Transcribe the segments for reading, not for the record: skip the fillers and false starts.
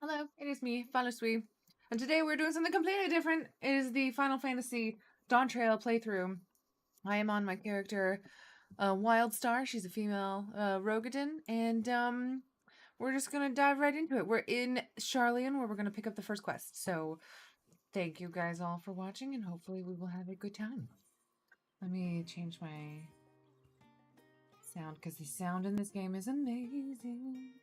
Hello, it is me, FFXIV, and today we're doing something completely different. It is the Final Fantasy Dawntrail playthrough. I am on my character, Wildstar. She's a female, Rogadin, and we're just gonna dive right into it. We're in Charlian, where we're gonna pick up the first quest. So, thank you guys all for watching, and hopefully we will have a good time. Let me change my sound, because the sound in this game is amazing.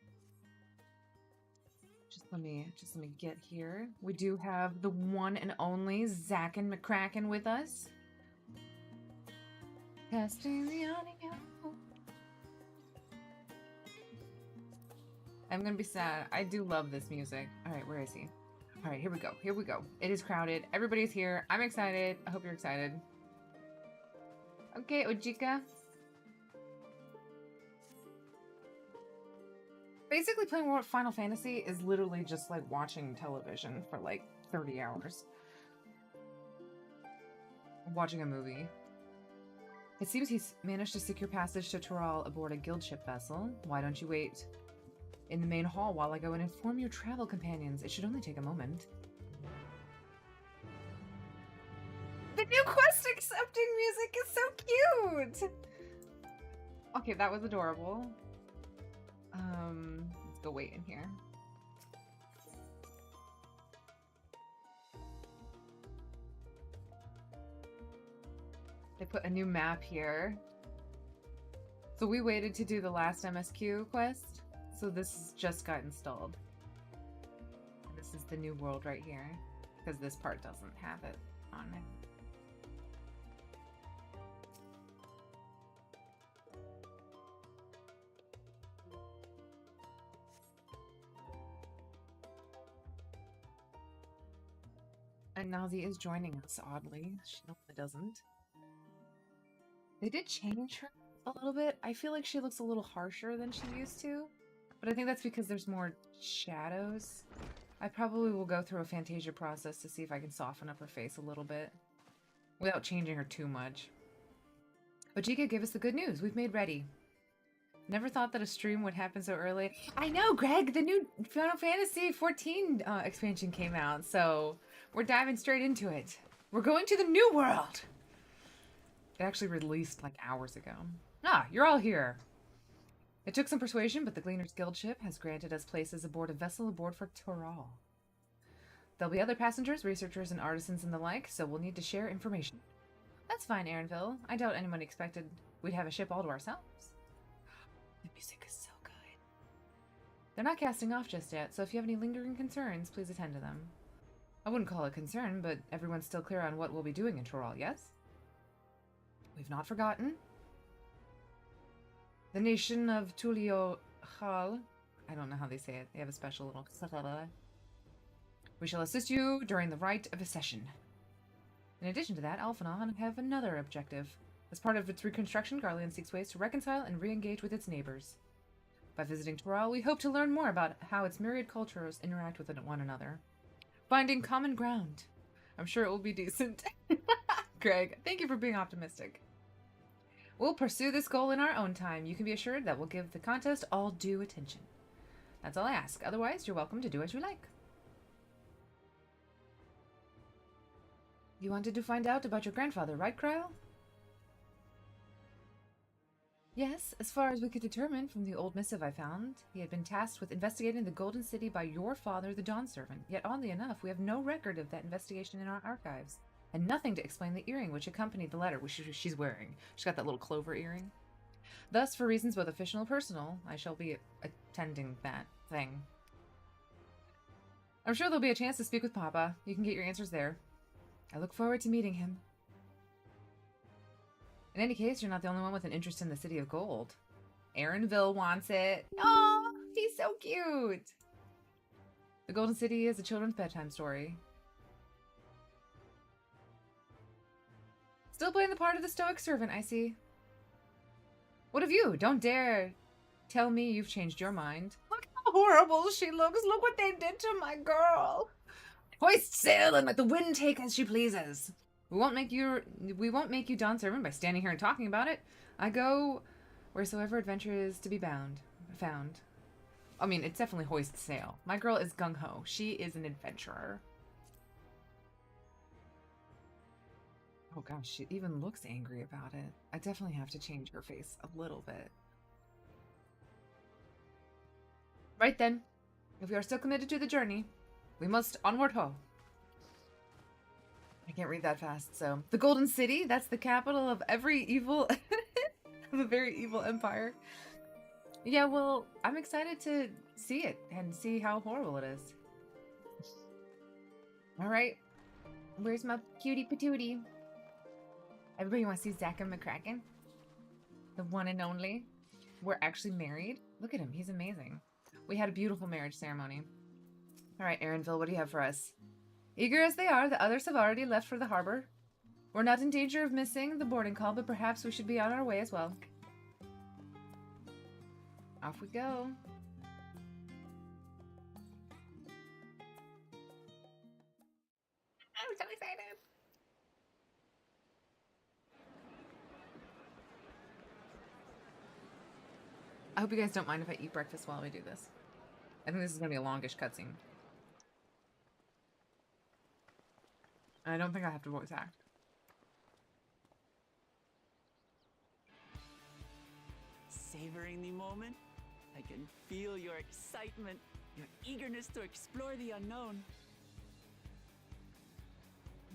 Just let me get here. We do have the one and only Zack and McCracken with us. Testing the audio. I'm gonna be sad. I do love this music. Alright, where is he? Alright, here we go. Here we go. It is crowded. Everybody's here. I'm excited. I hope you're excited. Okay, Ojika. Basically, playing Final Fantasy is literally just like watching television for like 30 hours. Watching a movie. It seems he's managed to secure passage to Toral aboard a guild ship vessel. Why don't you wait in the main hall while I go and inform your travel companions? It should only take a moment. The new quest accepting music is so cute! Okay, that was adorable. Let's go wait in here. They put a new map here. So we waited to do the last MSQ quest, so this just got installed. And this is the new world right here, because this part doesn't have it on it. And Nazi is joining us, oddly. She normally doesn't. They did change her a little bit. I feel like she looks a little harsher than she used to. But I think that's because there's more shadows. I probably will go through a Fantasia process to see if I can soften up her face a little bit. Without changing her too much. Ojika, give us the good news. We've made ready. Never thought that a stream would happen so early. I know, Greg! The new Final Fantasy XIV expansion came out, so we're diving straight into it. We're going to the new world! It actually released like hours ago. Ah, you're all here. It took some persuasion, but the Gleaner's Guild ship has granted us places aboard a vessel aboard for Toral. There'll be other passengers, researchers, and artisans and the like, so we'll need to share information. That's fine, Aaronville. I doubt anyone expected we'd have a ship all to ourselves. The music is so good. They're not casting off just yet, so if you have any lingering concerns, please attend to them. I wouldn't call it a concern, but everyone's still clear on what we'll be doing in Toral, yes? We've not forgotten. The nation of Tulio Hal. I don't know how they say it. They have a special little... We shall assist you during the rite of accession. In addition to that, Alphinaud have another objective. As part of its reconstruction, Garlean seeks ways to reconcile and re-engage with its neighbors. By visiting Toral, we hope to learn more about how its myriad cultures interact with one another. Finding common ground. I'm sure it will be decent. Greg, thank you for being optimistic. We'll pursue this goal in our own time. You can be assured that we'll give the contest all due attention. That's all I ask. Otherwise, you're welcome to do as you like. You wanted to find out about your grandfather, right, Kyle? Yes, as far as we could determine from the old missive I found, he had been tasked with investigating the Golden City by your father, the Dawn Servant. Yet, oddly enough, we have no record of that investigation in our archives, and nothing to explain the earring which accompanied the letter which she's wearing. She's got that little clover earring. Thus, for reasons both official and personal, I shall be attending that thing. I'm sure there'll be a chance to speak with Papa. You can get your answers there. I look forward to meeting him. In any case, you're not the only one with an interest in the City of Gold. Aaronville wants it. Oh, he's so cute. The Golden City is a children's bedtime story. Still playing the part of the stoic servant, I see. What of you? Don't dare tell me you've changed your mind. Look how horrible she looks. Look what they did to my girl. Hoist sail and let the wind take as she pleases. We won't make you Dawn Servant by standing here and talking about it. I go wheresoever adventure is to be found. I mean, it's definitely hoist sail. My girl is gung-ho. She is an adventurer. Oh gosh, she even looks angry about it. I definitely have to change her face a little bit. Right then, if we are still committed to the journey, we must onward ho. I can't read that fast, so. The Golden City, that's the capital of every evil, of a very evil empire. Yeah, well, I'm excited to see it and see how horrible it is. All right, where's my cutie patootie? Everybody wants to see Zach and McCracken? The one and only. We're actually married. Look at him, he's amazing. We had a beautiful marriage ceremony. All right, Aaronville, what do you have for us? Eager as they are, the others have already left for the harbor. We're not in danger of missing the boarding call, but perhaps we should be on our way as well. Off we go. I'm so excited. I hope you guys don't mind if I eat breakfast while we do this. I think this is going to be a longish cutscene. I don't think I have to voice act. Savoring the moment? I can feel your excitement, your eagerness to explore the unknown.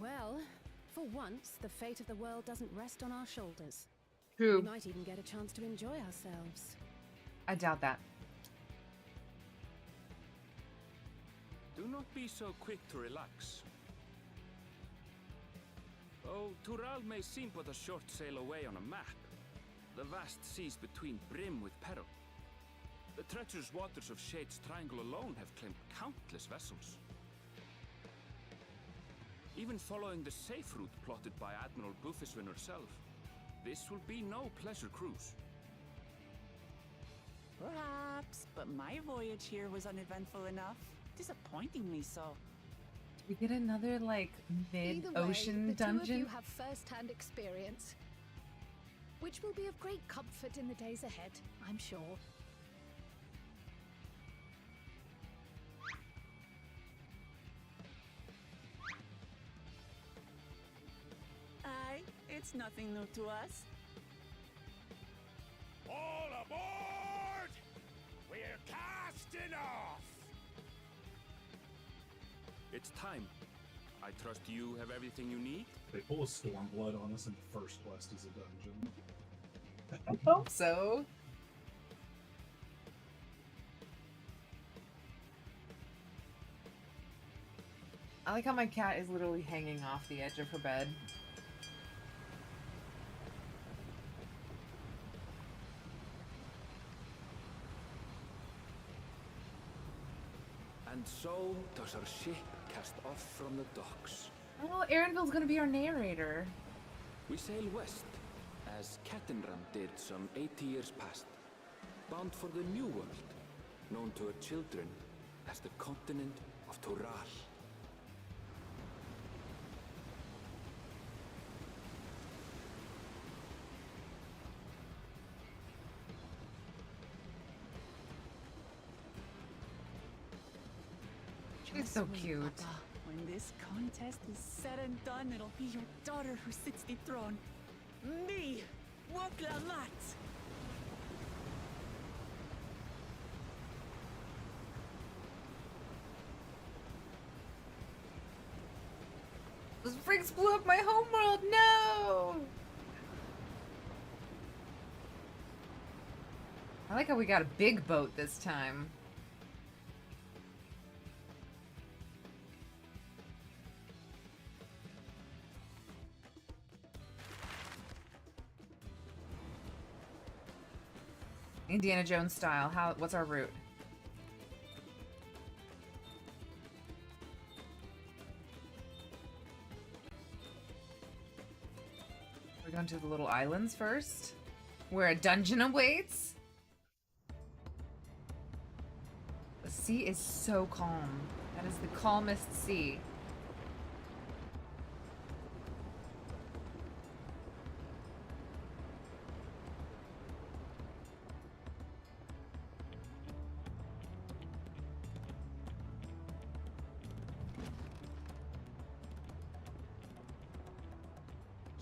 Well, for once, the fate of the world doesn't rest on our shoulders. True. We might even get a chance to enjoy ourselves. I doubt that. Do not be so quick to relax. Though Tural may seem but a short sail away on a map, the vast seas between brim with peril. The treacherous waters of Shade's Triangle alone have claimed countless vessels. Even following the safe route plotted by Admiral Bufiswin herself, this will be no pleasure cruise. Perhaps, but my voyage here was uneventful enough. Disappointingly so. We get another, like, mid-ocean dungeon. The two of you have first-hand experience, which will be of great comfort in the days ahead, I'm sure. Aye, it's nothing new to us. All aboard! We're casting off! It's time. I trust you have everything you need? They pull a Stormblood on us and first quest is a dungeon. I hope so. I like how my cat is literally hanging off the edge of her bed. And so does our ship cast off from the docks. Oh, Aaronville's gonna be our narrator. We sail west, as Kettenram did some 80 years past, bound for the New World, known to her children as the continent of Tural. She's so Trust me, cute. Papa. When this contest is said and done, it'll be your daughter who sits the throne. Me, Woklamat. Those freaks blew up my homeworld. No. I like how we got a big boat this time. Indiana Jones style. What's our route? We're going to the little islands first, where a dungeon awaits. The sea is so calm. That is the calmest sea.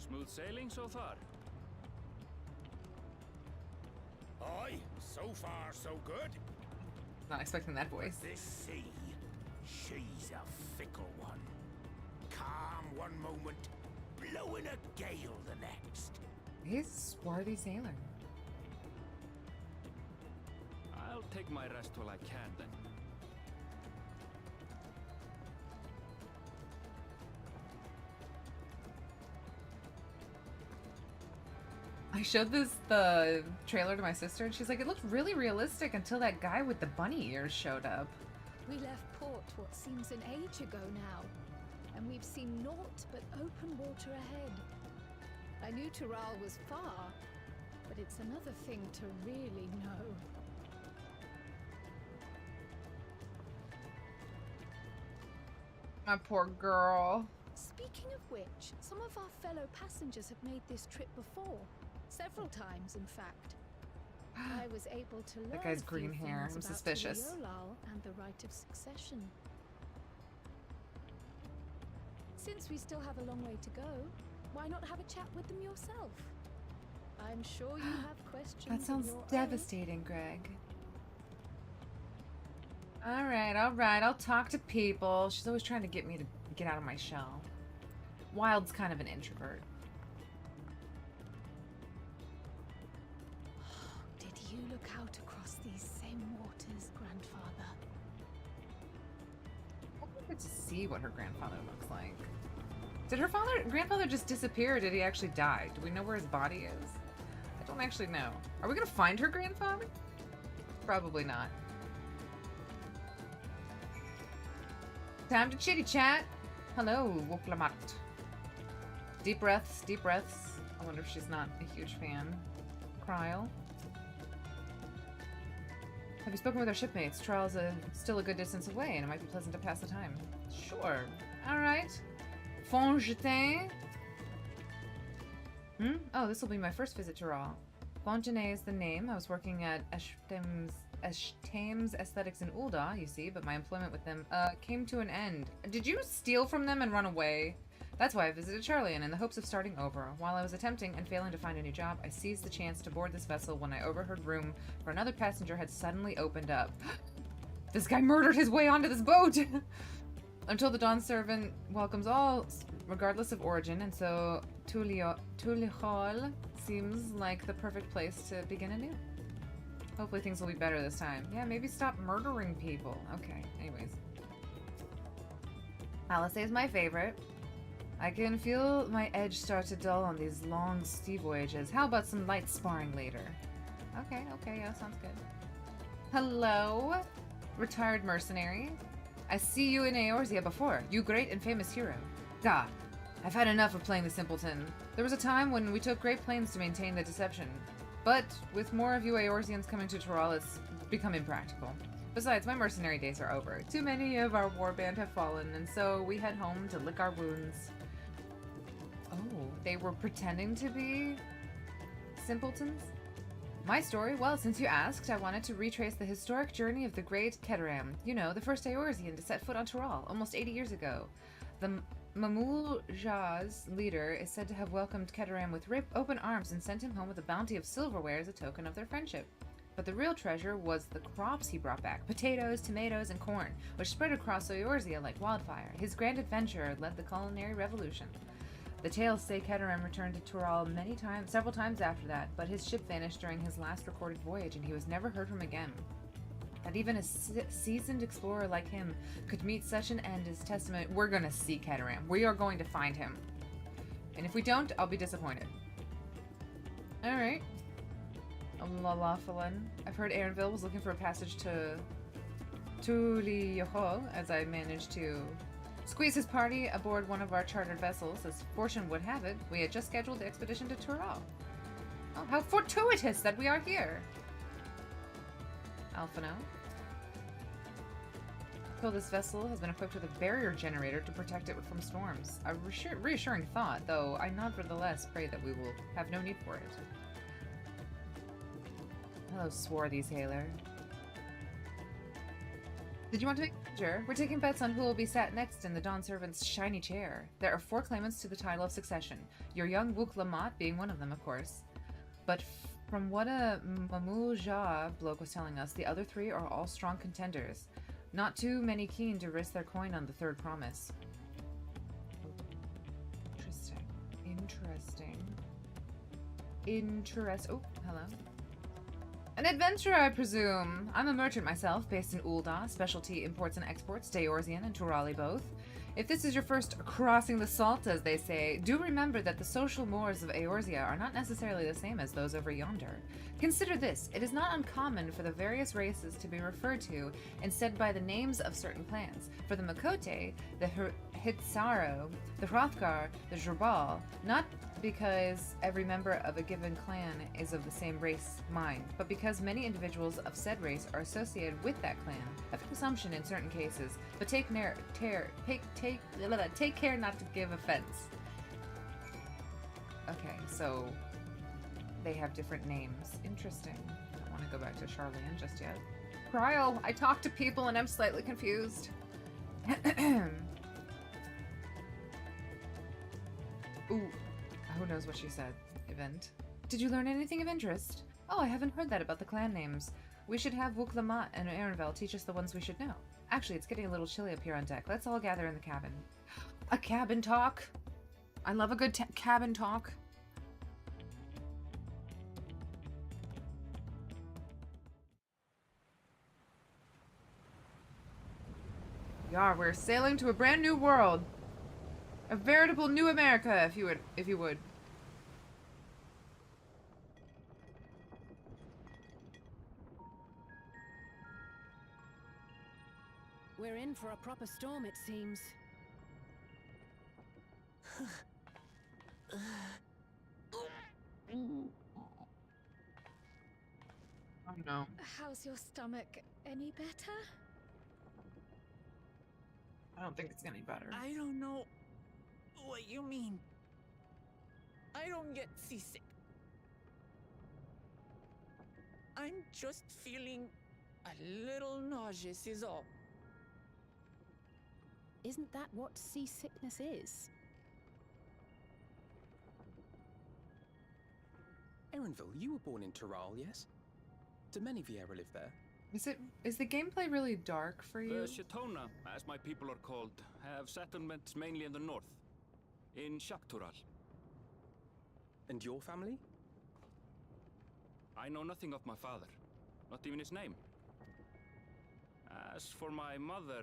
Smooth sailing so far? Aye, so far so good. Not expecting that voice. This sea, she's a fickle one. Calm one moment, blowing a gale the next. He's a swarthy sailor. I'll take my rest while I can then. I showed the trailer to my sister, and she's like, it looked really realistic until that guy with the bunny ears showed up. We left port what seems an age ago now, and we've seen naught but open water ahead. I knew Tural was far, but it's another thing to really know. My poor girl. Speaking of which, some of our fellow passengers have made this trip before. Several times, in fact. I was able to learn That guy's a few green hair. things I'm about suspicious. Tuliolal and the right of succession. Since we still have a long way to go, why not have a chat with them yourself? I'm sure you have questions. That of sounds your own. devastating, Greg. Alright, I'll talk to people. She's always trying to get me to get out of my shell. Wild's kind of an introvert. Did you look out across these same waters, grandfather? I don't get to see what her grandfather looks like. Did her grandfather just disappear, or did he actually die? Do we know where his body is? I don't actually know. Are we gonna find her grandfather? Probably not. Time to chitty chat. Hello, Woklamat. Deep breaths, deep breaths. I wonder if she's not a huge fan. Kryl. Have you spoken with our shipmates? Trial's still a good distance away, and it might be pleasant to pass the time. Sure. Alright. Fontaine. Oh, this will be my first visit to Raw. Fontaine is the name. I was working at Eshtame's Aesthetics in Ulda, you see, but my employment with them came to an end. Did you steal from them and run away? That's why I visited Charlian in the hopes of starting over. While I was attempting and failing to find a new job, I seized the chance to board this vessel when I overheard room for another passenger had suddenly opened up. This guy murdered his way onto this boat! Until the Dawn servant welcomes all, regardless of origin, and so Tulichol seems like the perfect place to begin anew. Hopefully things will be better this time. Yeah, maybe stop murdering people. Okay, anyways. Alice is my favorite. I can feel my edge start to dull on these long sea voyages. How about some light sparring later? Okay, yeah, sounds good. Hello, retired mercenary. I see you in Eorzea before. You great and famous hero. God, I've had enough of playing the simpleton. There was a time when we took great pains to maintain the deception. But with more of you Eorzeans coming to Tural, it's become impractical. Besides, my mercenary days are over. Too many of our warband have fallen, and so we head home to lick our wounds. Oh, they were pretending to be simpletons? My story? Well, since you asked, I wanted to retrace the historic journey of the great Keteram. You know, the first Eorzean to set foot on Tural, almost 80 years ago. The Mamul Jah's leader is said to have welcomed Keteram with open arms and sent him home with a bounty of silverware as a token of their friendship. But the real treasure was the crops he brought back, potatoes, tomatoes, and corn, which spread across Eorzea like wildfire. His grand adventure led the culinary revolution. The tales say Keteram returned to Tural several times after that, but his ship vanished during his last recorded voyage, and he was never heard from again. That even a seasoned explorer like him could meet such an end is testament. We're gonna see Keteram. We are going to find him. And if we don't, I'll be disappointed. Alright. Lalafalin. I've heard Aaronville was looking for a passage to Tuliyoho, as I managed to squeeze his party aboard one of our chartered vessels. As fortune would have it, we had just scheduled the expedition to Tural. Oh, how fortuitous that we are here! Alphano. So this vessel has been equipped with a barrier generator to protect it from storms. A reassuring thought, though I nevertheless pray that we will have no need for it. Hello, swarthy sailor. Did you want to make a wager? We're taking bets on who will be sat next in the Dawn Servant's shiny chair. There are 4 claimants to the title of succession. Your young Wook Lamont being one of them, of course. But from what a Mamul Jha bloke was telling us, the other 3 are all strong contenders. Not too many keen to risk their coin on the third promise. Interesting. Oh, hello. An adventurer, I presume. I'm a merchant myself, based in Ul'dah, specialty imports and exports, Daorzian and Turali both. If this is your first crossing the salt, as they say, do remember that the social mores of Eorzea are not necessarily the same as those over yonder. Consider this, it is not uncommon for the various races to be referred to instead by the names of certain clans. For the Makote, the Hitsaro, the Hrothgar, the Jabal, not because every member of a given clan is of the same race mind, but because many individuals of said race are associated with that clan. A assumption in certain cases, but take care not to give offense. Okay, so they have different names. Interesting. I don't want to go back to Charlene just yet. Cryo, I talk to people and I'm slightly confused. Ooh. Who knows what she said? Event. Did you learn anything of interest? Oh, I haven't heard that about the clan names. We should have Wook Lamont and Erenvel teach us the ones we should know. Actually, it's getting a little chilly up here on deck. Let's all gather in the cabin. A cabin talk? I love a good cabin talk. Yeah, we're sailing to a brand new world. A veritable new America, if you would. We're in for a proper storm, it seems. Oh no. How's your stomach? Any better? I don't think it's any better. I don't know what you mean. I don't get seasick. I'm just feeling a little nauseous is all. Isn't that what seasickness is? Erenvel, you were born in Tural, yes? Do many Viera live there? Is the gameplay really dark for you? The Shatona, as my people are called, have settlements mainly in the north, in Shaktural. And your family? I know nothing of my father, not even his name. As for my mother...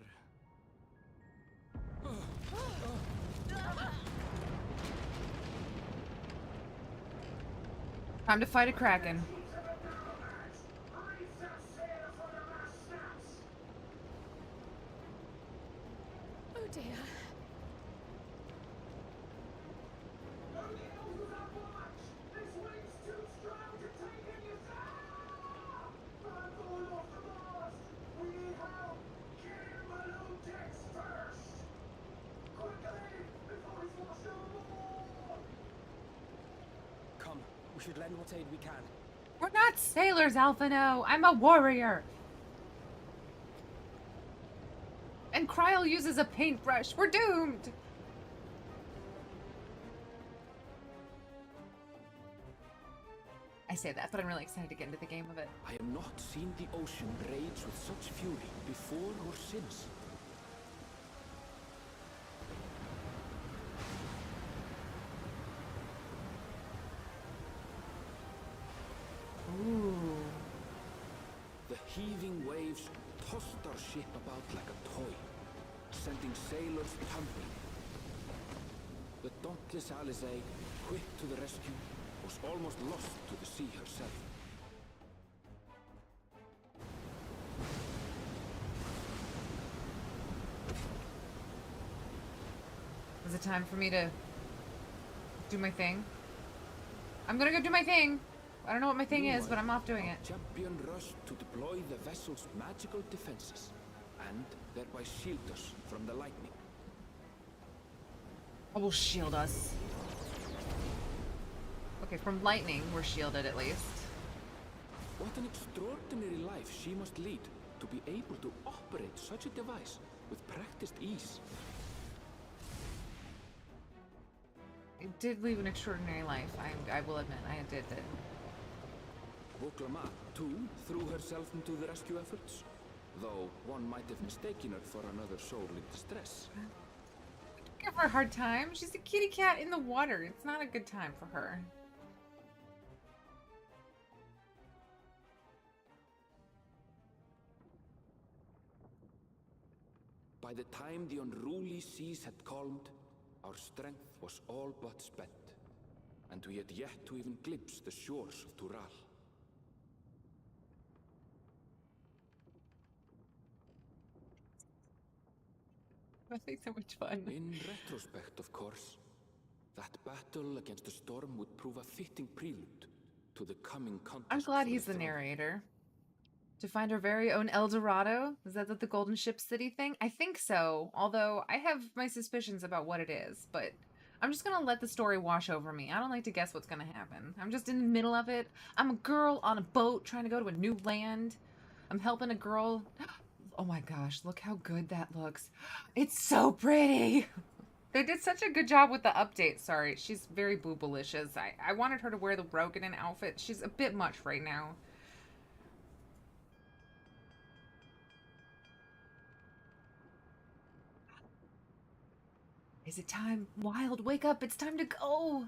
Time to fight a kraken. Oh dear. Come, we should lend what aid we can. We're not sailors, Alphino. I'm a warrior. And Kryl uses a paintbrush. We're doomed. I say that, but I'm really excited to get into the game of it. I have not seen the ocean rage with such fury before or since. Ooh. The heaving waves tossed our ship about like a toy, sending sailors tumbling. The dauntless Alizé, quick to the rescue, was almost lost to the sea herself. Is it time for me to do my thing? I'm gonna go do my thing. I don't know what my thing is, but I'm off doing it. Champion rushed to deploy the vessel's magical defenses, and thereby shield us from the lightning. I will shield us. Okay, from lightning, we're shielded at least. What an extraordinary life she must lead, to be able to operate such a device with practiced ease. It did lead an extraordinary life. I will admit, I did it. Oklama, too, threw herself into the rescue efforts, though one might have mistaken her for another soul in distress. Give her a hard time. She's a kitty cat in the water. It's not a good time for her. By the time the unruly seas had calmed, our strength was all but spent, and we had yet to even glimpse the shores of Tural. That makes so much fun. In retrospect, of course, that battle against the storm would prove a fitting prelude to the coming contest. I'm glad for he's the throne. narrator. To find our very own El Dorado? Is that the Golden Ship City thing? I think so, although I have my suspicions about what it is, but I'm just gonna let the story wash over me. I don't like to guess what's gonna happen. I'm just in the middle of it. I'm a girl on a boat trying to go to a new land. I'm helping a girl. Oh my gosh, look how good that looks. It's so pretty! They did such a good job with the update. Sorry, she's very boobalicious. I wanted her to wear the Roganin outfit. She's a bit much right now. Is it time? Wild, wake up! It's time to go!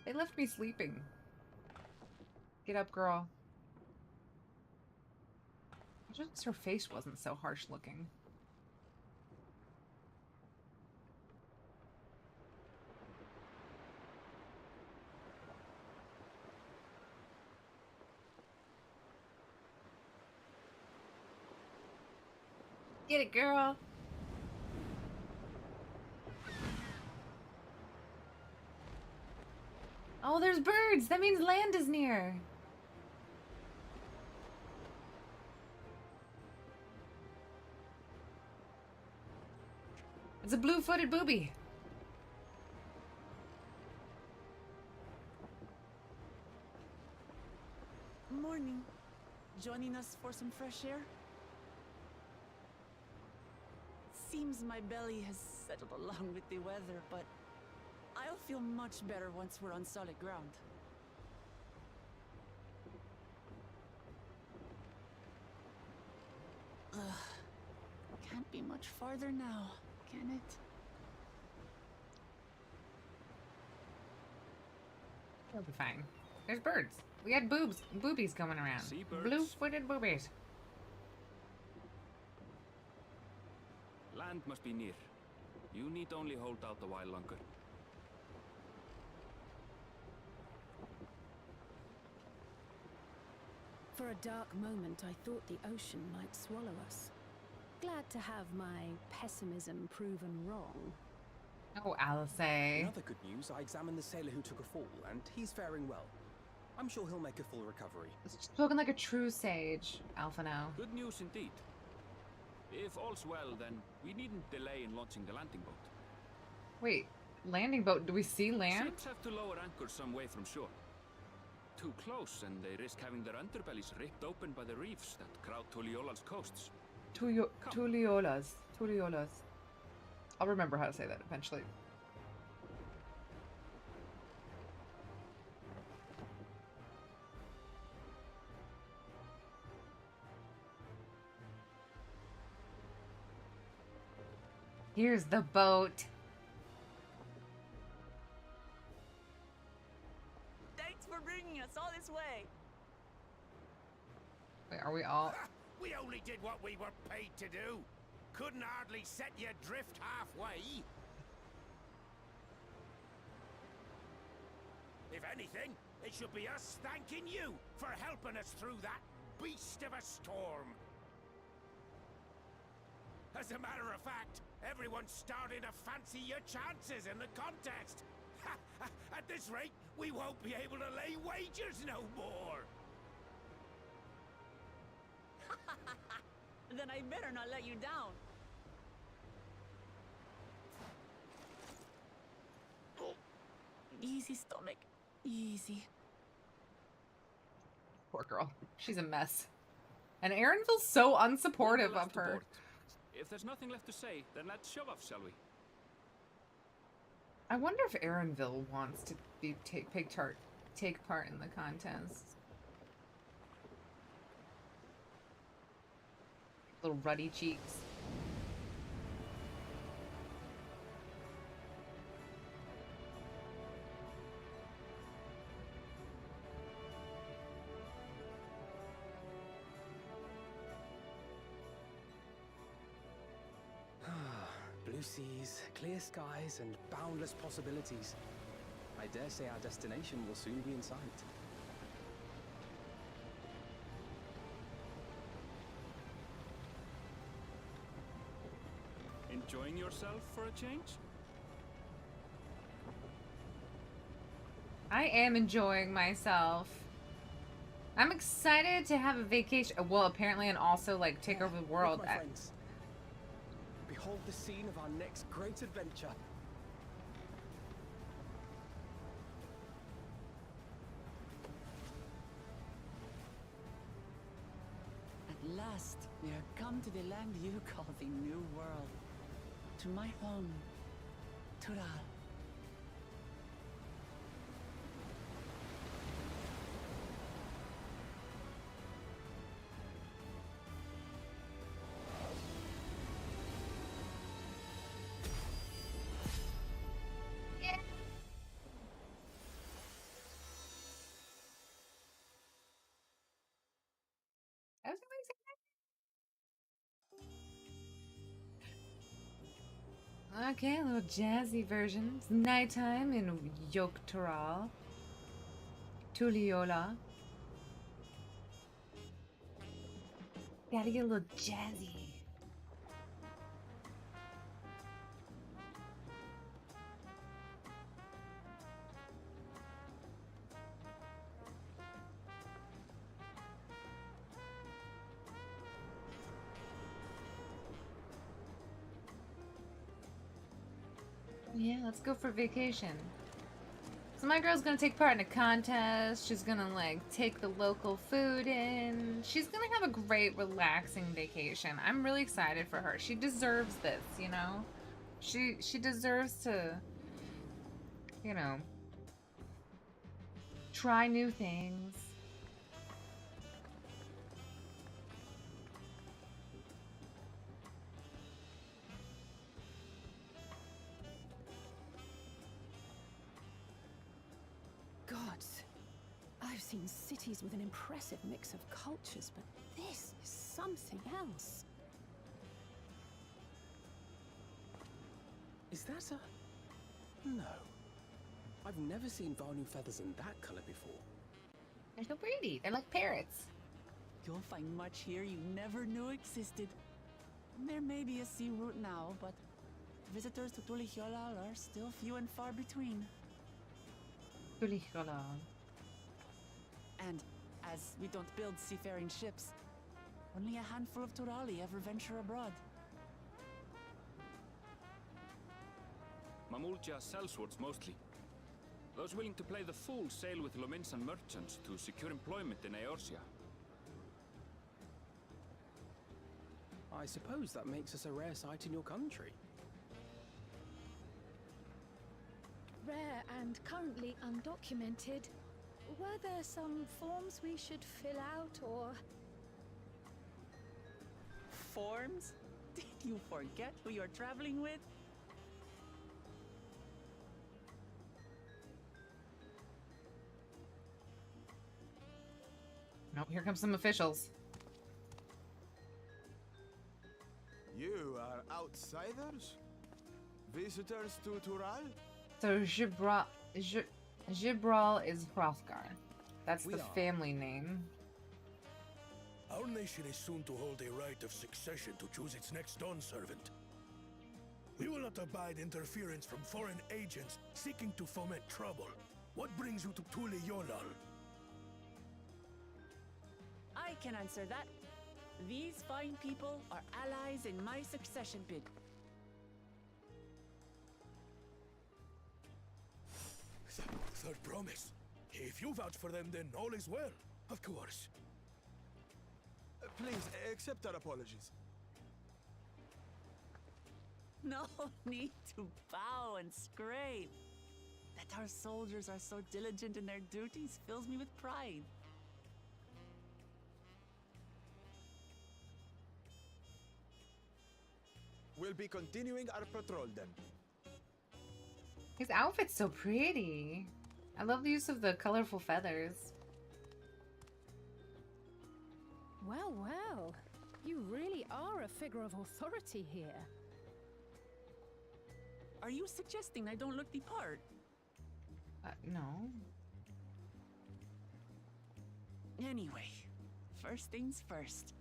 They left me sleeping. Get up, girl. Just her face wasn't so harsh looking. Get it, girl! Oh, there's birds! That means land is near! It's a blue-footed booby! Morning. Joining us for some fresh air? Seems my belly has settled along with the weather, but I'll feel much better once we're on solid ground. Ugh. Can't be much farther now, can it? It'll be fine. There's birds. We had boobies going around. Seabirds. Blue-footed boobies. Land must be near. You need only hold out a while longer. For a dark moment, I thought the ocean might swallow us. Glad to have my pessimism proven wrong. Oh, Alice. In other good news, I examined the sailor who took a fall, and he's faring well. I'm sure he'll make a full recovery. Spoken like a true sage, Alphino. Good news indeed. If all's well, then we needn't delay in launching the landing boat. Wait, landing boat? Do we see land? Ships have to lower anchor some way from shore. Too close, and they risk having their underbellies ripped open by the reefs that crowd Tuliola's coasts. Tuliolas. I'll remember how to say that eventually. Here's the boat. Thanks for bringing us all this way. Wait, are we all? We only did what we were paid to do. Couldn't hardly set you adrift halfway. If anything, it should be us thanking you for helping us through that beast of a storm. As a matter of fact, everyone's starting to fancy your chances in the contest. At this rate, we won't be able to lay wagers no more. Then I better not let you down. Easy, stomach. Easy. Poor girl. She's a mess. And Aaron feels so We're unsupportive the of last her. aboard. If there's nothing left to say, then let's shove off, shall we? I wonder if Aaronville wants to take part in the contest. Little ruddy cheeks. Blue seas, clear skies, and boundless possibilities. I dare say our destination will soon be in sight. Enjoying yourself for a change? I am enjoying myself. I'm excited to have a vacation. Well, apparently, and also like take over the world. Look, my friends. Behold the scene of our next great adventure. At last, we are come to the land you call the New World. To my home, Tural. That was amazing. Okay, a little jazzy version. It's nighttime in Yoktaral. Tuliola. Gotta get a little jazzy. Yeah, let's go for vacation. So my girl's gonna take part in a contest. She's gonna like take the local food in. She's gonna have a great, relaxing vacation. I'm really excited for her. She deserves this, you know? She deserves to, you know, try new things. Gods, I've seen cities with an impressive mix of cultures, but this is something else. Is that a... No. I've never seen Vanu feathers in that color before. They're so pretty. They're like parrots. You'll find much here you never knew existed. There may be a sea route now, but visitors to Tulihiola are still few and far between. Tulihiola. And as we don't build seafaring ships, only a handful of Turali ever venture abroad. Mamulja sellswords mostly. Those willing to play the fool sail with Lominsan merchants to secure employment in Eorzea. I suppose that makes us a rare sight in your country. Rare and currently undocumented. Were there some forms we should fill out, or...? Forms? Did you forget who you're traveling with? Nope, here comes some officials. You are outsiders? Visitors to Tural? So Gibral is Hrothgar. That's We the are. family name. Our nation is soon to hold a right of succession to choose its next dawn servant. We will not abide interference from foreign agents seeking to foment trouble. What brings you to Tule Yolal? I can answer that. These fine people are allies in my succession bid. Third promise. If you vouch for them, then all is well. Of course. Please, accept our apologies. No need to bow and scrape. That our soldiers are so diligent in their duties fills me with pride. We'll be continuing our patrol then. His outfit's so pretty. I love the use of the colorful feathers. Well, well. You really are a figure of authority here. Are you suggesting I don't look the part? No. Anyway, first things first.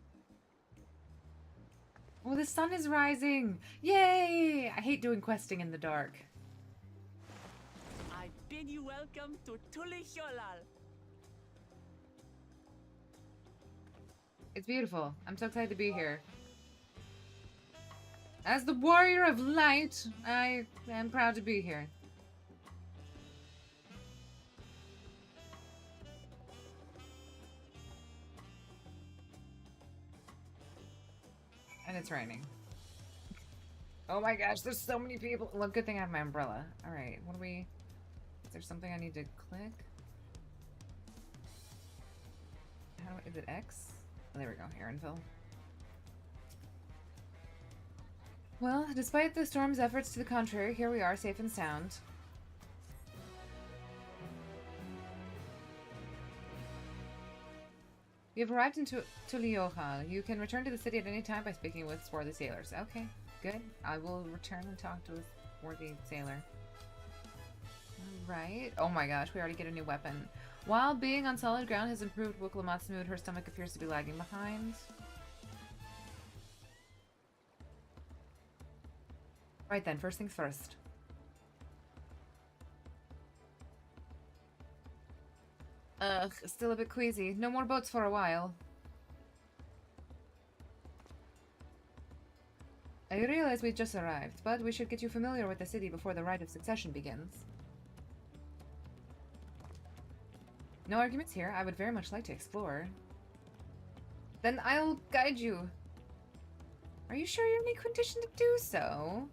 Oh, the sun is rising! Yay! I hate doing questing in the dark. I bid you welcome to Tulihyolal. It's beautiful. I'm so excited to be here. As the warrior of light, I am proud to be here. And it's raining. Oh my gosh, there's so many people. Well, good thing I have my umbrella. Alright, what do we... Is there something I need to click? How do I... Is it X? Oh, there we go, Aaronville. Well, despite the storm's efforts to the contrary, here we are, safe and sound. You have arrived in Tuliohal. You can return to the city at any time by speaking with swarthy sailors. Okay, good. I will return and talk to a swarthy sailor. Alright. Oh my gosh, we already get a new weapon. While being on solid ground has improved Wukalamat's mood, her stomach appears to be lagging behind. Right then, first things first. Ugh, still a bit queasy. No more boats for a while. I realize we just arrived, but we should get you familiar with the city before the rite of succession begins. No arguments here. I would very much like to explore. Then I'll guide you. Are you sure you're in any condition to do so?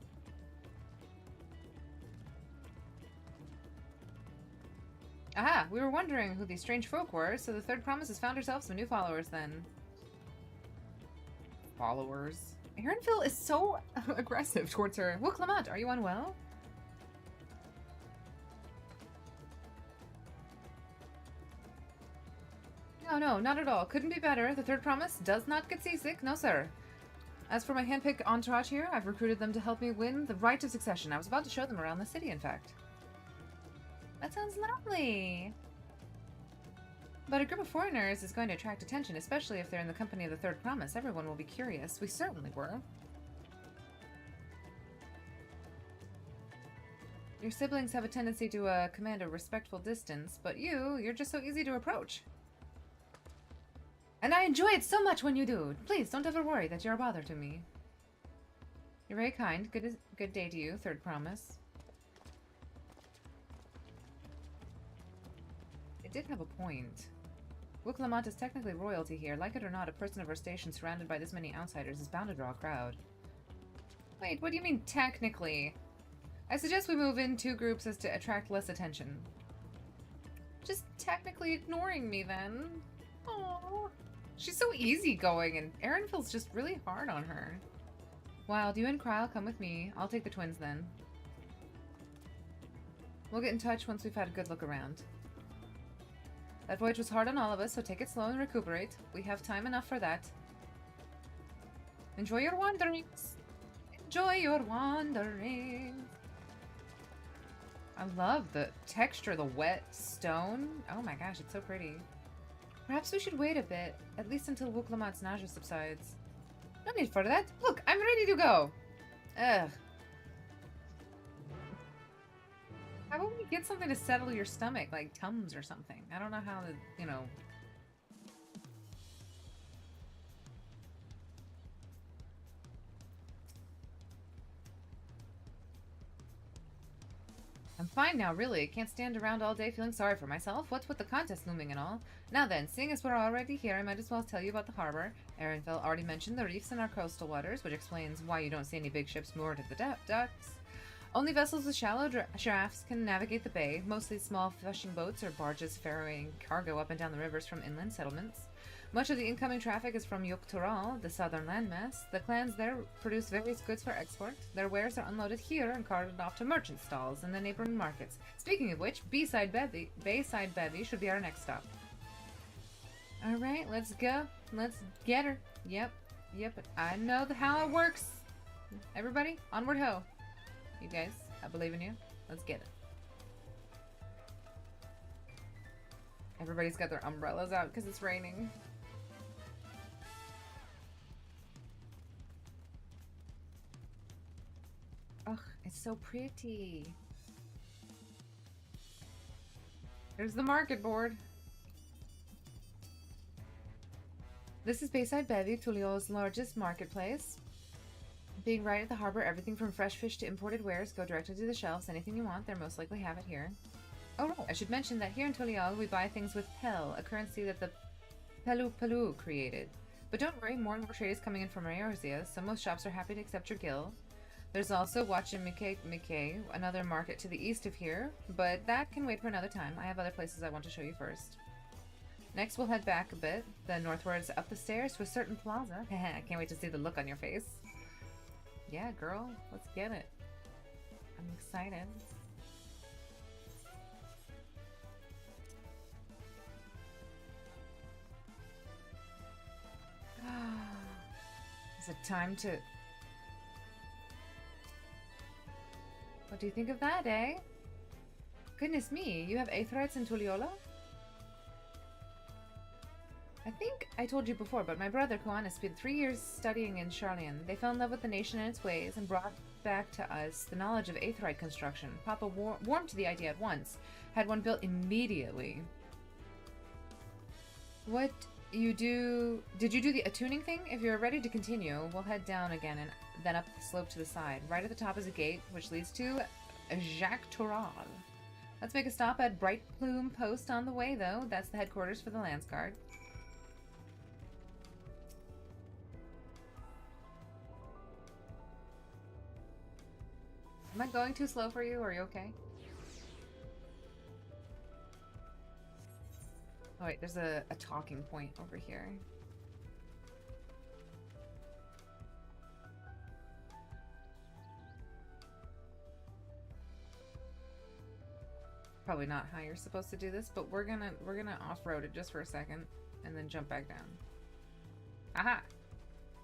Aha! We were wondering who these strange folk were, so the Third Promise has found herself some new followers then. Followers? Aaronville is so aggressive towards her. Wukalamat, are you unwell? No, not at all. Couldn't be better. The Third Promise does not get seasick. No, sir. As for my handpicked entourage here, I've recruited them to help me win the rite of succession. I was about to show them around the city, in fact. That sounds lovely. But a group of foreigners is going to attract attention, especially if they're in the company of the Third Promise. Everyone will be curious. We certainly were. Your siblings have a tendency to command a respectful distance, but you're just so easy to approach. And I enjoy it so much when you do. Please, don't ever worry that you're a bother to me. You're very kind. Good day to you, Third Promise. It did have a point. Wukalamat is technically royalty here. Like it or not, a person of our station surrounded by this many outsiders is bound to draw a crowd. Wait, what do you mean technically? I suggest we move in two groups as to attract less attention. Just technically ignoring me then. Aww. She's so easygoing, and Aaronville's just really hard on her. Wild, you and Kryle come with me. I'll take the twins then. We'll get in touch once we've had a good look around. That voyage was hard on all of us, so take it slow and recuperate. We have time enough for that. Enjoy your wanderings. Enjoy your wanderings. I love the texture, the wet stone. Oh my gosh, it's so pretty. Perhaps we should wait a bit, at least until Wukalamat's nausea subsides. No need for that. Look, I'm ready to go. Ugh. How about we get something to settle your stomach, like Tums or something? I don't know how to, you know... I'm fine now, really. Can't stand around all day feeling sorry for myself. What's with the contest looming and all? Now then, seeing as we're already here, I might as well tell you about the harbor. Ehrenfeld already mentioned the reefs in our coastal waters, which explains why you don't see any big ships moored at the docks. Only vessels with shallow drafts can navigate the bay, mostly small fishing boats or barges ferrying cargo up and down the rivers from inland settlements. Much of the incoming traffic is from Yogg-Toral, the southern landmass. The clans there produce various goods for export. Their wares are unloaded here and carted off to merchant stalls in the neighboring markets. Speaking of which, Bayside Bevy should be our next stop. Alright, let's go. Let's get her. Yep. I know how it works. Everybody, onward ho. You guys, I believe in you. Let's get it. Everybody's got their umbrellas out because it's raining. Ugh, it's so pretty. There's the market board. This is Bayside Bevy, Tullio's largest marketplace. Being right at the harbor, everything from fresh fish to imported wares go directly to the shelves. Anything you want, they'll most likely have it here. Oh, right. I should mention that here in Tullio, we buy things with Pel, a currency that the Pelu created. But don't worry, more and more trade is coming in from Eorzea, so most shops are happy to accept your gil. There's also Wachimike, another market to the east of here, but that can wait for another time. I have other places I want to show you first. Next, we'll head back a bit, then northwards up the stairs to a certain plaza. I can't wait to see the look on your face. Yeah, girl, let's get it. I'm excited. Is it time to... What do you think of that, eh? Goodness me, you have Aetherites in Tulliola? I think I told you before, but my brother Koana spent 3 years studying in Charlian. They fell in love with the nation and its ways and brought back to us the knowledge of Aetherite construction. Papa warmed to the idea at once. Had one built immediately. What you do... Did you do the attuning thing? If you're ready to continue, we'll head down again and then up the slope to the side. Right at the top is a gate, which leads to Jacques Toral. Let's make a stop at Bright Plume Post on the way, though. That's the headquarters for the Lance Guard. Am I going too slow for you? Are you okay? Oh wait, there's a talking point over here. Probably not how you're supposed to do this, but we're gonna off-road it just for a second and then jump back down. Aha!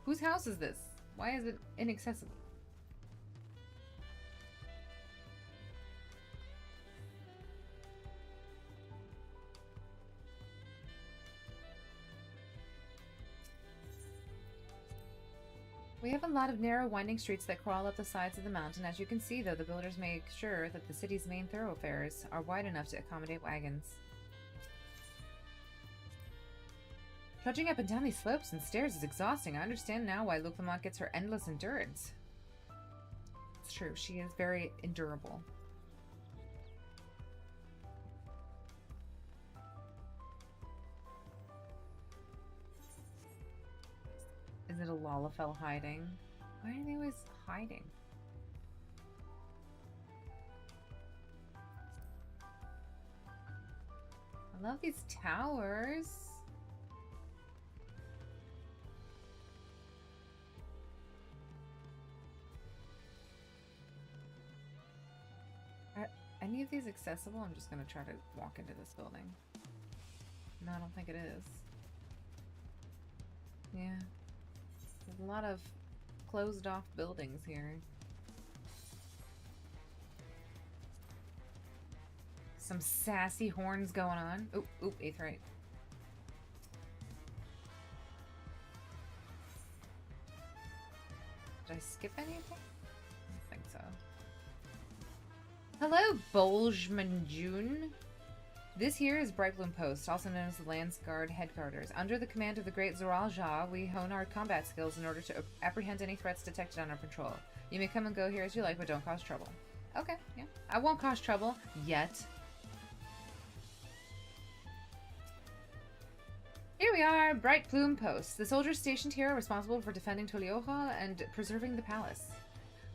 Whose house is this? Why is it inaccessible? We have a lot of narrow, winding streets that crawl up the sides of the mountain. As you can see, though, the builders make sure that the city's main thoroughfares are wide enough to accommodate wagons. Trudging up and down these slopes and stairs is exhausting. I understand now why Luklamont gets her endless endurance. It's true, she is very endurable. Is it a Lalafell hiding? Why are they always hiding? I love these towers. Are any of these accessible? I'm just gonna try to walk into this building. No, I don't think it is. Yeah. There's a lot of closed off buildings here. Some sassy horns going on. Oop, oop, Aetherite. Did I skip anything? I don't think so. Hello, Bolgemanjun. This here is Bright Bloom Post, also known as the Lance Guard Headquarters. Under the command of the great Zoral Ja, we hone our combat skills in order to apprehend any threats detected on our patrol. You may come and go here as you like, but don't cause trouble. Okay, yeah. I won't cause trouble. Yet. Here we are, Bright Plume Post. The soldiers stationed here are responsible for defending Tulioja and preserving the palace.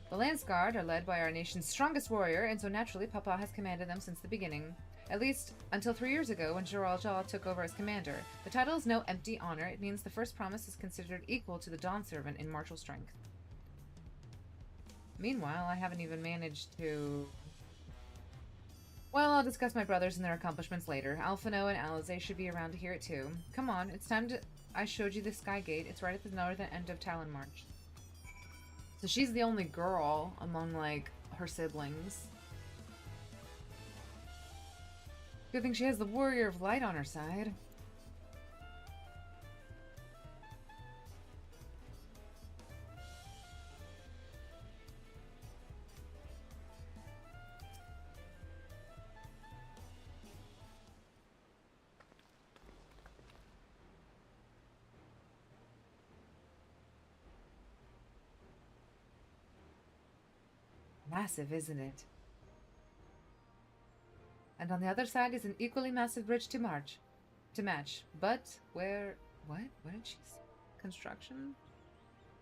The Lance Guard are led by our nation's strongest warrior, and so naturally Papa has commanded them since the beginning. At least until 3 years ago when Jiralja took over as commander. The title is no empty honor. It means the first promise is considered equal to the Dawn Servant in martial strength. Meanwhile, I haven't even managed to... Well, I'll discuss my brothers and their accomplishments later. Alphino and Alize should be around to hear it too. Come on, it's time to... I showed you the Sky Gate. It's right at the northern end of Talon March. So she's the only girl among, like, her siblings. Good thing she has the Warrior of Light on her side. Massive, isn't it? And on the other side is an equally massive bridge to match. But where... What? What did she say? Construction?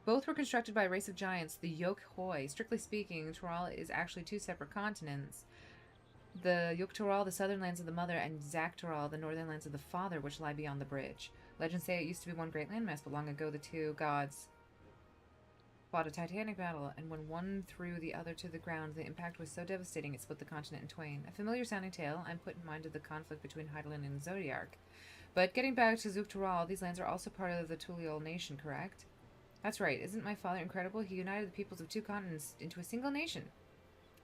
Both were constructed by a race of giants, the Yolk-Hoi. Strictly speaking, Tural is actually 2 separate continents. The Yolk-Tural, the southern lands of the mother, and Zak-Tural, the northern lands of the father, which lie beyond the bridge. Legends say it used to be one great landmass, but long ago the 2 gods fought a titanic battle, and when one threw the other to the ground, the impact was so devastating it split the continent in twain. A familiar sounding tale. I'm put in mind of the conflict between Hydaelyn and Zodiark. But getting back to Zuk-Tural, these lands are also part of the Tuliol nation, correct? That's right. Isn't my father incredible? He united the peoples of 2 continents into a single nation.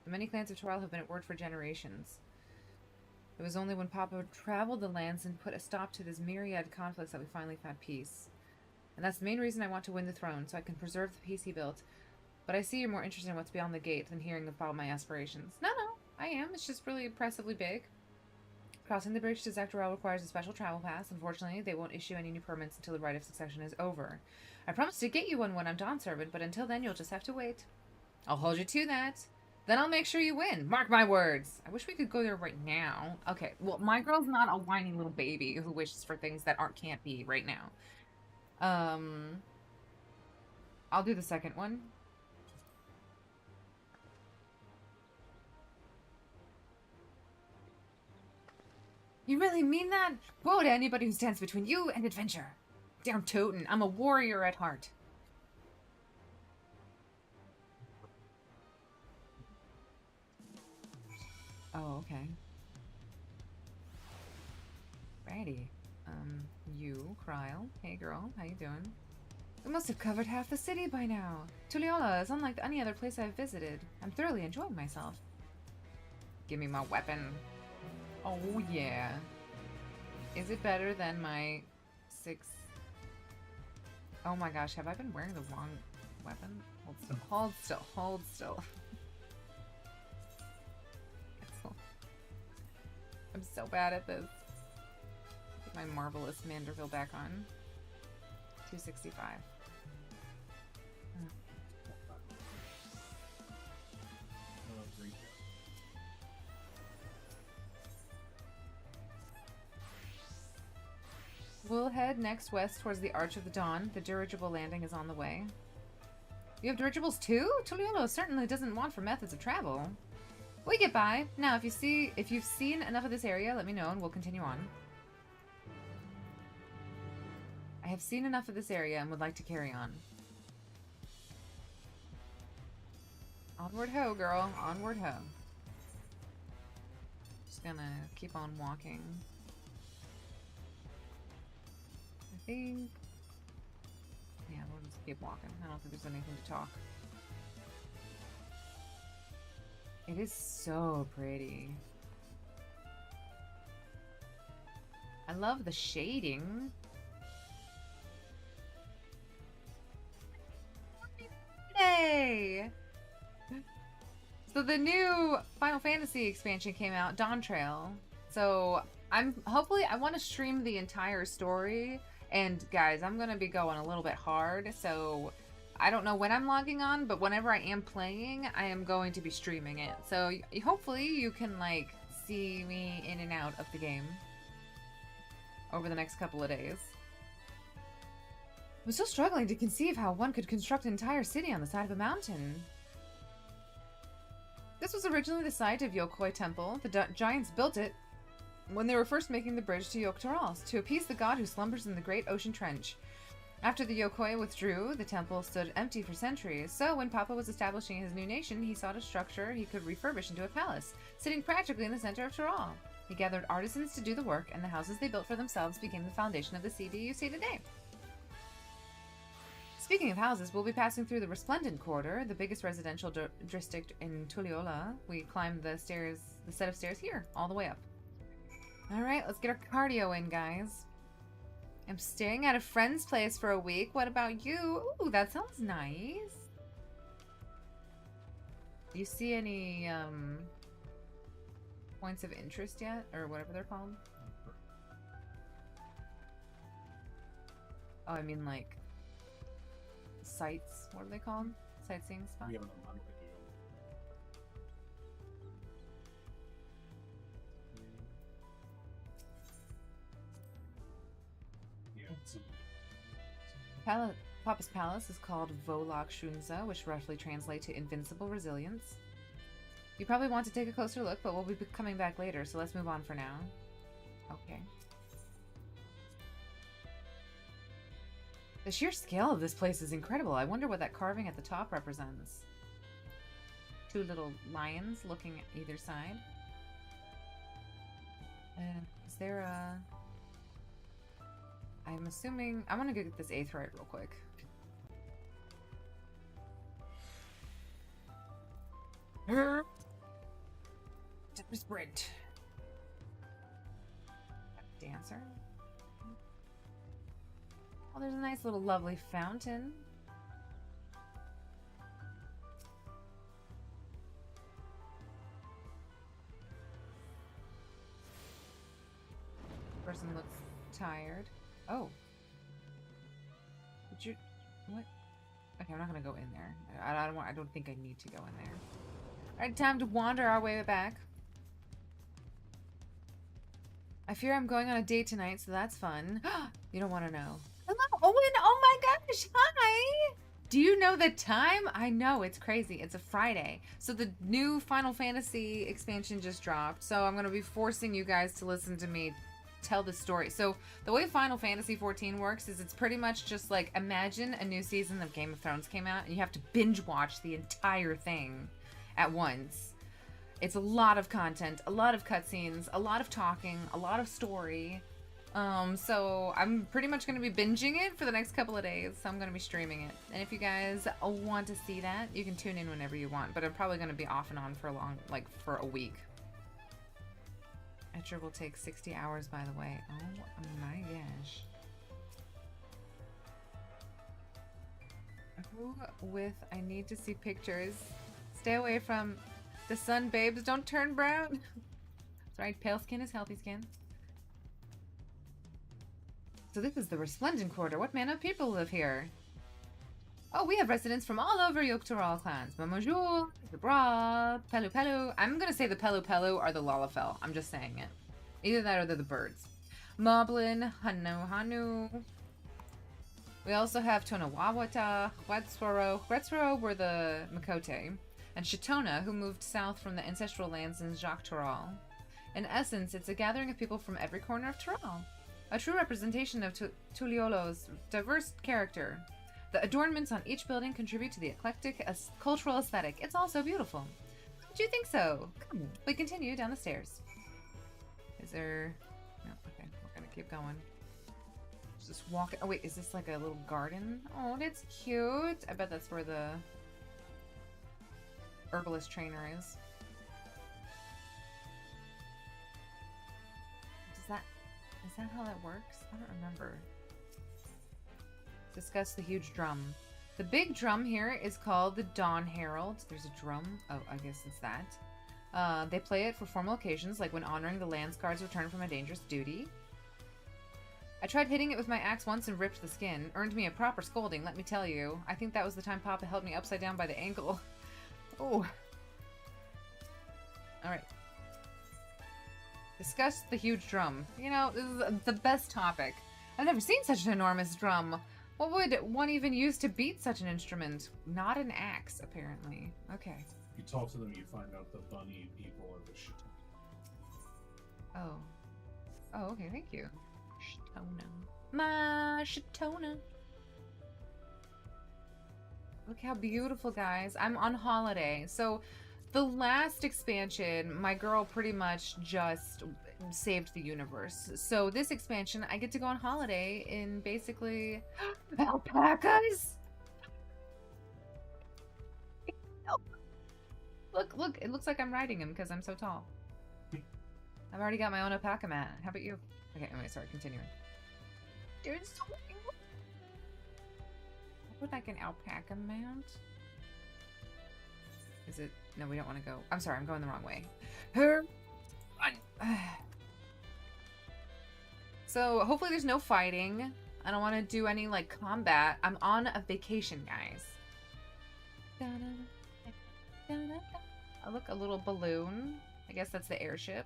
The many clans of Tural have been at work for generations. It was only when Papa traveled the lands and put a stop to this myriad conflicts that we finally found peace. And that's the main reason I want to win the throne, so I can preserve the peace he built. But I see you're more interested in what's beyond the gate than hearing about my aspirations. No, I am. It's just really impressively big. Crossing the bridge to Zak-Tural requires a special travel pass. Unfortunately, they won't issue any new permits until the rite of succession is over. I promise to get you one when I'm Dawn Servant, but until then you'll just have to wait. I'll hold you to that. Then I'll make sure you win. Mark my words. I wish we could go there right now. Okay, well, my girl's not a whiny little baby who wishes for things that can't be right now. I'll do the second one. You really mean that? Woe to anybody who stands between you and adventure. Down totin', I'm a warrior at heart. Oh, okay. Righty. You, Kryl. Hey girl, how you doing? We must have covered half the city by now. Tuliola is unlike any other place I've visited. I'm thoroughly enjoying myself. Give me my weapon. Oh yeah. Is it better than my 6? Oh my gosh, have I been wearing the wrong weapon? Hold still, hold still, hold still. I'm so bad at this. Put my marvelous Manderville back on. 265. We'll head next west towards the Arch of the Dawn. The dirigible landing is on the way. You have dirigibles too? Tuliolo certainly doesn't want for methods of travel. We get by. Now, if you've seen enough of this area, let me know and we'll continue on. I have seen enough of this area and would like to carry on. Onward ho, girl. Onward ho. Just gonna keep on walking. I think... Yeah, we'll just keep walking. I don't think there's anything to talk. It is so pretty. I love the shading. Yay! So the new Final Fantasy expansion came out, Dawntrail. So I want to stream the entire story. And guys, I'm gonna be going a little bit hard, so I don't know when I'm logging on, but whenever I am playing, I am going to be streaming it. So hopefully you can like see me in and out of the game over the next couple of days. I'm still struggling to conceive how one could construct an entire city on the side of a mountain. This was originally the site of Yokoi Temple. The giants built it when they were first making the bridge to Yogg-Toral to appease the god who slumbers in the great ocean trench. After the Yokoi withdrew, the temple stood empty for centuries, so when Papa was establishing his new nation, he sought a structure he could refurbish into a palace, sitting practically in the center of Toral. He gathered artisans to do the work, and the houses they built for themselves became the foundation of the city you see today. Speaking of houses, we'll be passing through the Resplendent Quarter, the biggest residential district in Tulliola. We climbed the set of stairs here, all the way up. Alright, let's get our cardio in, guys. I'm staying at a friend's place for a week. What about you? Ooh, that sounds nice. Do you see any, points of interest yet? Or whatever they're called? Oh, I mean, like, sites. What are they called? Sightseeing spots? We haven't unlocked it yet. Yeah, so Papa's Palace is called Volok Shunza, which roughly translates to Invincible Resilience. You probably want to take a closer look, but we'll be coming back later, so let's move on for now. Okay. The sheer scale of this place is incredible. I wonder what that carving at the top represents. Two little lions looking at either side. Is there a... I'm assuming... I want to go get this aetheryte real quick. Sprint. Dancer. Oh, there's a nice little lovely fountain. Person looks tired. Oh. Did you... What? Okay, I'm not gonna go in there. I don't think I need to go in there. Alright, time to wander our way back. I fear I'm going on a date tonight, so that's fun. You don't want to know. Hello, Owen! Oh my gosh! Hi! Do you know the time? I know, it's crazy. It's a Friday. So the new Final Fantasy expansion just dropped, so I'm going to be forcing you guys to listen to me tell the story. So the way Final Fantasy XIV works is it's pretty much just like, imagine a new season of Game of Thrones came out and you have to binge watch the entire thing at once. It's a lot of content, a lot of cutscenes, a lot of talking, a lot of story. So I'm pretty much going to be binging it for the next couple of days, so I'm going to be streaming it. And if you guys want to see that, you can tune in whenever you want, but I'm probably going to be off and on for for a week. Etcher will take 60 hours, by the way. Oh my gosh. Who with I need to see pictures. Stay away from the sun, babes. Don't turn brown. That's right, pale skin is healthy skin. So this is the Resplendent Quarter. What manner of people live here? Oh, we have residents from all over Yogg-Toral clans. Mamajul, the Bra, Pelu Pelu. I'm gonna say the Pelu Pelu are the Lalafell. I'm just saying it. Either that or they're the birds. Moblin, Hanu Hanu. We also have Tonawawata, Huatswaro. Huatswaro were the Makote. And Shitona, who moved south from the ancestral lands in Yogg-Toral. In essence, it's a gathering of people from every corner of Toral. A true representation of Tulliolo's diverse character. The adornments on each building contribute to the eclectic cultural aesthetic. It's all so beautiful. Do you think so? Come, we continue down the stairs. Is there... No, okay, we're gonna keep going. Just walk... Oh wait, is this like a little garden? Oh, that's cute. I bet that's where the herbalist trainer is. Is that how that works? I don't remember. Discuss the huge drum. The big drum here is called the Dawn Herald. There's a drum. Oh, I guess it's that. They play it for formal occasions, like when honoring the Landsguard's return from a dangerous duty. I tried hitting it with my axe once and ripped the skin. Earned me a proper scolding, let me tell you. I think that was the time Papa held me upside down by the ankle. Oh. Alright. Discuss the huge drum. You know, this is the best topic. I've never seen such an enormous drum. What would one even use to beat such an instrument? Not an axe, apparently. Okay. If you talk to them, you find out the bunny people are the shit. Oh. Oh, okay, thank you. Shatona. My Shatona. Look how beautiful, guys. I'm on holiday. So, the last expansion, my girl pretty much just saved the universe. So, this expansion, I get to go on holiday in basically... alpacas? Look, it looks like I'm riding him because I'm so tall. I've already got my own alpaca mat. How about you? Okay, anyway, sorry, continuing. There's so many. What would like an alpaca mount? Is it? No, we don't want to go. I'm sorry, I'm going the wrong way. So, hopefully there's no fighting. I don't want to do any, like, combat. I'm on a vacation, guys. Oh, look, a little balloon. I guess that's the airship.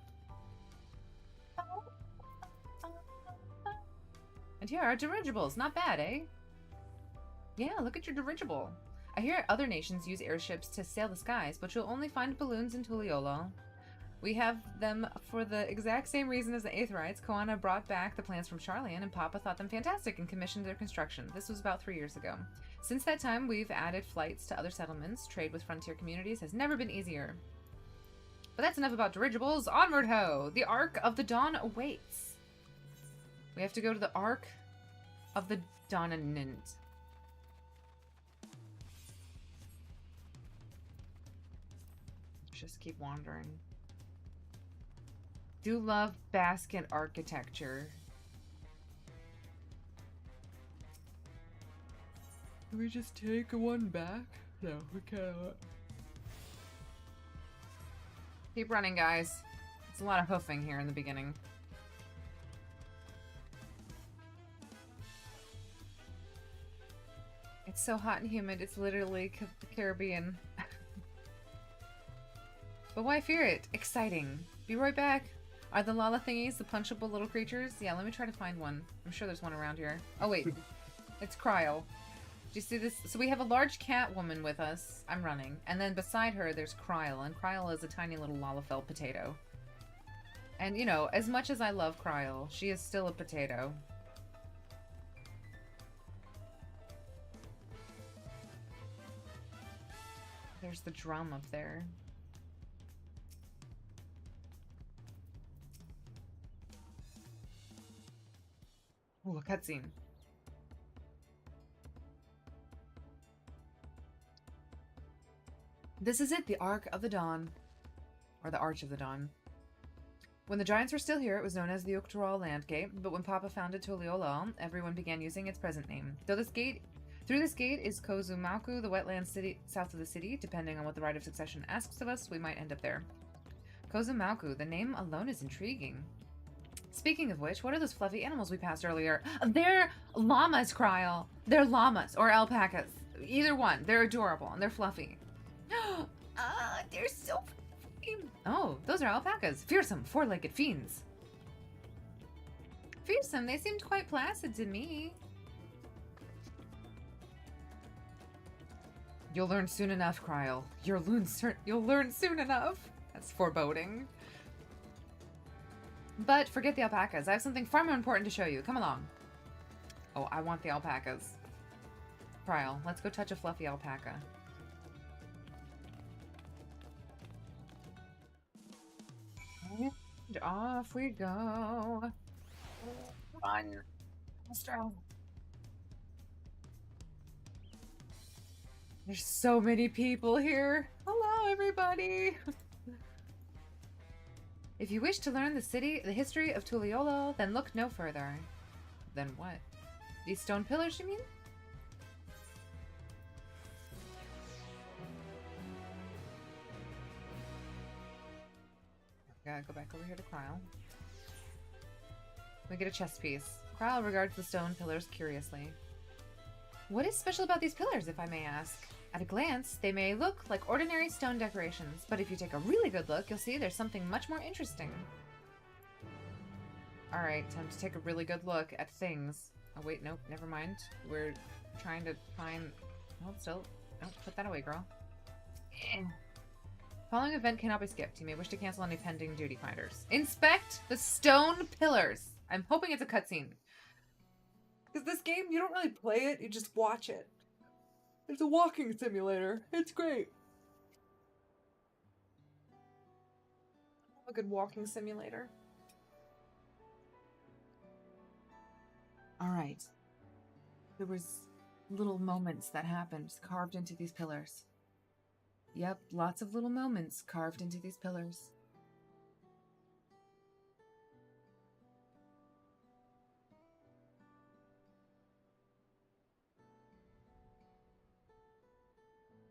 And here are dirigibles. Not bad, eh? Yeah, look at your dirigible. I hear other nations use airships to sail the skies, but you'll only find balloons in Tuliolo. We have them for the exact same reason as the Aetherites. Koana brought back the plans from Charlian, and Papa thought them fantastic and commissioned their construction. This was about 3 years ago. Since that time, we've added flights to other settlements. Trade with frontier communities has never been easier. But that's enough about dirigibles. Onward ho! The Ark of the Dawn awaits. We have to go to the Ark of the Dawnanint. Just keep wandering. Do love basket architecture. Can we just take one back? No, we cannot. Keep running, guys. It's a lot of hoofing here in the beginning. It's so hot and humid, it's literally the Caribbean. But why fear it? Exciting. Be right back. Are the Lala thingies the punchable little creatures? Yeah, let me try to find one. I'm sure there's one around here. Oh wait, it's Cryle. Do you see this? So we have a large cat woman with us. I'm running. And then beside her, there's Cryle. And Cryle is a tiny little Lalafell potato. And you know, as much as I love Cryle, she is still a potato. There's the drum up there. Ooh, a cutscene. This is it, the Ark of the Dawn. Or the Arch of the Dawn. When the Giants were still here, it was known as the Uachtaral Landgate, but when Papa founded Tuliolal, everyone began using its present name. Through this gate is Kozumauku, the wetland city south of the city. Depending on what the Rite of Succession asks of us, we might end up there. Kozumauku, the name alone is intriguing. Speaking of which, what are those fluffy animals we passed earlier? They're llamas, Cryle. They're llamas or alpacas. Either one. They're adorable and they're fluffy. They're so fluffy. Oh, those are alpacas. Fearsome, four-legged fiends. Fearsome, they seemed quite placid to me. You'll learn soon enough, Cryle. You'll learn soon enough. That's foreboding. But forget the alpacas. I have something far more important to show you. Come along. Oh, I want the alpacas. Cryle, let's go touch a fluffy alpaca. And off we go. Run. Strong. There's so many people here. Hello, everybody. If you wish to learn the history of Tuliolo, then look no further. Then what? These stone pillars, you mean? Gotta go back over here to Cryle. We get a chest piece. Kyle regards the stone pillars curiously. What is special about these pillars, if I may ask? At a glance, they may look like ordinary stone decorations, but if you take a really good look, you'll see there's something much more interesting. Alright, time to take a really good look at things. Oh wait, nope, never mind. We're trying to find... Hold still. Don't put that away, girl. Following event cannot be skipped. You may wish to cancel any pending duty finders. Inspect the stone pillars! I'm hoping it's a cutscene. Because this game, you don't really play it, you just watch it. It's a walking simulator. It's great. A good walking simulator. Alright. There was little moments that happened carved into these pillars. Yep, lots of little moments carved into these pillars.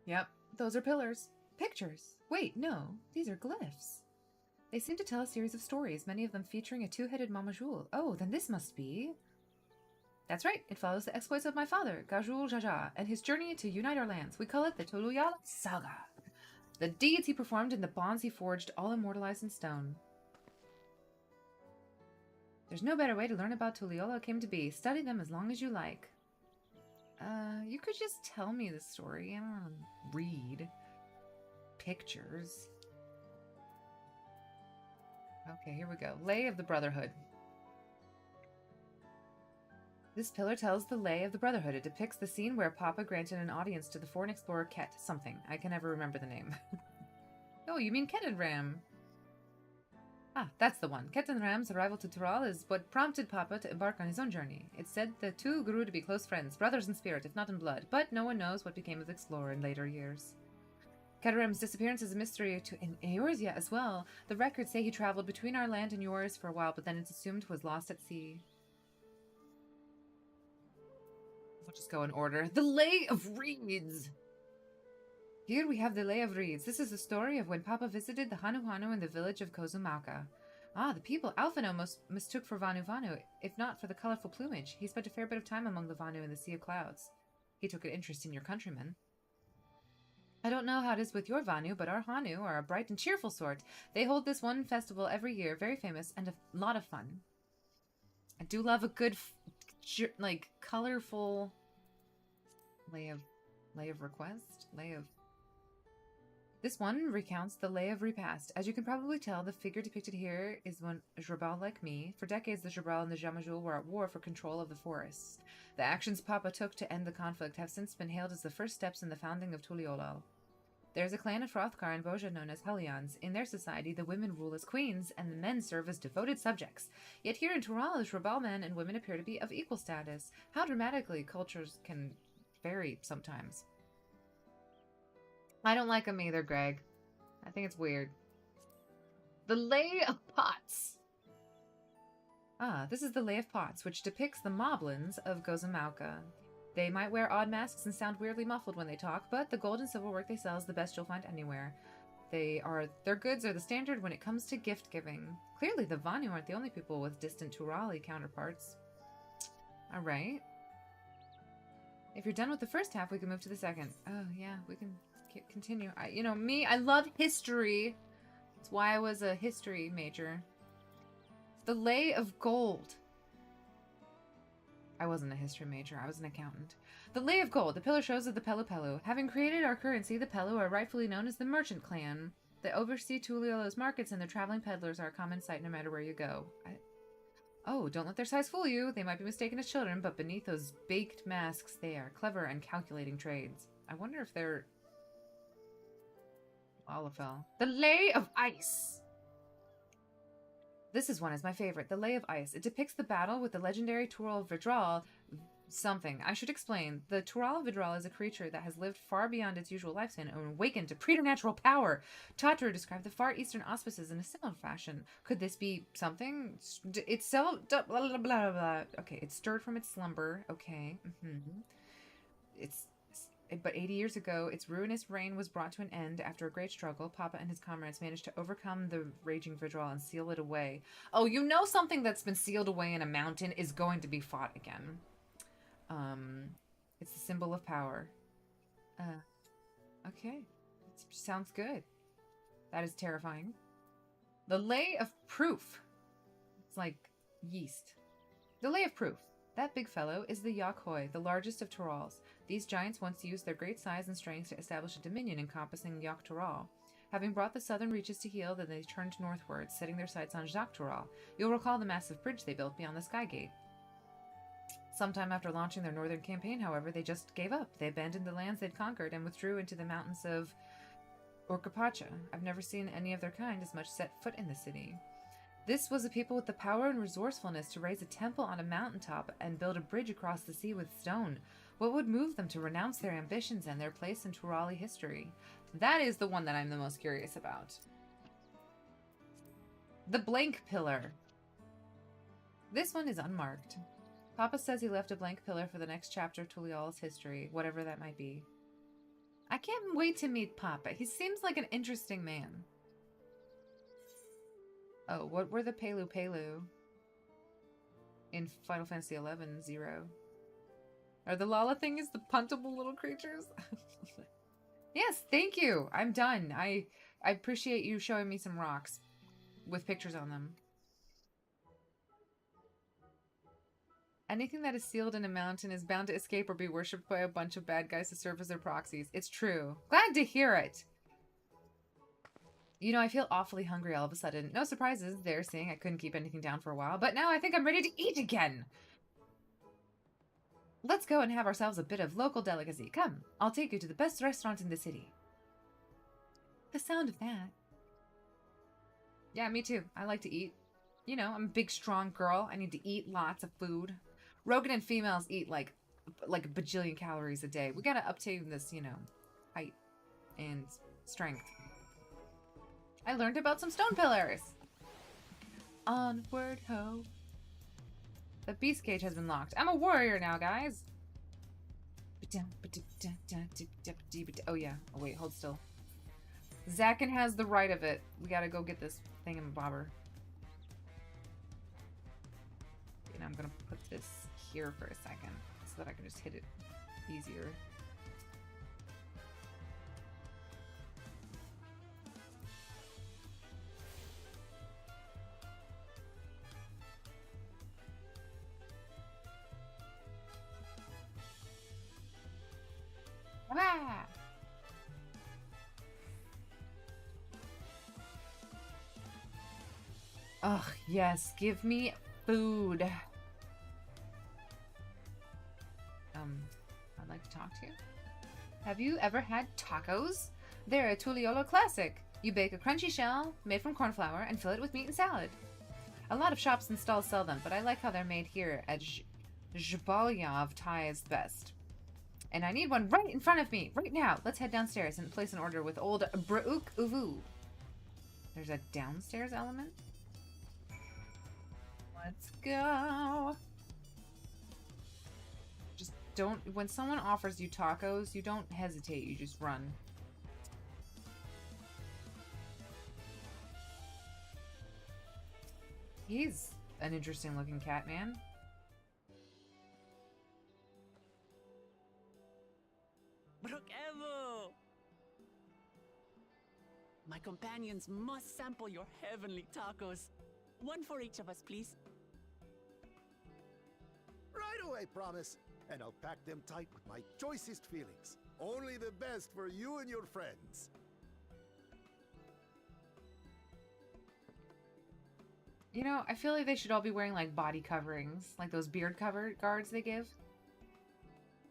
Yep, those are pillars. Pictures. Wait, no, these are glyphs. They seem to tell a series of stories, many of them featuring a two-headed Mama Jewel. Oh, then this must be... That's right, it follows the exploits of my father, Gajul Jaja, and his journey to unite our lands. We call it the Tuluyala Saga. The deeds he performed and the bonds he forged, all immortalized in stone. There's no better way to learn about Tuliyola came to be. Study them as long as you like. You could just tell me the story. I don't want to read pictures. Okay, here we go. Lay of the Brotherhood. This pillar tells the lay of the Brotherhood. It depicts the scene where Papa granted an audience to the foreign explorer Ket something. I can never remember the name. Oh, you mean Ketenram. Ah, that's the one. Ketenram's arrival to Tural is what prompted Papa to embark on his own journey. It's said the two grew to be close friends, brothers in spirit, if not in blood, but no one knows what became of the explorer in later years. Ketenram's disappearance is a mystery in Eorzea as well. The records say he traveled between our land and yours for a while, but then it's assumed was lost at sea. We'll just go in order. The Lay of Reeds! Here we have the Lay of Reeds. This is the story of when Papa visited the Hanu Hanu in the village of Kozumauka. Ah, the people Alphino mistook for Vanu Vanu, if not for the colorful plumage. He spent a fair bit of time among the Vanu in the Sea of Clouds. He took an interest in your countrymen. I don't know how it is with your Vanu, but our Hanu are a bright and cheerful sort. They hold this one festival every year, very famous, and a lot of fun. I do love a good, like, colorful lay of request? This one recounts the Lay of Repast. As you can probably tell, the figure depicted here is one Jabal like me. For decades, the Jabal and the Jamajul were at war for control of the forests. The actions Papa took to end the conflict have since been hailed as the first steps in the founding of Tuliyollal. There is a clan of Hrothgar and Boja known as Hellions. In their society, the women rule as queens, and the men serve as devoted subjects. Yet here in Tural, the Jabal men and women appear to be of equal status. How dramatically cultures can vary sometimes. I don't like them either, Greg. I think it's weird. The Lay of Pots. Ah, this is the Lay of Pots, which depicts the Moblins of Kozumauka. They might wear odd masks and sound weirdly muffled when they talk, but the gold and silver work they sell is the best you'll find anywhere. Their goods are the standard when it comes to gift giving. Clearly, the Vanu aren't the only people with distant Turali counterparts. Alright. If you're done with the first half, we can move to the second. Oh, yeah, we can continue. I love history. That's why I was a history major. The Lay of Gold. I wasn't a history major. I was an accountant. The Lay of Gold. The pillar shows of the Pelu Pelu. Having created our currency, the Pelu are rightfully known as the Merchant Clan. They oversee Tuliola's markets, and their traveling peddlers are a common sight no matter where you go. Oh, don't let their size fool you. They might be mistaken as children, but beneath those baked masks, they are clever and calculating trades. I wonder if they're... Olafel. The Lay of Ice. This one is my favorite. The Lay of Ice. It depicts the battle with the legendary Tural Vidral. Something. I should explain. The Tural Vidral is a creature that has lived far beyond its usual lifespan and awakened to preternatural power. Tatru described the Far Eastern auspices in a similar fashion. Could this be something? It's so... Blah, blah, blah, blah. Okay, it stirred from its slumber. Okay. It but 80 years ago, its ruinous reign was brought to an end after a great struggle. Papa and his comrades managed to overcome the raging Vidral and seal it away. Oh, you know something that's been sealed away in a mountain is going to be fought again. It's the symbol of power. Okay. Sounds good. That is terrifying. The Lay of Proof. It's like yeast. The Lay of Proof. That big fellow is the Yakhoi, the largest of Turals. These giants once used their great size and strength to establish a dominion encompassing Yak Tural. Having brought the southern reaches to heel, then they turned northward, setting their sights on Jacques Tural. You'll recall the massive bridge they built beyond the Sky Gate. Sometime after launching their northern campaign, however, they just gave up. They abandoned the lands they'd conquered and withdrew into the mountains of Orcapacha. I've never seen any of their kind as much set foot in the city. This was a people with the power and resourcefulness to raise a temple on a mountaintop and build a bridge across the sea with stone. What would move them to renounce their ambitions and their place in Turali history? That is the one that I'm the most curious about. The Blank Pillar. This one is unmarked. Papa says he left a blank pillar for the next chapter of Tuliala's history, whatever that might be. I can't wait to meet Papa. He seems like an interesting man. Oh, what were the Pelu Pelu in Final Fantasy XI 0? Are the Lala things the puntable little creatures? Yes, thank you. I'm done. I appreciate you showing me some rocks with pictures on them. Anything that is sealed in a mountain is bound to escape or be worshipped by a bunch of bad guys to serve as their proxies. It's true. Glad to hear it. You know, I feel awfully hungry all of a sudden. No surprises there, seeing I couldn't keep anything down for a while, but now I think I'm ready to eat again. Let's go and have ourselves a bit of local delicacy. Come, I'll take you to the best restaurant in the city. The sound of that. Yeah, me too. I like to eat. You know, I'm a big, strong girl. I need to eat lots of food. Rogan and females eat like a bajillion calories a day. We gotta obtain this, you know, height and strength. I learned about some stone pillars. Onward ho. The beast cage has been locked. I'm a warrior now, guys. Oh yeah. Oh wait, hold still. Zakin has the right of it. We gotta go get this thingamabobber. And I'm gonna put this here for a second so that I can just hit it easier. Ah! Ugh, yes, give me food. I'd like to talk to you. Have you ever had tacos? They're a Tuliolo classic. You bake a crunchy shell made from corn flour and fill it with meat and salad. A lot of shops and stalls sell them, but I like how they're made here at Zhbalyav Thai is best. And I need one right in front of me, right now. Let's head downstairs and place an order with old Brauk Uvu. There's a downstairs element? Let's go. Just don't, when someone offers you tacos, you don't hesitate, you just run. He's an interesting looking cat, man. Brook-Evo! My companions must sample your heavenly tacos. One for each of us, please. Right away, promise. And I'll pack them tight with my choicest feelings. Only the best for you and your friends. You know, I feel like they should all be wearing like body coverings, like those beard cover guards they give.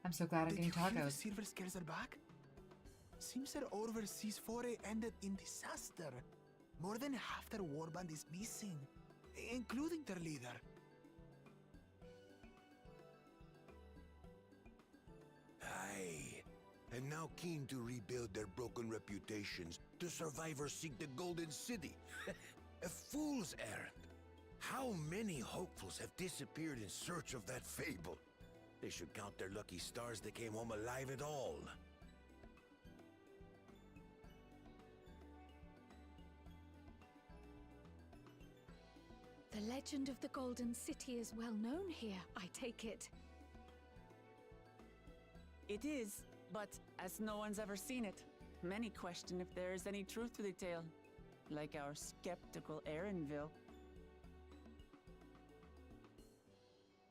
I'm so glad I'm getting tacos. Did you hear the Silver Scales are back? Seems their overseas foray ended in disaster. More than half their warband is missing, including their leader. Aye, and now keen to rebuild their broken reputations, the survivors seek the Golden City. A fool's errand. How many hopefuls have disappeared in search of that fable? They should count their lucky stars they came home alive at all. The legend of the Golden City is well known here, I take it. It is, but as no one's ever seen it, many question if there is any truth to the tale. Like our skeptical Erinville.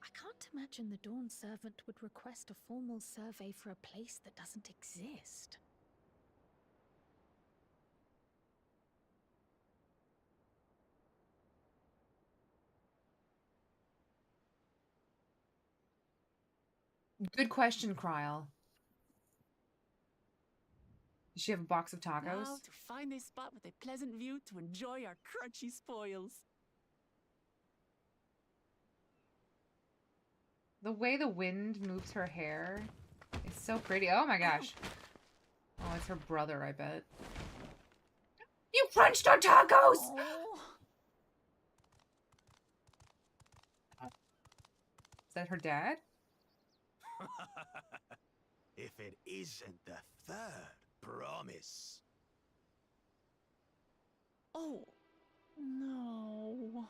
I can't imagine the Dawn Servant would request a formal survey for a place that doesn't exist. Good question, Kryl. Does she have a box of tacos? Now to find a spot with a pleasant view to enjoy our crunchy spoils. The way the wind moves her hair is so pretty. Oh my gosh. Oh, it's her brother, I bet. You crunched our tacos! Oh. Is that her dad? If it isn't the third promise. Oh, no.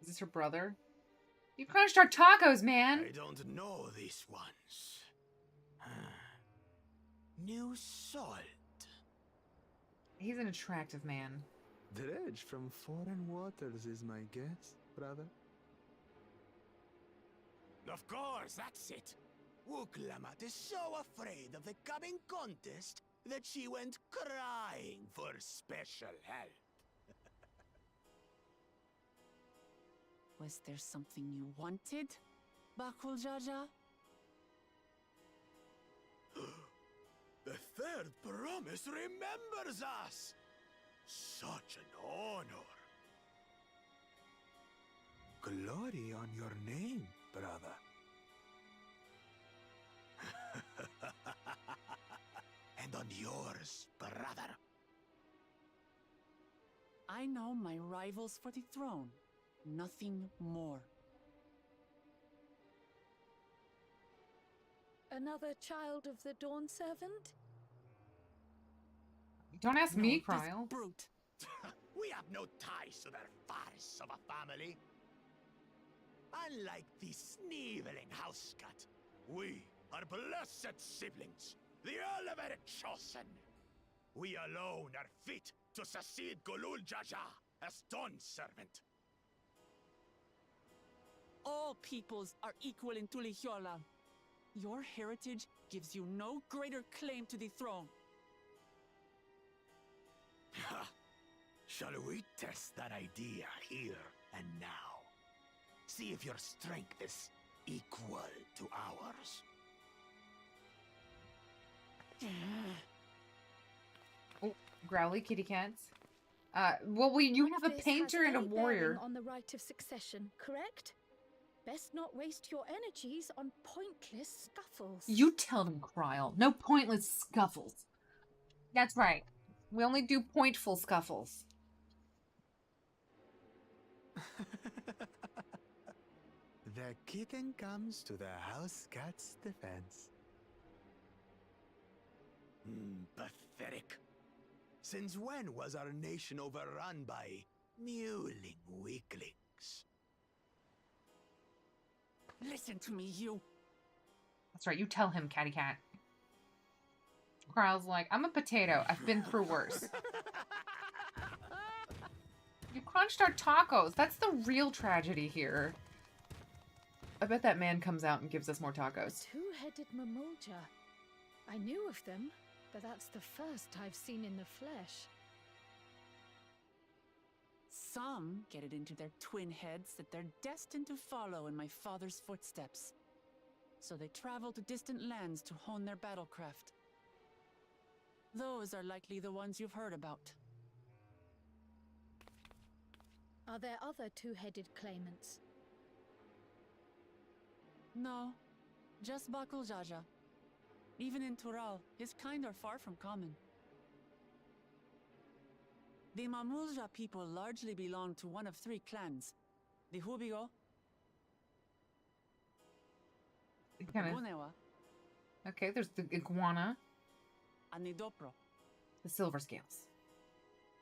Is this her brother? You crunched our tacos, man! I don't know these ones. New salt. He's an attractive man. Dredge from foreign waters is my guess, brother. Of course, that's it. Wuklamat is so afraid of the coming contest that she went crying for special help. Was there something you wanted, Bakul Jaja? The third promise remembers us! Such an honor. Glory on your name, brother. And on yours, brother. I know my rivals for the throne. Nothing more. Another child of the Dawn Servant? Don't ask me, Kryl. This brute. We have no ties to their farce of a family. Unlike the sneevling housecut, we are blessed siblings, the elevated chosen. We alone are fit to succeed Golul Jaja as Dawn Servant. All peoples are equal in Tulihiola. Your heritage gives you no greater claim to the throne. Shall we test that idea here and now? See if your strength is equal to ours. Oh, growly kitty cats. Well, you have a This painter has and a any warrior. bearing on the right of succession, correct? Best not waste your energies on pointless scuffles. You tell them, Kryl. No pointless scuffles. That's right. We only do pointful scuffles. The kitten comes to the house cat's defense. Pathetic. Since when was our nation overrun by mewling weaklings? Listen to me, you. That's right. You tell him, catty cat. Kryl's like, I'm a potato. I've been through worse. You crunched our tacos. That's the real tragedy here. I bet that man comes out and gives us more tacos. Two-headed Mamulja. I knew of them, but that's the first I've seen in the flesh. Some get it into their twin heads that they're destined to follow in my father's footsteps. So they travel to distant lands to hone their battlecraft. Those are likely the ones you've heard about. Are there other two-headed claimants? No, just Bakul Jaja. Even in Tural, his kind are far from common. The Mamulja people largely belong to one of three clans. The Hubigo, Gunewa, Okay, there's the iguana. and the Dopro. The silver scales.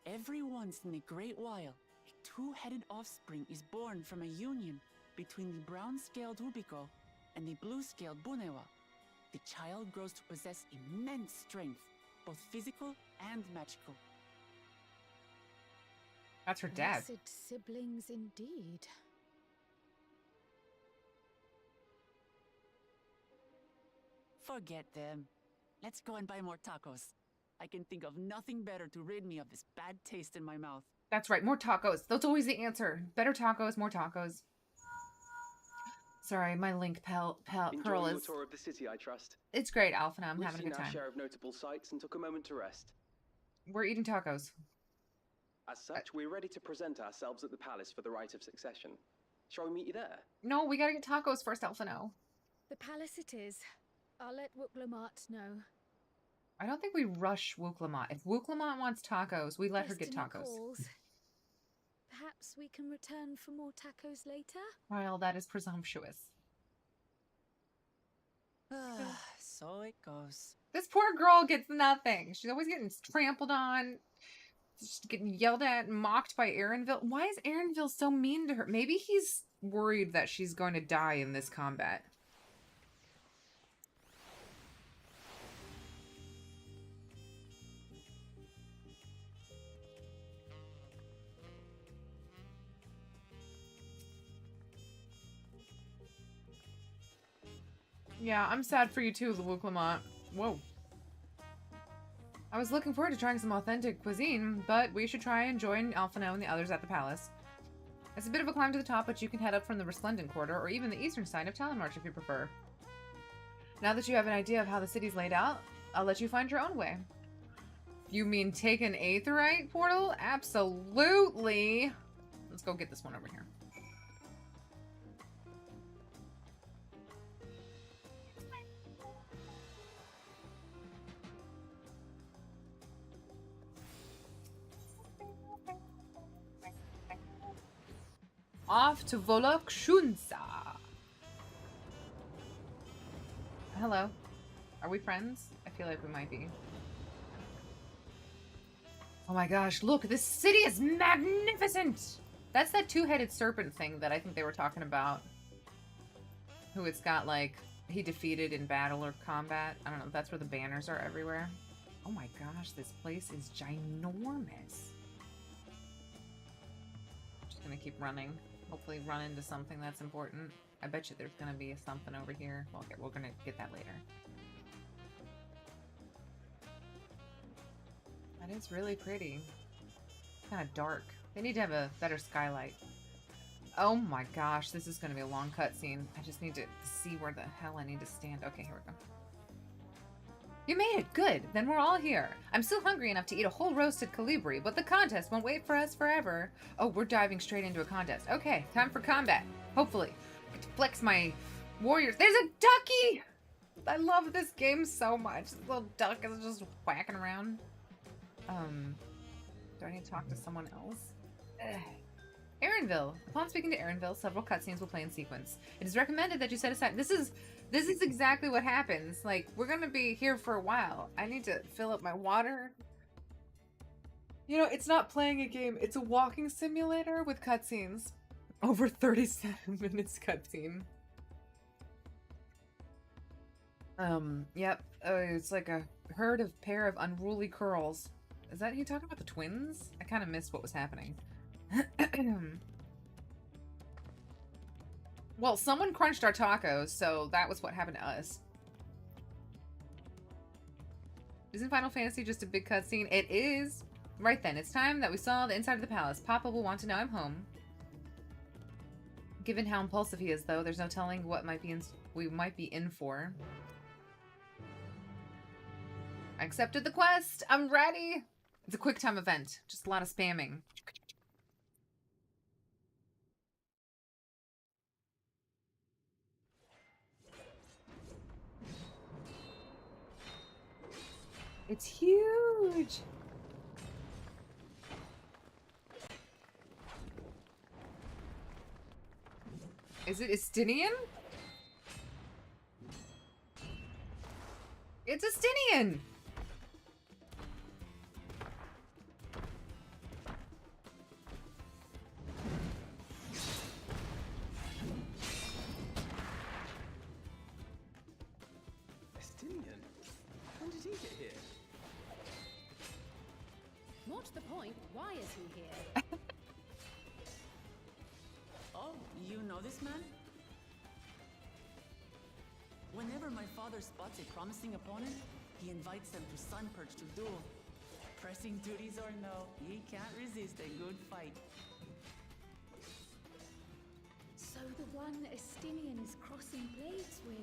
every once in a great while, a two-headed offspring is born from a union between the brown-scaled Ubiko and the blue-scaled Bunewa. The child grows to possess immense strength, both physical and magical. That's her dad. Blessed siblings indeed. Forget them. Let's go and buy more tacos. I can think of nothing better to rid me of this bad taste in my mouth. That's right, more tacos. That's always the answer. Better tacos, more tacos. Sorry, my link pearl Enjoying your is... tour of the city, I trust. It's great, Alpha, and I'm We've having a seen good our time. share of notable sights and took a moment to rest. We're eating tacos. As such, we're ready to present ourselves at the palace for the rite of succession. Shall we meet you there? No, we gotta get tacos first, Alpha, no. The palace it is. I'll let Wuklamart know. I don't think we rush Wuklamart. If Wuklamart wants tacos, we let her get Destiny tacos. calls. Perhaps we can return for more tacos later? Well, that is presumptuous. So it goes. This poor girl gets nothing. She's always getting trampled on, just getting yelled at and mocked by Aaronville. Why is Aaronville so mean to her? Maybe he's worried that she's going to die in this combat. Yeah, I'm sad for you too, Wuklamart. Whoa. I was looking forward to trying some authentic cuisine, but we should try and join Alphino and the others at the palace. It's a bit of a climb to the top, but you can head up from the Resplendent Quarter, or even the eastern side of Talonmarch if you prefer. Now that you have an idea of how the city's laid out, I'll let you find your own way. You mean take an Aetheryte portal? Absolutely! Let's go get this one over here. Off to Volokshunsa. Hello. Are we friends? I feel like we might be. Oh my gosh, look, this city is magnificent! That's that two-headed serpent thing that I think they were talking about. Who it's got, like, he defeated in battle or combat. I don't know, that's where the banners are everywhere. Oh my gosh, this place is ginormous. Just gonna keep running. Hopefully run into something that's important. I bet you there's gonna be something over here. Well, okay, we're gonna get that later. That is really pretty. Kind of dark. They need to have a better skylight. Oh my gosh, this is gonna be a long cutscene. I just need to see where the hell I need to stand. Okay, here we go. You made it! Good! Then we're all here. I'm still hungry enough to eat a whole roasted colibri, but the contest won't wait for us forever. Oh, we're diving straight into a contest. Okay, time for combat. Hopefully. I get to flex my warriors. There's a ducky! I love this game so much. This little duck is just whacking around. Do I need to talk to someone else? Aaronville. Upon speaking to Aaronville, several cutscenes will play in sequence. It is recommended that you set aside... This is exactly what happens. Like, we're gonna be here for a while. I need to fill up my water. You know, it's not playing a game. It's a walking simulator with cutscenes. Over 37 minutes cutscene. Yep. It's like a pair of unruly curls. Is that he talking about the twins? I kind of missed what was happening. Well, someone crunched our tacos, so that was what happened to us. Isn't Final Fantasy just a big cutscene? It is! Right then, it's time that we saw the inside of the palace. Papa will want to know I'm home. Given how impulsive he is, though, there's no telling what we might be in for. I accepted the quest! I'm ready! It's a quick time event. Just a lot of spamming. It's huge! Is it Estinian? It's Estinian! is he here? Oh, you know this man? Whenever my father spots a promising opponent, he invites them to Sunperch to duel. Pressing duties or no, he can't resist a good fight. So the one Estinian is crossing blades with.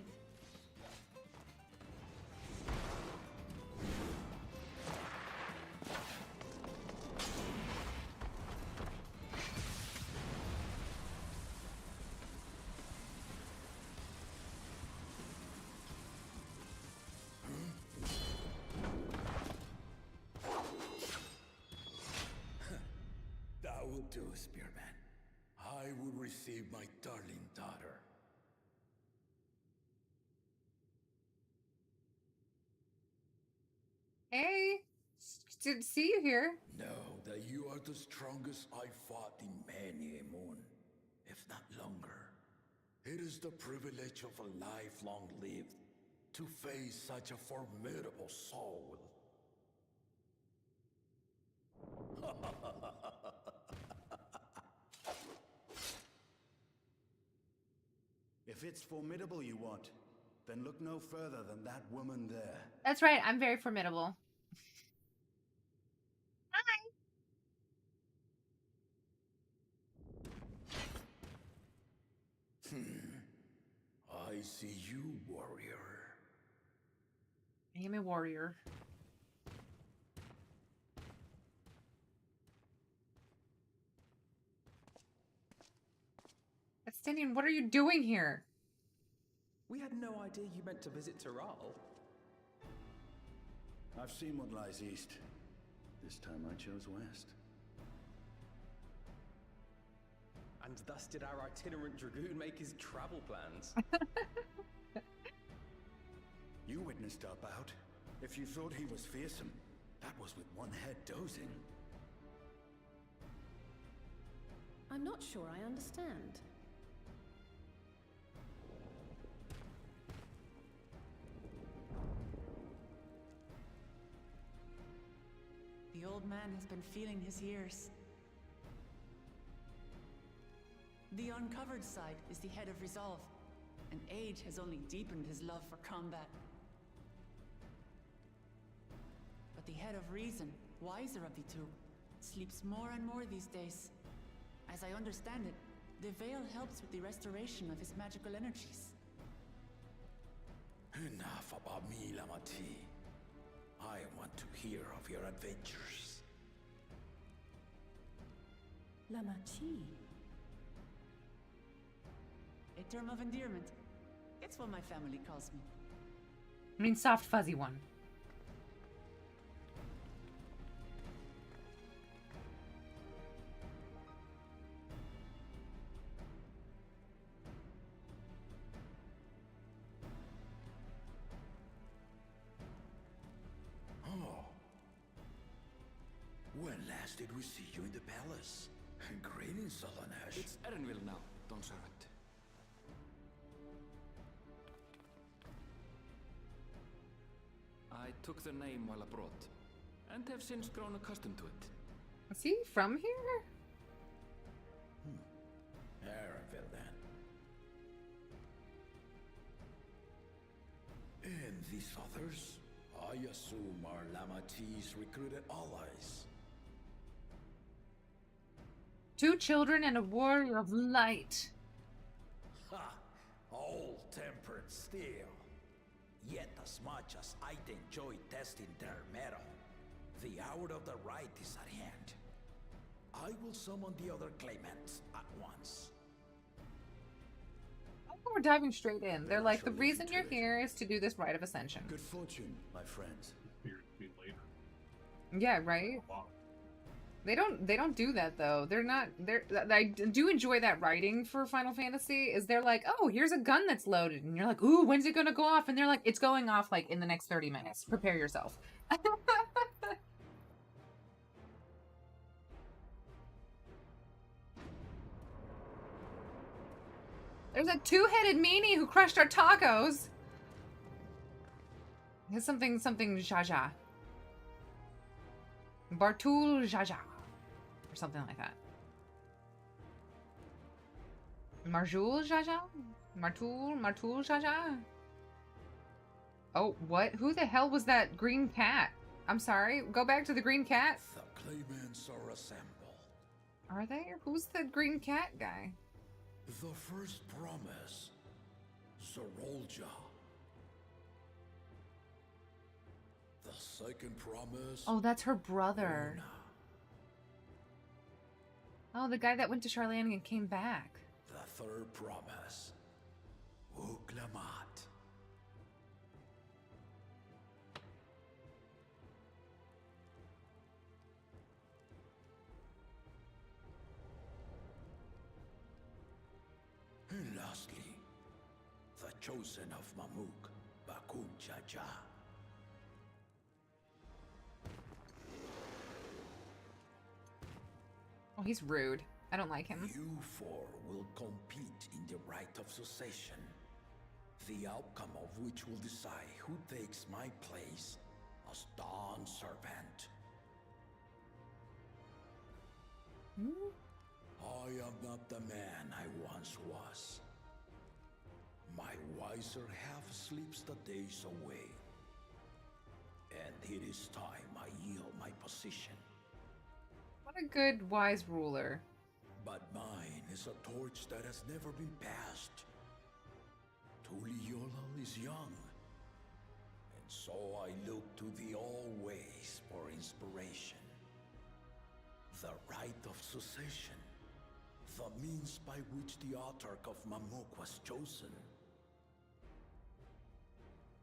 That will do, Spearman. I will receive my darling daughter. Hey, it's good to see you here. Know that you are the strongest I fought in many a moon, if not longer. It is the privilege of a life long lived to face such a formidable soul. If it's formidable you want, then look no further than that woman there. That's right, I'm very formidable. Hi. I see you, warrior. I am a warrior. Estinian, what are you doing here? We had no idea you meant to visit Taral. I've seen what lies east. This time I chose west. And thus did our itinerant dragoon make his travel plans. You witnessed our bout. If you thought he was fearsome, that was with one head dozing. I'm not sure I understand. The old man has been feeling his years. The uncovered side is the head of resolve, and age has only deepened his love for combat. But the head of reason, wiser of the two, sleeps more and more these days. As I understand it, the veil helps with the restoration of his magical energies. Enough about me, Lamati. I want to hear of your adventures. Lamachi. A term of endearment. It's what my family calls me. I mean, soft, fuzzy one. Oh. When last did we see you in the palace? Greetings, Solonash. It's Erenville now, Don Servant. I took the name while abroad, and have since grown accustomed to it. Is he from here? Erenville, then. And these others? I assume are Lamati's recruited allies. 2 children and a warrior of light. Ha! All tempered steel. Yet as much as I'd enjoy testing their metal, the hour of the right is at hand. I will summon the other claimants at once. I think we're diving straight in. They're like, the reason you're here is to do this rite of ascension. Good fortune, my friends. Appeared to be later. Yeah, right? They don't do that though. I do enjoy that writing for Final Fantasy. Is they're like, oh, here's a gun that's loaded, and you're like, ooh, when's it gonna go off? And they're like, it's going off like in the next 30 minutes. Prepare yourself. There's a 2-headed meanie who crushed our tacos. There's something Jaja. Bartul Jaja. or something like that. Marjul Jaja? Martul Jaja? Oh, what? Who the hell was that green cat? I'm sorry. Go back to the green cat. The claimants are assembled. Are they? Who's the green cat guy? The first promise, Zorolja. The second promise. Oh, that's her brother. Una. Oh, the guy that went to Charlene and came back. The third promise, Uklamat. And lastly, the chosen of Mamuk, Bakun Jaja. Oh, he's rude. I don't like him. You four will compete in the right of succession, the outcome of which will decide who takes my place as Dawn Servant. I am not the man I once was. My wiser half sleeps the days away, and it is time I yield my position. What a good, wise ruler. But mine is a torch that has never been passed. Tuliyola is young, and so I look to the always for inspiration. The rite of succession, the means by which the autarch of Mamuk was chosen.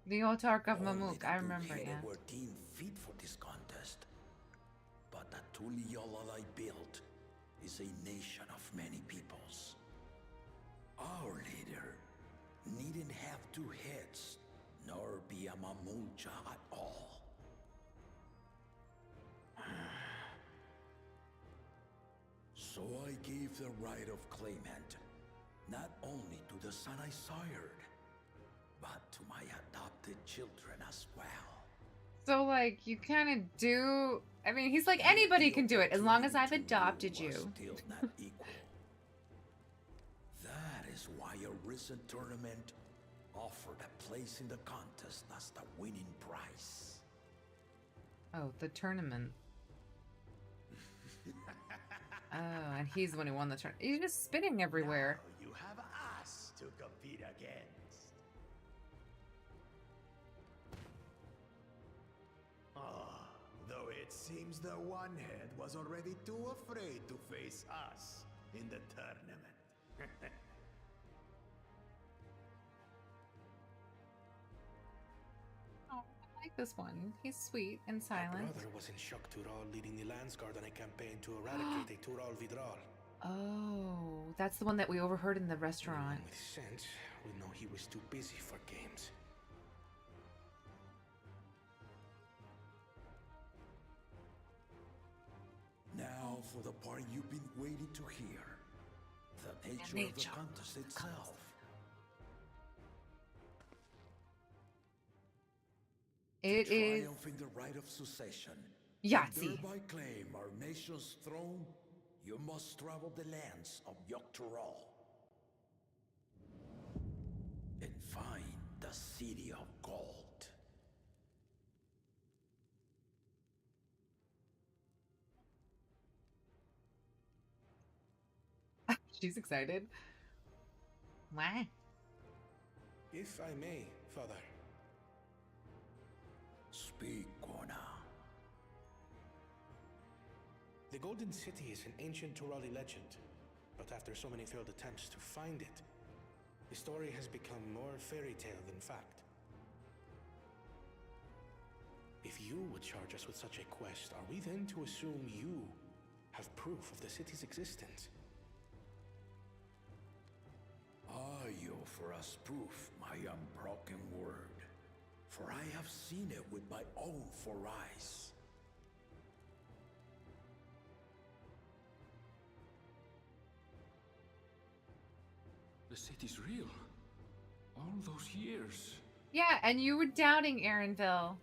The autarch of Only Mamuk, the I remember, Tuliyola yeah. were deemed fit for this contest. But the Tuliyola I built is a nation of many peoples. Our leader needn't have two heads, nor be a Mamulcha at all. So I gave the right of claimant, not only to the son I sired, but to my adopted children as well. So, like, you kind of do... I mean, he's like, anybody can do it, as long as I've adopted you. Still not equal. That is why a recent tournament offered a place in the contest as the winning prize. Oh, the tournament. Oh, and he's the one who won the tournament. He's just spinning everywhere. Now you have us to compete against. Though it seems the one head was already too afraid to face us in the tournament. Oh, I like this one. He's sweet and My silent. brother was in shock Tural leading the Landsguard on a campaign to eradicate a Tural Vidral. Oh, that's the one that we overheard in the restaurant. With sense, we know he was too busy for games. Now for the part you've been waiting to hear. The nature of the contest itself. It to is triumph in the right of succession. Yahtzee. And thereby claim our nation's throne, you must travel the lands of Yoctoral and find the City of Gold. She's excited. What? If I may, Father. Speak, Kona. The Golden City is an ancient Turali legend, but after so many failed attempts to find it, the story has become more fairy tale than fact. If you would charge us with such a quest, are we then to assume you have proof of the city's existence? Are you for us proof my unbroken word? For I have seen it with my own four eyes. The city's real. All those years. Yeah, and you were doubting Aaronville.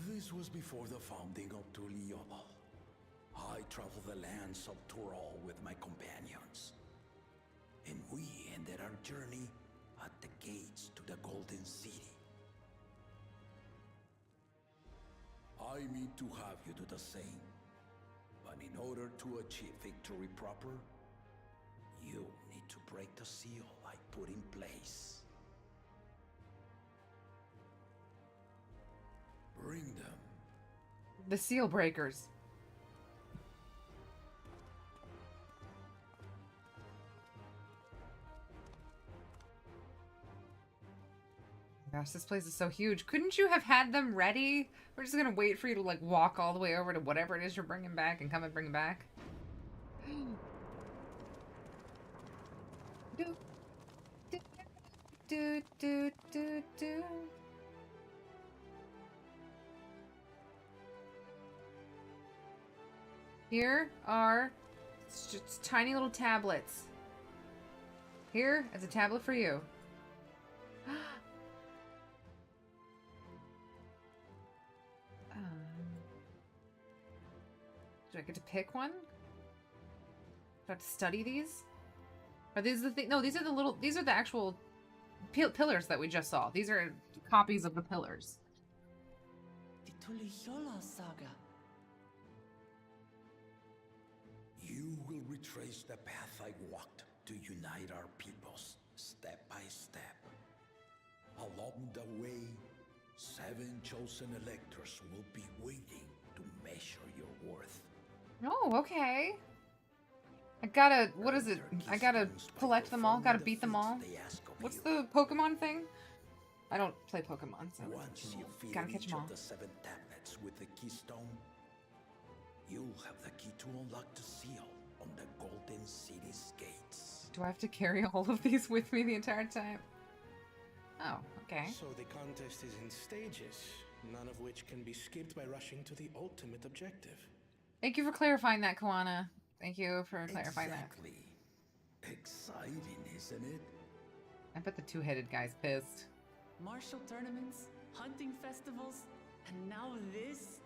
This was before the founding of Tuliyola. I travel the lands of Tural with my companions, and we ended our journey at the gates to the Golden City. I mean to have you do the same, but in order to achieve victory proper, you need to break the seal I put in place. Bring them. The seal breakers. Gosh, this place is so huge. Couldn't you have had them ready? We're just gonna wait for you to like walk all the way over to whatever it is you're bringing back and come and bring it back. do, do, do, do, do, do. Here are just tiny little tablets. Here is a tablet for you. Do I get to pick one? Do I have to study these? Are these the thing? No, these are the little. These are the actual pillars that we just saw. These are copies of the pillars. The Tuliyola saga. You will retrace the path I walked to unite our peoples, step by step. Along the way, 7 chosen electors will be waiting to measure your worth. Oh, okay. I gotta, what is it? I gotta collect them all, gotta beat them all. What's the Pokemon thing? I don't play Pokemon, so once you fill gotta catch each them all. of the 7 tablets with the keystone, you'll have the key to unlock the seal on the Golden City's gates. Do I have to carry all of these with me the entire time? Oh, okay. So the contest is in stages, none of which can be skipped by rushing to the ultimate objective. Thank you for clarifying that, Kawana. Thank you for clarifying Exactly. Exciting, isn't it? that. I bet the two-headed guy's pissed. Martial tournaments, hunting festivals, and now this?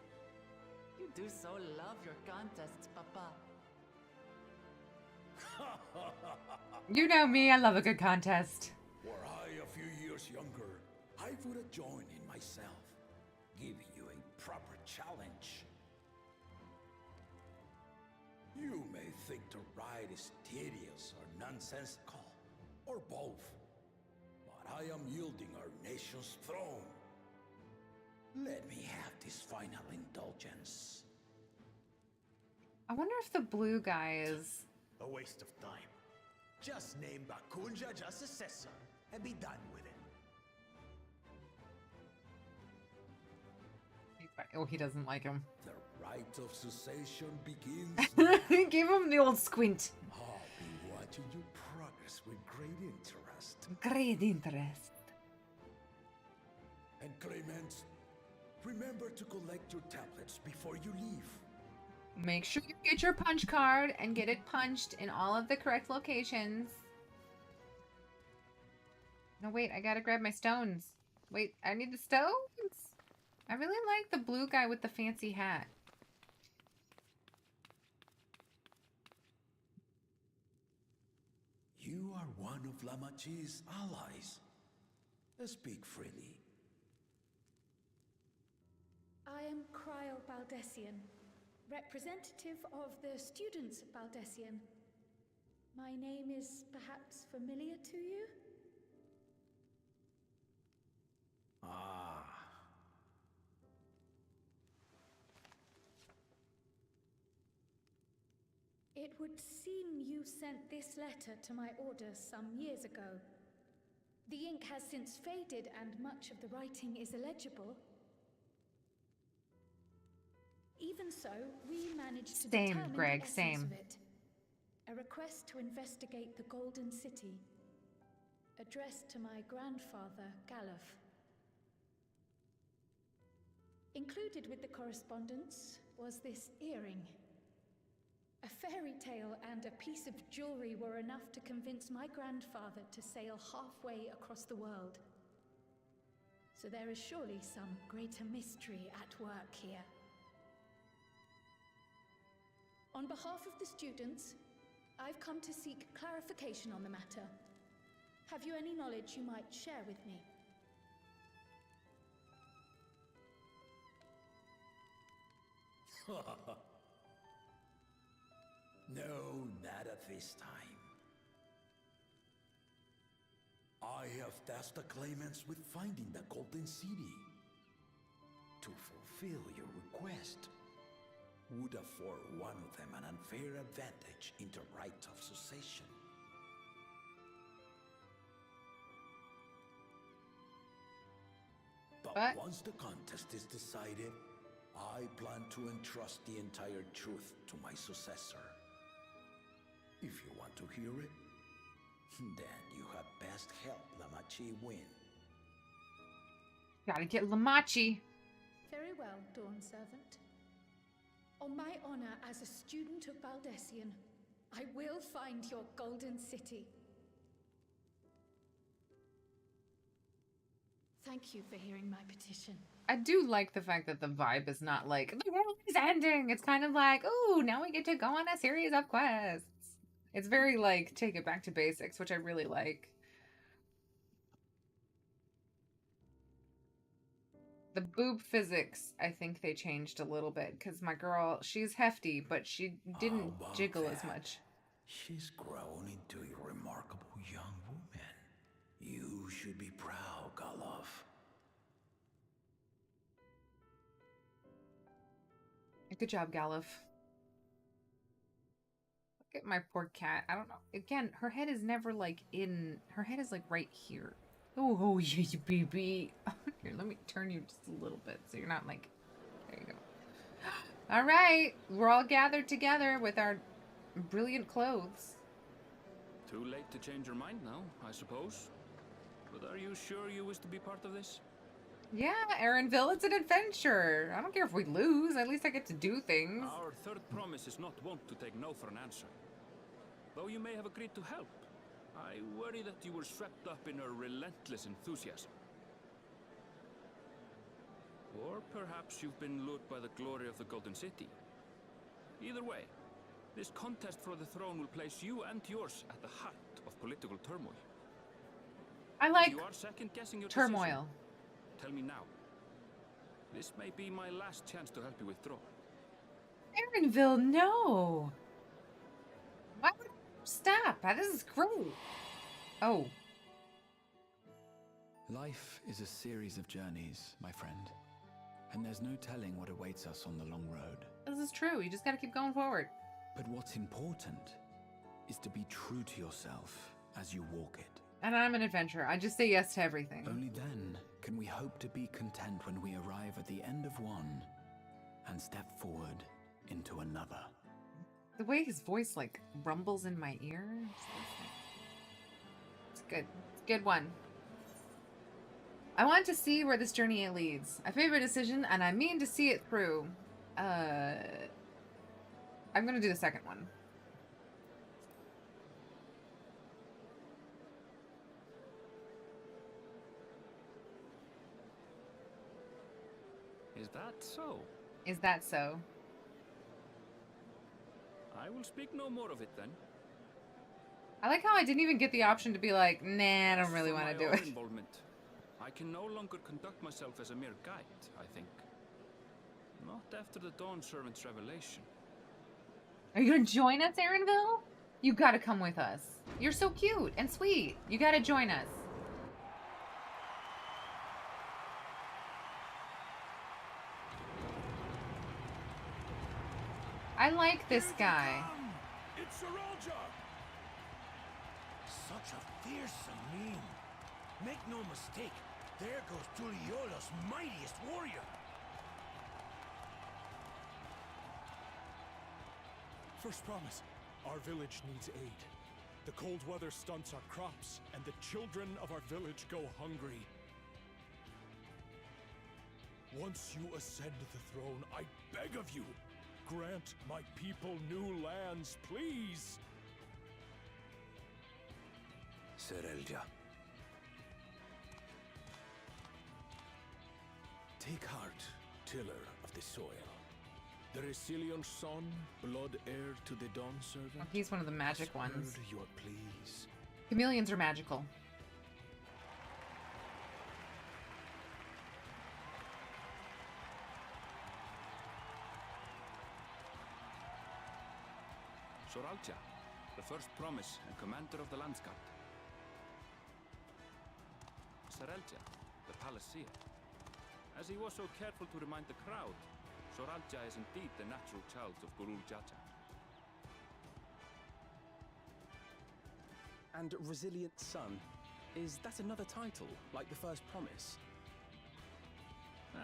You do so love your contests, Papa. You know me, I love a good contest. Were I a few years younger, I would have joined in myself, giving you a proper challenge. You may think the ride is tedious or nonsensical, or both, but I am yielding our nation's throne. Let me have this final indulgence. I wonder if the blue guy is... A waste of time. Just name Bakunja just successor and be done with it. Oh, he doesn't like him. The rite of cessation begins. Give him the old squint. I'll be watching your progress with great interest. Great interest. And Clemens, remember to collect your tablets before you leave. Make sure you get your punch card and get it punched in all of the correct locations. No, wait, I gotta grab my stones. Wait, I need the stones? I really like the blue guy with the fancy hat. You are one of Lamachi's allies. Speak freely. I am Cryle Baldessian, representative of the students of Baldessian. My name is perhaps familiar to you? Ah. It would seem you sent this letter to my orders some years ago. The ink has since faded and much of the writing is illegible. Even so, we managed to determine Greg, the essence same. of it. A request to investigate the Golden City, addressed to my grandfather, Galuf. Included with the correspondence was this earring. A fairy tale and a piece of jewelry were enough to convince my grandfather to sail halfway across the world. So there is surely some greater mystery at work here. On behalf of the students, I've come to seek clarification on the matter. Have you any knowledge you might share with me? No, not at this time. I have tasked the claimants with finding the Golden City. To fulfill your request would afford one of them an unfair advantage in the right of succession. But once the contest is decided, I plan to entrust the entire truth to my successor. If you want to hear it, then you had best help Lamachi win. Gotta get Lamachi. Very well, Dawn Servant. On my honor as a student of Baldessian, I will find your Golden City. Thank you for hearing my petition. I do like the fact that the vibe is not like, the world is ending. It's kind of like, ooh, now we get to go on a series of quests. It's very like, take it back to basics, which I really like. The boob physics, I think they changed a little bit, because my girl, she's hefty, but she didn't jiggle as much. She's grown into a remarkable young woman. You should be proud, Galov. Good job, Galuf. Look at my poor cat. I don't know. Again, her head is never like in... Her head is like right here. Oh, yeah, baby. Here, let me turn you just a little bit so you're not like... There you go. All right. We're all gathered together with our brilliant clothes. Too late to change your mind now, I suppose. But are you sure you wish to be part of this? Yeah, Aaronville, it's an adventure. I don't care if we lose. At least I get to do things. Our third promise is not wont to take no for an answer. Though you may have agreed to help, I worry that you were swept up in her relentless enthusiasm. Or perhaps you've been lured by the glory of the Golden City. Either way, this contest for the throne will place you and yours at the heart of political turmoil. I like you are second-guessing your turmoil. Decision. Tell me now. This may be my last chance to help you withdraw. Aaronville, no. Why would I stop? This is great. Oh. Life is a series of journeys, my friend. And there's no telling what awaits us on the long road. This is true. You just gotta keep going forward. But what's important is to be true to yourself as you walk it. And I'm an adventurer. I just say yes to everything. Only then can we hope to be content when we arrive at the end of one and step forward into another. The way his voice like rumbles in my ear. It's good. It's a good one. I want to see where this journey leads. I've made my decision and I mean to see it through. I'm gonna do the second one. Is that so? Is that so? I will speak no more of it then. I like how I didn't even get the option to be like, nah, I don't really want to do it. Involvement, I can no longer conduct myself as a mere guide, I think. Not after the Dawn Servant's revelation. Are you gonna join us, Aaronville? You gotta come with us. You're so cute and sweet. You gotta join us. I like this guy. It's Saralja! Such a fearsome mien. Make no mistake, there goes Tuliola's mightiest warrior. First promise, our village needs aid. The cold weather stunts our crops, and the children of our village go hungry. Once you ascend the throne, I beg of you, grant my people new lands, please! Saralja. Take heart, tiller of the soil. The Resilient Son, blood heir to the Dawn Servant. Oh, he's one of the magic ones. Heard your pleas. Chameleons are magical. Soralja, the first promise and commander of the Landsguard. Sarelja, the palace seer. As he was so careful to remind the crowd, Soralja is indeed the natural child of Gurul Jaja. And Resilient Son, is that another title, like the first promise?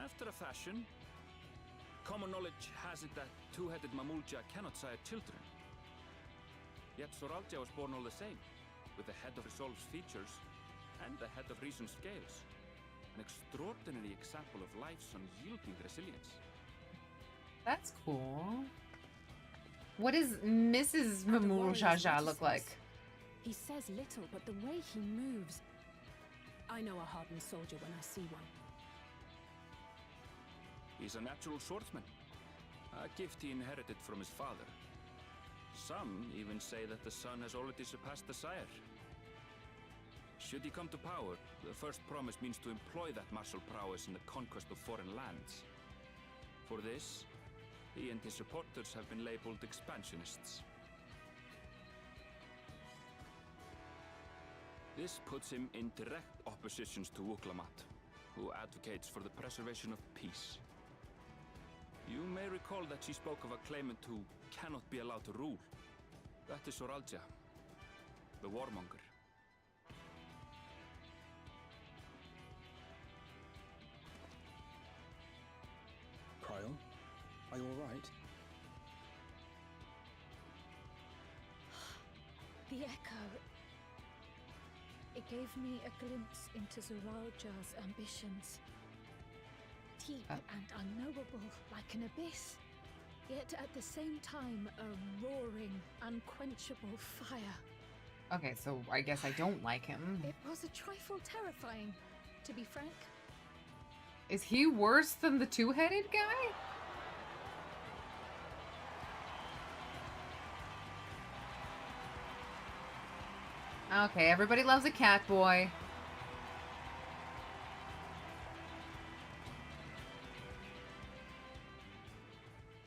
After a fashion. Common knowledge has it that two-headed Mamulja cannot sire children. Yet Soralja was born all the same, with the head of Resolve's features and the head of Reason's scales. An extraordinary example of life's unyielding resilience. That's cool. What does Mrs. Mamul Jaja look like? He says little, but the way he moves... I know a hardened soldier when I see one. He's a natural swordsman, a gift he inherited from his father. Some even say that the son has already surpassed the sire. Should he come to power, the first promise means to employ that martial prowess in the conquest of foreign lands. For this, he and his supporters have been labeled expansionists. This puts him in direct opposition to Wuklamat, who advocates for the preservation of peace. You may recall that she spoke of a claimant who cannot be allowed to rule. That is Soralja, the warmonger. Kryl, are you alright? The echo. It gave me a glimpse into Zoralja's ambitions. Deep and unknowable, like an abyss. Yet at the same time, a roaring, unquenchable fire. Okay, so I guess I don't like him. It was a trifle terrifying, to be frank. Is he worse than the two-headed guy? Okay, everybody loves a cat boy.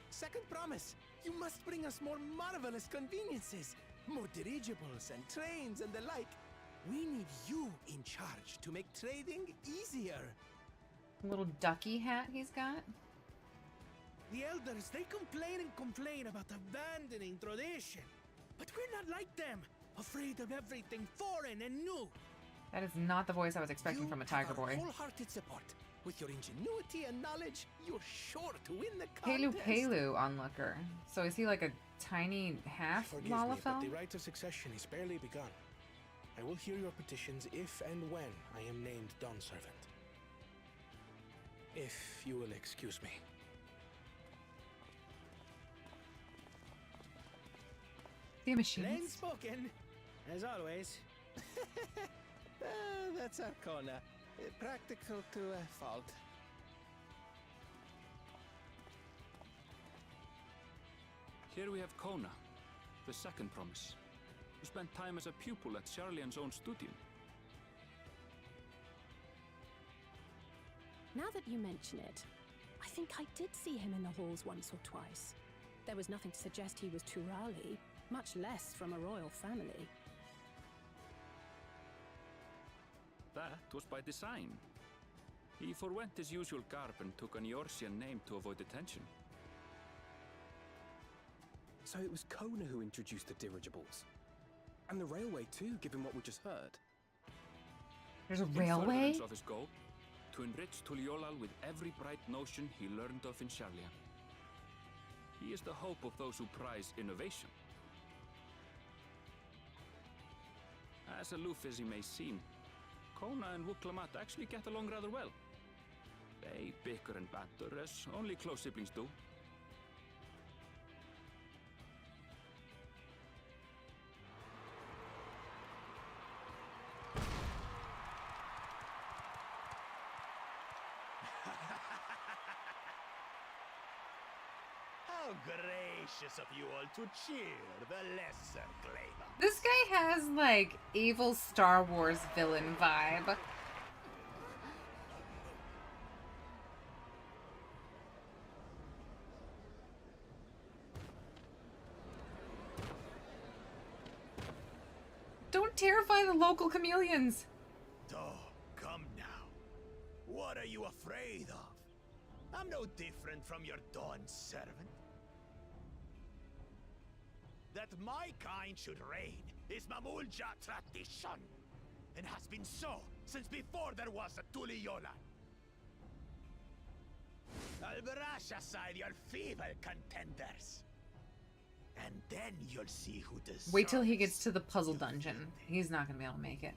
Second promise, you must bring us more marvelous conveniences. More dirigibles and trains and the like. We need you in charge to make trading easier. Little ducky hat he's got. The elders, they complain and complain about abandoning tradition. But we're not like them, afraid of everything foreign and new. That is not the voice I was expecting from a tiger boy. Wholehearted support. With your ingenuity and knowledge, you're sure to win the Pelu contest. Pelu onlooker. So is he like a tiny half Forgive me, Lalafell? but the rite of succession is barely begun. I will hear your petitions if and when I am named Dawn Servant. If you will excuse me. The machine. Plain spoken, as always. That's Arcona. Practical to a fault. Here we have Kona, the second promise, who spent time as a pupil at Charlian's own studio. Now that you mention it, I think I did see him in the halls once or twice. There was nothing to suggest he was Turali, much less from a royal family. That was by design. He forwent his usual garb and took an Eorzean name to avoid attention. So it was Kona who introduced the dirigibles. And the railway too, given what we just heard. There's a In railway? furtherance of his goal, to enrich Tuliolal with every bright notion he learned of in Charlian. He is the hope of those who prize innovation. As aloof as he may seem, Kona and Wuklamat actually get along rather well. They bicker and banter as only close siblings do. How gracious of you all to cheer the lesser claimant. This guy has, like, evil Star Wars villain vibe. Don't terrify the local chameleons. Oh, come now. What are you afraid of? I'm no different from your Dawn servant. That my kind should reign is Mamulja tradition, and has been so since before there was a Tuliola. I'll brush aside your feeble contenders, and then you'll see who deserves. Wait till he gets to the puzzle dungeon. He's not gonna be able to make it.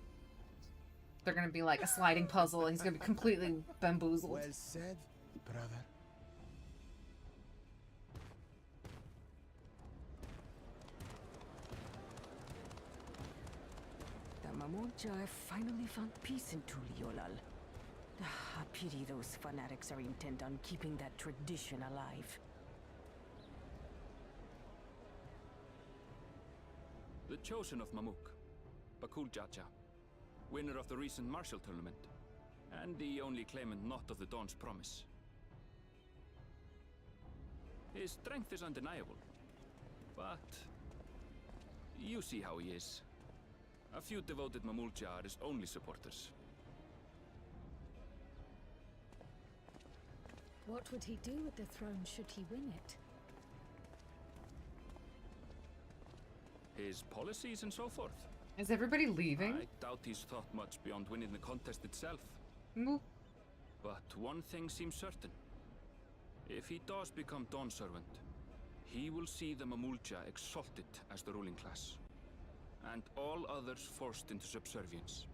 They're gonna be like a sliding puzzle, and he's gonna be completely bamboozled. Well said, brother. The Mamulja have finally found peace in Tuliolal. A pity those fanatics are intent on keeping that tradition alive. The chosen of Mamuk, Bakul Jaja, winner of the recent martial tournament, and the only claimant not of the Dawn's promise. His strength is undeniable, but you see how he is. A few devoted Mamulja are his only supporters. What would he do with the throne should he win it? His policies and so forth. Is everybody leaving? I doubt he's thought much beyond winning the contest itself. But one thing seems certain. If he does become Dawn Servant, he will see the Mamulja exalted as the ruling class, and all others forced into subservience.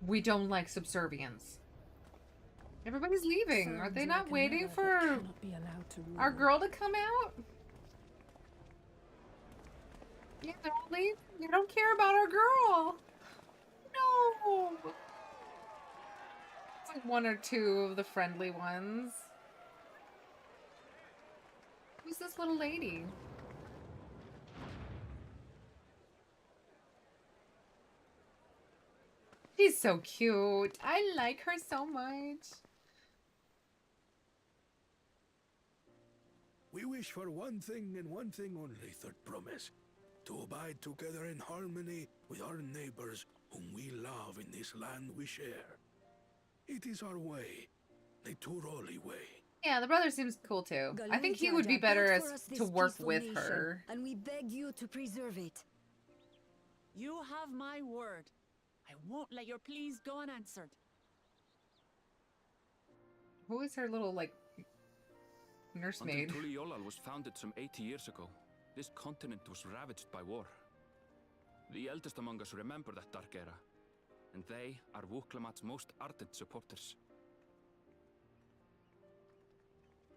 We don't like subservience. Everybody's leaving. Are they not waiting for our girl to come out? Yeah, they're all leaving. They don't care about our girl. No. It's like one or two of the friendly ones. Who's this little lady? She's so cute. I like her so much. We wish for one thing and one thing only, Third Promise. To abide together in harmony with our neighbors whom we love in this land we share. It is our way, the Turoli way. Yeah, the brother seems cool too. I think he would be better as to work with her. And we beg you to preserve it. You have my word. I won't let your pleas go unanswered. Who is her little, like, nursemaid? Until Tuliolal was founded some 80 years ago, this continent was ravaged by war. The eldest among us remember that dark era, and they are Wuklamat's most ardent supporters.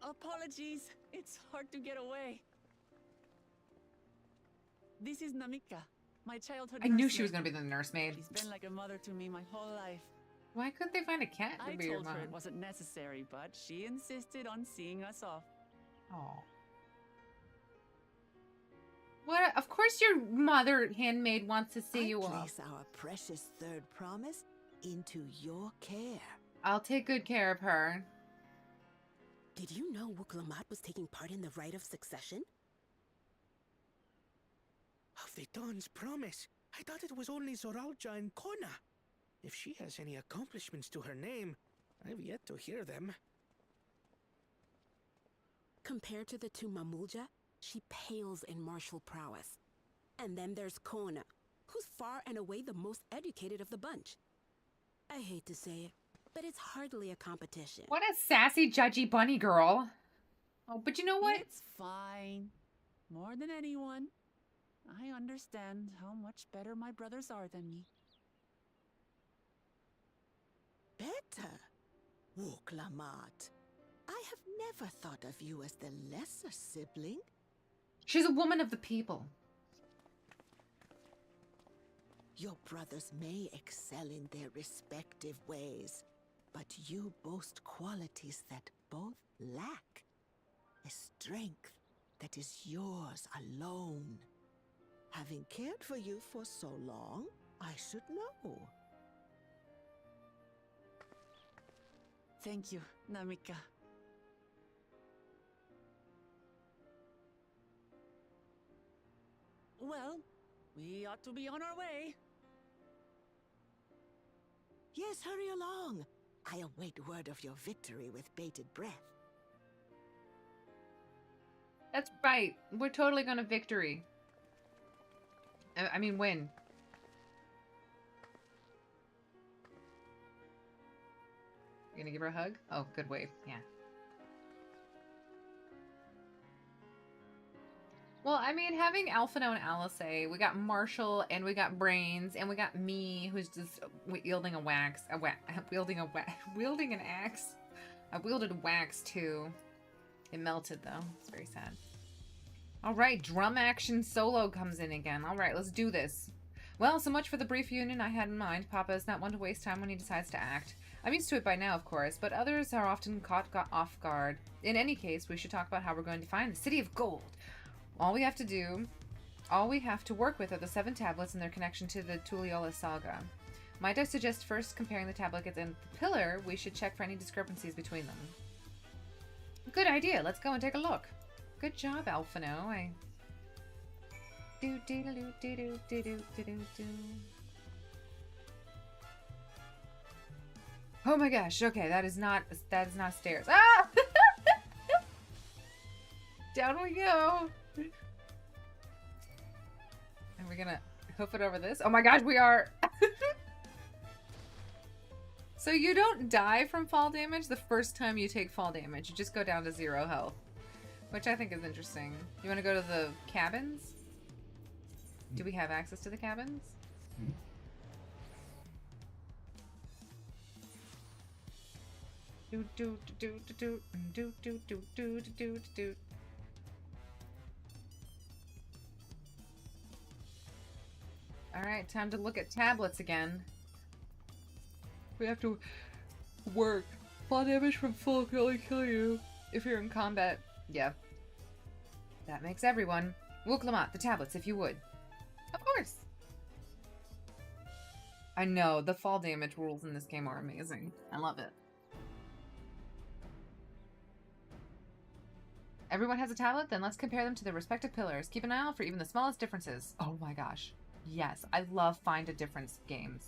Apologies, it's hard to get away. This is Namika, my childhood I knew nursemaid. she was going to be the nursemaid. She's been like a mother to me my whole life. Why couldn't they find a cat to I be your told mom? her it wasn't necessary, but she insisted on seeing us off. Oh. What? Of course your mother handmaid wants to see you off. Place our precious third promise into your care. I'll take good care of her. Did you know Wuklamat was taking part in the rite of succession? Of the Dawn's promise. I thought it was only Zoralja and Kona. If she has any accomplishments to her name, I've yet to hear them. Compared to the two Mamulja, she pales in martial prowess. And then there's Kona, who's far and away the most educated of the bunch. I hate to say it, but it's hardly a competition. What a sassy, judgy bunny girl. Oh, but you know what? It's fine. More than anyone, I understand how much better my brothers are than me. Better? Wuklamat. I have never thought of you as the lesser sibling. She's a woman of the people. Your brothers may excel in their respective ways, but you boast qualities that both lack. A strength that is yours alone. Having cared for you for so long, I should know. Thank you, Namika. Well, we ought to be on our way. Yes, hurry along. I await word of your victory with bated breath. That's right. We're totally gonna victory. I mean, win. You gonna give her a hug? Oh, good wave. Yeah. Well, I mean, having Alphino and Alice, we got Marshall, and we got Brains, and we got me, who's just wielding an axe. I wielded a wax too. It melted though. It's very sad. All right, drum action solo comes in again. All right, let's do this. Well, so much for the brief union I had in mind. Papa is not one to waste time when he decides to act. I'm used to it by now, of course, but others are often caught off guard. In any case, we should talk about how we're going to find the City of Gold. All we have to work with are the 7 tablets and their connection to the Tuliyola saga. Might I suggest first comparing the tablets and the pillar, we should check for any discrepancies between them. Good idea, let's go and take a look. Good job, Alphino. Oh my gosh, okay, that is not stairs. Ah! Down we go. And we're gonna hoof it over this. Oh my gosh, we are. So you don't die from fall damage the first time you take fall damage. You just go down to 0 health. Which I think is interesting. You want to go to the cabins? Do we have access to the cabins? Alright, time to look at tablets again. We have to work. Fall damage from full can only kill you if you're in combat. Yeah. That makes everyone. Wuklamat, the tablets, if you would. Of course! I know, the fall damage rules in this game are amazing. I love it. Everyone has a tablet? Then let's compare them to their respective pillars. Keep an eye out for even the smallest differences. Oh my gosh. Yes, I love find a difference games.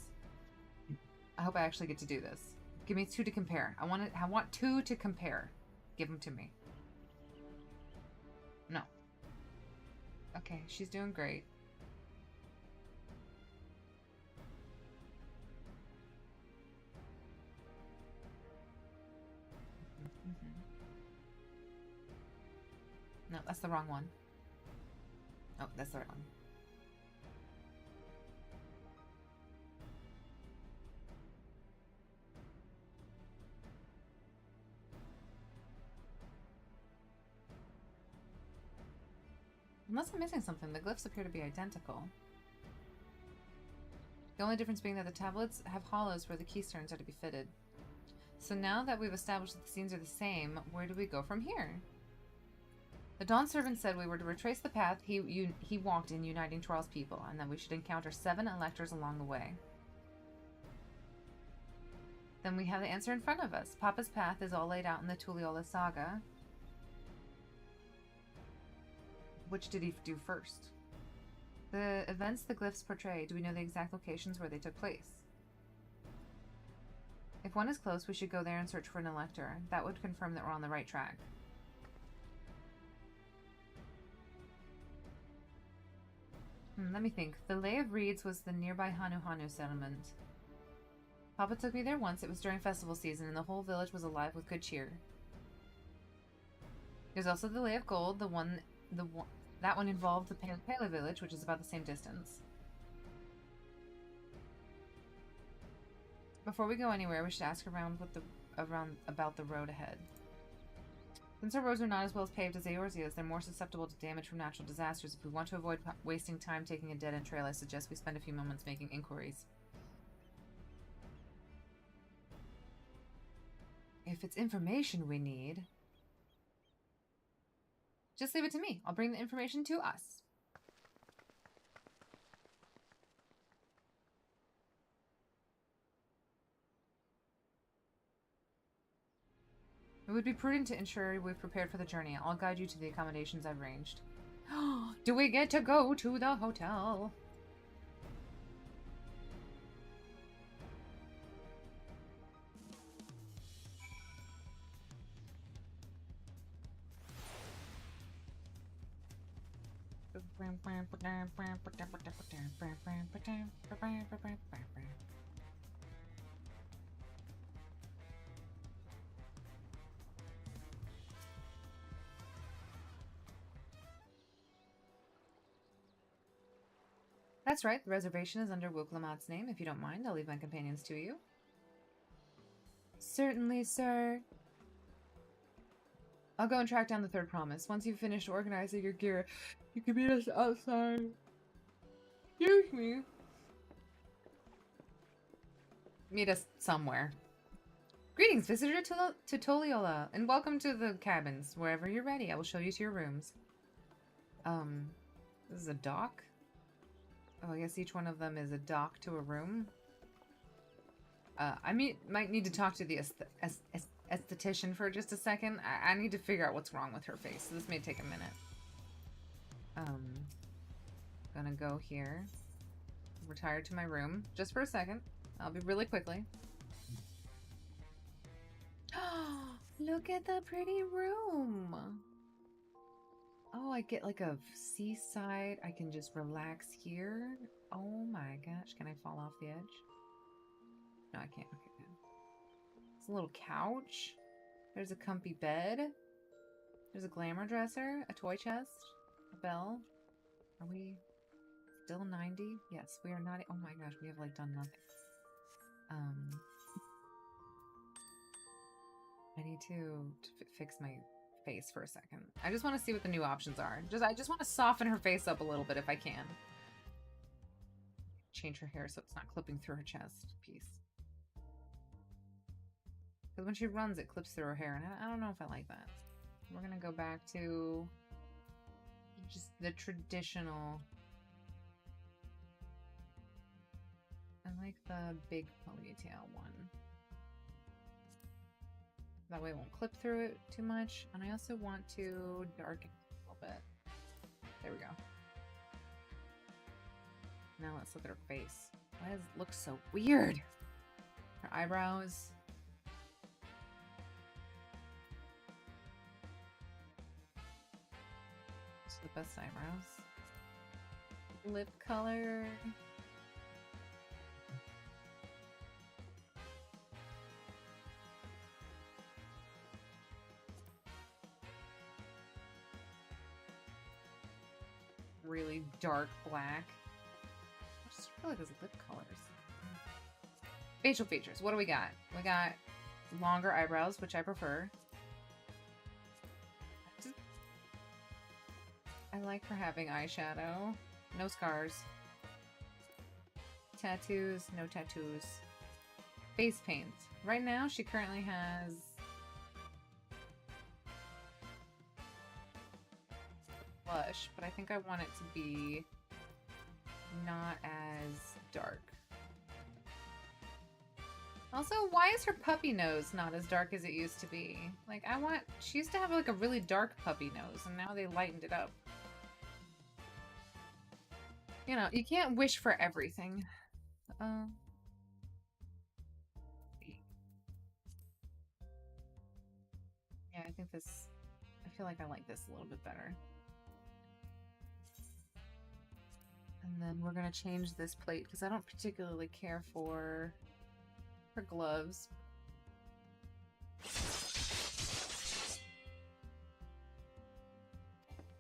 I hope I actually get to do this. Give me 2 to compare. I want 2 to compare. Give them to me. No. Okay, she's doing great. No, that's the wrong one. Oh, that's the right one. Unless I'm missing something, the glyphs appear to be identical. The only difference being that the tablets have hollows where the keystones are to be fitted. So now that we've established that the scenes are the same, where do we go from here? The Dawn Servant said we were to retrace the path he walked in uniting Troll's people, and that we should encounter 7 electors along the way. Then we have the answer in front of us. Papa's path is all laid out in the Tuliyola saga. Which did he do first? The events the glyphs portray, do we know the exact locations where they took place? If one is close, we should go there and search for an elector. That would confirm that we're on the right track. Let me think. The Lay of Reeds was the nearby Hanu settlement. Papa took me there once. It was during festival season, and the whole village was alive with good cheer. There's also the Lay of Gold. That one involved the Pele village, which is about the same distance. Before we go anywhere, we should ask around about the road ahead. Since our roads are not as well as paved as Eorzea's, they're more susceptible to damage from natural disasters. If we want to avoid wasting time taking a dead-end trail, I suggest we spend a few moments making inquiries. If it's information we need... Just leave it to me. I'll bring the information to us. It would be prudent to ensure we've prepared for the journey. I'll guide you to the accommodations I've arranged. Do we get to go to the hotel? That's right, the reservation is under Wuklamat's name. If you don't mind, I'll leave my companions to you. Certainly, sir. I'll go and track down the third promise. Once you've finished organizing your gear, you can meet us outside. Excuse me. Meet us somewhere. Greetings, visitor to Toliola, and welcome to the cabins. Wherever you're ready, I will show you to your rooms. This is a dock? Oh, I guess each one of them is a dock to a room. I might need to talk to the esthetician for just a second. I need to figure out what's wrong with her face, so this may take a minute. Gonna go here. Retire to my room, just for a second. I'll be really quickly. Look at the pretty room! Oh, I get like a seaside. I can just relax here. Oh my gosh, can I fall off the edge? No, I can't. Okay, good. It's a little couch. There's a comfy bed. There's a glamour dresser, a toy chest, a bell. Are we still 90? Yes, we are not. Oh my gosh, we have like done nothing. I need to fix my face for a second. I just want to see what the new options are. I just want to soften her face up a little bit if I can. Change her hair so it's not clipping through her chest piece. Because when she runs, it clips through her hair, and I don't know if I like that. We're gonna go back to just the traditional. I like the big ponytail one. That way it won't clip through it too much. And I also want to darken it a little bit. There we go. Now let's look at her face. Why does it look so weird? Her eyebrows. It's the best eyebrows. Lip color. Really dark black. I just feel like those lip colors. Facial features. What do we got? We got longer eyebrows, which I prefer. I like her having eyeshadow. No scars. Tattoos. No tattoos. Face paint. Right now, she currently has blush, but I think I want it to be not as dark. Also, why is her puppy nose not as dark as it used to be? Like, she used to have like a really dark puppy nose, and now they lightened it up. You know, you can't wish for everything. Yeah, I think this, I feel like I like this a little bit better. And then we're gonna change this plate because I don't particularly care for her gloves.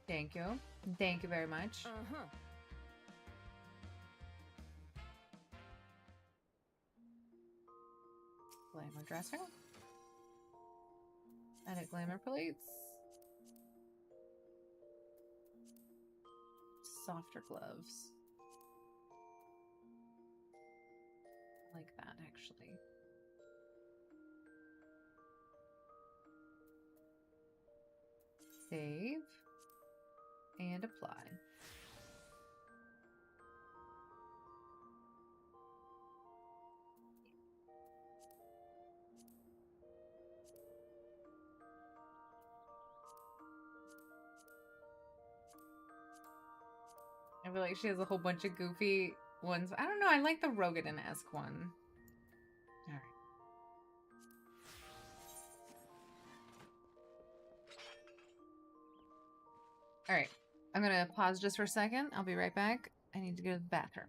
Thank you. Thank you very much. Glamour dresser. Edit glamour plates. Softer gloves. I like that, actually. Save. And apply. I feel like she has a whole bunch of goofy ones. I don't know. I like the Rogadin-esque one. All right. All right. I'm going to pause just for a second. I'll be right back. I need to go to the bathroom.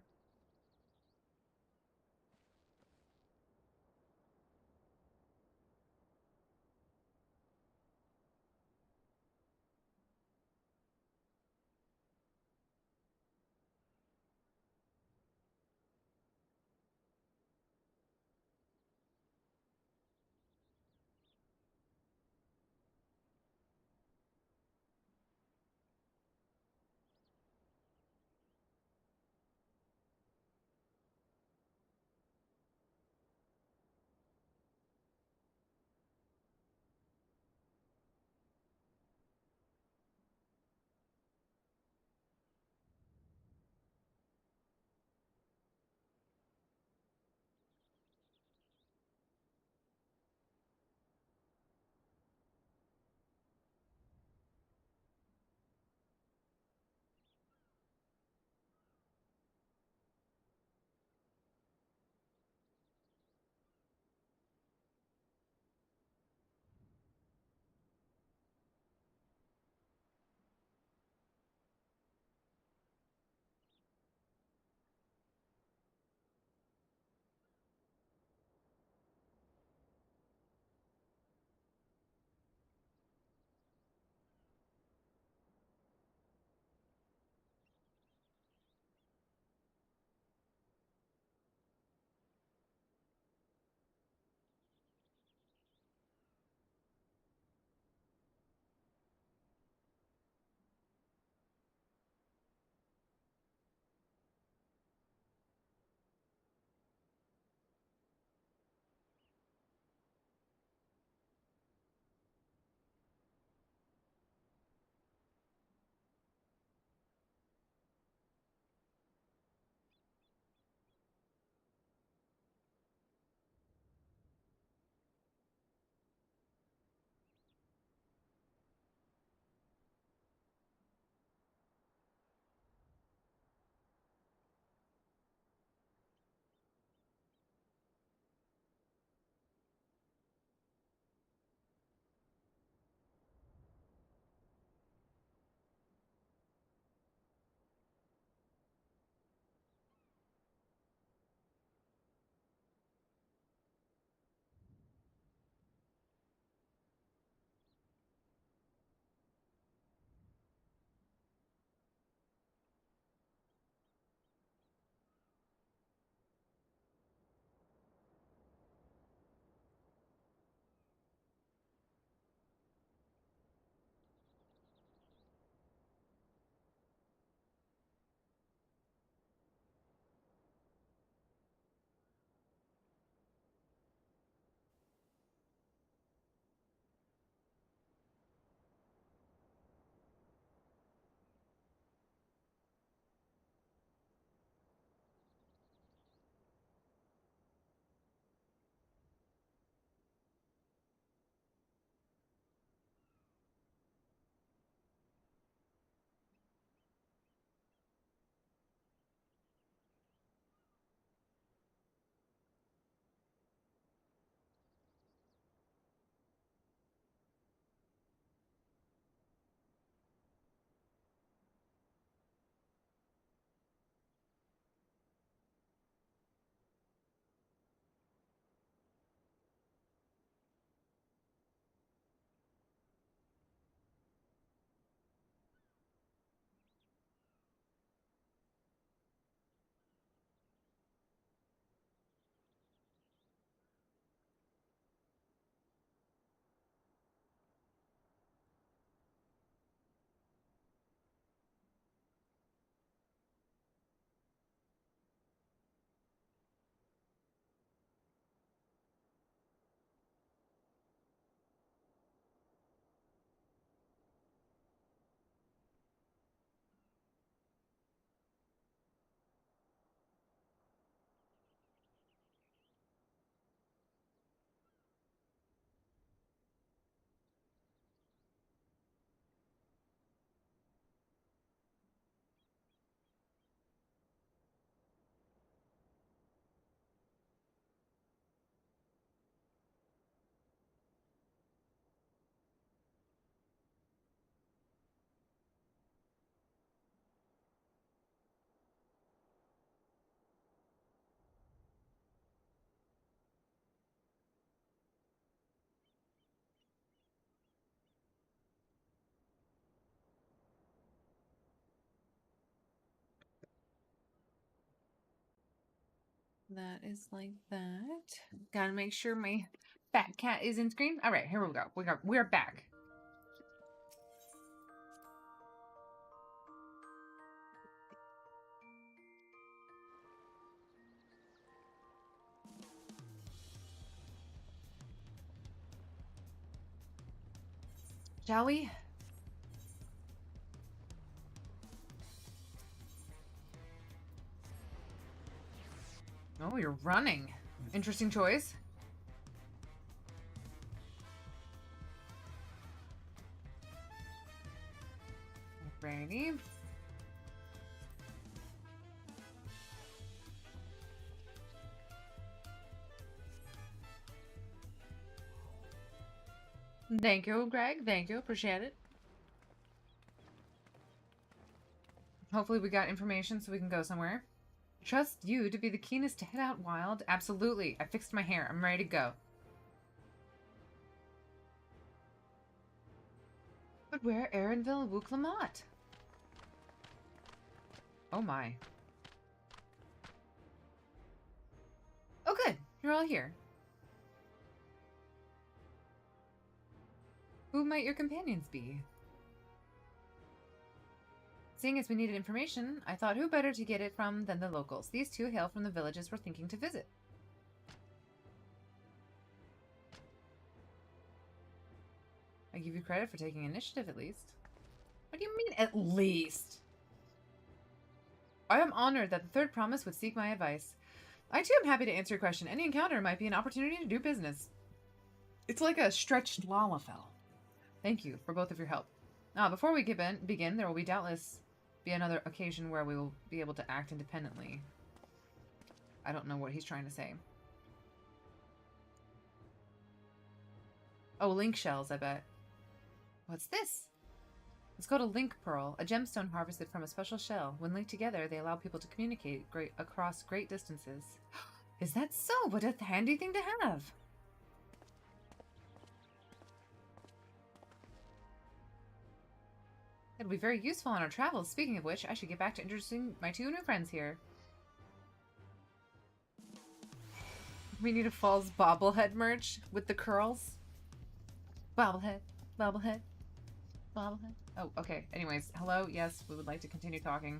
That is like that. Gotta make sure my fat cat is in screen. All right, here we go. We're back. Shall we? Oh, you're running. Interesting choice. Alrighty. Thank you, Greg. Thank you. Appreciate it. Hopefully we got information so we can go somewhere. Trust you to be the keenest to head out wild? Absolutely. I fixed my hair. I'm ready to go. But where Erenville Wuk-Lamat? Oh my. Oh good. You're all here. Who might your companions be? Seeing as we needed information, I thought who better to get it from than the locals. These two hail from the villages we're thinking to visit. I give you credit for taking initiative, at least. What do you mean, at least? I am honored that the third promise would seek my advice. I too am happy to answer your question. Any encounter might be an opportunity to do business. It's like a stretched Lalafell. Thank you for both of your help. Before we begin, there will be doubtless be another occasion where we will be able to act independently. I don't know what he's trying to say. Oh, link shells, I bet. What's this? It's called a link pearl, a gemstone harvested from a special shell. When linked together, they allow people to communicate across great distances. Is that so? What a handy thing to have! It'll be very useful on our travels. Speaking of which, I should get back to introducing my two new friends here. We need a Falls bobblehead merch with the curls. Bobblehead, bobblehead, bobblehead. Oh, okay. Anyways, hello. Yes, we would like to continue talking.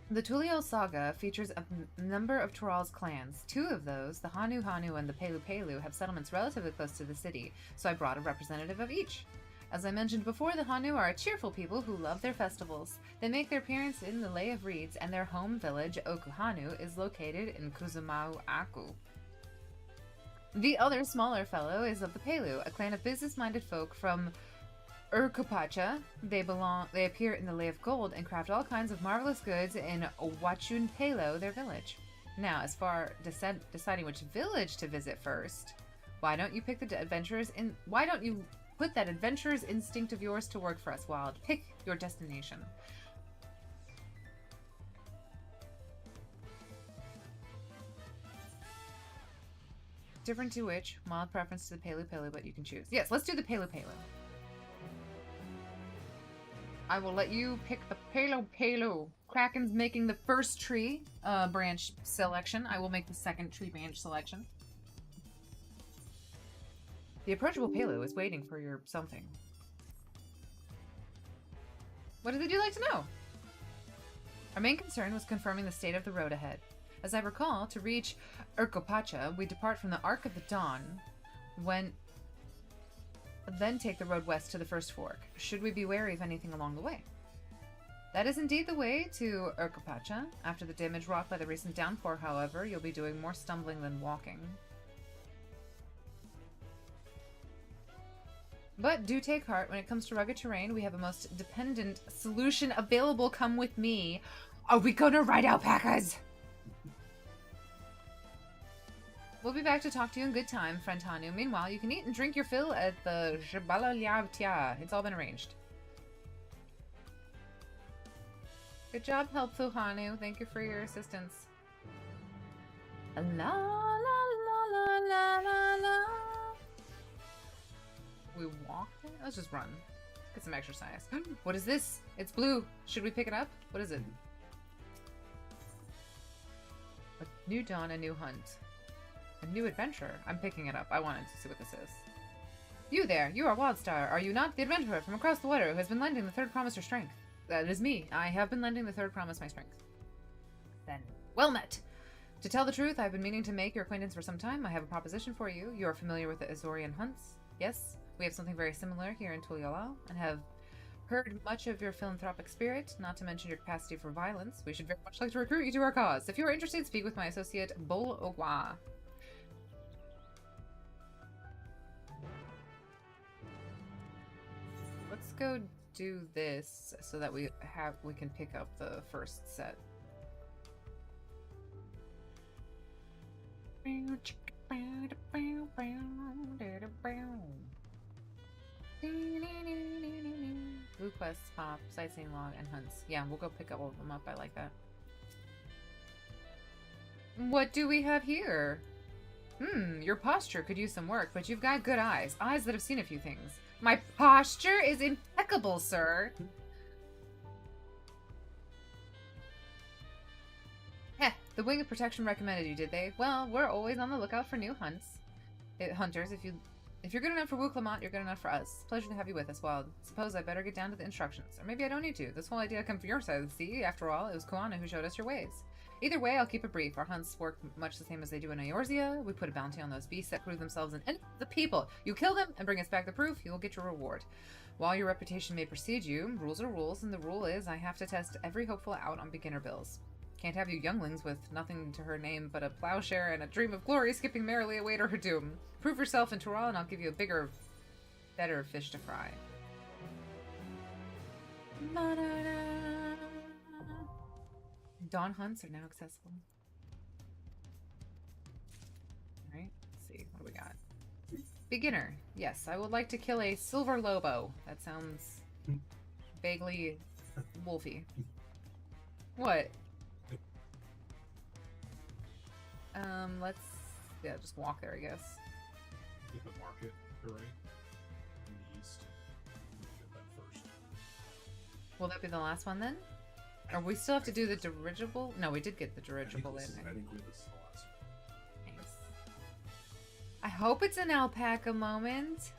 The Tulio saga features a number of Tural's clans. Two of those, the Hanu Hanu and the Pelu Pelu, have settlements relatively close to the city, so I brought a representative of each. As I mentioned before, the Hanu are a cheerful people who love their festivals. They make their appearance in the Lay of Reeds, and their home village, Okuhanu, is located in Kuzumau Aku. The other smaller fellow is of the Pelu, a clan of business-minded folk from Urkupacha. They appear in the Lay of Gold and craft all kinds of marvelous goods in Wachun Pelo, their village. Now, as far as deciding which village to visit first, why don't you pick the adventurers in? Why don't you put that adventurer's instinct of yours to work for us, Wild? Pick your destination. Different to which, mild preference to the Pelu Pelu, but you can choose. Yes, let's do the Pelu Pelu. I will let you pick the Pelu Pelu. Kraken's making the first tree branch selection. I will make the second tree branch selection. The approachable Pelu is waiting for your something. What did you like to know? Our main concern was confirming the state of the road ahead. As I recall, to reach Urkopacha, we depart from the Arc of the Dawn, then take the road west to the first fork. Should we be wary of anything along the way? That is indeed the way to Urkopacha. After the damage wrought by the recent downpour, however, you'll be doing more stumbling than walking. But do take heart, when it comes to rugged terrain, we have a most dependent solution available. Come with me. Are we gonna ride alpacas? We'll be back to talk to you in good time, friend Hanu. Meanwhile, you can eat and drink your fill at the Jabala Liavtia. It's all been arranged. Good job, helpful Hanu. Thank you for your assistance. La la la la la la la. We walk it? Let's just run. Get some exercise. What is this? It's blue. Should we pick it up? What is it? New dawn, a new hunt. A new adventure. I'm picking it up. I wanted to see what this is. You there! You are Wildstar, are you not? The adventurer from across the water who has been lending the third promise her strength. That is me. I have been lending the third promise my strength. Then, well met! To tell the truth, I've been meaning to make your acquaintance for some time. I have a proposition for you. You are familiar with the Azorian hunts? Yes? We have something very similar here in Tuliolal, and have heard much of your philanthropic spirit, not to mention your capacity for violence. We should very much like to recruit you to our cause. If you are interested, speak with my associate, Bol Owa. Let's go do this so that we can pick up the first set. Blue quests, pop, sightseeing log, and hunts. Yeah, we'll go pick all of them up. I like that. What do we have here? Your posture could use some work, but you've got good eyes. Eyes that have seen a few things. My posture is impeccable, sir. Heh, the Wing of Protection recommended you, did they? Well, we're always on the lookout for new hunters. If you're good enough for Wuklamont, you're good enough for us. Pleasure to have you with us, Wild. Suppose I better get down to the instructions. Or maybe I don't need to. This whole idea come from your side of the sea. After all, it was Koana who showed us your ways. Either way, I'll keep it brief. Our hunts work much the same as they do in Eorzea. We put a bounty on those beasts that prove themselves an enemy of the people. You kill them and bring us back the proof, you will get your reward. While your reputation may precede you, rules are rules, and the rule is I have to test every hopeful out on beginner bills. Can't have you younglings with nothing to her name but a plowshare and a dream of glory skipping merrily away to her doom. Prove yourself in Tural and I'll give you a bigger, better fish to fry. Dawn hunts are now accessible. Alright, let's see. What do we got? Beginner. Yes, I would like to kill a silver lobo. That sounds vaguely wolfy. What? Let's just walk there, I guess. Get the market, right? In the east. Get that first. Will that be the last one then? Or we still have to do the dirigible? No, we did get the dirigible in. I think this is the last one. Nice. I hope it's an alpaca moment.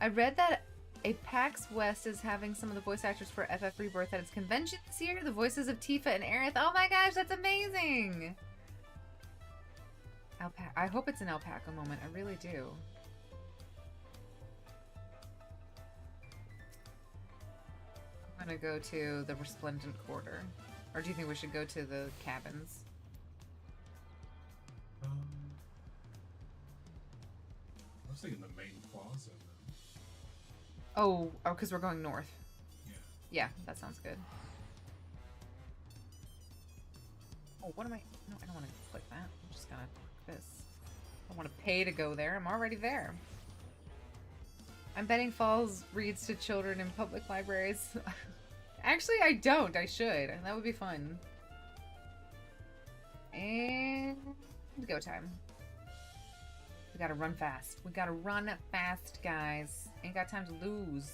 I read that a PAX West is having some of the voice actors for FF Rebirth at its convention this year. The voices of Tifa and Aerith. Oh my gosh, that's amazing! I hope it's an alpaca moment. I really do. I'm gonna go to the Resplendent Quarter. Or do you think we should go to the cabins? I was thinking the main plaza. Oh, because we're going north. Yeah. Yeah, that sounds good. Oh, what am I? No, I don't want to click that. I'm just gonna click this. I want to pay to go there. I'm already there. I'm betting Falls reads to children in public libraries. Actually, I don't. I should. That would be fun. And go time. We gotta run fast. We gotta run fast, guys. Ain't got time to lose.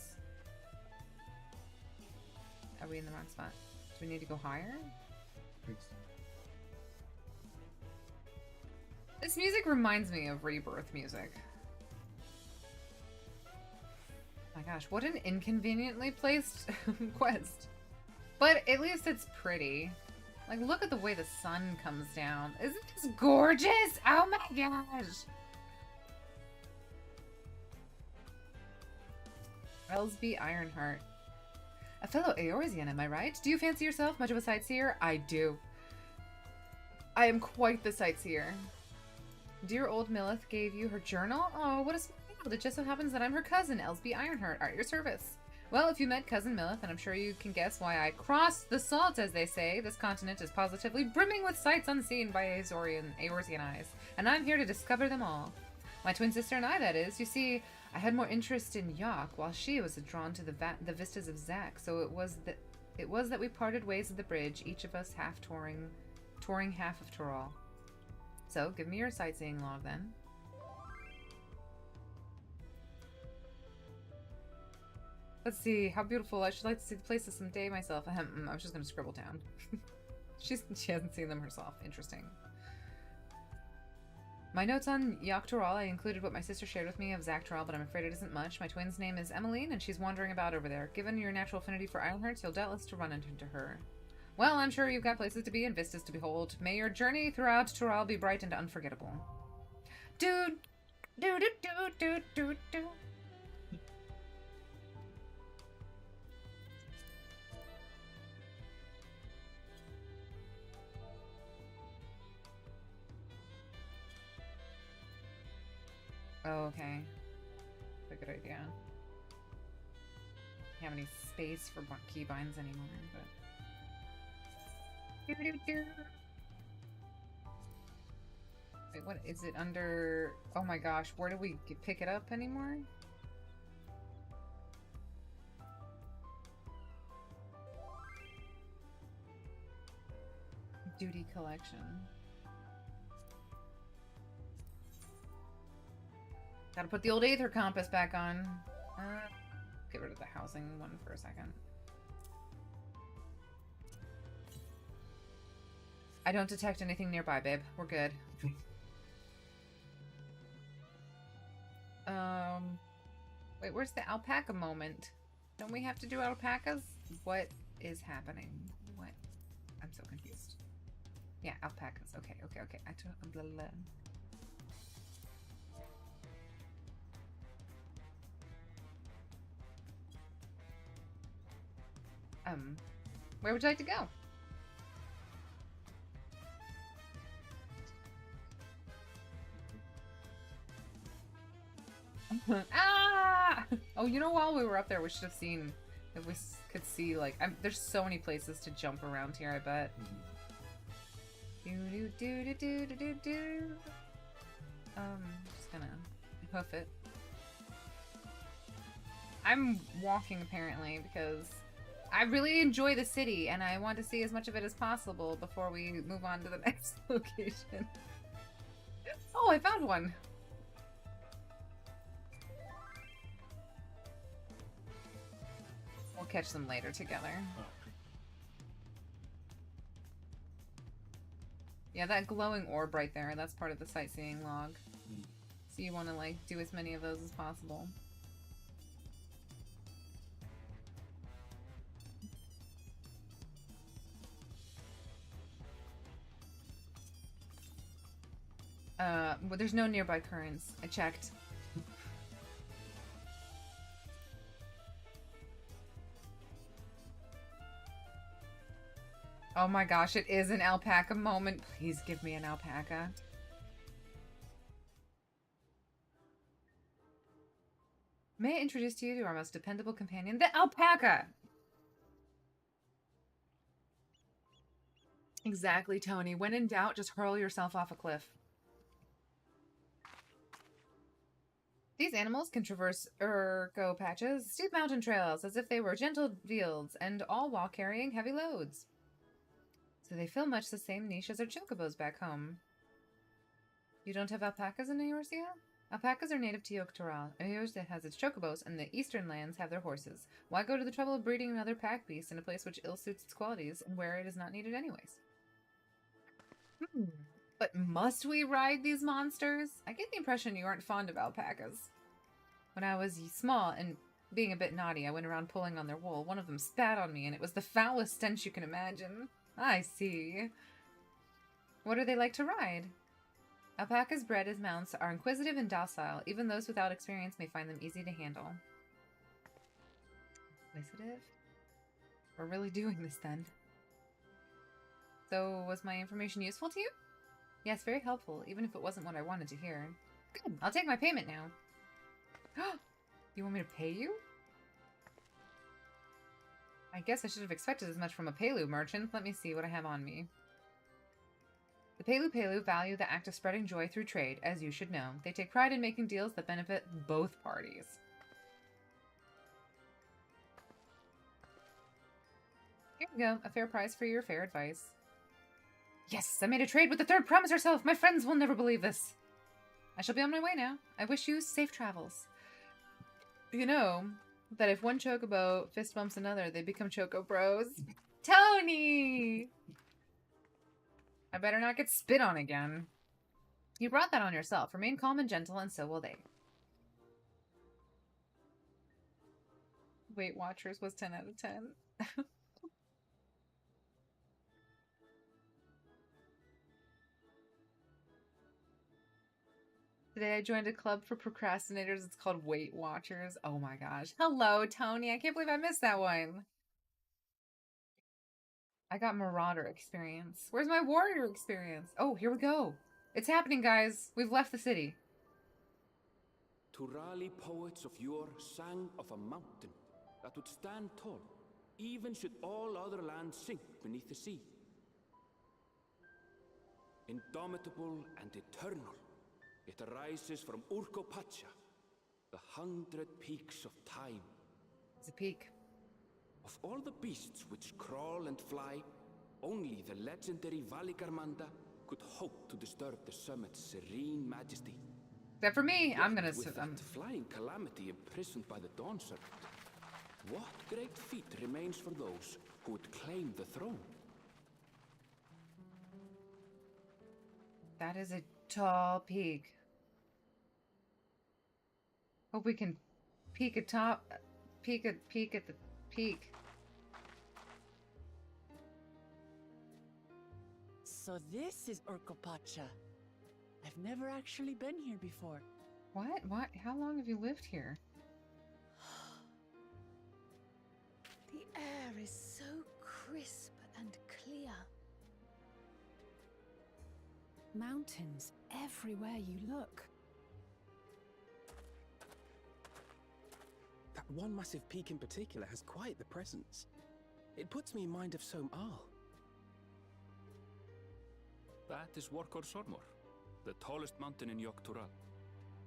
Are we in the wrong spot? Do we need to go higher? This music reminds me of Rebirth music. Oh my gosh, what an inconveniently placed quest. But at least it's pretty. Like, look at the way the sun comes down. Isn't this gorgeous? Oh my gosh. Elsby Ironheart. A fellow Eorzean, am I right? Do you fancy yourself much of a sightseer? I do. I am quite the sightseer. Dear old Millith gave you her journal? Oh, what a small world. It just so happens that I'm her cousin, Elsby Ironheart, at your service. Well, if you met Cousin Millith, and I'm sure you can guess why I crossed the salt, as they say, this continent is positively brimming with sights unseen by Eorzean eyes, and I'm here to discover them all. My twin sister and I, that is. You see, I had more interest in Yok, while she was drawn to the vistas of Zack, so it was that we parted ways at the bridge, each of us half touring half of Tural. So, give me your sightseeing log, then. Let's see, how beautiful. I should like to see the places someday myself. I was just gonna scribble down. She hasn't seen them herself. Interesting. My notes on Yoctoral, I included what my sister shared with me of Zactoral, but I'm afraid it isn't much. My twin's name is Emmeline, and she's wandering about over there. Given your natural affinity for Ironhearts, you'll doubtless to run into her. Well, I'm sure you've got places to be and vistas to behold. May your journey throughout Toral be bright and unforgettable. Dude! Do do do do do do. Oh, okay. That's a good idea. Don't have any space for keybinds anymore, but... Wait, what is it under? Oh my gosh, where do we pick it up anymore? Duty collection. Gotta put the old Aether Compass back on. Get rid of the housing one for a second. I don't detect anything nearby, babe. We're good. Wait, where's the alpaca moment? Don't we have to do alpacas? What is happening? What? I'm so confused. Yeah, alpacas. Okay, okay, okay. I took blah, blah. Where would you like to go? Ah! Oh, you know, while we were up there, we should have seen if we could see, like, there's so many places to jump around here, I bet. Do do do do do do do do. Just gonna hoof it. I'm walking apparently because I really enjoy the city and I want to see as much of it as possible before we move on to the next location. Oh, I found one. We'll catch them later together. Yeah, that glowing orb right there, that's part of the sightseeing log. So you want to, like, do as many of those as possible. Well, there's no nearby currents. I checked. Oh my gosh, it is an alpaca moment. Please give me an alpaca. May I introduce to you to our most dependable companion, the alpaca! Exactly, Tony. When in doubt, just hurl yourself off a cliff. These animals can traverse ergo patches, steep mountain trails, as if they were gentle fields, and all while carrying heavy loads. So they fill much the same niche as our chocobos back home. You don't have alpacas in Eorzea? Alpacas are native to Yoctoral. Eorzea has its chocobos, and the eastern lands have their horses. Why go to the trouble of breeding another pack beast in a place which ill-suits its qualities, and where it is not needed anyways? But must we ride these monsters? I get the impression you aren't fond of alpacas. When I was small and being a bit naughty, I went around pulling on their wool. One of them spat on me, and it was the foulest stench you can imagine. I see. What are they like to ride? Alpacas bred as mounts are inquisitive and docile. Even those without experience may find them easy to handle. Inquisitive? We're really doing this then. So, was my information useful to you? Yes, very helpful, even if it wasn't what I wanted to hear. Good, I'll take my payment now. You want me to pay you? I guess I should have expected as much from a Pelu merchant. Let me see what I have on me. The Pelu value the act of spreading joy through trade, as you should know. They take pride in making deals that benefit both parties. Here we go, a fair price for your fair advice. Yes, I made a trade with the third promise herself. My friends will never believe this. I shall be on my way now. I wish you safe travels. You know that if one chocobo fist bumps another, they become choco bros. Tony! I better not get spit on again. You brought that on yourself. Remain calm and gentle, and so will they. Weight Watchers was 10 out of 10. Today I joined a club for procrastinators. It's called Weight Watchers. Oh my gosh. Hello, Tony. I can't believe I missed that one. I got Marauder experience. Where's my Warrior experience? Oh, here we go. It's happening, guys. We've left the city. Turali poets of yore sang of a mountain that would stand tall, even should all other lands sink beneath the sea. Indomitable and eternal, it arises from Urkopacha, the 100 peaks of time. It's a peak. Of all the beasts which crawl and fly, only the legendary Valigarmanda could hope to disturb the summit's serene majesty. Except for me, I'm gonna... With that flying calamity imprisoned by the Dawn Serpent, what great feat remains for those who would claim the throne? That is a tall peak. Hope we can peek at the peak. So this is Urkopacha. I've never actually been here before. What? What? How long have you lived here? The air is so crisp and clear. Mountains everywhere you look. That one massive peak in particular has quite the presence. It puts me in mind of Som-Al. That is Workor Sormor, the tallest mountain in Yogg-Tural.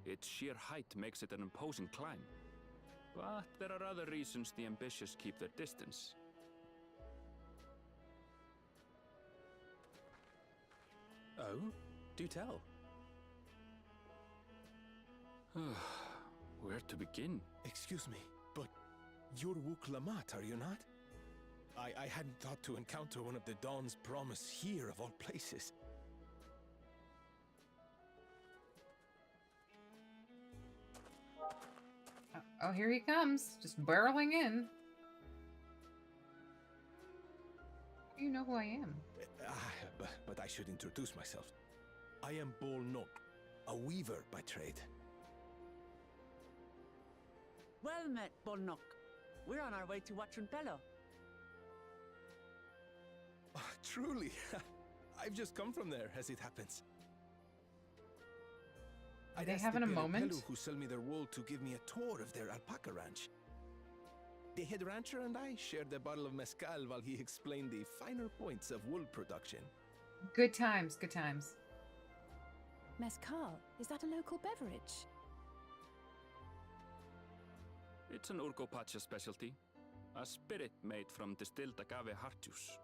Its sheer height makes it an imposing climb. But there are other reasons the ambitious keep their distance. Oh? Do tell. Where to begin? Excuse me, but you're Wuk Lamat, are you not? I hadn't thought to encounter one of the Dawn's promise here of all places. Oh, here he comes. Just barreling in. You know who I am. But I should introduce myself. I am Bol Nok, a weaver by trade. Well met, Bolnok. We're on our way to Watranpello. Oh, truly. I've just come from there, as it happens. Are they having a moment? Pelu who sell me their wool to give me a tour of their alpaca ranch. The head rancher and I shared a bottle of mezcal while he explained the finer points of wool production. Good times, good times. Mezcal, is that a local beverage? It's an Urkopacha specialty. A spirit made from distilled agave heart juice.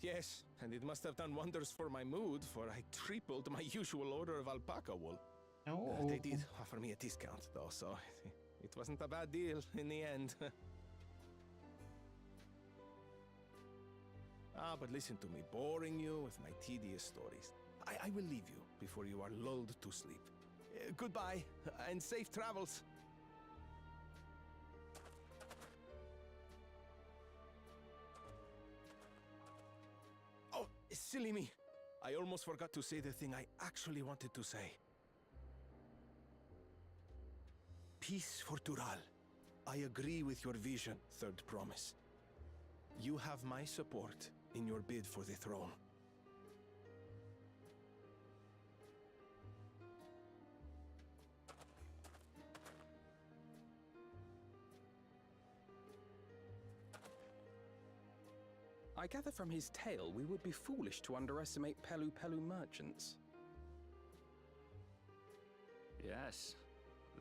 Yes, and it must have done wonders for my mood, for I tripled my usual order of alpaca wool. Oh. They did offer me a discount, though, so it wasn't a bad deal in the end. But listen to me, boring you with my tedious stories. I will leave you before you are lulled to sleep. Goodbye, and safe travels. Oh, silly me. I almost forgot to say the thing I actually wanted to say. Peace for Tural. I agree with your vision, Third Promise. You have my support in your bid for the throne. I gather from his tale we would be foolish to underestimate Pelu merchants. Yes,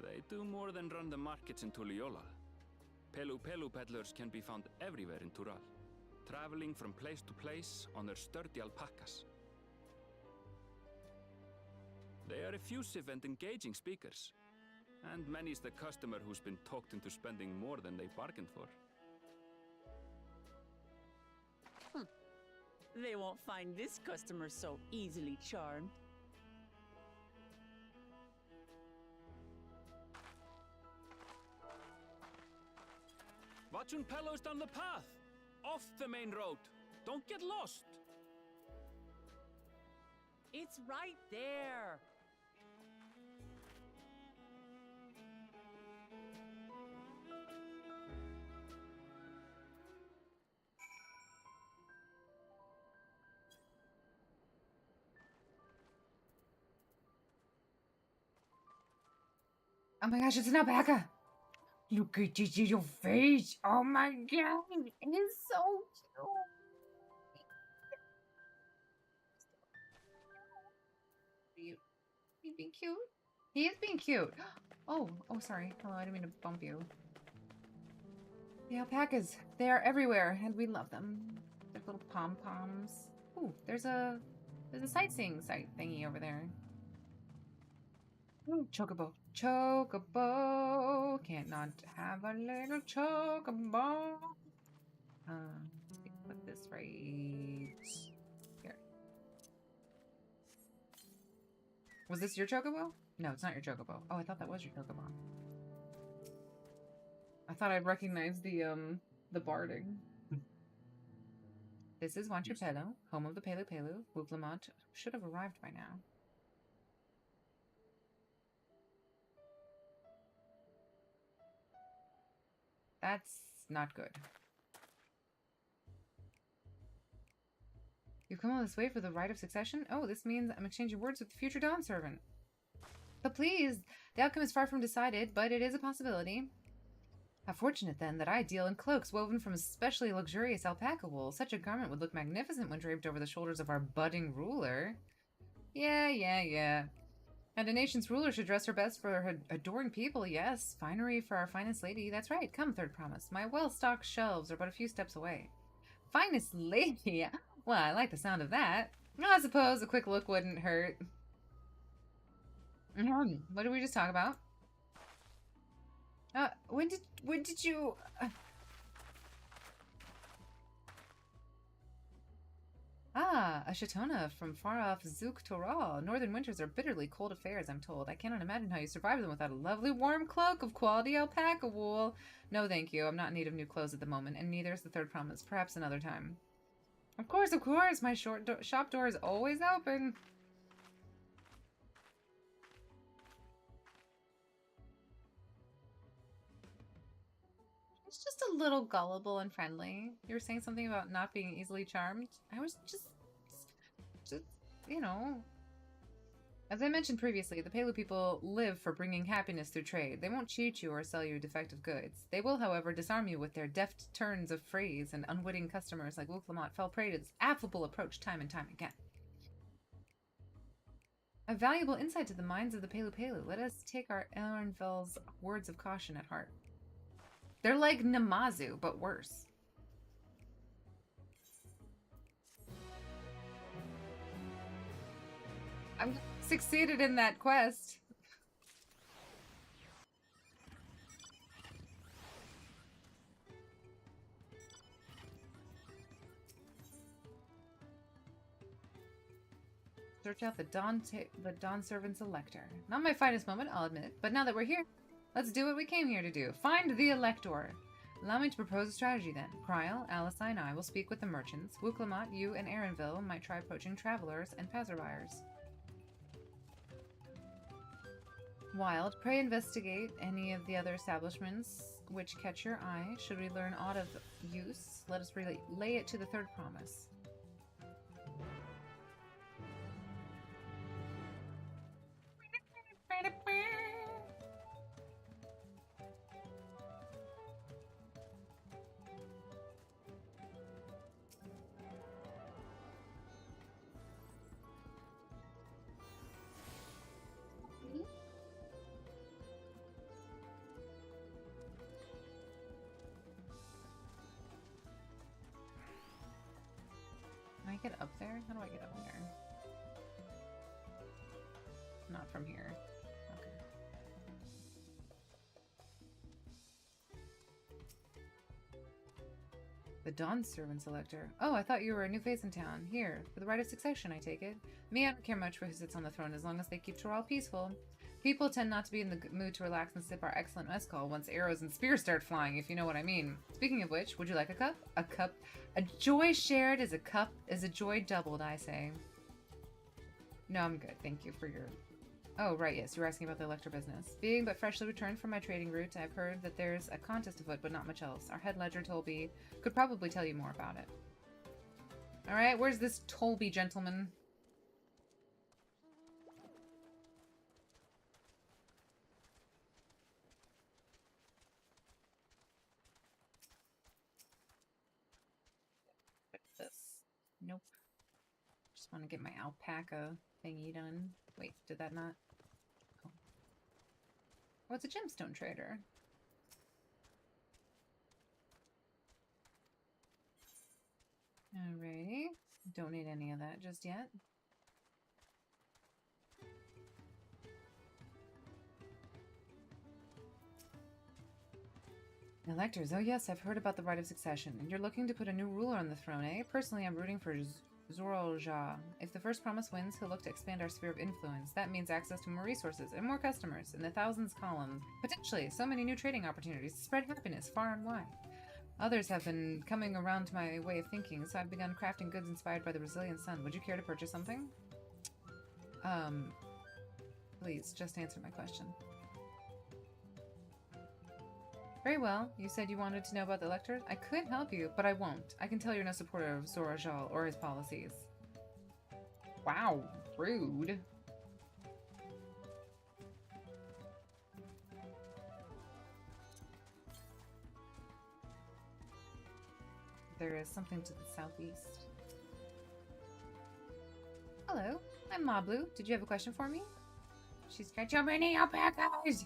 they do more than run the markets in Tuliyollal. Pelu peddlers can be found everywhere in Tural, traveling from place to place on their sturdy alpacas. They are effusive and engaging speakers, and many's the customer who's been talked into spending more than they bargained for. They won't find this customer so easily charmed. Watch Pello's down the path. Off the main road. Don't get lost. It's right there. Oh my gosh, it's an alpaca! Look at this little face! Oh my god! It is so cute! He's being cute? He is being cute! Oh, sorry. Hello, I didn't mean to bump you. The alpacas, they are everywhere, and we love them. Their little pom-poms. Ooh, there's a sightseeing site thingy over there. Ooh, chocobo. Chocobo. Can't not have a little chocobo. Let's put this right here. Was this your chocobo? No, it's not your chocobo. Oh, I thought that was your chocobo. I thought I'd recognize the barding. This is Dawntrail, home of the Pelu Pelu. Wooklamont should have arrived by now. That's not good. You've come all this way for the rite of succession? Oh, this means I'm exchanging words with the future Dawn servant. But please, the outcome is far from decided, but it is a possibility. How fortunate, then, that I deal in cloaks woven from especially luxurious alpaca wool. Such a garment would look magnificent when draped over the shoulders of our budding ruler. Yeah. And a nation's ruler should dress her best for her adoring people, yes. Finery for our finest lady. That's right. Come, third promise. My well-stocked shelves are but a few steps away. Finest lady? Well, I like the sound of that. I suppose a quick look wouldn't hurt. What did we just talk about? When did you... a Shatona from far-off Zook Toral. Northern winters are bitterly cold affairs, I'm told. I cannot imagine how you survive them without a lovely warm cloak of quality alpaca wool. No, thank you. I'm not in need of new clothes at the moment, and neither is the third promise. Perhaps another time. Of course! My shop door is always open. It's just a little gullible and friendly. You were saying something about not being easily charmed. I was just, you know. As I mentioned previously, the Pelu people live for bringing happiness through trade. They won't cheat you or sell you defective goods. They will, however, disarm you with their deft turns of phrase, and unwitting customers like Wooklamont fell prey to this affable approach time and time again. A valuable insight to the minds of the Pelu Pelu. Let us take our Erenvel's words of caution at heart. They're like Namazu, but worse. I'm succeeded in that quest. Search out the Dawn Servant's Elector. Not my finest moment, I'll admit, but now that we're here, let's do what we came here to do. Find the Elector. Allow me to propose a strategy then. Kryl, Alisai, and I will speak with the merchants. Wooklamont, you, and Erenville might try poaching travelers and passerbyers. Wild, pray investigate any of the other establishments which catch your eye. Should we learn aught of use, let us relay it to the third promise. Can I get up there? How do I get up there? Not from here. Okay. The Dawn Servant Selector. Oh, I thought you were a new face in town. Here, for the right of succession, I take it. Me, I don't care much for who sits on the throne as long as they keep Toral peaceful. People tend not to be in the mood to relax and sip our excellent mess call once arrows and spears start flying, if you know what I mean. Speaking of which, would you like a cup? A cup. A joy shared is a cup, is a joy doubled, I say. No, I'm good. Thank you for your... Oh, right, yes, you were asking about the Elector business. Being but freshly returned from my trading route, I've heard that there's a contest afoot, but not much else. Our head ledger, Tolby, could probably tell you more about it. Alright, where's this Tolby gentleman? This. Nope. Just want to get my alpaca thingy done. Wait, did that not? Oh, it's a gemstone trader. Alrighty. Don't need any of that just yet. Electors, oh yes, I've heard about the right of succession. And you're looking to put a new ruler on the throne, eh? Personally, I'm rooting for Zoralja. If the first promise wins, he'll look to expand our sphere of influence. That means access to more resources and more customers in the thousands column. Potentially, so many new trading opportunities to spread happiness far and wide. Others have been coming around to my way of thinking, so I've begun crafting goods inspired by the Brazilian sun. Would you care to purchase something? Please, just answer my question. Very well. You said you wanted to know about the electors? I could help you, but I won't. I can tell you're no supporter of Zorajal or his policies. Wow, rude. There is something to the southeast. Hello, I'm Mablu. Did you have a question for me? She's got so many alpacas!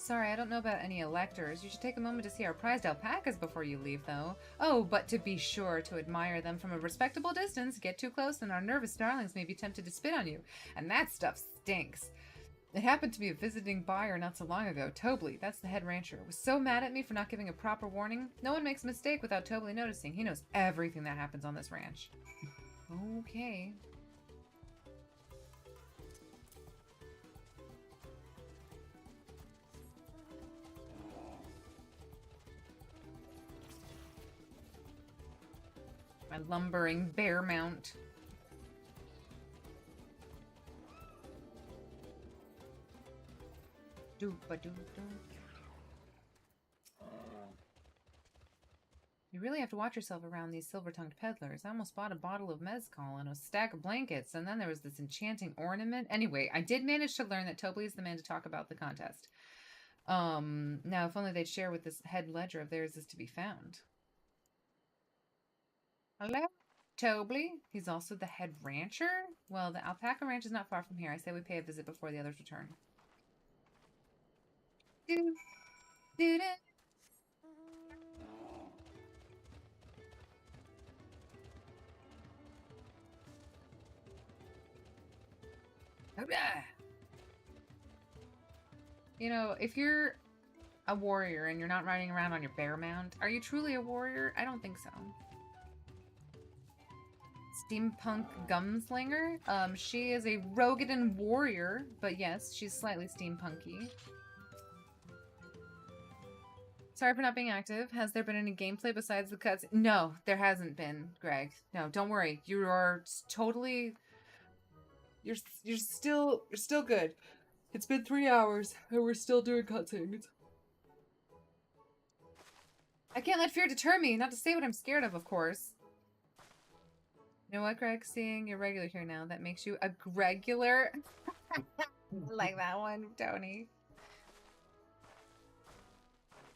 Sorry, I don't know about any electors. You should take a moment to see our prized alpacas before you leave, though. Oh, but to be sure to admire them from a respectable distance. Get too close and our nervous darlings may be tempted to spit on you. And that stuff stinks. It happened to be a visiting buyer not so long ago. Tobley, that's the head rancher, was so mad at me for not giving a proper warning. No one makes a mistake without Tobley noticing. He knows everything that happens on this ranch. Okay. My lumbering bear mount. Doop-a-doop-doop. You really have to watch yourself around these silver-tongued peddlers. I almost bought a bottle of mezcal and a stack of blankets, and then there was this enchanting ornament. Anyway, I did manage to learn that Tobley is the man to talk about the contest. Now, if only they'd share with this head ledger of theirs is to be found. Hello, Tobley. He's also the head rancher? Well, the alpaca ranch is not far from here. I say we pay a visit before the others return. Do-do-do. You know, if you're a warrior and you're not riding around on your bear mount, are you truly a warrior? I don't think so. Steampunk Gumslinger. She is a Rogadan warrior, but yes, she's slightly steampunky. Sorry for not being active. Has there been any gameplay besides the cuts? No, there hasn't been, Greg. No, don't worry. You are totally... You're still good. It's been 3 hours, and we're still doing cutscenes. I can't let fear deter me, not to say what I'm scared of course. You know what, Greg? Seeing you're regular here now, that makes you a regular. Like that one, Tony.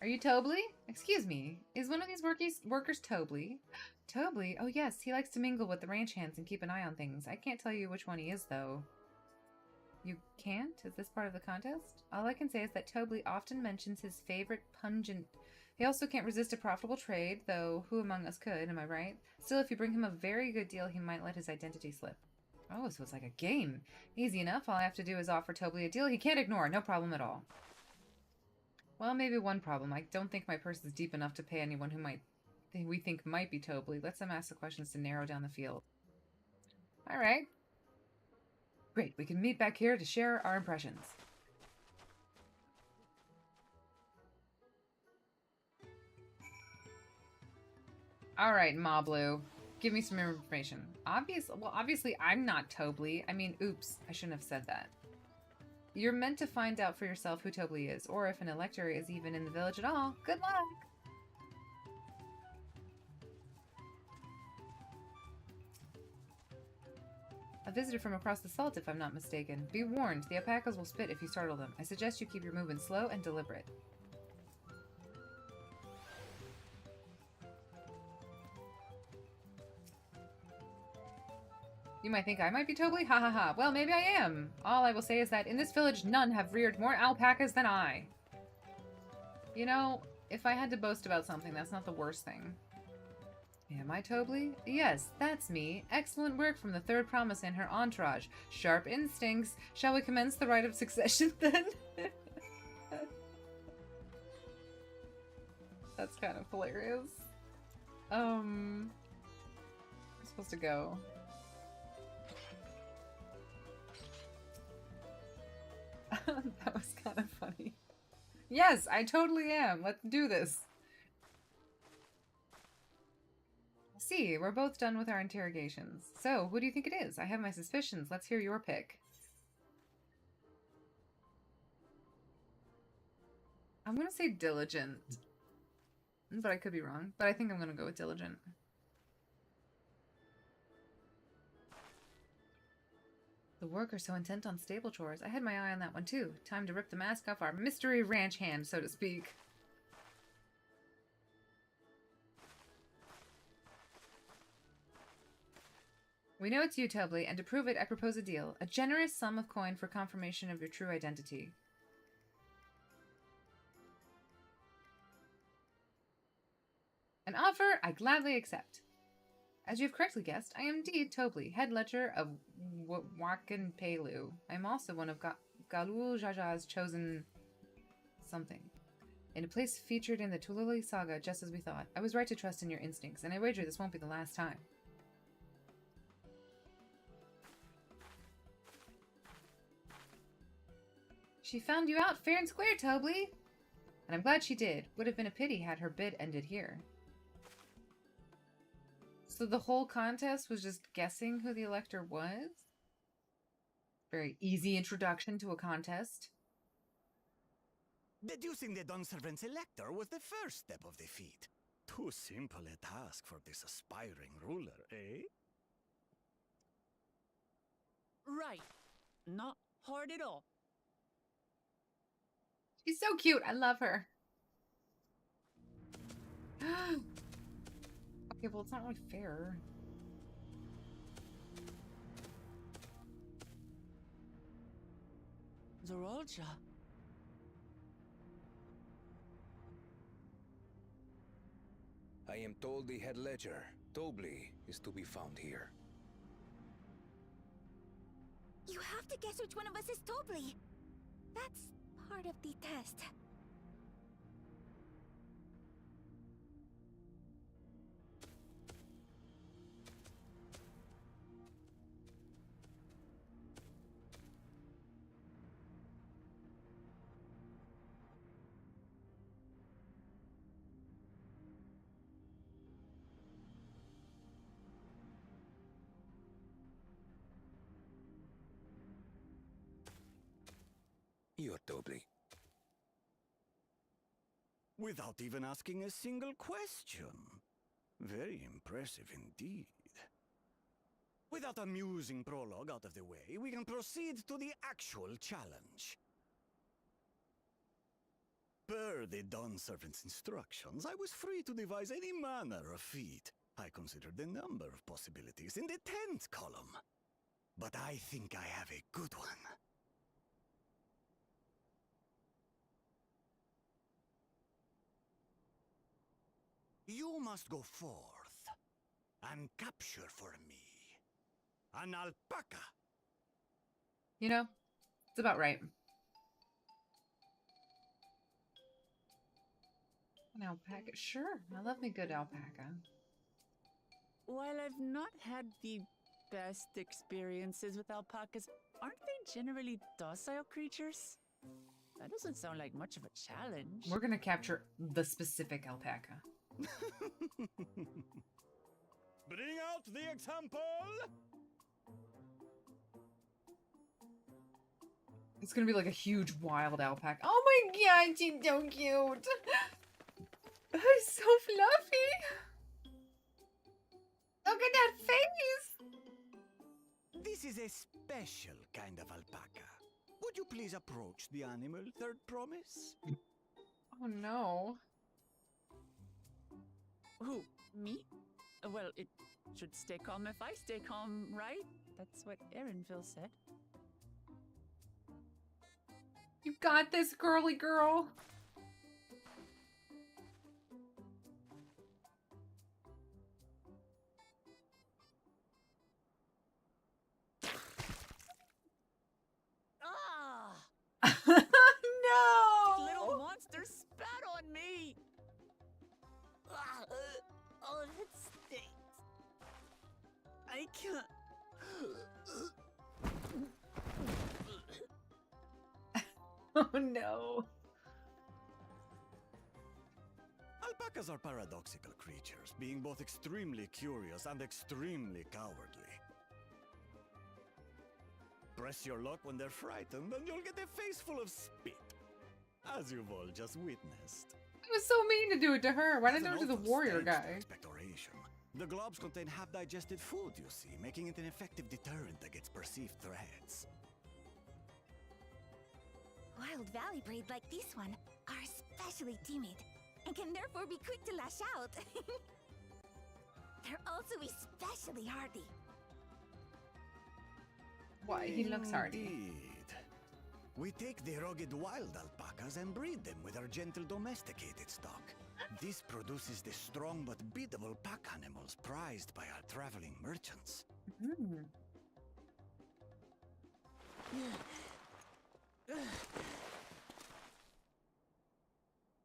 Are you Tobley? Excuse me. Is one of these workers Tobley? Tobley? Oh yes, he likes to mingle with the ranch hands and keep an eye on things. I can't tell you which one he is, though. You can't? Is this part of the contest? All I can say is that Tobley often mentions his favorite pungent... He also can't resist a profitable trade, though who among us could, am I right? Still, if you bring him a very good deal, he might let his identity slip. Oh, so it's like a game. Easy enough. All I have to do is offer Tobley a deal he can't ignore. No problem at all. Well, maybe one problem. I don't think my purse is deep enough to pay anyone who might we think might be Tobly. Let's them ask the questions to narrow down the field. All right. Great, we can meet back here to share our impressions. All right, Moblu, give me some information. Obviously, I'm not Tobly. I mean, oops, I shouldn't have said that. You're meant to find out for yourself who Tobly is, or if an elector is even in the village at all. Good luck! A visitor from across the salt, if I'm not mistaken. Be warned, the alpacas will spit if you startle them. I suggest you keep your movement slow and deliberate. You might think I might be Tobly? Ha ha ha. Well, maybe I am. All I will say is that in this village, none have reared more alpacas than I. You know, if I had to boast about something, that's not the worst thing. Am I Tobly? Yes, that's me. Excellent work from the third promise and her entourage. Sharp instincts. Shall we commence the rite of succession then? That's kind of hilarious. I'm supposed to go. That was kind of funny. Yes, I totally am. Let's do this. See, we're both done with our interrogations. So, who do you think it is? I have my suspicions. Let's hear your pick. I'm gonna say diligent. But I could be wrong. But I think I'm gonna go with diligent. The workers so intent on stable chores. I had my eye on that one too. Time to rip the mask off our mystery ranch hand, so to speak. We know it's you, Tobly, and to prove it, I propose a deal. A generous sum of coin for confirmation of your true identity. An offer I gladly accept. As you have correctly guessed, I am indeed Tobly, head ledger of Wakan Pelu. I am also one of Galul Jaja's chosen something. In a place featured in the Tululi saga, just as we thought. I was right to trust in your instincts, and I wager this won't be the last time. She found you out fair and square, Tobly! And I'm glad she did. Would have been a pity had her bid ended here. So the whole contest was just guessing who the elector was? Very easy introduction to a contest. Deducing the Dawnservant's elector was the first step of the feat. Too simple a task for this aspiring ruler, eh? Right. Not hard at all. She's so cute. I love her. Okay, well, it's not really fair. Zorolja. I am told the head ledger, Tobly, is to be found here. You have to guess which one of us is Tobly. That's part of the test. You're Tobly. Without even asking a single question. Very impressive indeed. With that amusing prologue out of the way, we can proceed to the actual challenge. Per the Dawnservant's instructions, I was free to devise any manner of feat. I considered a number of possibilities in the 10th column. But I think I have a good one. You must go forth and capture for me an alpaca. You know, it's about right. An alpaca? Sure. I love me good alpaca. While I've not had the best experiences with alpacas, aren't they generally docile creatures? That doesn't sound like much of a challenge. We're gonna capture the specific alpaca. Bring out the example! It's gonna be like a huge wild alpaca. Oh my god, she's so cute! It's so fluffy! Look at that face! This is a special kind of alpaca. Would you please approach the animal, third promise? Oh no. Who? Me? Well, it should stay calm if I stay calm, right? That's what Erinville said. You got this, girly girl. No! Little monster spat on me! Oh, it stinks. I can't. Oh no. Alpacas are paradoxical creatures, being both extremely curious and extremely cowardly. Press your luck when they're frightened, and you'll get a face full of spit, as you've all just witnessed. It was so mean to do it to her. Why didn't they do it to the warrior guy? Expectoration. The globs contain half-digested food, you see, making it an effective deterrent against perceived threats. Wild valley breed like this one are especially timid and can therefore be quick to lash out. They're also especially hardy. Why? He looks hardy. Indeed. We take the rugged wild alpacas and breed them with our gentle domesticated stock. This produces the strong but biddable pack animals prized by our traveling merchants.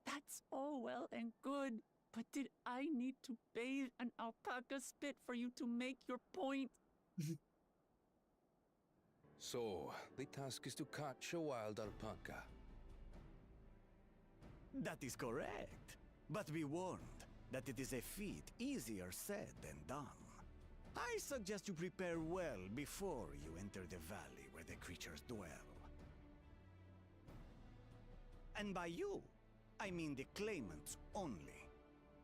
That's all well and good, but did I need to bathe an alpaca spit for you to make your point? So, the task is to catch a wild alpaca. That is correct. But be warned that it is a feat easier said than done. I suggest you prepare well before you enter the valley where the creatures dwell. And by you, I mean the claimants only.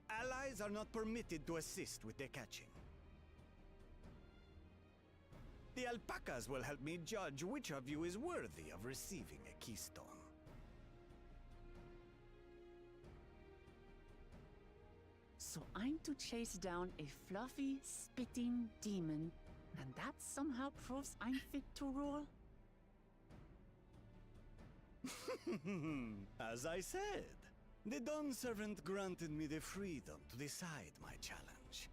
Allies are not permitted to assist with the catching. The alpacas will help me judge which of you is worthy of receiving a keystone. So I'm to chase down a fluffy, spitting demon, and that somehow proves I'm fit to rule? As I said, the Dawn Servant granted me the freedom to decide my challenge.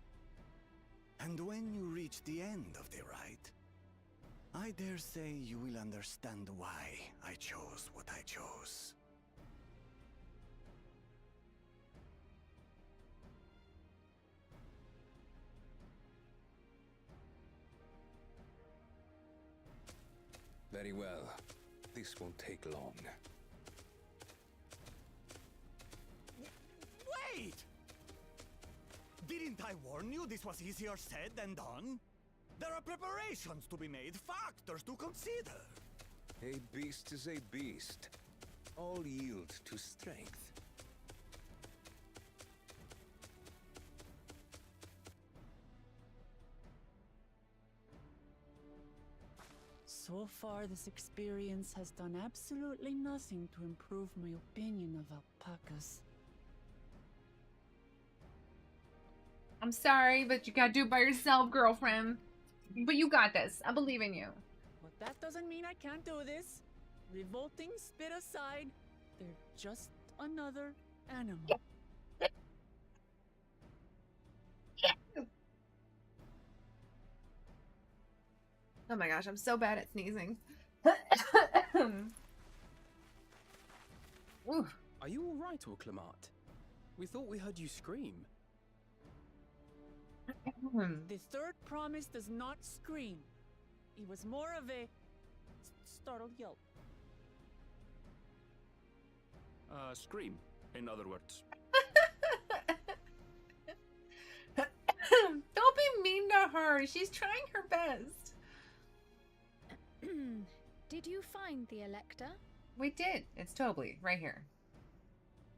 And when you reach the end of the rite, I dare say you will understand why I chose what I chose. Very well. This won't take long. Wait! Didn't I warn you this was easier said than done? There are preparations to be made, factors to consider. A beast is a beast. All yield to strength. So far, this experience has done absolutely nothing to improve my opinion of alpacas. I'm sorry, but you gotta do it by yourself, girlfriend. But you got this. I believe in you. But that doesn't mean I can't do this. Revolting spit aside, they're just another animal. Oh my gosh, I'm so bad at sneezing. Are you alright, Orclamart? We thought we heard you scream. The third promise does not scream. It was more of a startled yelp. Scream, in other words. Don't be mean to her. She's trying her best. Did you find the Elector? We did. It's Tobly, right here.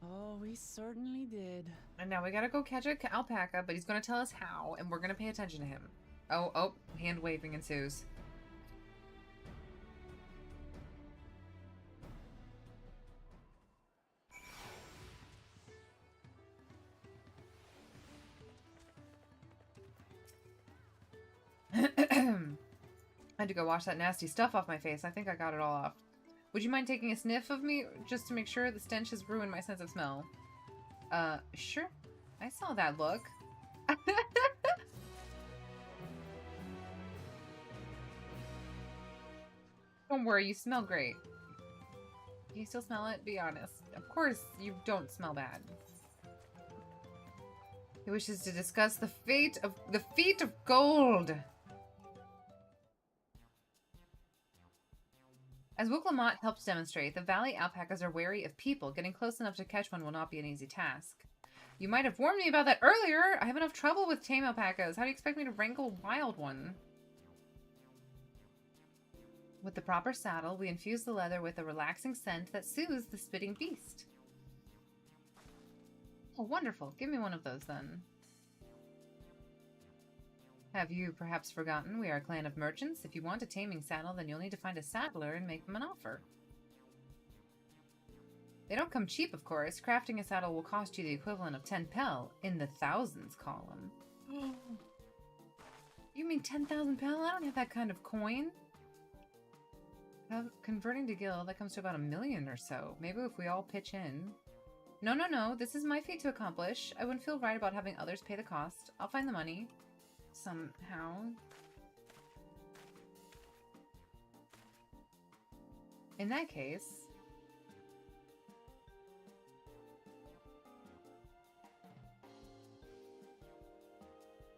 Oh, we certainly did. And now we gotta go catch an alpaca, but he's gonna tell us how, and we're gonna pay attention to him. Oh, hand waving ensues. I had to go wash that nasty stuff off my face. I think I got it all off. Would you mind taking a sniff of me just to make sure the stench has ruined my sense of smell? Sure. I saw that look. Don't worry, you smell great. Can you still smell it? Be honest. Of course, you don't smell bad. He wishes to discuss the feat of gold. As Wuklamot helps demonstrate, the valley alpacas are wary of people. Getting close enough to catch one will not be an easy task. You might have warned me about that earlier. I have enough trouble with tame alpacas. How do you expect me to wrangle a wild one? With the proper saddle, we infuse the leather with a relaxing scent that soothes the spitting beast. Oh, wonderful. Give me one of those, then. Have you perhaps forgotten we are a clan of merchants? If you want a taming saddle, then you'll need to find a saddler and make them an offer. They don't come cheap, of course. Crafting a saddle will cost you the equivalent of 10 pel, in the thousands column. You mean 10,000 pel? I don't have that kind of coin. Converting to gil, that comes to about 1 million or so. Maybe if we all pitch in. No. This is my feat to accomplish. I wouldn't feel right about having others pay the cost. I'll find the money. Somehow. In that case...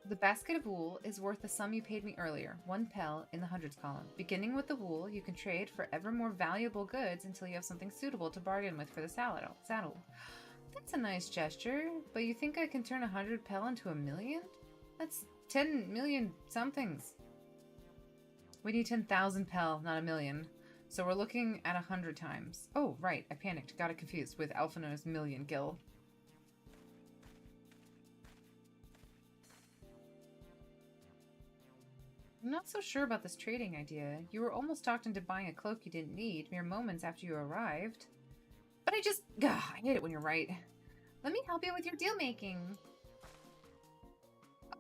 The basket of wool is worth the sum you paid me earlier, 1 pel in the hundreds column. Beginning with the wool, you can trade for ever more valuable goods until you have something suitable to bargain with for the saddle. That's a nice gesture, but you think I can turn 100 pel into 1 million? That's 10 million somethings. We need 10,000 pel, not 1 million. So we're looking at 100 times. Oh, right, I panicked. Got it confused with Alphina's million gil. I'm not so sure about this trading idea. You were almost talked into buying a cloak you didn't need mere moments after you arrived. But I hate it when you're right. Let me help you with your deal making.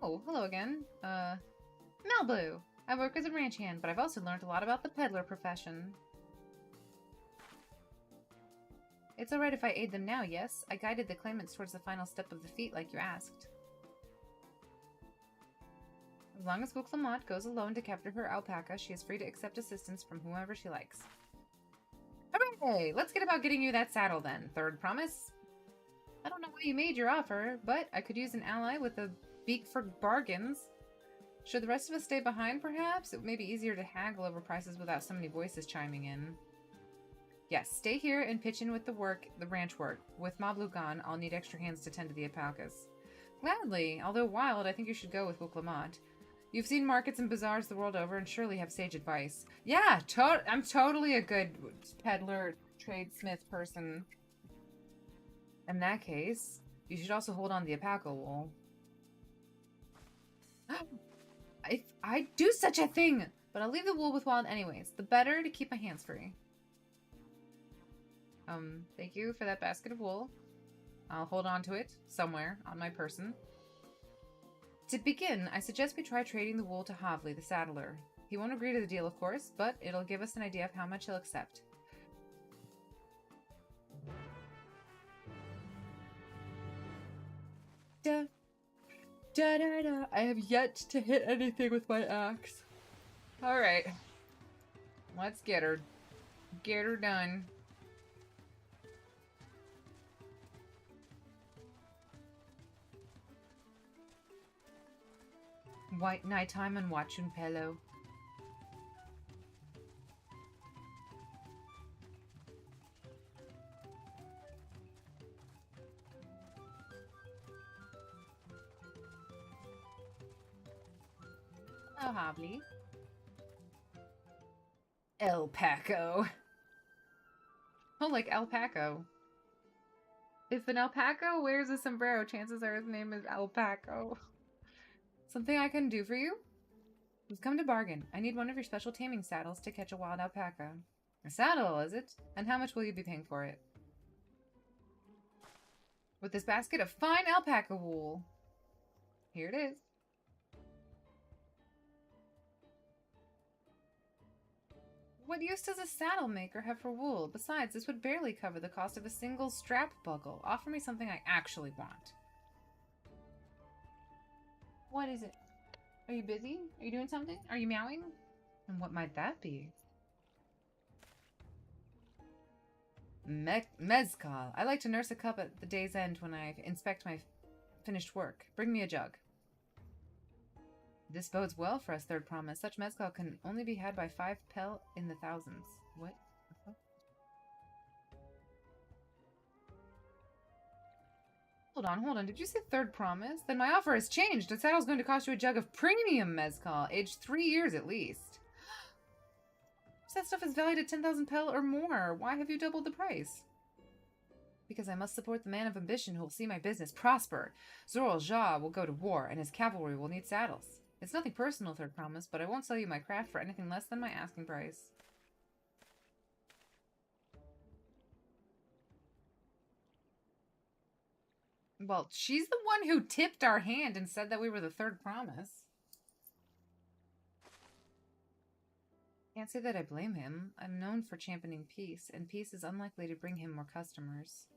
Oh, hello again. Malblue. I work as a ranch hand, but I've also learned a lot about the peddler profession. It's alright if I aid them now, yes? I guided the claimants towards the final step of the feat like you asked. As long as Wuklamot goes alone to capture her alpaca, she is free to accept assistance from whoever she likes. Hooray! Let's get about getting you that saddle then. Third promise? I don't know why you made your offer, but I could use an ally with a beak for bargains. Should the rest of us stay behind, perhaps? It may be easier to haggle over prices without so many voices chiming in. Yes, stay here and pitch in with the ranch work. With Mablu gone, I'll need extra hands to tend to the alpacas. Gladly. Although wild, I think you should go with Wuklamot. You've seen markets and bazaars the world over and surely have sage advice. Yeah, I'm totally a good peddler, tradesmith person. In that case, you should also hold on to the alpaca wool. If I do such a thing! But I'll leave the wool with Wild anyways. The better to keep my hands free. Thank you for that basket of wool. I'll hold on to it somewhere on my person. To begin, I suggest we try trading the wool to Havli, the saddler. He won't agree to the deal, of course, but it'll give us an idea of how much he'll accept. Da. Da da da. I have yet to hit anything with my axe. Alright. Let's get her. Get her done. White nighttime and watching pillow. Oh, Hobbly. El Paco. Oh, like El Paco. If an alpaca wears a sombrero, chances are his name is El Paco. Something I can do for you? We've come to bargain. I need one of your special taming saddles to catch a wild alpaca. A saddle, is it? And how much will you be paying for it? With this basket of fine alpaca wool. Here it is. What use does a saddle maker have for wool? Besides, this would barely cover the cost of a single strap buckle. Offer me something I actually want. What is it? Are you busy? Are you doing something? Are you meowing? And what might that be? Mezcal. I like to nurse a cup at the day's end when I inspect my finished work. Bring me a jug. This bodes well for us, third promise. Such mezcal can only be had by 5 pel in the thousands. What? Hold on. Did you say third promise? Then my offer has changed. The saddle's going to cost you a jug of premium mezcal, aged 3 years at least. That stuff is valued at 10,000 pel or more. Why have you doubled the price? Because I must support the man of ambition who will see my business prosper. Zoral Jah will go to war, and his cavalry will need saddles. It's nothing personal, third promise, but I won't sell you my craft for anything less than my asking price. Well, she's the one who tipped our hand and said that we were the third promise. Can't say that I blame him. I'm known for championing peace, and peace is unlikely to bring him more customers.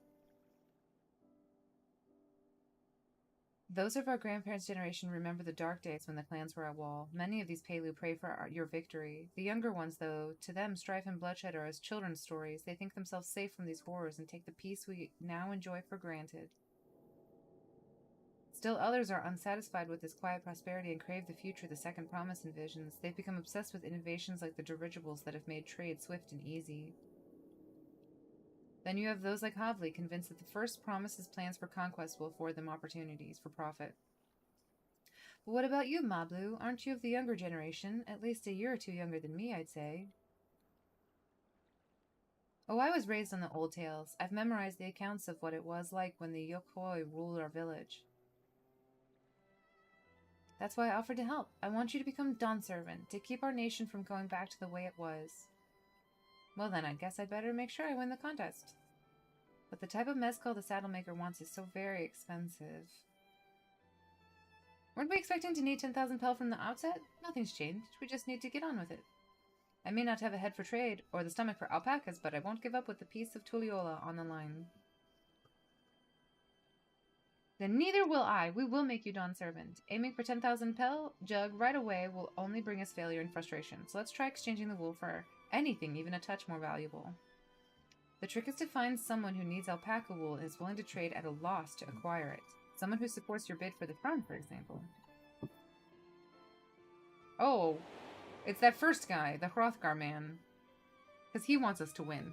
Those of our grandparents' generation remember the dark days when the clans were at war. Many of these Pelu pray for your victory. The younger ones, though, to them strife and bloodshed are as children's stories. They think themselves safe from these horrors and take the peace we now enjoy for granted. Still others are unsatisfied with this quiet prosperity and crave the future the second promise envisions. They've become obsessed with innovations like the dirigibles that have made trade swift and easy. Then you have those like Havli, convinced that the first promise's plans for conquest will afford them opportunities for profit. But what about you, Mablu? Aren't you of the younger generation? At least a year or two younger than me, I'd say. Oh, I was raised on the old tales. I've memorized the accounts of what it was like when the Yokoi ruled our village. That's why I offered to help. I want you to become Dawn Servant, to keep our nation from going back to the way it was. Well then, I guess I'd better make sure I win the contest. But the type of mezcal the saddle maker wants is so very expensive. Weren't we expecting to need 10,000 pel from the outset? Nothing's changed. We just need to get on with it. I may not have a head for trade, or the stomach for alpacas, but I won't give up with the piece of Tulliola on the line. Then neither will I. We will make you Dawn Servant. Aiming for 10,000 pel jug right away will only bring us failure and frustration. So let's try exchanging the wool for anything, even a touch more valuable. The trick is to find someone who needs alpaca wool and is willing to trade at a loss to acquire it. Someone who supports your bid for the crown, for example. Oh, it's that first guy, the Hrothgar man. Because he wants us to win.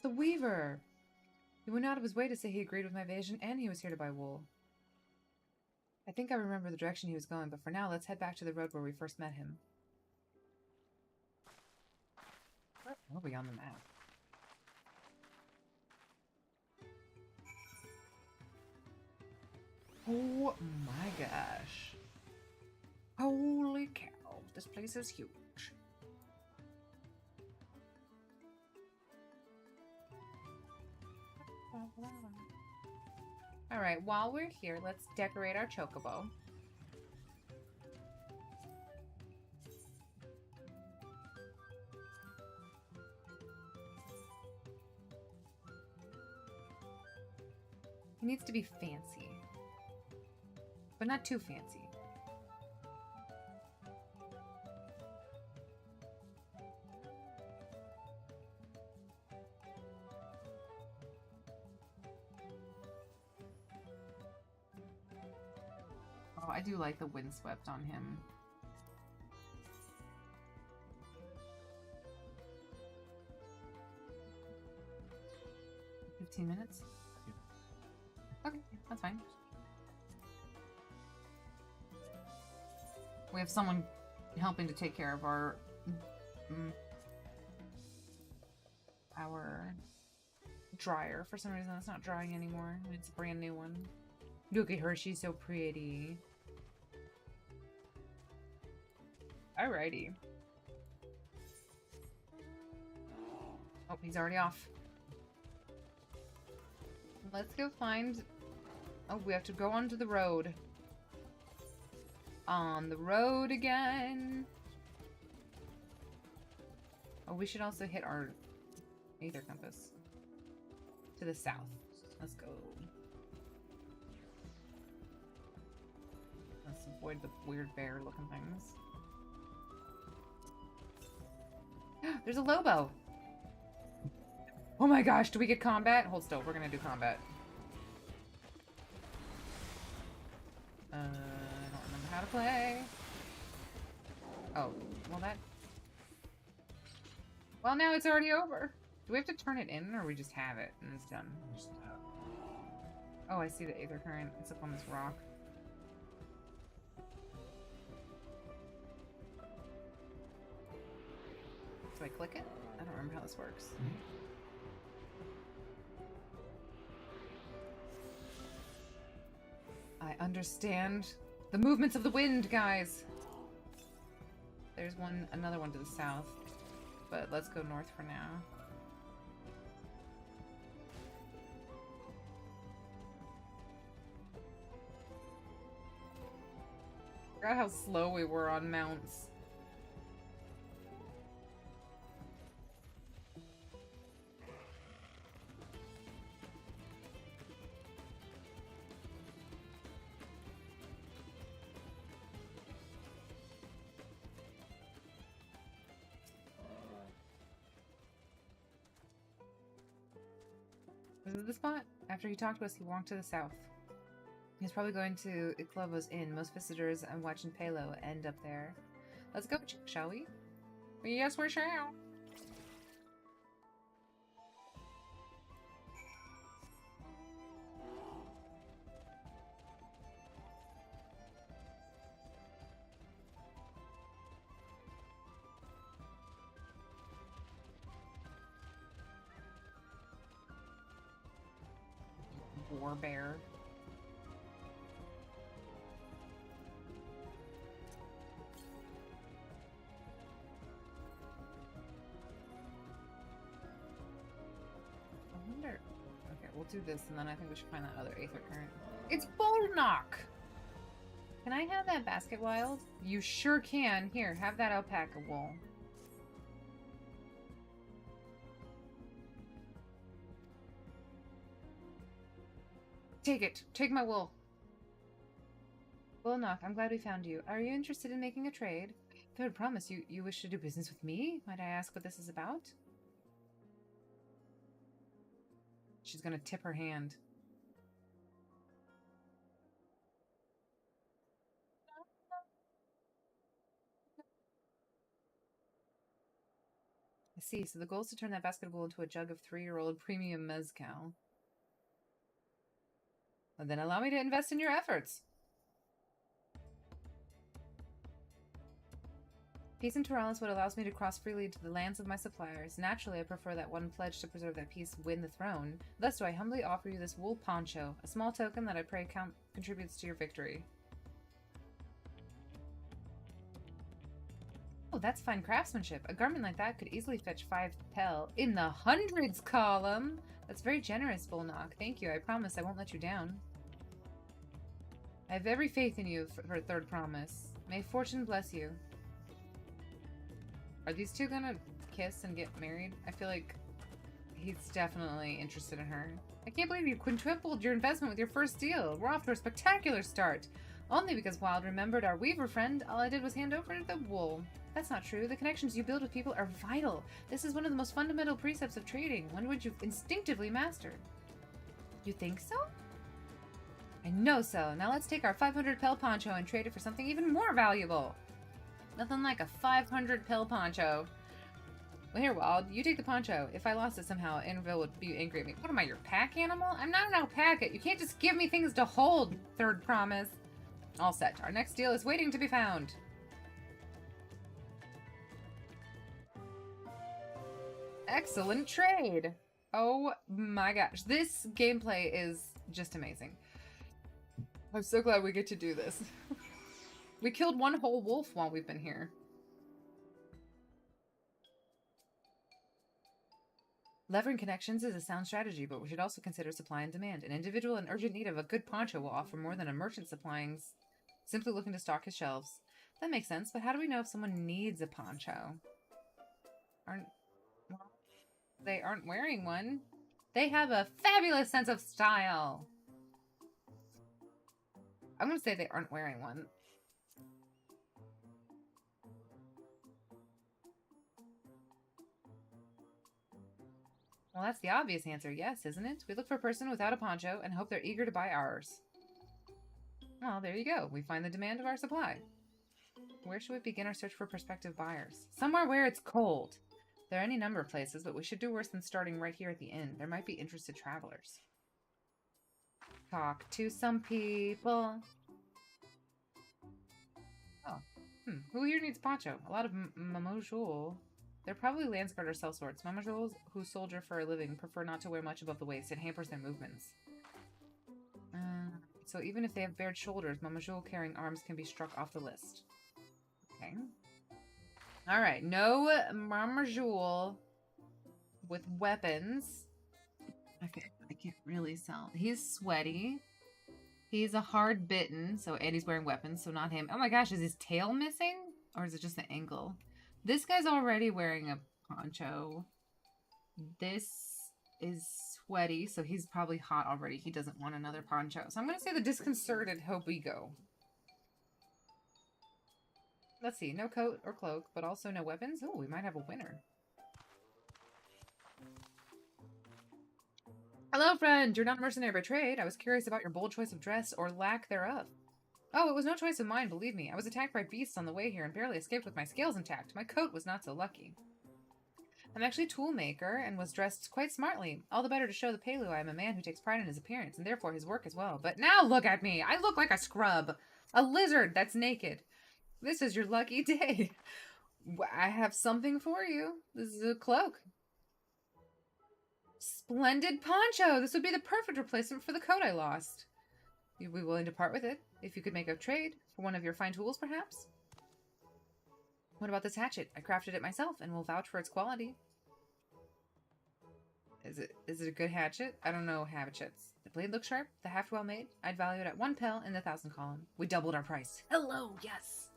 The Weaver! He went out of his way to say he agreed with my vision and he was here to buy wool. I think I remember the direction he was going, but for now, let's head back to the road where we first met him. Where are we on the map? Oh my gosh. Holy cow, this place is huge. Alright, while we're here, let's decorate our chocobo. He needs to be fancy, but not too fancy. Oh, I do like the windswept on him. Yeah. 15 minutes? Yeah. Okay, that's fine. We have someone helping to take care of our dryer. For some reason, it's not drying anymore. It's a brand new one. Look at her, she's so pretty. Alrighty. Oh, he's already off. Let's go find... Oh, we have to go onto the road. On the road again. Oh, we should also hit our Aether Compass. To the south. Let's go. Let's avoid the weird bear looking things. There's a Lobo! Oh my gosh, do we get combat? Hold still, we're gonna do combat. I don't remember how to play. Oh, well that... Well, now it's already over. Do we have to turn it in, or we just have it and it's done? Just have it. Oh, I see the Aether Current. It's up on this rock. Do I click it? I don't remember how this works. I understand the movements of the wind, guys. There's another one to the south, but let's go north for now. I forgot how slow we were on mounts. This is the spot. After he talked to us, he walked to the south. He's probably going to Iklovo's Inn. Most visitors and watching Palo end up there. Let's go, shall we? Yes, we shall. War bear. I wonder... Okay, we'll do this, and then I think we should find that other Aether Current. It's Bullknock! Can I have that basket wild? You sure can. Here, have that alpaca wool. Take it. Take my wool. Bullknock, I'm glad we found you. Are you interested in making a trade? Third promise, you wish to do business with me? Might I ask what this is about? She's gonna tip her hand. I see. So the goal is to turn that basket of wool into a jug of 3-year-old premium mezcal. Well, then allow me to invest in your efforts. Peace in Toral is what allows me to cross freely to the lands of my suppliers. Naturally, I prefer that one pledge to preserve that peace win the throne. Thus do I humbly offer you this wool poncho, a small token that I pray contributes to your victory. Oh, that's fine craftsmanship. A garment like that could easily fetch 5 pel in the hundreds column. That's very generous, Bullknock. Thank you. I promise I won't let you down. I have every faith in you for a third promise. May fortune bless you. Are these two gonna kiss and get married? I feel like he's definitely interested in her. I can't believe you quintupled your investment with your first deal. We're off to a spectacular start. Only because Wild remembered our weaver friend, all I did was hand over the wool. That's not true. The connections you build with people are vital. This is one of the most fundamental precepts of trading, one which you've instinctively mastered. You think so? I know so. Now let's take our 500 pel poncho and trade it for something even more valuable. Nothing like a 500 pel poncho. Well, here, Wild, you take the poncho. If I lost it somehow, Annabelle would be angry at me. What am I, your pack animal? I'm not an alpaca. You can't just give me things to hold. Third promise. All set. Our next deal is waiting to be found. Excellent trade. Oh my gosh. This gameplay is just amazing. I'm so glad we get to do this. We killed one whole wolf while we've been here. Levering connections is a sound strategy, but we should also consider supply and demand. An individual in urgent need of a good poncho will offer more than a merchant supplying simply looking to stock his shelves. That makes sense, but how do we know if someone needs a poncho? They aren't wearing one. They have a fabulous sense of style. I'm gonna say they aren't wearing one. Well, that's the obvious answer, yes, isn't it? We look for a person without a poncho and hope they're eager to buy ours. Well, there you go. We find the demand of our supply. Where should we begin our search for prospective buyers? Somewhere where it's cold. There are any number of places, but we should do worse than starting right here at the inn. There might be interested travelers. Talk to some people. Oh. Who here needs poncho? A lot of mamojul. They're probably Landsguard or sellswords. Mamajuls who soldier for a living prefer not to wear much above the waist. It hampers their movements. So even if they have bared shoulders, Mamajul carrying arms can be struck off the list. Okay. Alright, no Mamajul with weapons. I can't really sell. He's sweaty. He's a hard bitten, and he's wearing weapons, so not him. Oh my gosh, is his tail missing? Or is it just the ankle? This guy's already wearing a poncho. This is sweaty, so he's probably hot already. He doesn't want another poncho. So I'm going to say the disconcerted hope we go. Let's see. No coat or cloak, but also no weapons. Oh, we might have a winner. Hello, friend. You're not a mercenary by trade. I was curious about your bold choice of dress or lack thereof. Oh, it was no choice of mine, believe me. I was attacked by beasts on the way here and barely escaped with my scales intact. My coat was not so lucky. I'm actually a tool maker and was dressed quite smartly. All the better to show the Pelu I am a man who takes pride in his appearance and therefore his work as well. But now look at me. I look like a scrub. A lizard that's naked. This is your lucky day. I have something for you. This is a cloak. Splendid poncho. This would be the perfect replacement for the coat I lost. You'd be willing to part with it if you could make a trade for one of your fine tools, perhaps? What about this hatchet? I crafted it myself and will vouch for its quality. Is it a good hatchet? I don't know hatchets. The blade looks sharp, the haft well made. I'd value it at 1 pel in the 1,000 column. We doubled our price. Hello, yes.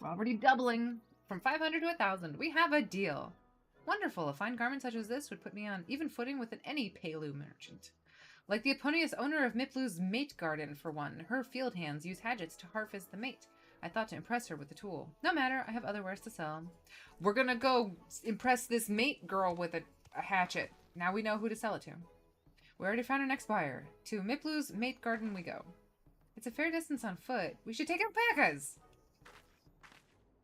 We're already doubling from 500 to 1,000. We have a deal. Wonderful. A fine garment such as this would put me on even footing with any Pelu merchant. Like the Eponius owner of Miplu's mate garden, for one. Her field hands use hatchets to harvest the mate. I thought to impress her with the tool. No matter, I have other wares to sell. We're gonna go impress this mate girl with a hatchet. Now we know who to sell it to. We already found our next buyer. To Miplu's mate garden we go. It's a fair distance on foot. We should take alpacas!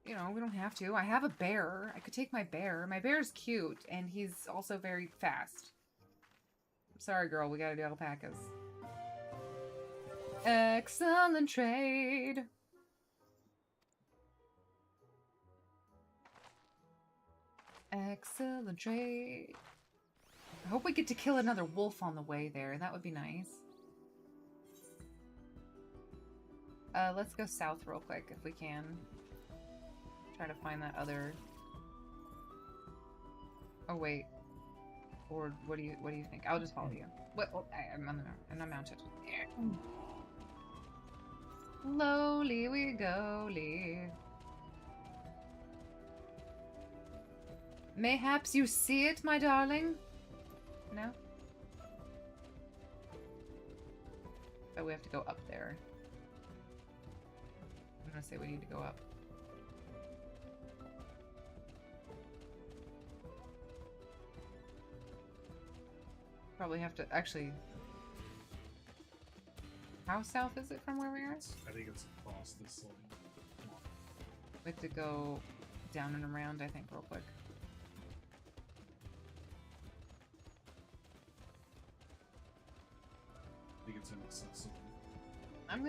You know, we don't have to. I have a bear. I could take my bear. My bear's cute, and he's also very fast. Sorry, girl, we gotta do alpacas. Excellent trade. Excellent trade. I hope we get to kill another wolf on the way there. That would be nice. Let's go south real quick if we can. Try to find that other... Oh, wait. Or what do you think? I'll just follow you. What? Oh, I'm not mounted. Slowly we go, Mayhaps you see it, my darling? No? Oh, we have to go up there. I'm gonna say we need to go up. Probably have to actually How south is it from where we are? I think it's across this line. Come on. We have to go down and around, I think, real quick. I think it's inaccessible. I'm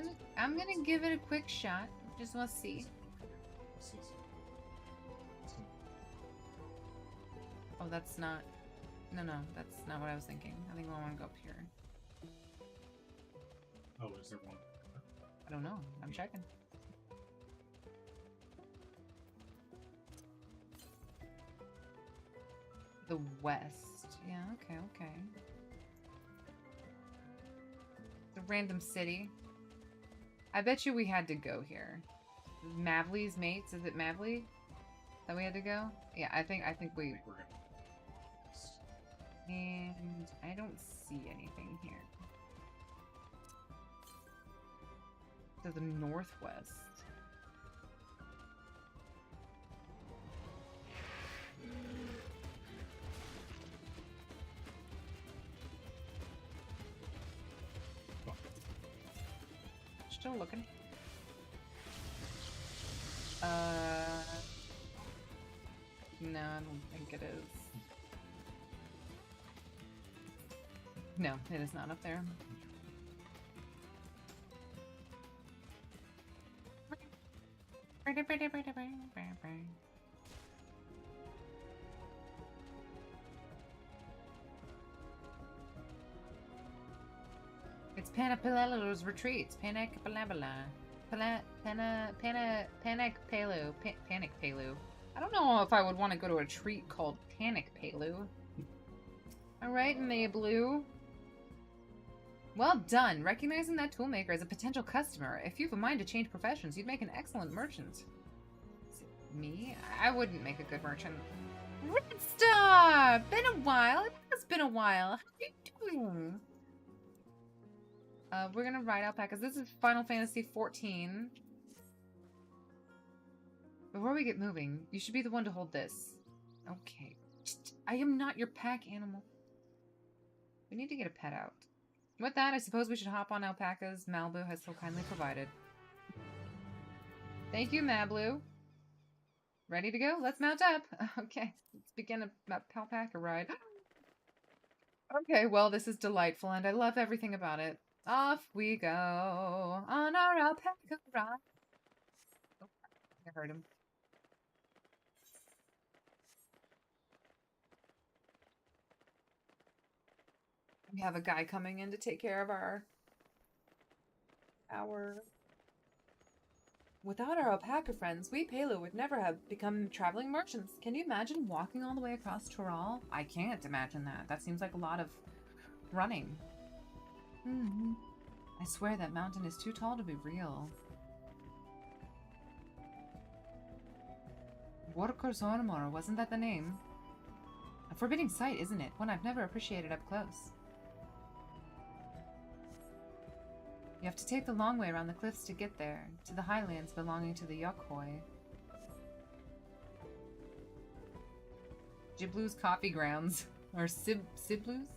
gonna give it a quick shot. Just want to see. Oh, that's not. No, that's not what I was thinking. I think I want to go up here. Oh, is there one? I don't know. I'm checking. The west. Yeah, okay. It's a random city. I bet you we had to go here. Mavley's mates? Is it Mavley that we had to go? Yeah, I think we... we're gonna... And I don't see anything here. To the northwest. Still looking. No, I don't think it is. No, it is not up there. It's Panapalelo's retreat. Panic Palabala. Panic Palu. Panic Palu. I don't know if I would want to go to a retreat called Panic Palu. Alright, Mablue. Well done. Recognizing that toolmaker as a potential customer. If you have a mind to change professions, you'd make an excellent merchant. Me? I wouldn't make a good merchant. Red Star! Been a while. It has been a while. How are you doing? We're gonna ride alpacas. This is Final Fantasy XIV. Before we get moving, you should be the one to hold this. Okay. I am not your pack animal. We need to get a pet out. With that, I suppose we should hop on alpacas Malibu has so kindly provided. Thank you, Mablu. Ready to go? Let's mount up. Okay, let's begin a alpaca ride. Okay, well, this is delightful, and I love everything about it. Off we go on our alpaca ride. Oh, I heard him. We have a guy coming in to take care of our... Without our alpaca friends, we Palu would never have become traveling merchants. Can you imagine walking all the way across Toral? I can't imagine that. That seems like a lot of running. I swear that mountain is too tall to be real. Workers Ormor, wasn't that the name? A forbidding sight, isn't it? One I've never appreciated up close. You have to take the long way around the cliffs to get there, to the highlands belonging to the Yokhoi. Jiblu's coffee grounds. Or Siblu's?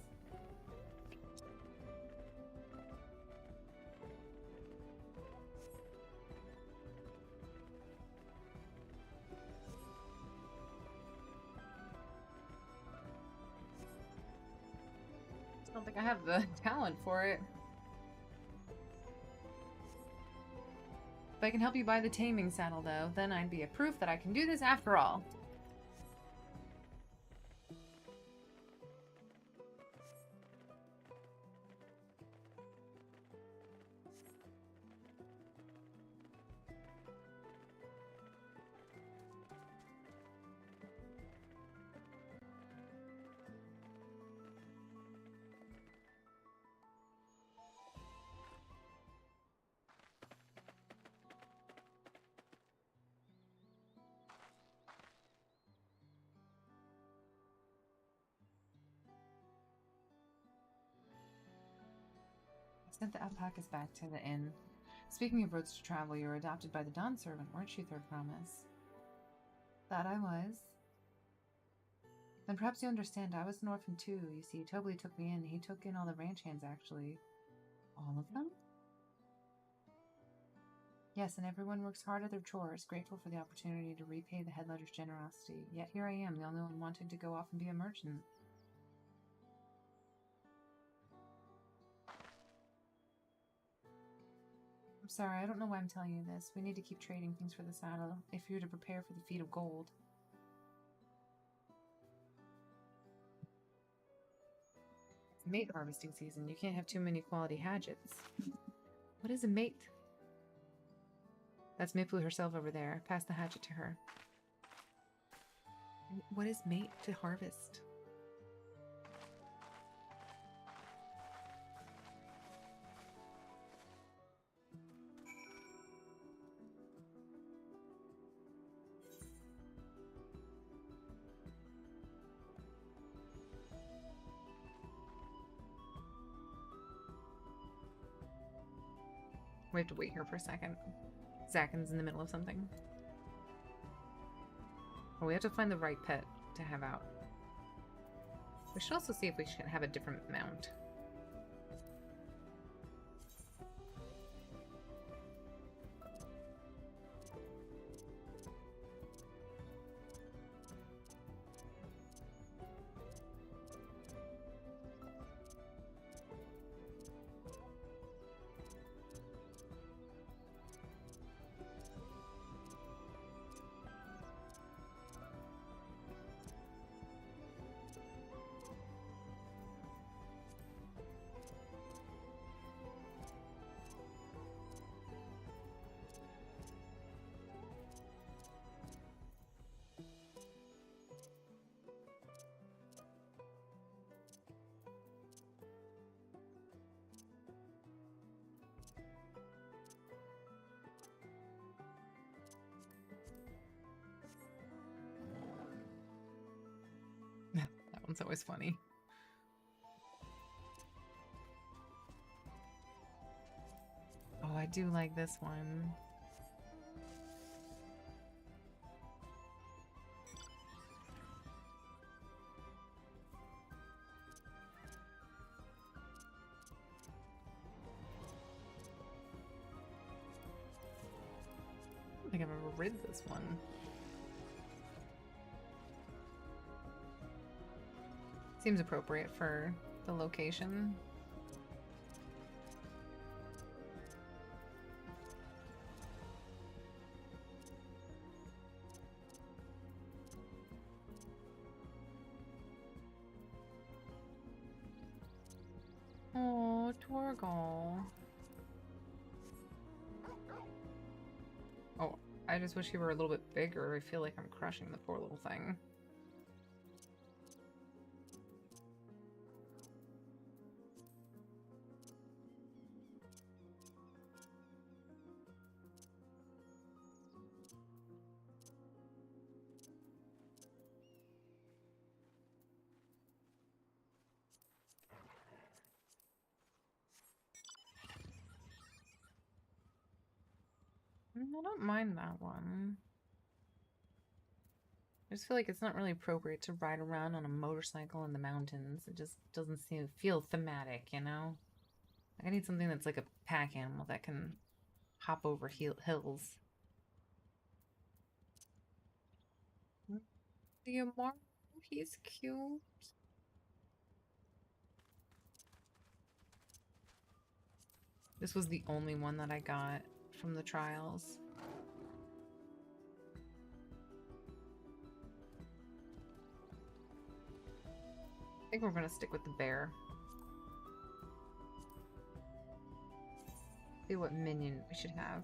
I don't think I have the talent for it. If I can help you buy the taming saddle, though, then I'd be a proof that I can do this after all. Sent the alpacas back to the inn. Speaking of roads to travel, you were adopted by the Dawn servant, weren't you, Third Promise? Thought I was. Then perhaps you understand, I was an orphan too. You see, Tobly took me in. He took in all the ranch hands, actually. All of them? Yes, and everyone works hard at their chores, grateful for the opportunity to repay the head ledger's generosity. Yet here I am, the only one wanting to go off and be a merchant. I'm sorry, I don't know why I'm telling you this. We need to keep trading things for the saddle, if you're to prepare for the feat of gold. It's mate harvesting season. You can't have too many quality hatchets. What is a mate? That's Mipu herself over there. Pass the hatchet to her. What is mate to harvest? We have to wait here for a second. Zakin's in the middle of something. Oh, we have to find the right pet to have out. We should also see if we should have a different mount. That one's always funny. Oh, I do like this one. I don't think I've ever read this one. Seems appropriate for the location. Oh, Torgal. Oh, I just wish he were a little bit bigger. I feel like I'm crushing the poor little thing. I don't mind that one. I just feel like it's not really appropriate to ride around on a motorcycle in the mountains. It just doesn't feel thematic, you know? Like I need something that's like a pack animal that can hop over hills. The Amaro, he's cute. This was the only one that I got from the trials. I think we're gonna stick with the bear. See what minion we should have.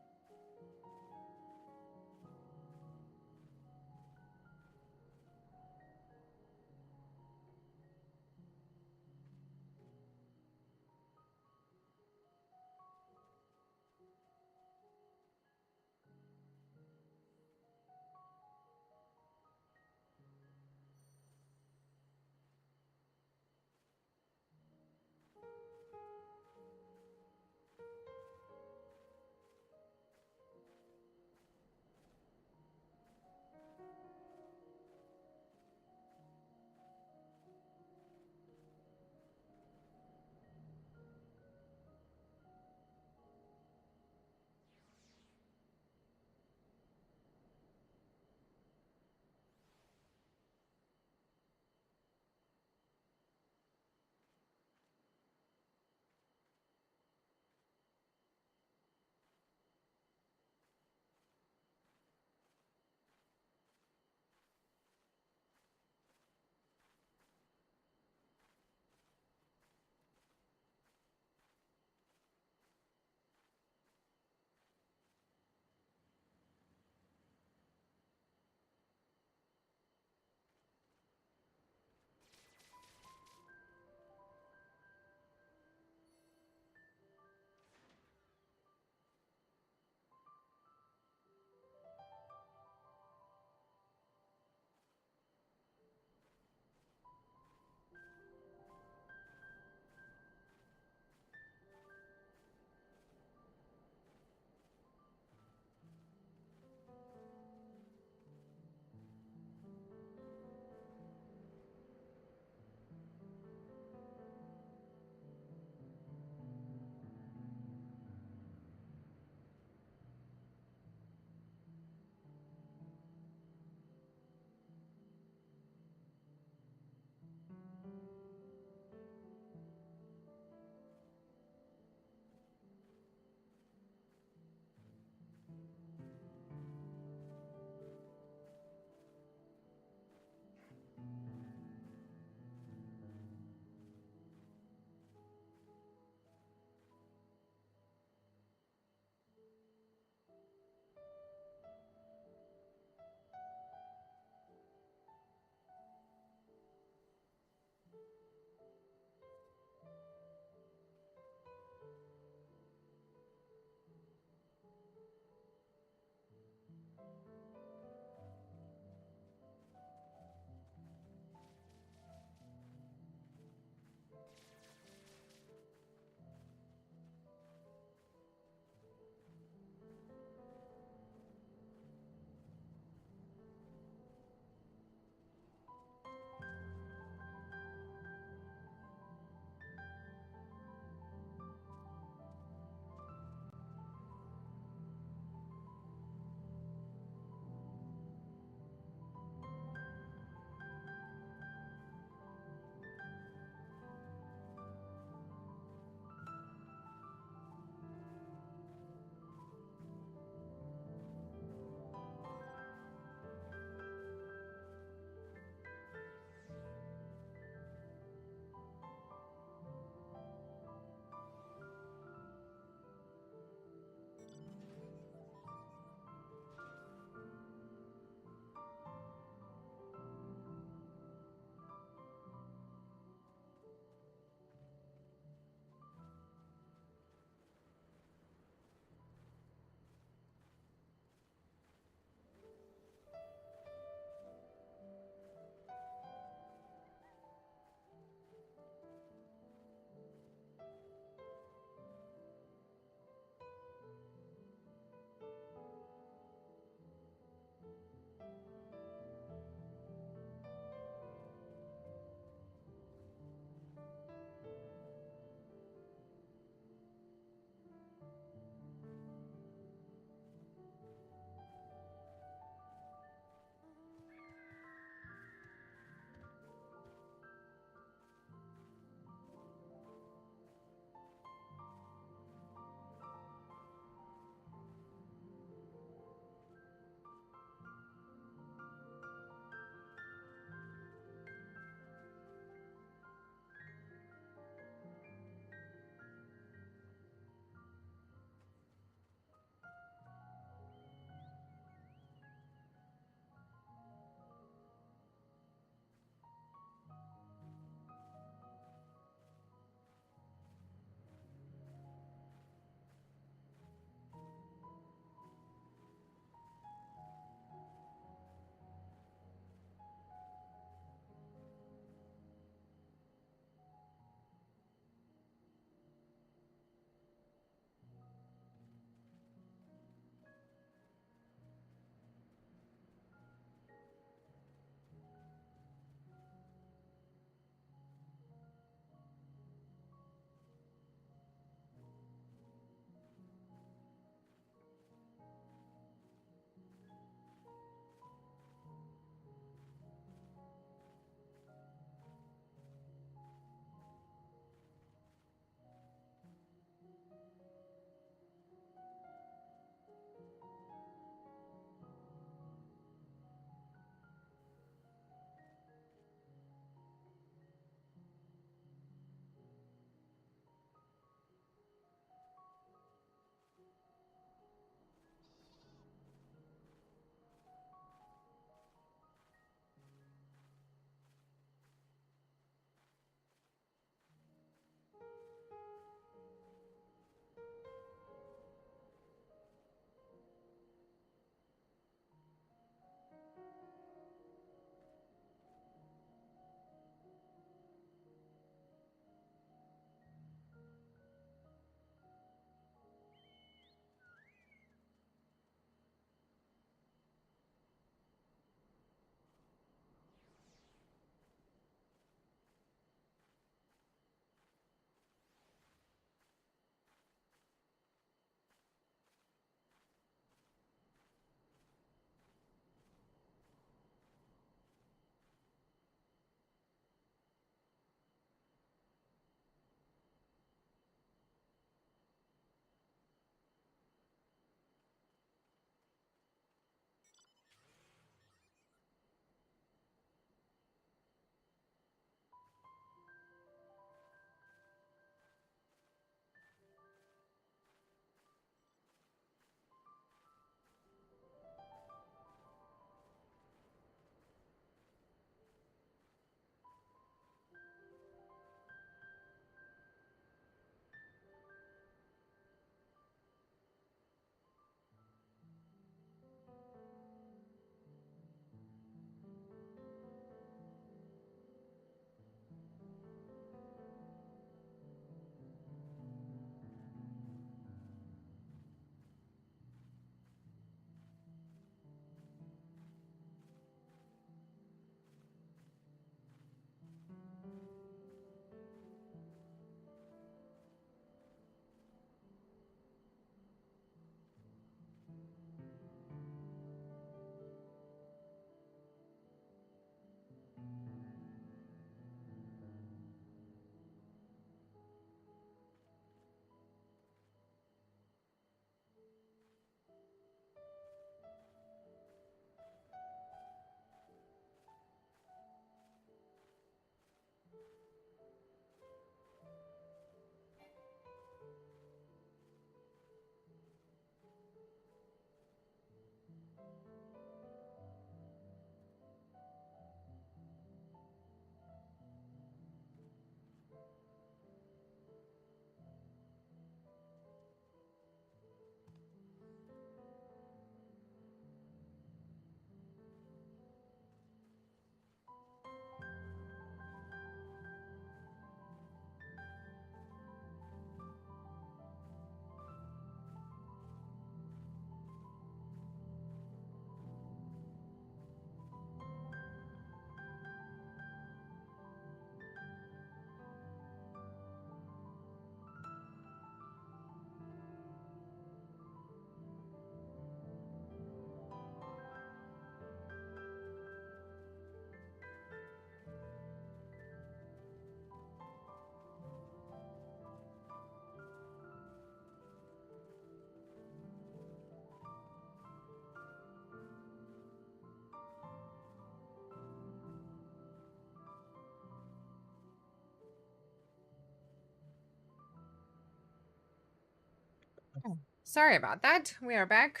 Sorry about that. We are back.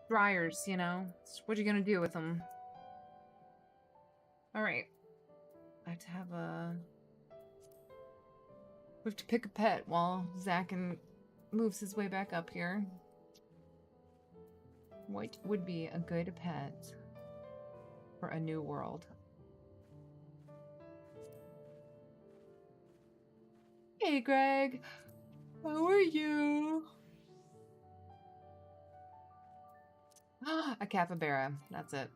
Dryers, you know. What are you gonna do with them? Alright. I have to have a... We have to pick a pet while Zach moves his way back up here. What would be a good pet for a new world? Hey, Greg. How are you? A capybara. That's it.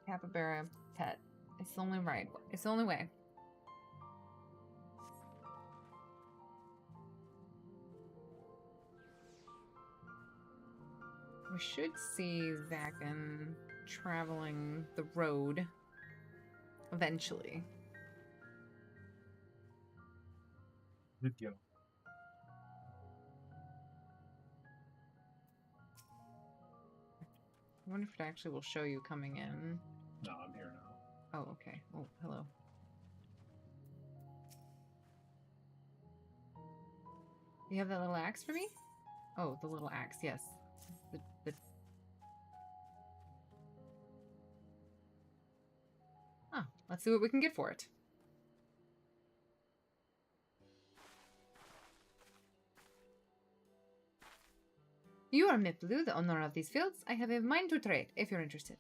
Capybara pet. It's the only right. It's the only way. We should see Zakin traveling the road eventually. Good go. I wonder if it actually will show you coming in. No, I'm here now. Oh, okay. Oh, hello. You have that little axe for me? Oh, the little axe, yes. Oh, let's see what we can get for it. You are Miplu, the owner of these fields. I have a mind to trade, if you're interested.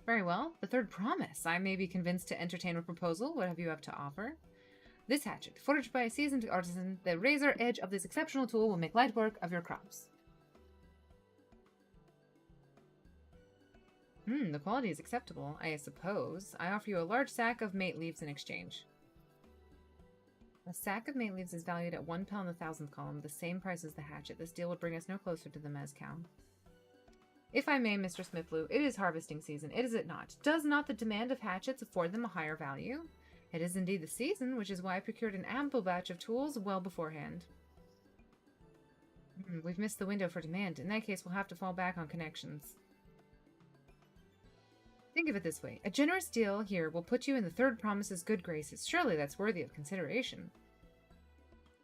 Very well. The third promise. I may be convinced to entertain a proposal. What have you have to offer? This hatchet, forged by a seasoned artisan, the razor edge of this exceptional tool will make light work of your crops. The quality is acceptable, I suppose. I offer you a large sack of mate leaves in exchange. A sack of mate leaves is valued at 1 pound the thousandth column, the same price as the hatchet. This deal would bring us no closer to the mezcal. If I may, Mistress Miplu, it is harvesting season, is it not? Does not the demand of hatchets afford them a higher value? It is indeed the season, which is why I procured an ample batch of tools well beforehand. We've missed the window for demand. In that case, we'll have to fall back on connections. Think of it this way. A generous deal here will put you in the third promise's good graces. Surely that's worthy of consideration.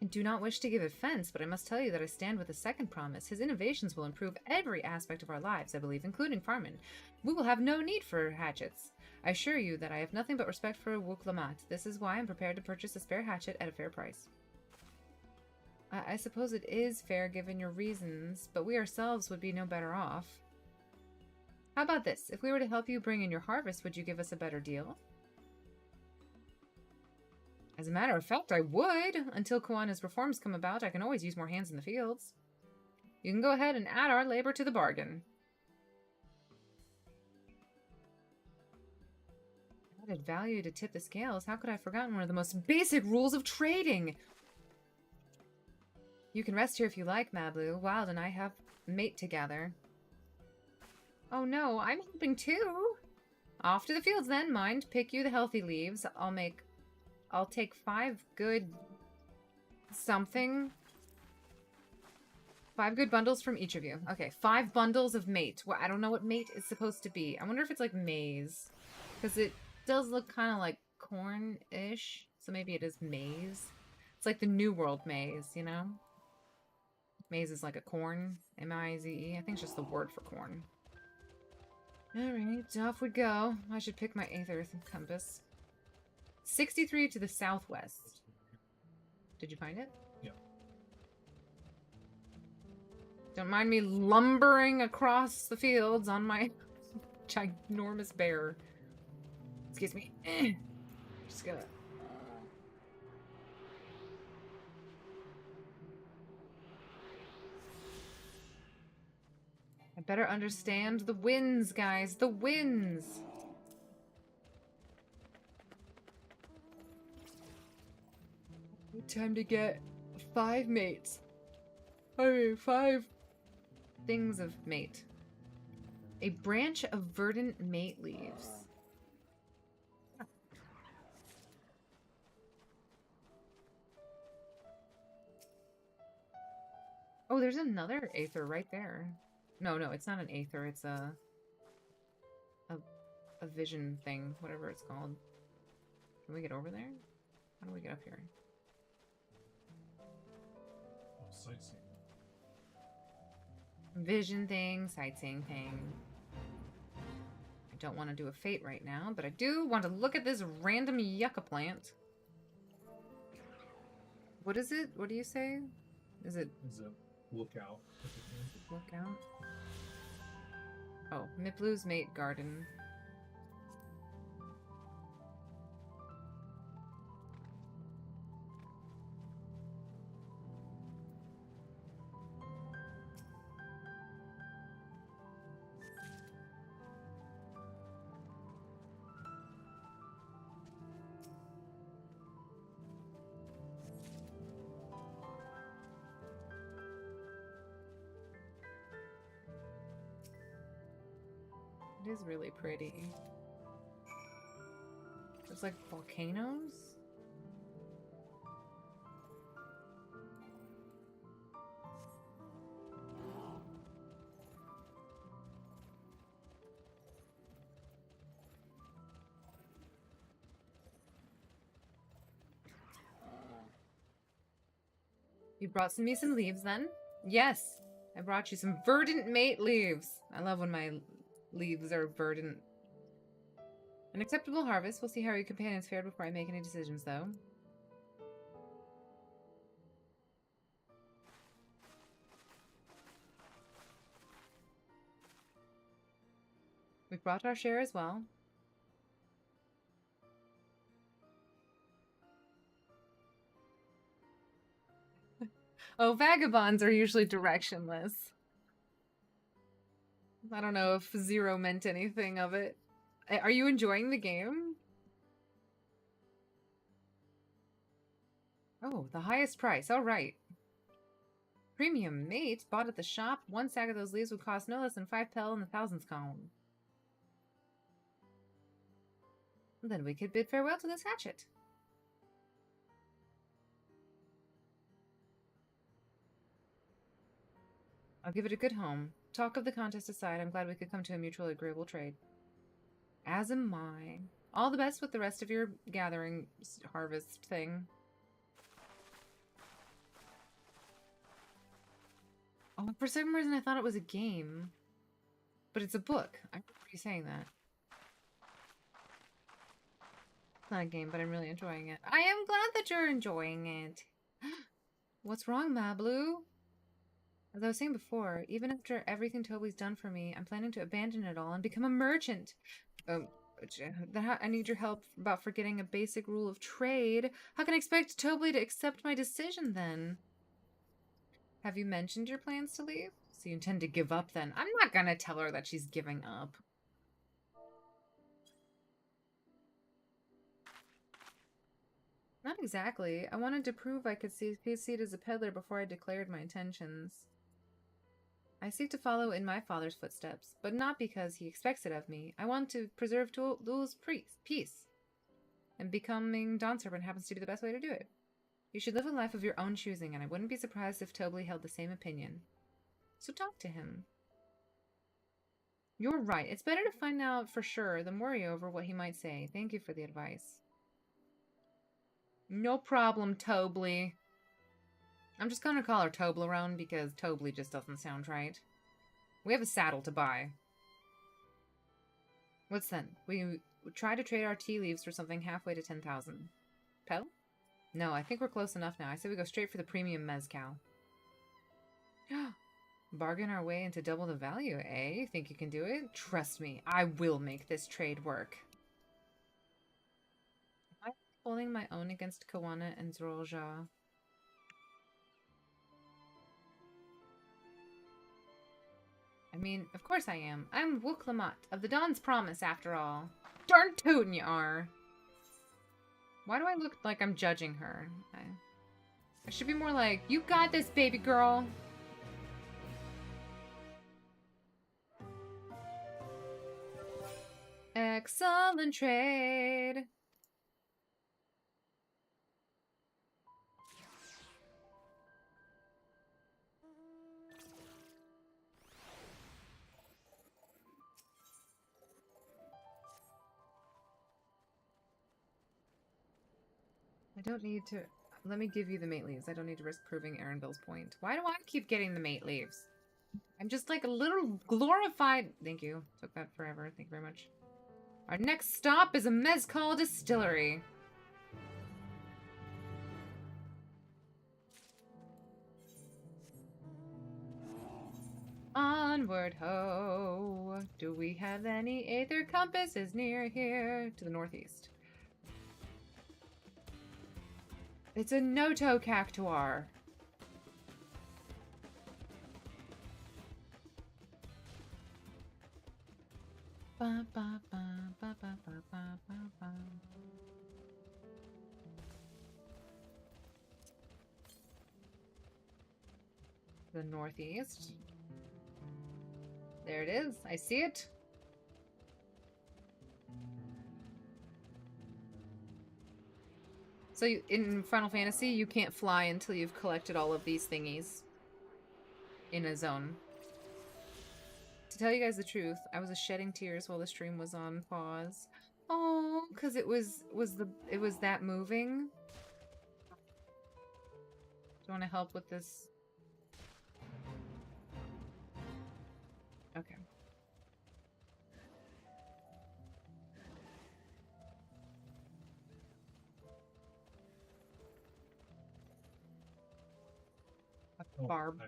I do not wish to give offense, but I must tell you that I stand with the second promise. His innovations will improve every aspect of our lives, I believe, including farming. We will have no need for hatchets. I assure you that I have nothing but respect for Wuk-Lamat. This is why I'm prepared to purchase a spare hatchet at a fair price. I suppose it is fair given your reasons, but we ourselves would be no better off. How about this? If we were to help you bring in your harvest, would you give us a better deal? As a matter of fact, I would. Until Koana's reforms come about, I can always use more hands in the fields. You can go ahead and add our labor to the bargain. Added value to tip the scales. How could I have forgotten one of the most basic rules of trading? You can rest here if you like, Mablu. Wild and I have mate together. Oh no, I'm helping too. Off to the fields then. Mind, pick you the healthy leaves. I'll take 5 good something. 5 good bundles from each of you. Okay, 5 bundles of mate. Well, I don't know what mate is supposed to be. I wonder if it's like maize. Because it does look kind of like corn-ish. So maybe it is maize. It's like the New World maize, you know? Maize is like a corn. M-I-Z-E. I think it's just the word for corn. Alright, off we go. I should pick my Aether compass. 63 to the southwest. Did you find it? Yeah. Don't mind me lumbering across the fields on my ginormous bear. Excuse me. Just gonna... I better understand the winds, guys. The winds! Time to get 5 mates. I mean, 5 things of mate. A branch of verdant mate leaves. Oh, there's another Aether right there. No, it's not an Aether. It's a vision thing, whatever it's called. Can we get over there? How do we get up here? sightseeing. Vision thing, sightseeing thing. I don't want to do a fate right now, but I do want to look at this random yucca plant. What is it? What do you say? Is it? Is a lookout. Lookout? Oh, Miplu's Mate Garden. It is really pretty. It's like volcanoes. You brought me some leaves then? Yes, I brought you some verdant mate leaves. I love when my leaves are verdant. An acceptable harvest. We'll see how your companions fared before I make any decisions, though. We've brought our share as well. Oh, vagabonds are usually directionless. I don't know if zero meant anything of it. Are you enjoying the game? Oh, the highest price. All right. Premium mate bought at the shop. One sack of those leaves would cost no less than 5 pel in the thousands column. Then we could bid farewell to this hatchet. I'll give it a good home. Talk of the contest aside, I'm glad we could come to a mutually agreeable trade. As am I. All the best with the rest of your gathering harvest thing. Oh, for some reason I thought it was a game. But it's a book. I remember you saying that. It's not a game, but I'm really enjoying it. I am glad that you're enjoying it. What's wrong, Mablu? As I was saying before, even after everything Toby's done for me, I'm planning to abandon it all and become a merchant. I need your help about forgetting a basic rule of trade. How can I expect Toby to accept my decision then? Have you mentioned your plans to leave? So you intend to give up then? I'm not gonna tell her that she's giving up. Not exactly. I wanted to prove I could succeed as a peddler before I declared my intentions. I seek to follow in my father's footsteps, but not because he expects it of me. I want to preserve Duel's peace. And becoming Dawnservant happens to be the best way to do it. You should live a life of your own choosing, and I wouldn't be surprised if Toby held the same opinion. So talk to him. You're right. It's better to find out for sure than worry over what he might say. Thank you for the advice. No problem, Toby. I'm just gonna call her Toblerone because Toby just doesn't sound right. We have a saddle to buy. What's then? We try to trade our tea leaves for something halfway to 10,000. Pel? No, I think we're close enough now. I say we go straight for the premium mezcal. Bargain our way into double the value, eh? You think you can do it? Trust me, I will make this trade work. Am I holding my own against Kawana and Zrolja? I mean, of course I am. I'm Wook Lamont, of the Dawn's Promise, after all. Darn tootin' you are! Why do I look like I'm judging her? I should be more like, you got this, baby girl! Excellent trade! I don't need to... Let me give you the mate leaves. I don't need to risk proving Erenville's point. Why do I keep getting the mate leaves? I'm just like a little glorified... Thank you. Took that forever. Thank you very much. Our next stop is a mezcal distillery. Onward ho. Do we have any aether compasses near here? To the northeast. It's a Noto cactuar. Ba, ba, ba, ba, ba, ba, ba, ba, ba. The northeast. There it is. I see it. So in Final Fantasy, you can't fly until you've collected all of these thingies in a zone. To tell you guys the truth, I was shedding tears while the stream was on pause. Oh, because it was that moving. Do you want to help with this? Okay. A barb.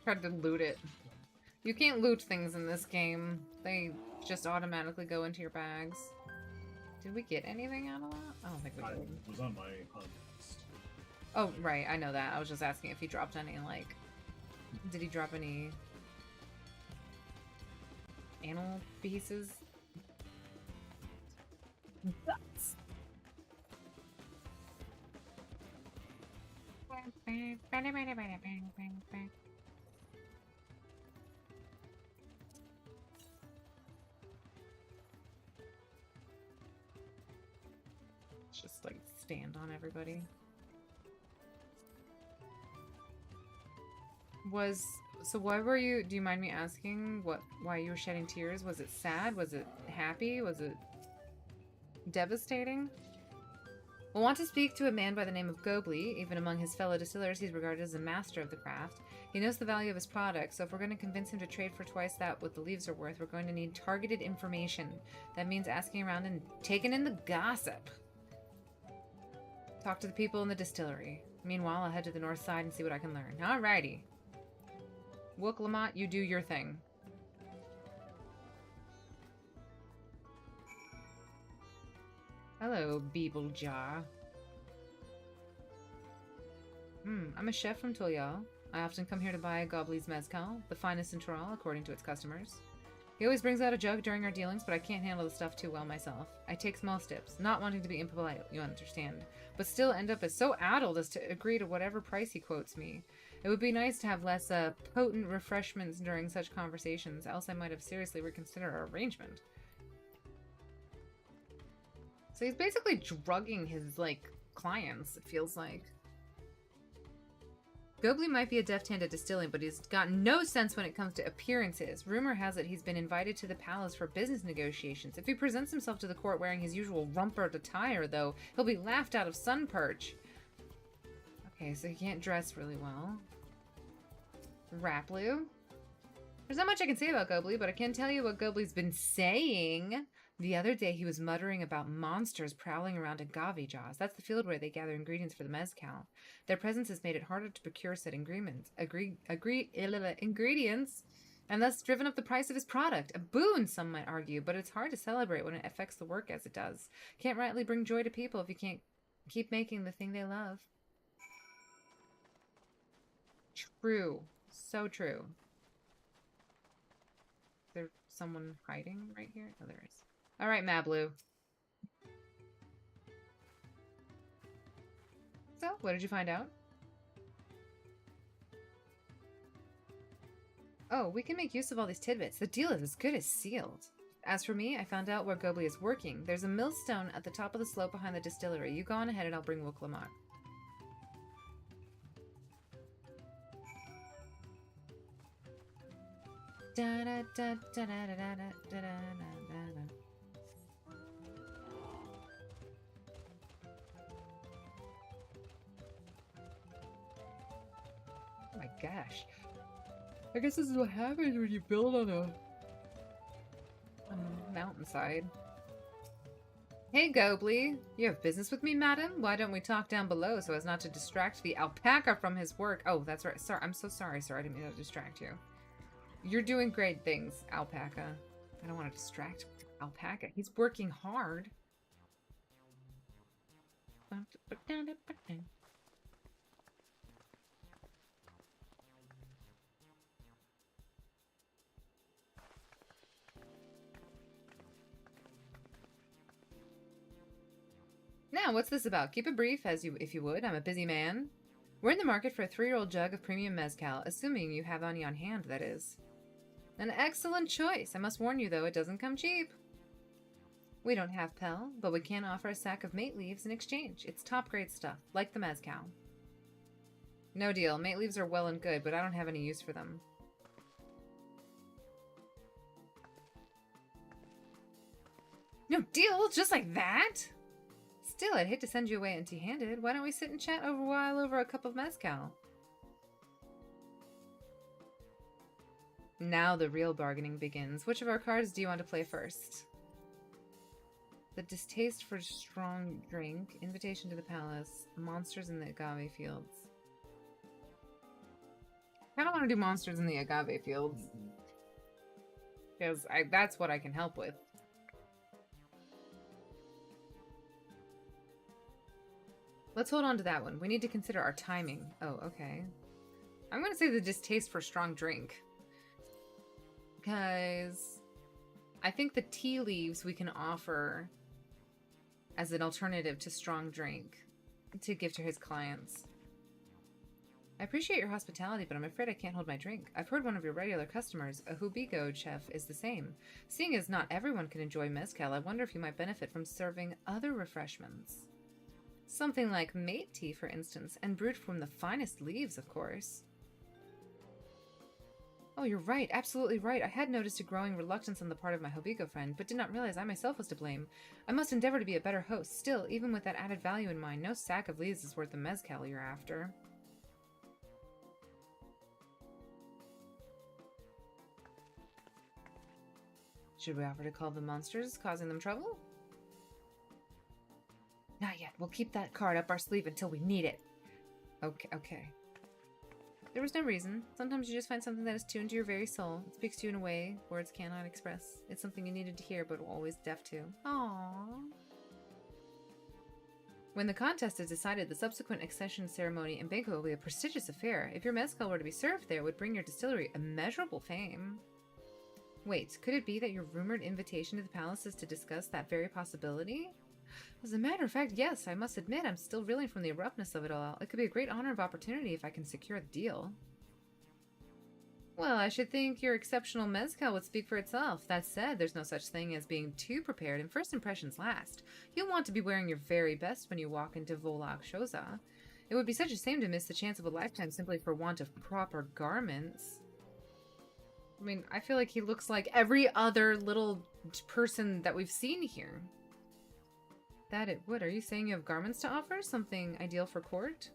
Tried to loot it. You can't loot things in this game. They just automatically go into your bags. Did we get anything out of that? I don't think we did. It was on my hunt list. Oh, right. I know that. I was just asking if he dropped any, like... Did he drop any... animal pieces? Guts! Just like stand on everybody. So why were you, do you mind me asking why you were shedding tears? Was it sad? Was it happy? Was it devastating? We'll want to speak to a man by the name of Gobli. Even among his fellow distillers, he's regarded as a master of the craft. He knows the value of his product, so if we're going to convince him to trade for twice that what the leaves are worth, we're going to need targeted information. That means asking around and taking in the gossip. Talk to the people in the distillery. Meanwhile, I'll head to the north side and see what I can learn. Alrighty. Wook Lamont, you do your thing. Hello, Beeblejaw. I'm a chef from Tulyal. I often come here to buy Gobli's mezcal, the finest in Tural, according to its customers. He always brings out a jug during our dealings, but I can't handle the stuff too well myself. I take small steps, not wanting to be impolite, you understand, but still end up as so addled as to agree to whatever price he quotes me. It would be nice to have less potent refreshments during such conversations, else I might have seriously reconsidered our arrangement. So he's basically drugging his, like, clients, it feels like. Gobli might be a deft hand at distilling, but he's got no sense when it comes to appearances. Rumor has it he's been invited to the palace for business negotiations. If he presents himself to the court wearing his usual rumpered attire, though, he'll be laughed out of Sunperch. Okay, so he can't dress really well. Raplu. There's not much I can say about Gobli, but I can tell you what Gobli's been saying. The other day he was muttering about monsters prowling around Agavijaws. That's the field where they gather ingredients for the mezcal. Their presence has made it harder to procure said ingredients, and thus driven up the price of his product. A boon, some might argue, but it's hard to celebrate when it affects the work as it does. Can't rightly bring joy to people if you can't keep making the thing they love. True. So true. Is there someone hiding right here? Oh, there is. All right, Mablu. so? What did you find out? Oh, we can make use of all these tidbits. The deal is as good as sealed. As for me, I found out where Gobli is working. There's a millstone at the top of the slope behind the distillery. You go on ahead and I'll bring Wuk-Lamat. Oh my gosh. I guess this is what happens when you build on a mountainside. Hey, Gobli. You have business with me, madam? Why don't we talk down below so as not to distract the alpaca from his work? Oh, that's right. Sorry, I'm so sorry, sir. I didn't mean to distract you. You're doing great things, alpaca. I don't want to distract alpaca. He's working hard. Now, what's this about? Keep it brief, if you would. I'm a busy man. We're in the market for a 3-year-old jug of premium mezcal, assuming you have any on hand, that is. An excellent choice. I must warn you, though, it doesn't come cheap. We don't have Pel, but we can offer a sack of mate leaves in exchange. It's top-grade stuff, like the mezcal. No deal. Mate leaves are well and good, but I don't have any use for them. No deal? Just like that? Still, I'd hate to send you away empty-handed. Why don't we sit and chat over a cup of mezcal? Now the real bargaining begins. Which of our cards do you want to play first? The distaste for strong drink, invitation to the palace, monsters in the agave fields. I don't want to do monsters in the agave fields. Because that's what I can help with. Let's hold on to that one. We need to consider our timing. Oh, okay. I'm going to say the distaste for strong drink. Because I think the tea leaves we can offer as an alternative to strong drink to give to his clients. I appreciate your hospitality, but I'm afraid I can't hold my drink. I've heard one of your regular customers, a Hubigo chef, is the same. Seeing as not everyone can enjoy mezcal, I wonder if you might benefit from serving other refreshments. Something like mate tea, for instance, and brewed from the finest leaves, of course. Oh, you're right. Absolutely right. I had noticed a growing reluctance on the part of my Hobigo friend, but did not realize I myself was to blame. I must endeavor to be a better host. Still, even with that added value in mind, no sack of leaves is worth the mezcal you're after. Should we offer to call the monsters, causing them trouble? Not yet. We'll keep that card up our sleeve until we need it. Okay. There was no reason. Sometimes you just find something that is tuned to your very soul. It speaks to you in a way words cannot express. It's something you needed to hear, but were always deaf to. Aww. When the contest is decided, the subsequent accession ceremony and banquet will be a prestigious affair. If your mezcal were to be served there, it would bring your distillery immeasurable fame. Wait, could it be that your rumored invitation to the palace is to discuss that very possibility? As a matter of fact, yes, I must admit I'm still reeling from the abruptness of it all. It could be a great honor of opportunity if I can secure the deal. Well, I should think your exceptional mezcal would speak for itself. That said, there's no such thing as being too prepared, and first impressions last. You'll want to be wearing your very best when you walk into Volak Shoza. It would be such a shame to miss the chance of a lifetime simply for want of proper garments. I mean, I feel like he looks like every other little person that we've seen here. That it would. Are you saying you have garments to offer? Something ideal for court?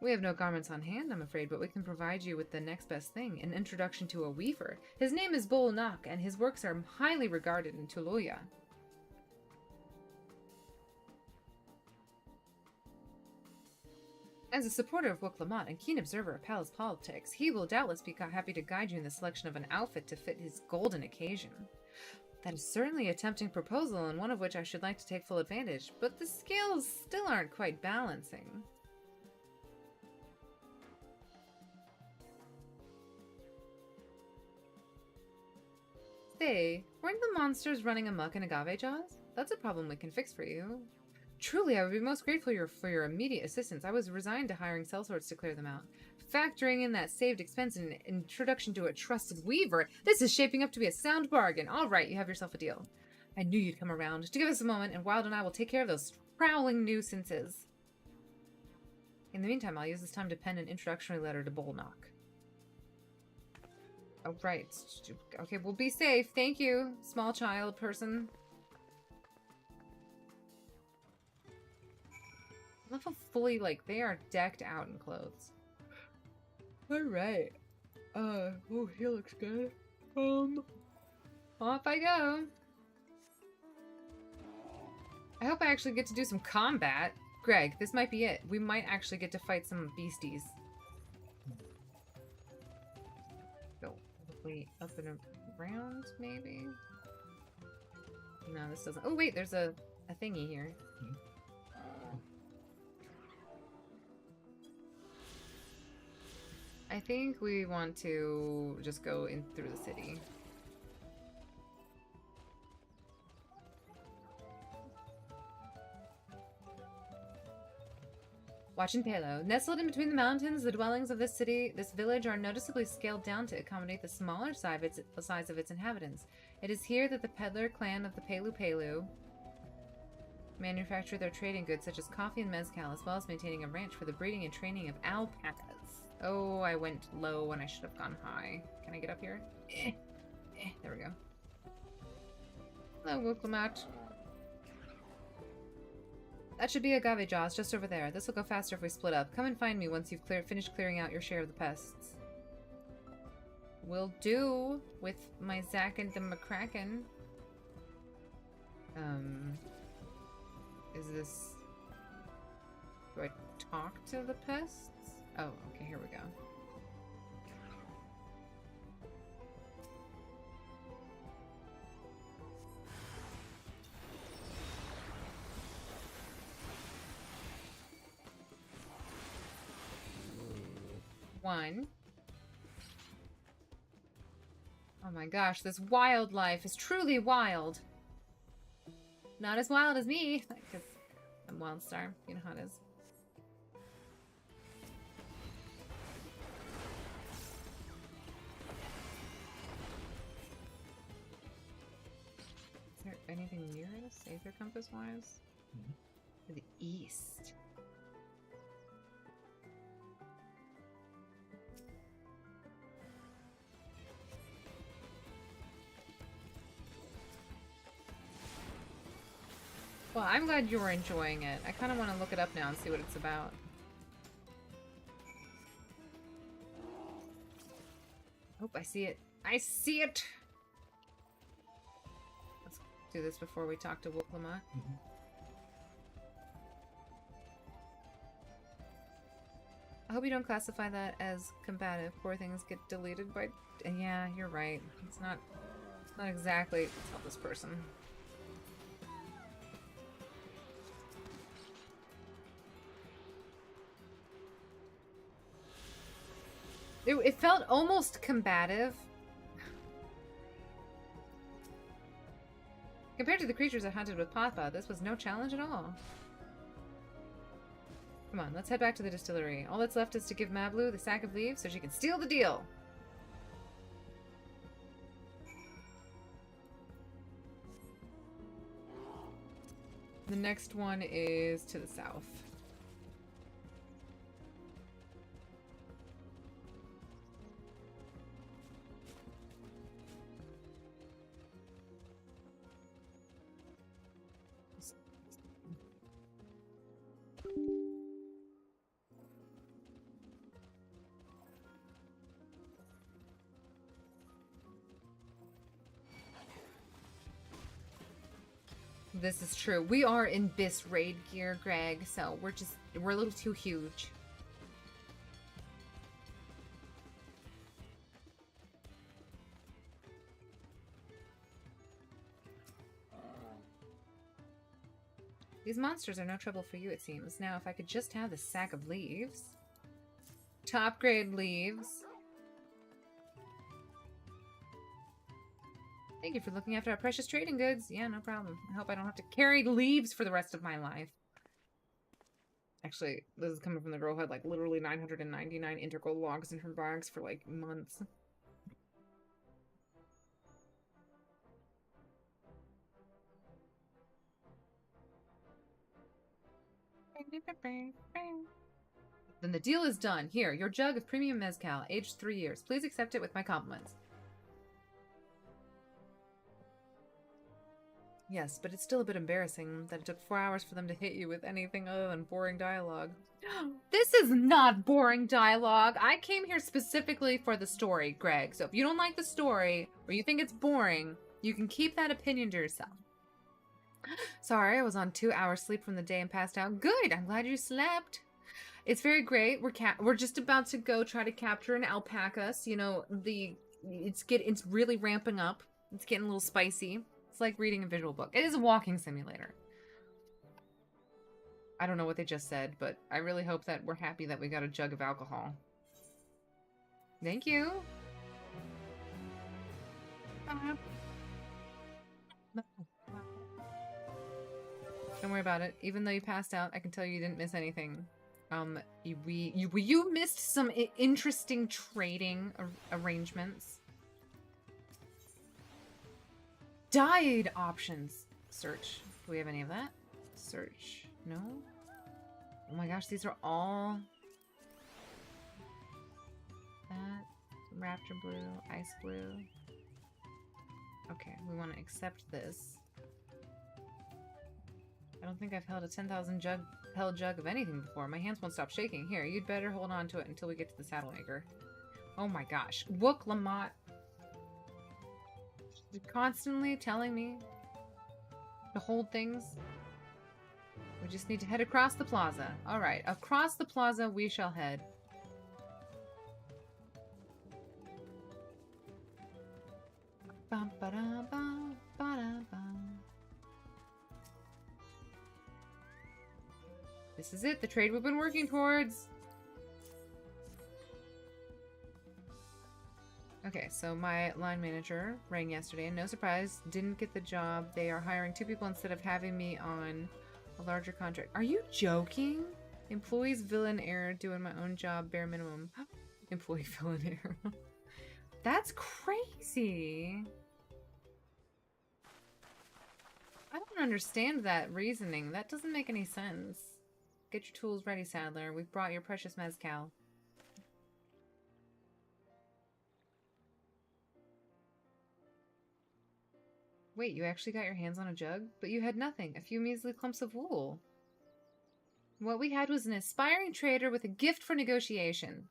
We have no garments on hand, I'm afraid, but we can provide you with the next best thing, an introduction to a weaver. His name is Bolnak, and his works are highly regarded in Tuluya. As a supporter of Wuk-Lamat and keen observer of palace politics, he will doubtless be happy to guide you in the selection of an outfit to fit his golden occasion. That is certainly a tempting proposal, and one of which I should like to take full advantage, but the scales still aren't quite balancing. Say, weren't the monsters running amok in Agave Jaws? That's a problem we can fix for you. Truly, I would be most grateful for your immediate assistance. I was resigned to hiring sellswords to clear them out. Factoring in that saved expense and an introduction to a trusted weaver, this is shaping up to be a sound bargain. All right, you have yourself a deal. I knew you'd come around. To give us a moment, and Wild and I will take care of those prowling nuisances. In the meantime, I'll use this time to pen an introductory letter to Bolnock. Oh, right. Okay, we'll be safe. Thank you, small child person. I love how fully, like, they are decked out in clothes. Alright. Oh, he looks good. Off I go. I hope I actually get to do some combat. Greg, this might be it. We might actually get to fight some beasties. Go all the way up and around, maybe? No, this doesn't. Oh, wait, there's a thingy here. I think we want to just go in through the city. Watch in Palo. Nestled in between the mountains, the dwellings of this village are noticeably scaled down to accommodate the smaller size of its inhabitants. It is here that the peddler clan of the Palu manufacture their trading goods such as coffee and mezcal, as well as maintaining a ranch for the breeding and training of alpacas. Oh, I went low when I should have gone high. Can I get up here? There we go. Hello, Wilklamat. That should be Agave Jaws just over there. This will go faster if we split up. Come and find me once you've finished clearing out your share of the pests. Will do with my Zack and the McCracken. Is this... Do I talk to the pests? Oh, okay, here we go. One. Oh my gosh, this wildlife is truly wild. Not as wild as me, because I'm Wildstar. You know how it is. Is there anything near us, Aether Compass-wise? To the east. Well, I'm glad you were enjoying it. I kind of want to look it up now and see what it's about. Oh, I see it. I see it! Let's do this before we talk to Wilklamat. I hope you don't classify that as combative. Poor things get deleted by... Yeah, you're right. It's not exactly... Let's help this person. It felt almost combative. Compared to the creatures I hunted with Papa, this was no challenge at all. Come on, let's head back to the distillery. All that's left is to give Mablu the sack of leaves so she can steal the deal. The next one is to the south. This is true. We are in Bis raid gear, Greg, so we're a little too huge. These monsters are no trouble for you, it seems. Now, if I could just have the sack of leaves. Top grade leaves. Thank you for looking after our precious trading goods. Yeah, no problem. I hope I don't have to carry leaves for the rest of my life. Actually, this is coming from the girl who had like literally 999 integral logs in her bags for like months. Then the deal is done. Here, your jug of premium mezcal, aged 3 years. Please accept it with my compliments. Yes, but it's still a bit embarrassing that it took 4 hours for them to hit you with anything other than boring dialogue. This is not boring dialogue. I came here specifically for the story, Greg. So if you don't like the story or you think it's boring, you can keep that opinion to yourself. Sorry, I was on 2 hours sleep from the day and passed out. Good, I'm glad you slept. It's very great. We're just about to go try to capture an alpaca. So, you know, it's really ramping up. It's getting a little spicy. It's like reading a visual book. It is a walking simulator. I don't know what they just said, but I really hope that we're happy that we got a jug of alcohol. Thank you. Don't worry about it. Even though you passed out, I can tell you didn't miss anything. You missed some interesting trading arrangements. Died options. Search. Do we have any of that? Search. No? Oh my gosh, these are all... That. Raptor blue. Ice blue. Okay, we want to accept this. I don't think I've held a 10,000 jug of anything before. My hands won't stop shaking. Here, you'd better hold on to it until we get to the saddle maker. Oh my gosh. Wook Lamont. You're constantly telling me to hold things. We just need to head across the plaza. Alright, across the plaza we shall head. Bum, ba-da, bum, ba-da, bum. This is it, the trade we've been working towards. Okay, so my line manager rang yesterday and no surprise, didn't get the job. They are hiring 2 people instead of having me on a larger contract. Are you joking? Employees villain error, doing my own job, bare minimum. Employee villain error. That's crazy. I don't understand that reasoning. That doesn't make any sense. Get your tools ready, Saddler. We've brought your precious mezcal. Wait, you actually got your hands on a jug? But you had nothing. A few measly clumps of wool. What we had was an aspiring trader with a gift for negotiation.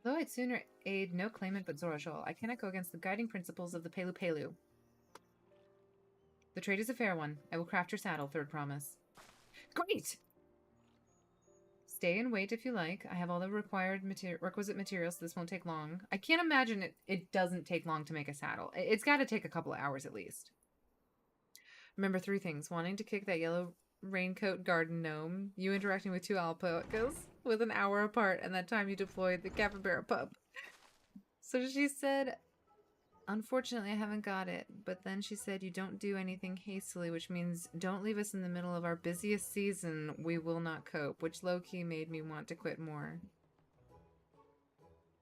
Although I'd sooner aid no claimant but Zorajol, I cannot go against the guiding principles of the Pelu Pelu. The trade is a fair one. I will craft your saddle, third promise. Great! Stay and wait if you like. I have all the requisite materials, so this won't take long. I can't imagine it doesn't take long to make a saddle. It's got to take a couple of hours at least. Remember 3 things. Wanting to kick that yellow raincoat garden gnome, you interacting with 2 alpacas with an hour apart, and that time you deployed the capybara pup. So she said, unfortunately I haven't got it, but then she said you don't do anything hastily, which means don't leave us in the middle of our busiest season. We will not cope, which low-key made me want to quit more.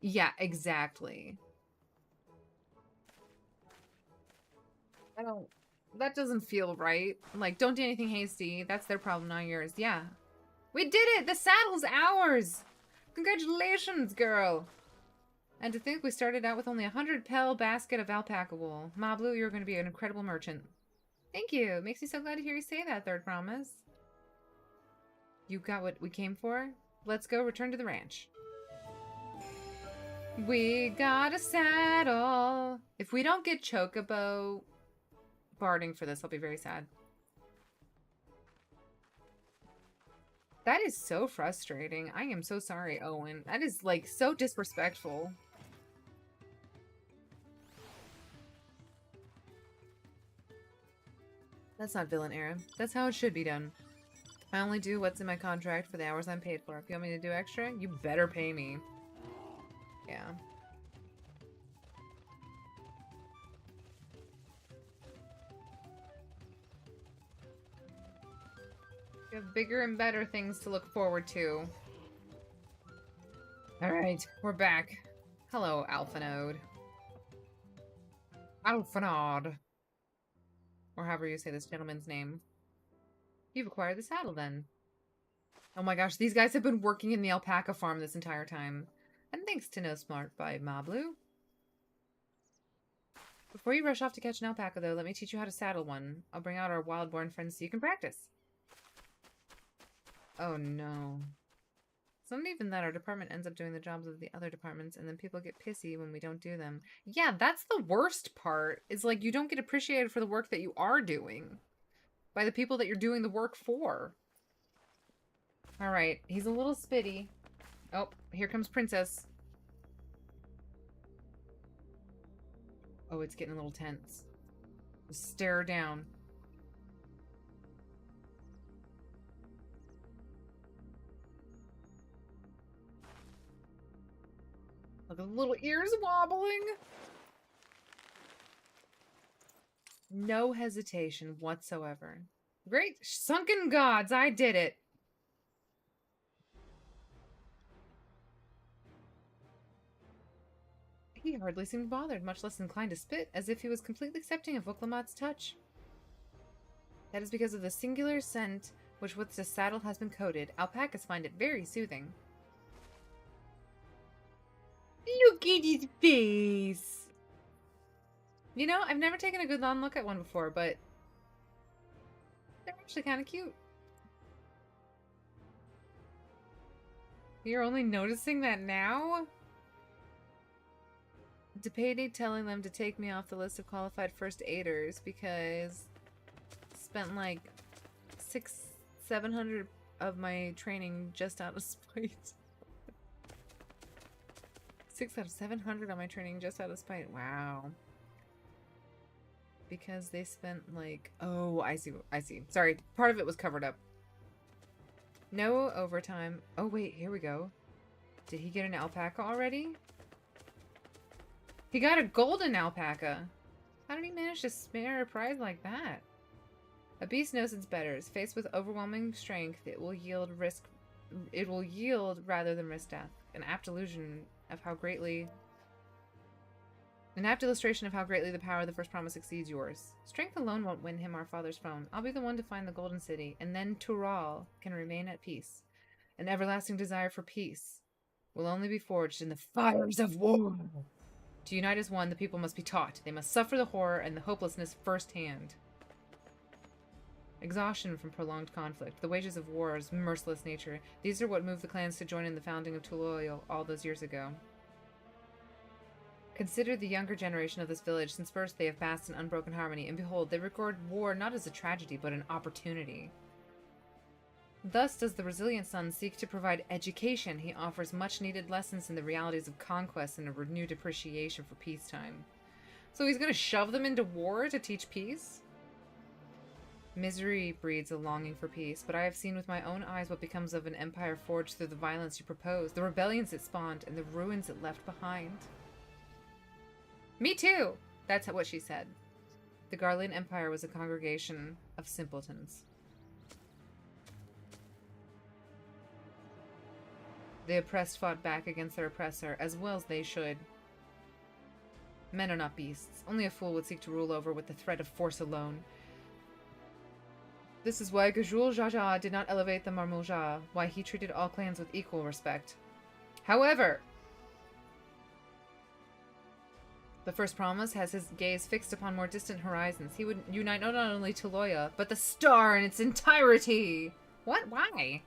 Yeah, exactly. That doesn't feel right. Like, don't do anything hasty. That's their problem, not yours. Yeah. We did it! The saddle's ours! Congratulations, girl! And to think we started out with only a 100-pel basket of alpaca wool. Ma Blue, you're going to be an incredible merchant. Thank you. Makes me so glad to hear you say that, third promise. You got what we came for? Let's go return to the ranch. We got a saddle. If we don't get Chocobo barding for this, I'll be very sad. That is so frustrating. I am so sorry, Owen. That is, like, so disrespectful. That's not villain era. That's how it should be done. I only do what's in my contract for the hours I'm paid for. If you want me to do extra, you better pay me. Yeah. We have bigger and better things to look forward to. Alright, we're back. Hello, Alphanode. Alphanode. Or however you say this gentleman's name. You've acquired the saddle, then. Oh my gosh, these guys have been working in the alpaca farm this entire time. And thanks to No Smart by Mablu. Before you rush off to catch an alpaca, though, let me teach you how to saddle one. I'll bring out our wild-born friends so you can practice. Oh no. It's not even that our department ends up doing the jobs of the other departments, and then people get pissy when we don't do them. Yeah, that's the worst part. Is like you don't get appreciated for the work that you are doing by the people that you're doing the work for. Alright, he's a little spitty. Oh, here comes Princess. Oh, it's getting a little tense. Just stare her down. Look at the little ears wobbling. No hesitation whatsoever. Great sunken gods, I did it. He hardly seemed bothered, much less inclined to spit, as if he was completely accepting of Oklamat's touch. That is because of the singular scent which with the saddle has been coated. Alpacas find it very soothing. Look at his face! You know, I've never taken a good long look at one before, but they're actually kind of cute. You're only noticing that now? Debating telling them to take me off the list of qualified first aiders because I spent like 700 of my training just out of spite. 6 out of 700 on my training just out of spite. Wow. Because they spent like... Oh, I see. I see. Sorry. Part of it was covered up. No overtime. Oh, wait. Here we go. Did he get an alpaca already? He got a golden alpaca. How did he manage to snare a prize like that? A beast knows its betters. Faced with overwhelming strength, it will yield rather than risk death. An apt illustration of how greatly the power of the first promise exceeds yours. Strength alone won't win him our father's throne. I'll be the one to find the Golden City, and then Tural can remain at peace. An everlasting desire for peace will only be forged in the fires of war. To unite as one, the people must be taught. They must suffer the horror and the hopelessness firsthand. Exhaustion from prolonged conflict, the wages of war's merciless nature. These are what moved the clans to join in the founding of Tuloyo all those years ago. Consider the younger generation of this village. Since birth they have passed in unbroken harmony, and behold, they record war not as a tragedy, but an opportunity. Thus does the resilient son seek to provide education. He offers much-needed lessons in the realities of conquest and a renewed appreciation for peacetime. So he's going to shove them into war to teach peace? Misery breeds a longing for peace, but I have seen with my own eyes what becomes of an empire forged through the violence you propose, the rebellions it spawned, and the ruins it left behind. Me too! That's what she said. The Garlean Empire was a congregation of simpletons. The oppressed fought back against their oppressor, as well as they should. Men are not beasts. Only a fool would seek to rule over with the threat of force alone. This is why Gajul Jaja did not elevate the Marmulja, why he treated all clans with equal respect. However, the first promise has his gaze fixed upon more distant horizons. He would unite not only Tuloya, but the star in its entirety! What? Why?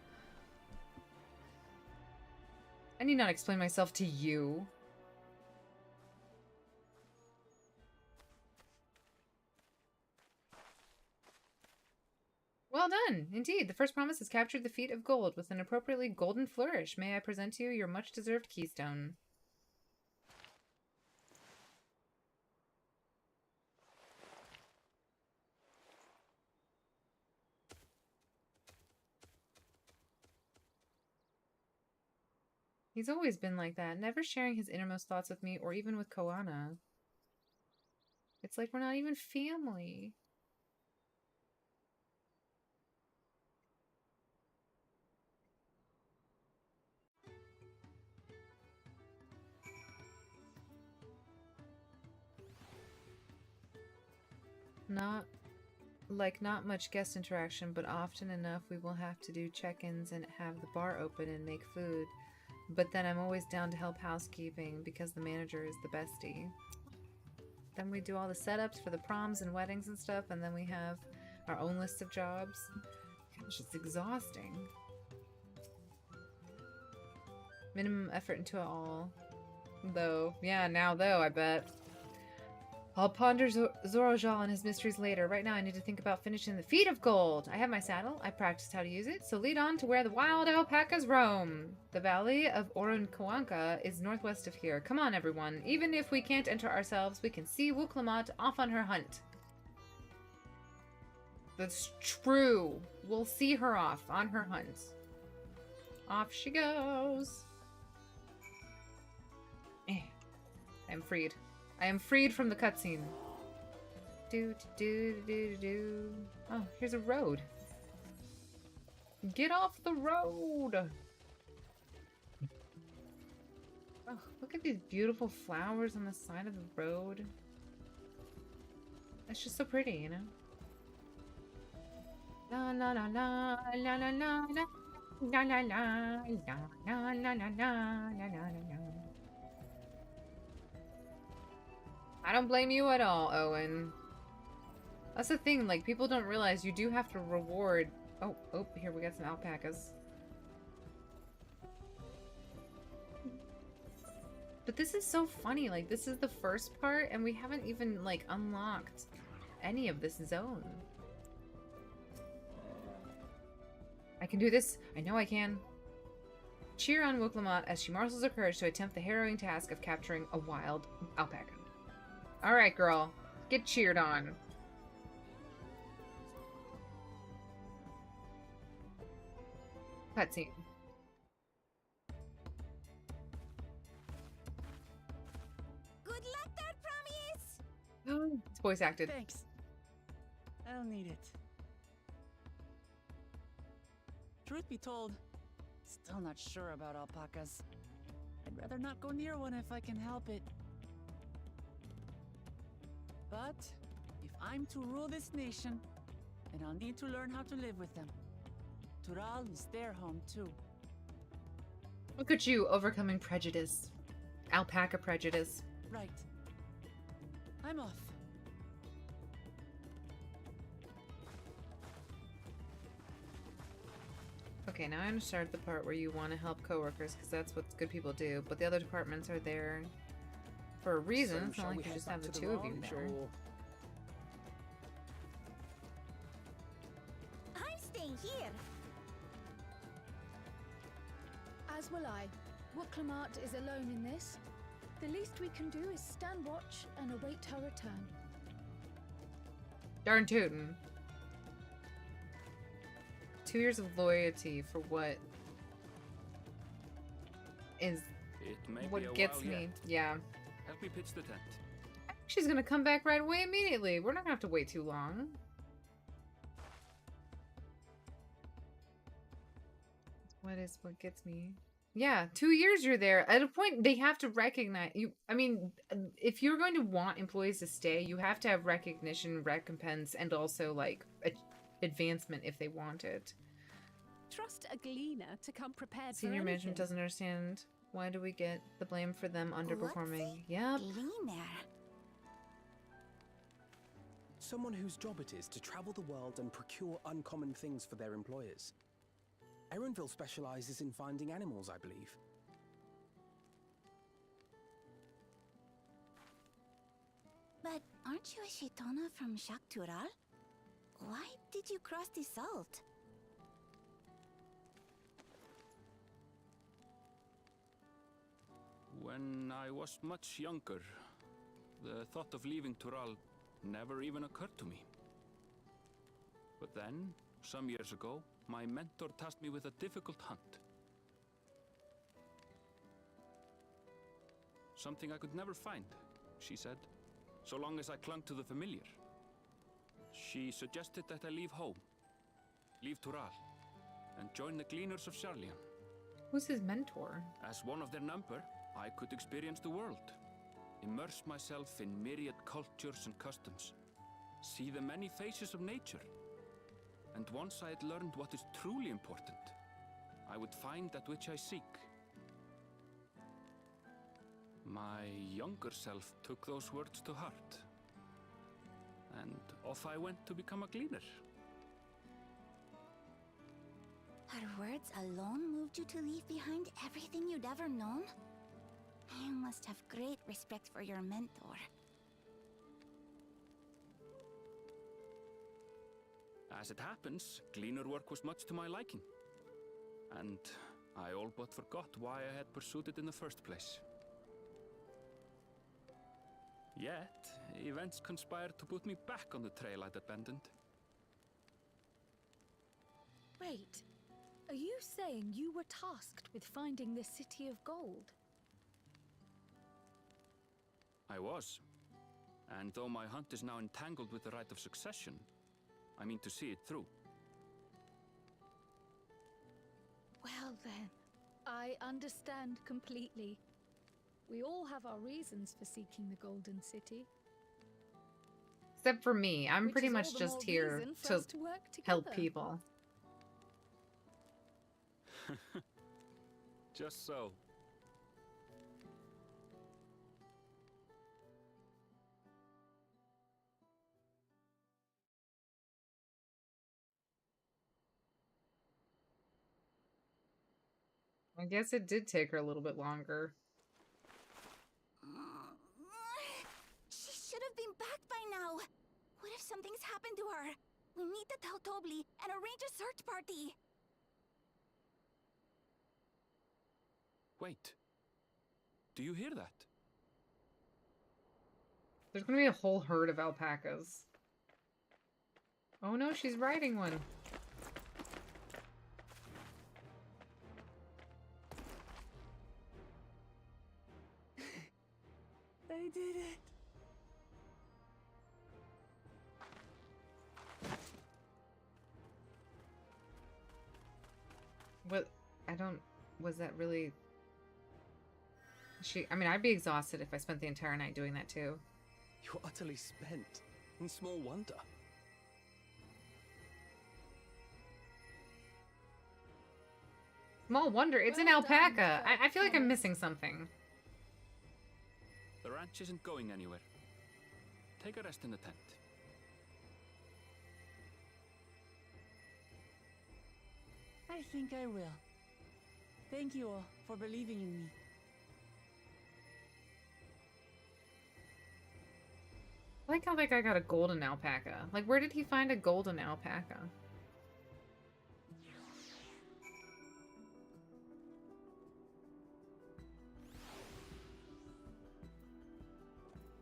I need not explain myself to you. Well done! Indeed, the first promise has captured the feet of gold with an appropriately golden flourish. May I present to you your much-deserved keystone. He's always been like that, never sharing his innermost thoughts with me or even with Koana. It's like we're not even family. Not much guest interaction, but often enough we will have to do check-ins and have the bar open and make food. But then I'm always down to help housekeeping because the manager is the bestie. Then we do all the setups for the proms and weddings and stuff, and then we have our own list of jobs. Gosh, it's exhausting. Minimum effort into it all. Though. Yeah, now though, I bet. I'll ponder Zorojal and his mysteries later. Right now I need to think about finishing the Feet of Gold. I have my saddle. I practiced how to use it, so lead on to where the wild alpacas roam. The valley of Orunkawanka is northwest of here. Come on, everyone. Even if we can't enter ourselves, we can see Wuklamat off on her hunt. That's true. We'll see her off on her hunt. Off she goes. I'm freed. I am freed from the cutscene. Do. Oh, here's a road. Get off the road! Oh, look at these beautiful flowers on the side of the road. That's just so pretty, you know? La la la la la la la la la la la la la la la la. I don't blame you at all, Owen. That's the thing, like, people don't realize you do have to reward... Oh, here we got some alpacas. But this is so funny, like, this is the first part, and we haven't even, like, unlocked any of this zone. I can do this. I know I can. Cheer on Wuklamat as she marshals her courage to attempt the harrowing task of capturing a wild alpaca. Alright, girl. Get cheered on. Cutscene. Good luck there, Promise! It's voice acted. Thanks. I'll need it. Truth be told, still not sure about alpacas. I'd rather not go near one if I can help it. But if I'm to rule this nation, then I'll need to learn how to live with them. Tural is their home too. Look at you overcoming prejudice. Alpaca prejudice. Right. I'm off. Okay, now I'm gonna start the part where you want to help coworkers, because that's what good people do. But the other departments are there for a reason. It's not like you just have the two of you there. I'm staying here. As will I. Wuklamat is alone in this. The least we can do is stand watch and await her return. Darn tootin'. 2 years of loyalty for what is what gets me. Yeah. Help me pitch the tent. She's gonna come back right away immediately. We're not gonna have to wait too long. What gets me? Yeah, 2 years you're there. At a point, they have to recognize you. I mean, if you're going to want employees to stay, you have to have recognition, recompense, and also, like, advancement if they want it. Trust a gleaner to come prepared Senior for management anything. doesn't understand. Why do we get the blame for them underperforming? Yep. Gleaner. Someone whose job it is to travel the world and procure uncommon things for their employers. Erenville specializes in finding animals, I believe. But aren't you a Shaitana from Shaktural? Why did you cross the salt? When I was much younger, the thought of leaving Tural never even occurred to me. But then, some years ago, my mentor tasked me with a difficult hunt. Something I could never find, she said, so long as I clung to the familiar. She suggested that I leave home, leave Tural, and join the Gleaners of Sharlayan. Who's his mentor? As one of their number, I could experience the world, immerse myself in myriad cultures and customs, see the many faces of nature. And once I had learned what is truly important, I would find that which I seek. My younger self took those words to heart, and off I went to become a gleaner. Her words alone moved you to leave behind everything you'd ever known? You must have great respect for your mentor. As it happens, gleaner work was much to my liking, and I all but forgot why I had pursued it in the first place. Yet, events conspired to put me back on the trail I'd abandoned. Wait, are you saying you were tasked with finding the City of Gold? I was. And though my hunt is now entangled with the rite of succession, I mean to see it through. Well then, I understand completely. We all have our reasons for seeking the Golden City. Except for me. I'm Which pretty is all much the just more here reason for to us to work help together. people. Just so. I guess it did take her a little bit longer. She should have been back by now. What if something's happened to her? We need to tell Tobli and arrange a search party. Wait. Do you hear that? There's gonna be a whole herd of alpacas. Oh no, she's riding one. I did it. What? I don't... Was that really... I mean, I'd be exhausted if I spent the entire night doing that too. You're utterly spent. And small wonder. Small wonder, it's an alpaca. I feel like I'm missing something. The ranch isn't going anywhere. Take a rest in the tent. I think I will. Thank you all for believing in me. I like how that guy got a golden alpaca. Like, where did he find a golden alpaca?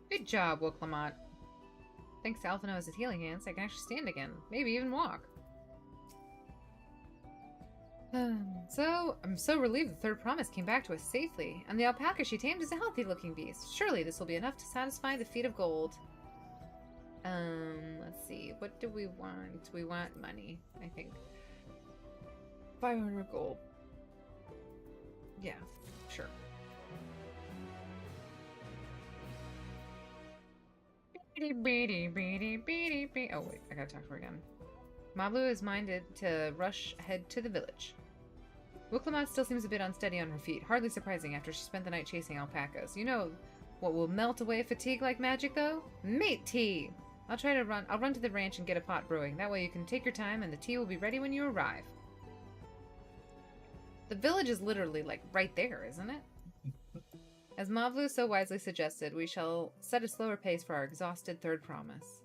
Good job, Wooklamot. Thanks to Alphino's healing hands, I can actually stand again. Maybe even walk. So, I'm so relieved the third promise came back to us safely, and the alpaca she tamed is a healthy-looking beast. Surely this will be enough to satisfy the feet of gold. Let's see. What do we want? We want money, I think. 500 gold. Yeah, sure. Oh wait, I gotta talk to her again. Mablu is minded to rush ahead to the village. Wooklamot still seems a bit unsteady on her feet, hardly surprising after she spent the night chasing alpacas. You know what will melt away fatigue like magic, though? Mate tea! I'll run to the ranch and get a pot brewing. That way you can take your time and the tea will be ready when you arrive. The village is literally, like, right there, isn't it? As Mavlu so wisely suggested, we shall set a slower pace for our exhausted third promise.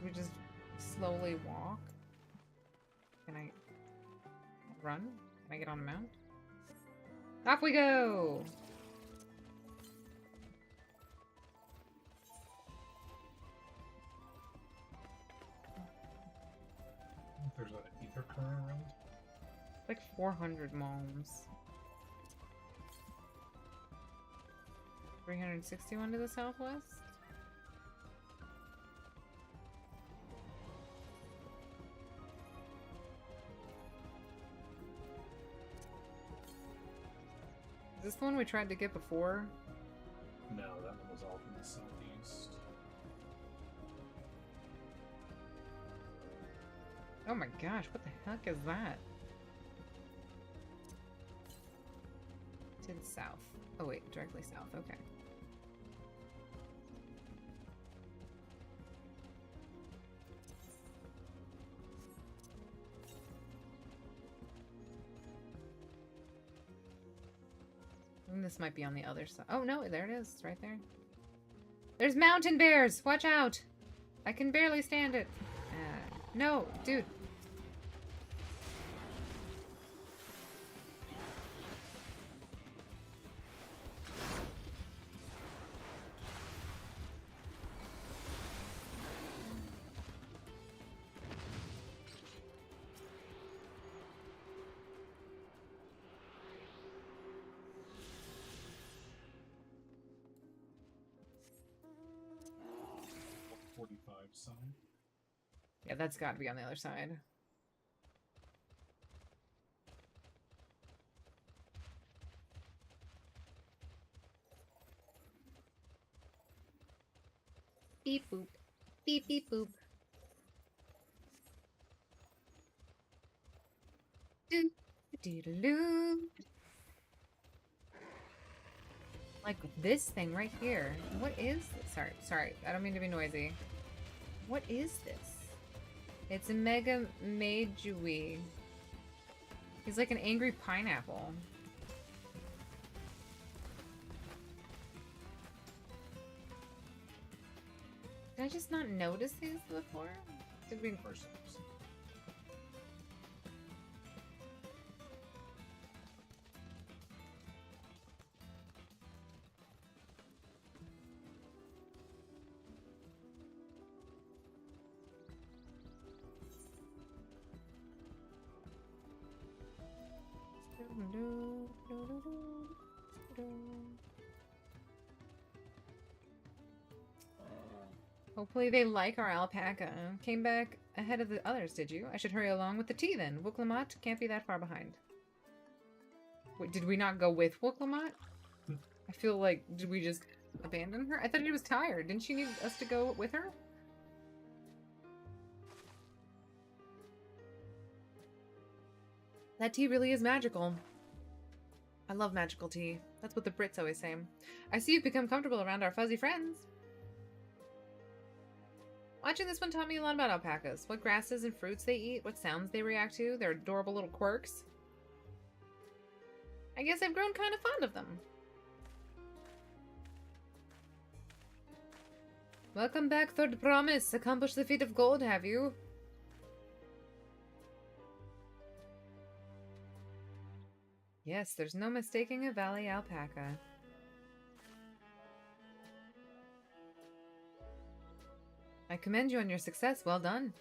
We just slowly walk. Can I run? Can I get on a mount? Off we go! There's an ether current around. Like 400 moms. 361 to the southwest? Is this the one we tried to get before? No, that one was all from the southeast. Oh my gosh, what the heck is that? To the south. Oh wait, directly south, okay. And this might be on the other side. Oh no, there it is. It's right there. There's mountain bears! Watch out! I can barely stand it. No, dude. Side. Yeah, that's got to be on the other side. Beep boop. Beep beep boop. Doo doo doo doo. Like this thing right here. What is this? Sorry. I don't mean to be noisy. What is this? It's a Mega Meijui. He's like an angry pineapple. Did I just not notice these before? Did we? First. Hopefully they like our alpaca. Came back ahead of the others, did you? I should hurry along with the tea then. Wooklamat can't be that far behind. Wait, did we not go with Wooklamat? I feel like, did we just abandon her? I thought she was tired. Didn't she need us to go with her? That tea really is magical. I love magical tea. That's what the Brits always say. I see you've become comfortable around our fuzzy friends. Watching this one taught me a lot about alpacas. What grasses and fruits they eat, what sounds they react to, their adorable little quirks. I guess I've grown kind of fond of them. Welcome back, Third Promise. Accomplished the feat of gold, have you? Yes, there's no mistaking a valley alpaca. I commend you on your success. Well done.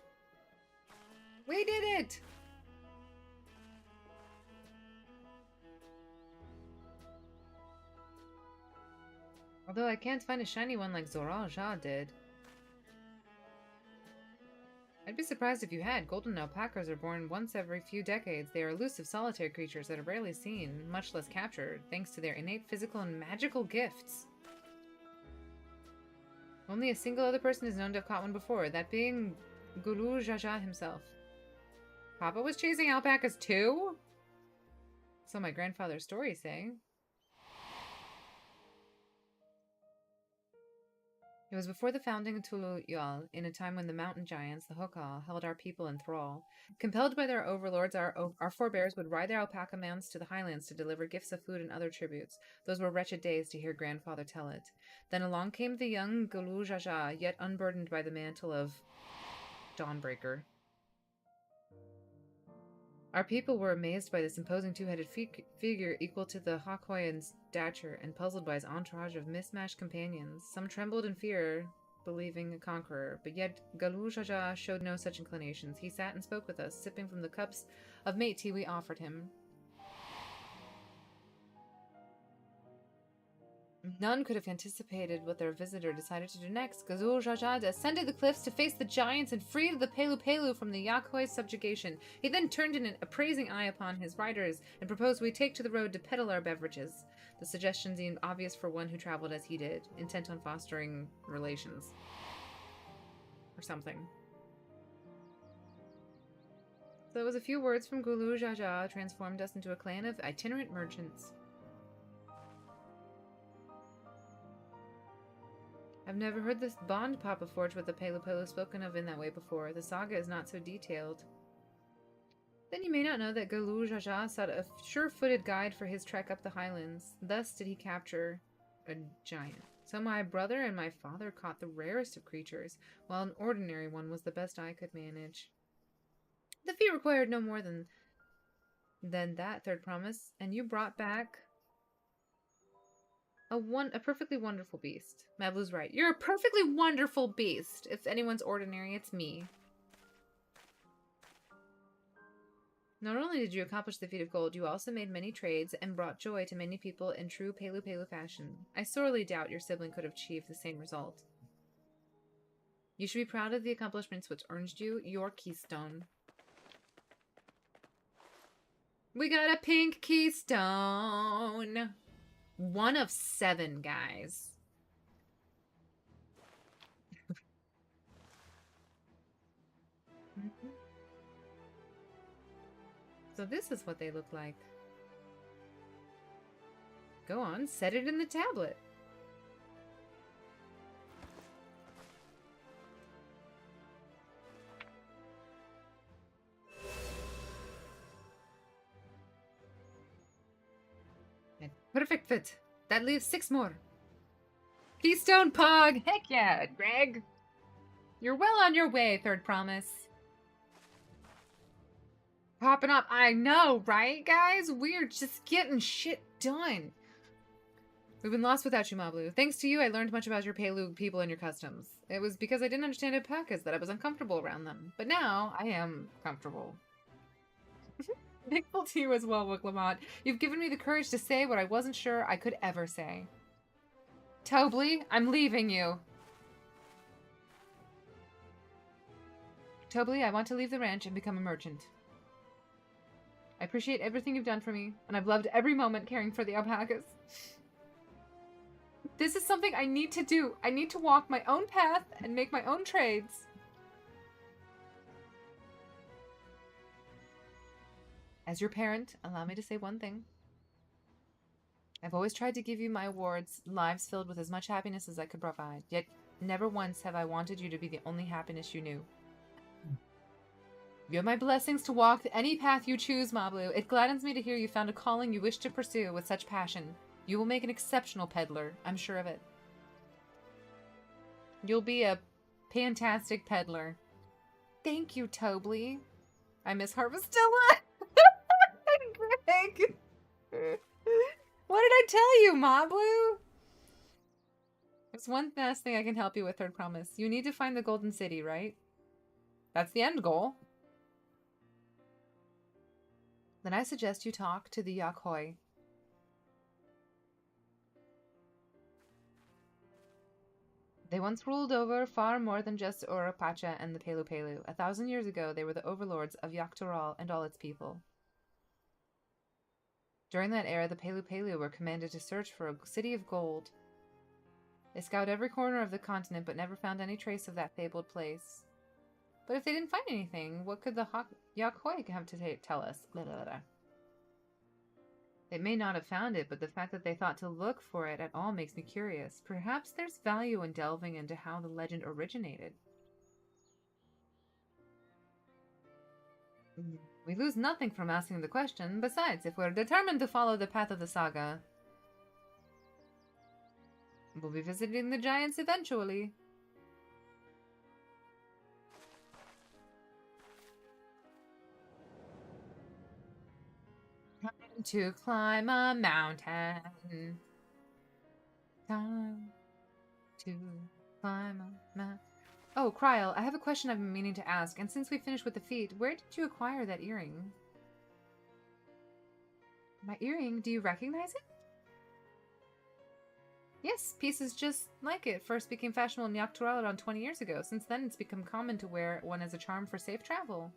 We did it! Although I can't find a shiny one like Zoral Jha did. I'd be surprised if you had. Golden alpacas are born once every few decades. They are elusive solitary creatures that are rarely seen, much less captured, thanks to their innate physical and magical gifts. Only a single other person is known to have caught one before, that being Gulu Jaja himself. Papa was chasing alpacas too? So my grandfather's stories say. It was before the founding of Tulu-Yal, in a time when the mountain giants, the Hokal, held our people in thrall. Compelled by their overlords, our forebears would ride their alpaca mounts to the highlands to deliver gifts of food and other tributes. Those were wretched days to hear grandfather tell it. Then along came the young Gulu Jaja, yet unburdened by the mantle of Dawnbreaker. Our people were amazed by this imposing two-headed figure equal to the Hakoy in stature and puzzled by his entourage of mismatched companions. Some trembled in fear, believing a conqueror, but yet Gulu Jaja showed no such inclinations. He sat and spoke with us, sipping from the cups of mate tea we offered him. None could have anticipated what their visitor decided to do next. Gazul Jajad ascended the cliffs to face the giants and freed the Pelu Pelu from the Yakoi's subjugation. He then turned an appraising eye upon his riders and proposed we take to the road to peddle our beverages. The suggestion seemed obvious for one who traveled as he did, intent on fostering relations. Or something. So it was a few words from Gulu Jaja transformed us into a clan of itinerant merchants. I've never heard this bond Papa forged with the Pelu Pelu spoken of in that way before. The saga is not so detailed. Then you may not know that Gulu Jaja sought a sure-footed guide for his trek up the highlands. Thus did he capture a giant. So my brother and my father caught the rarest of creatures, while an ordinary one was the best I could manage. The feat required no more than that, Third Promise, and you brought back a perfectly wonderful beast. Mablu's right. You're a perfectly wonderful beast. If anyone's ordinary, it's me. Not only did you accomplish the feat of gold, you also made many trades and brought joy to many people in true Pelu Pelu fashion. I sorely doubt your sibling could have achieved the same result. You should be proud of the accomplishments which earned you your keystone. We got a pink keystone! 1 of 7, guys. So this is what they look like. Go on, set it in the tablet. Perfect fit. That leaves 6 more. Keystone Pog! Heck yeah, Greg! You're well on your way, Third Promise. Popping up. I know, right, guys? We're just getting shit done. We've been lost without you, Mablu. Thanks to you, I learned much about your Pelu people and your customs. It was because I didn't understand alpacas that I was uncomfortable around them. But now, I am comfortable. Thankful to you as well, Wicklamat. You've given me the courage to say what I wasn't sure I could ever say. Tobly, I'm leaving you. Tobly, I want to leave the ranch and become a merchant. I appreciate everything you've done for me, and I've loved every moment caring for the alpacas. This is something I need to do. I need to walk my own path and make my own trades. As your parent, allow me to say one thing. I've always tried to give you my awards, lives filled with as much happiness as I could provide, yet never once have I wanted you to be the only happiness you knew. You have my blessings to walk any path you choose, Mablu. It gladdens me to hear you found a calling you wish to pursue with such passion. You will make an exceptional peddler, I'm sure of it. You'll be a fantastic peddler. Thank you, Tobly. I miss Harvestella. Greg. What did I tell you, Mablu? There's one last thing I can help you with, Third Promise. You need to find the Golden City, right? That's the end goal. Then I suggest you talk to the Yakoi. They once ruled over far more than just Urapacha and the Pelu Pelu. 1,000 years ago, they were the overlords of Yaktural and all its people. During that era, the Pelu Pelu were commanded to search for a city of gold. They scoured every corner of the continent, but never found any trace of that fabled place. But if they didn't find anything, what could the Yakoi have to tell us? Blah, blah, blah. They may not have found it, but the fact that they thought to look for it at all makes me curious. Perhaps there's value in delving into how the legend originated. We lose nothing from asking the question. Besides, if we're determined to follow the path of the saga, we'll be visiting the giants eventually. Time to climb a mountain. Time to climb a mountain. Oh, Kryl, I have a question I've been meaning to ask, and since we finished with the feat, where did you acquire that earring? My earring? Do you recognize it? Yes, pieces just like it first became fashionable in Dawntrail around 20 years ago. Since then, it's become common to wear one as a charm for safe travel.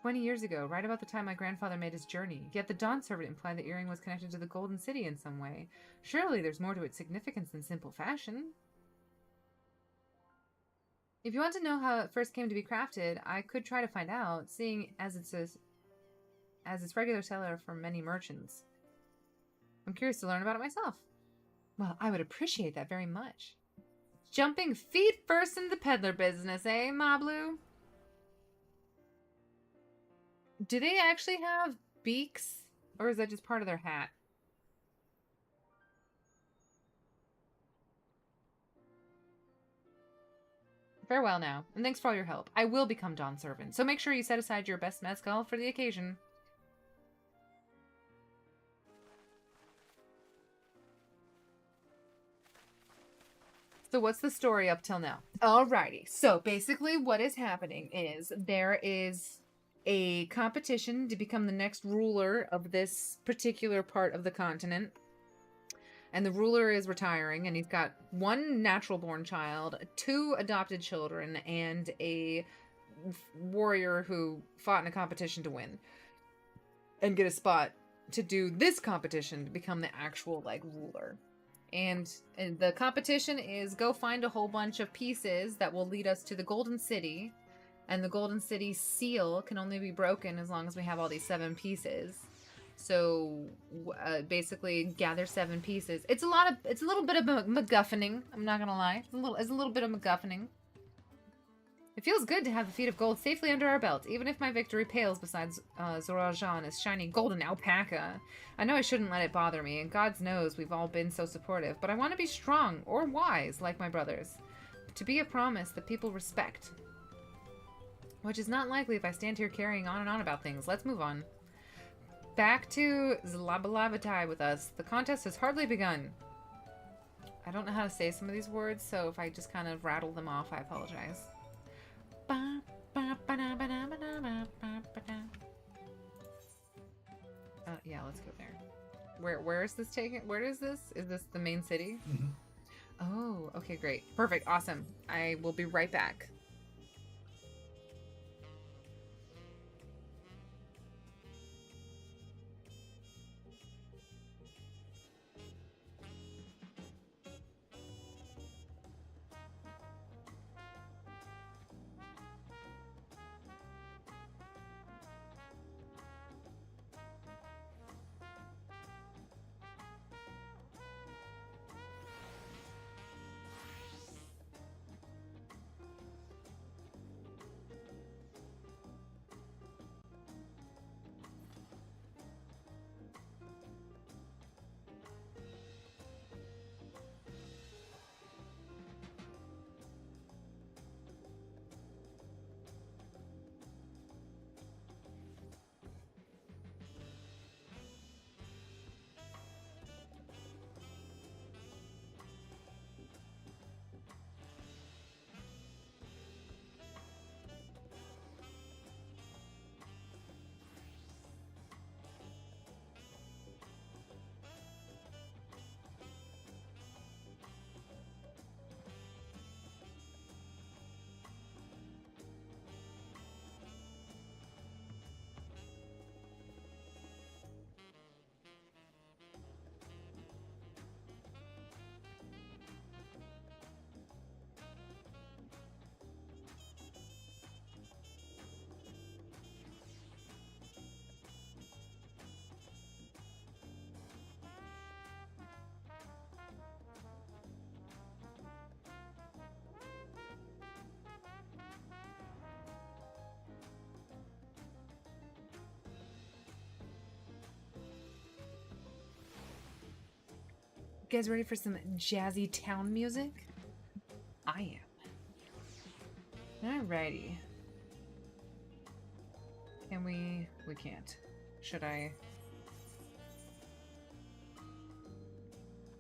20 years ago, right about the time my grandfather made his journey. Yet the Dawn Servant implied the earring was connected to the Golden City in some way. Surely there's more to its significance than simple fashion. If you want to know how it first came to be crafted, I could try to find out, seeing as it's regular seller for many merchants. I'm curious to learn about it myself. Well, I would appreciate that very much. Jumping feet first into the peddler business, eh, Mablu? Do they actually have beaks? Or is that just part of their hat? Farewell now, and thanks for all your help. I will become Dawn Servant, so make sure you set aside your best mezcal for the occasion. So what's the story up till now? Alrighty, so basically what is happening is there is a competition to become the next ruler of this particular part of the continent. And the ruler is retiring, and he's got one natural-born child, 2 adopted children, and a warrior who fought in a competition to win. And get a spot to do this competition to become the actual, like, ruler. And the competition is go find a whole bunch of pieces that will lead us to the Golden City. And the Golden City seal can only be broken as long as we have all these 7 pieces. So basically gather 7 pieces. It's a little bit of MacGuffining. I'm not gonna lie. It's a little bit of MacGuffining. It feels good to have the feet of gold safely under our belt, even if my victory pales beside Zorajan's shiny golden alpaca. I know I shouldn't let it bother me, and God knows we've all been so supportive, but I want to be strong or wise like my brothers. To be a promise that people respect. Which is not likely if I stand here carrying on and on about things. Let's move on. Back to Zlabalabatai with us. The contest has hardly begun. I don't know how to say some of these words, so if I just kind of rattle them off, I apologize. Yeah, let's go there. Where is this taking? Where is this? Is this the main city? Mm-hmm. Oh, okay, great. Perfect, awesome. I will be right back. You guys ready for some jazzy town music? I am. Alrighty. Can we? We can't. Should I?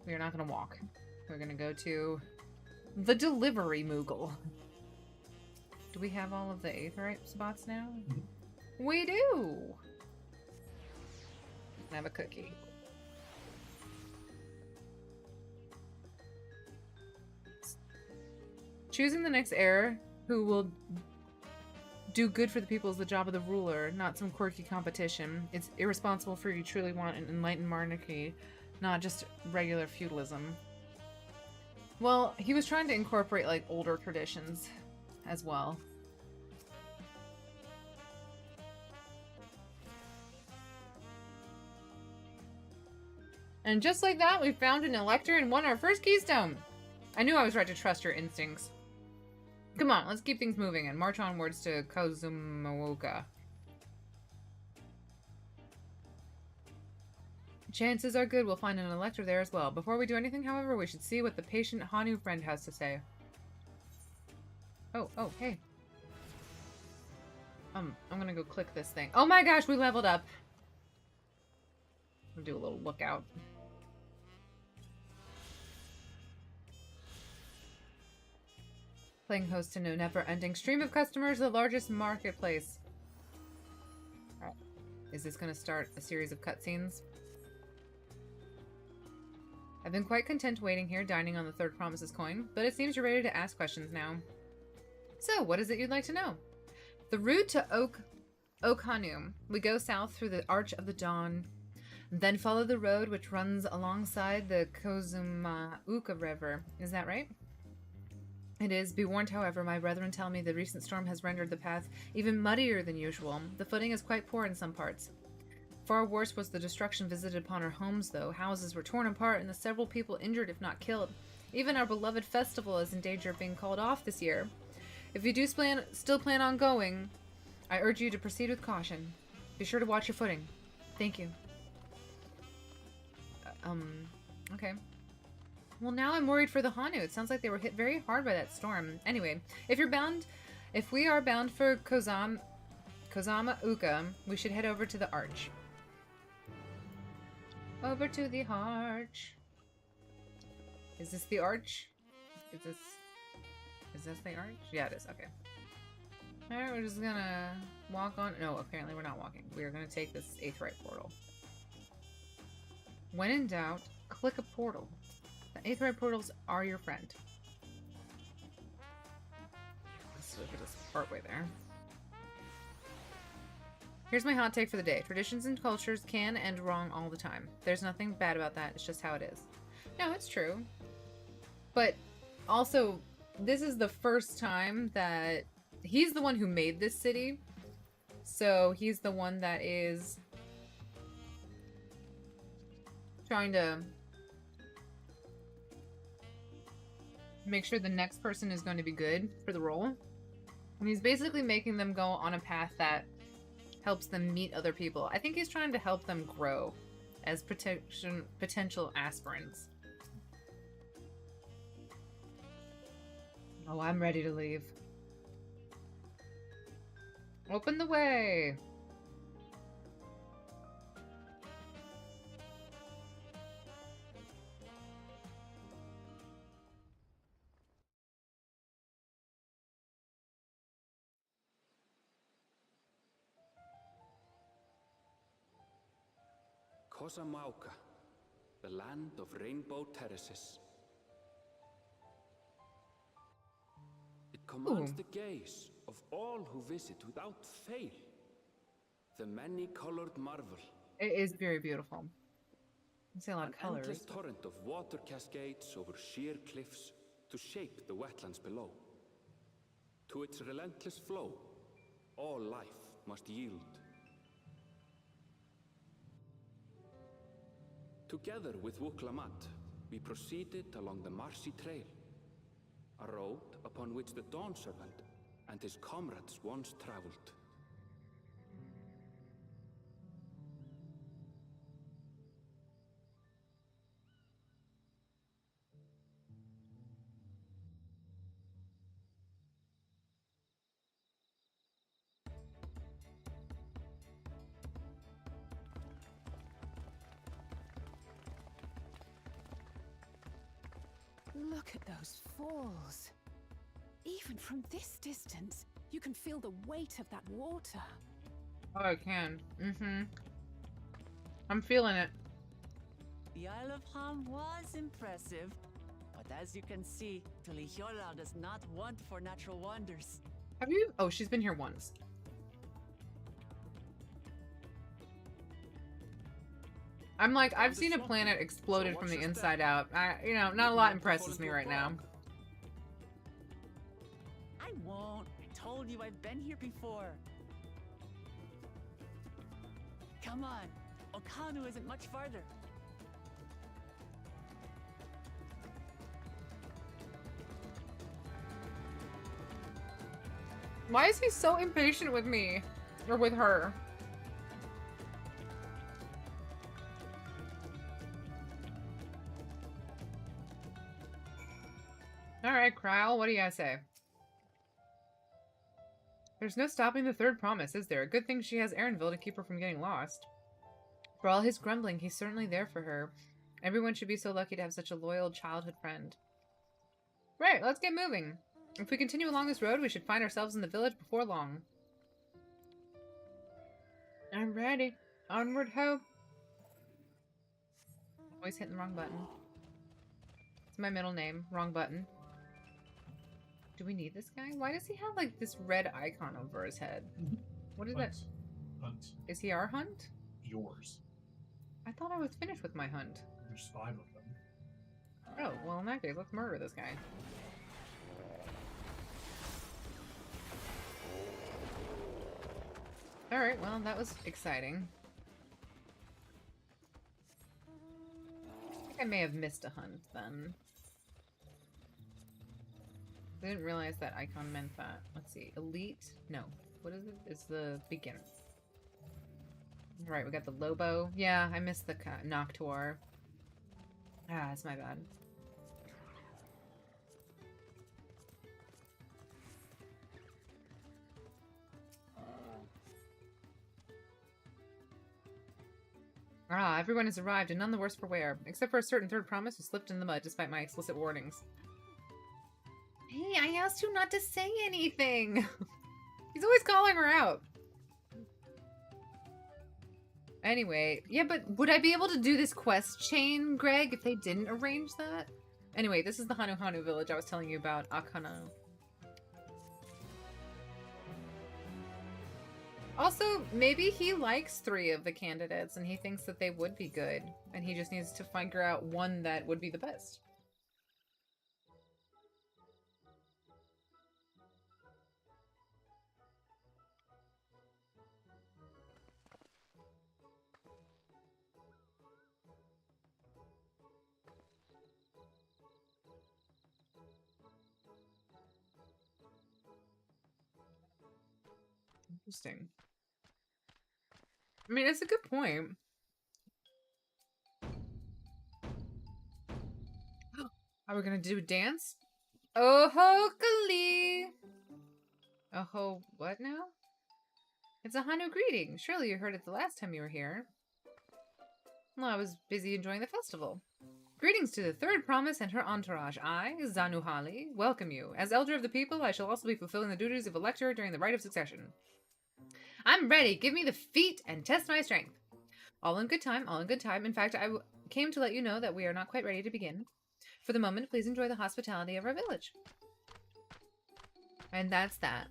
We are not gonna walk. We're gonna go to the delivery Moogle. Do we have all of the Aetheryte spots now? Mm-hmm. We do! I have a cookie. Choosing the next heir who will do good for the people is the job of the ruler, not some quirky competition. It's irresponsible for you truly want an enlightened monarchy, not just regular feudalism. Well, he was trying to incorporate like older traditions as well. And just like that, we found an elector and won our first keystone. I knew I was right to trust your instincts. Come on, let's keep things moving and march onwards to Kozumawoka. Chances are good we'll find an elector there as well. Before we do anything, however, we should see what the patient Hanu friend has to say. Oh, hey. I'm gonna go click this thing. Oh my gosh, we leveled up. We'll do a little lookout. Playing host to no never-ending stream of customers, the largest marketplace. Alright. Is this gonna start a series of cutscenes? I've been quite content waiting here, dining on the third promises coin, but it seems you're ready to ask questions now. So, what is it you'd like to know? The route to Okhanu. We go south through the Arch of the Dawn, then follow the road which runs alongside the Kozumauka River. Is that right? It is. Be warned, however, my brethren tell me the recent storm has rendered the path even muddier than usual. The footing is quite poor in some parts. Far worse was the destruction visited upon our homes, though. Houses were torn apart and the several people injured, if not killed. Even our beloved festival is in danger of being called off this year. If you do still plan on going, I urge you to proceed with caution. Be sure to watch your footing. Thank you. Okay. Well, now I'm worried for the Hanu. It sounds like they were hit very hard by that storm. Anyway, if we are bound for Kozumauka, we should head over to the Arch. Over to the Arch. Is this the Arch? Is this the Arch? Yeah, it is. Okay. Alright, we're just gonna walk on. No, apparently we're not walking. We are gonna take this Aetheryte portal. When in doubt, click a portal. The Aetheryte portals are your friend. Let's look at this partway there. Here's my hot take for the day. Traditions and cultures can end wrong all the time. There's nothing bad about that. It's just how it is. No, it's true. But also, this is the first time that he's the one who made this city. So he's the one that is trying to make sure the next person is going to be good for the role. And he's basically making them go on a path that helps them meet other people. I think he's trying to help them grow as potential aspirants. Oh, I'm ready to leave. Open the way! Kozumauka, the land of rainbow terraces. It commands the gaze of all who visit without fail. The many-colored marvel. It is very beautiful. I see a lot of colors. An endless torrent of water cascades over sheer cliffs to shape the wetlands below. To its relentless flow, all life must yield. Together with Wuklamat, we proceeded along the marshy trail, a road upon which the Dawn Servant and his comrades once traveled. Look at those falls. Even from this distance, you can feel the weight of that water. Oh, I can. Mm-hmm. I'm feeling it. The Isle of Ham was impressive, but But as you can see, Tuliyola does not want for natural wonders. Have you? Oh, she's been here once. I'm like, I've seen a planet exploded from the inside out. You know, not a lot impresses me right now. I won't. I told you I've been here before. Come on. Okanu isn't much farther. Why is he so impatient with me? Or with her? Alright, Kryle, what do you guys say? There's no stopping the third promise, is there? Good thing she has Erenville to keep her from getting lost. For all his grumbling, he's certainly there for her. Everyone should be so lucky to have such a loyal childhood friend. Right, let's get moving. If we continue along this road, we should find ourselves in the village before long. I'm ready. Onward ho. Always hitting the wrong button. It's my middle name. Wrong button. Do we need this guy? Why does he have like this red icon over his head? What is Hunt. that? Hunt. Is he our hunt? Yours. I thought I was finished with my hunt. There's 5 of them. Oh, well in that case, let's murder this guy. Alright, well that was exciting. I think I may have missed a hunt then. I didn't realize that icon meant that. Let's see. Elite? No. What is it? It's the beginner. Alright, we got the Lobo. Yeah, I missed the Noctuar. Ah, that's my bad. Ah, everyone has arrived, and none the worse for wear. Except for a certain third promise who slipped in the mud despite my explicit warnings. Hey, I asked you not to say anything! He's always calling her out. Anyway, yeah, but would I be able to do this quest chain, Greg, if they didn't arrange that? Anyway, this is the Hanu Hanu village I was telling you about, Akana. Also, maybe he likes 3 of the candidates and he thinks that they would be good, and he just needs to figure out one that would be the best. Interesting. I mean, it's a good point. Are we gonna do a dance? Oh-ho, Kali! Oh-ho, what now? It's a Hanu greeting. Surely you heard it the last time you were here. Well, I was busy enjoying the festival. Greetings to the third promise and her entourage. I, Zanuhali, welcome you. As elder of the people, I shall also be fulfilling the duties of a lecturer during the rite of succession. I'm ready. Give me the feat and test my strength. All in good time, all in good time. In fact, I came to let you know that we are not quite ready to begin. For the moment, please enjoy the hospitality of our village. And that's that.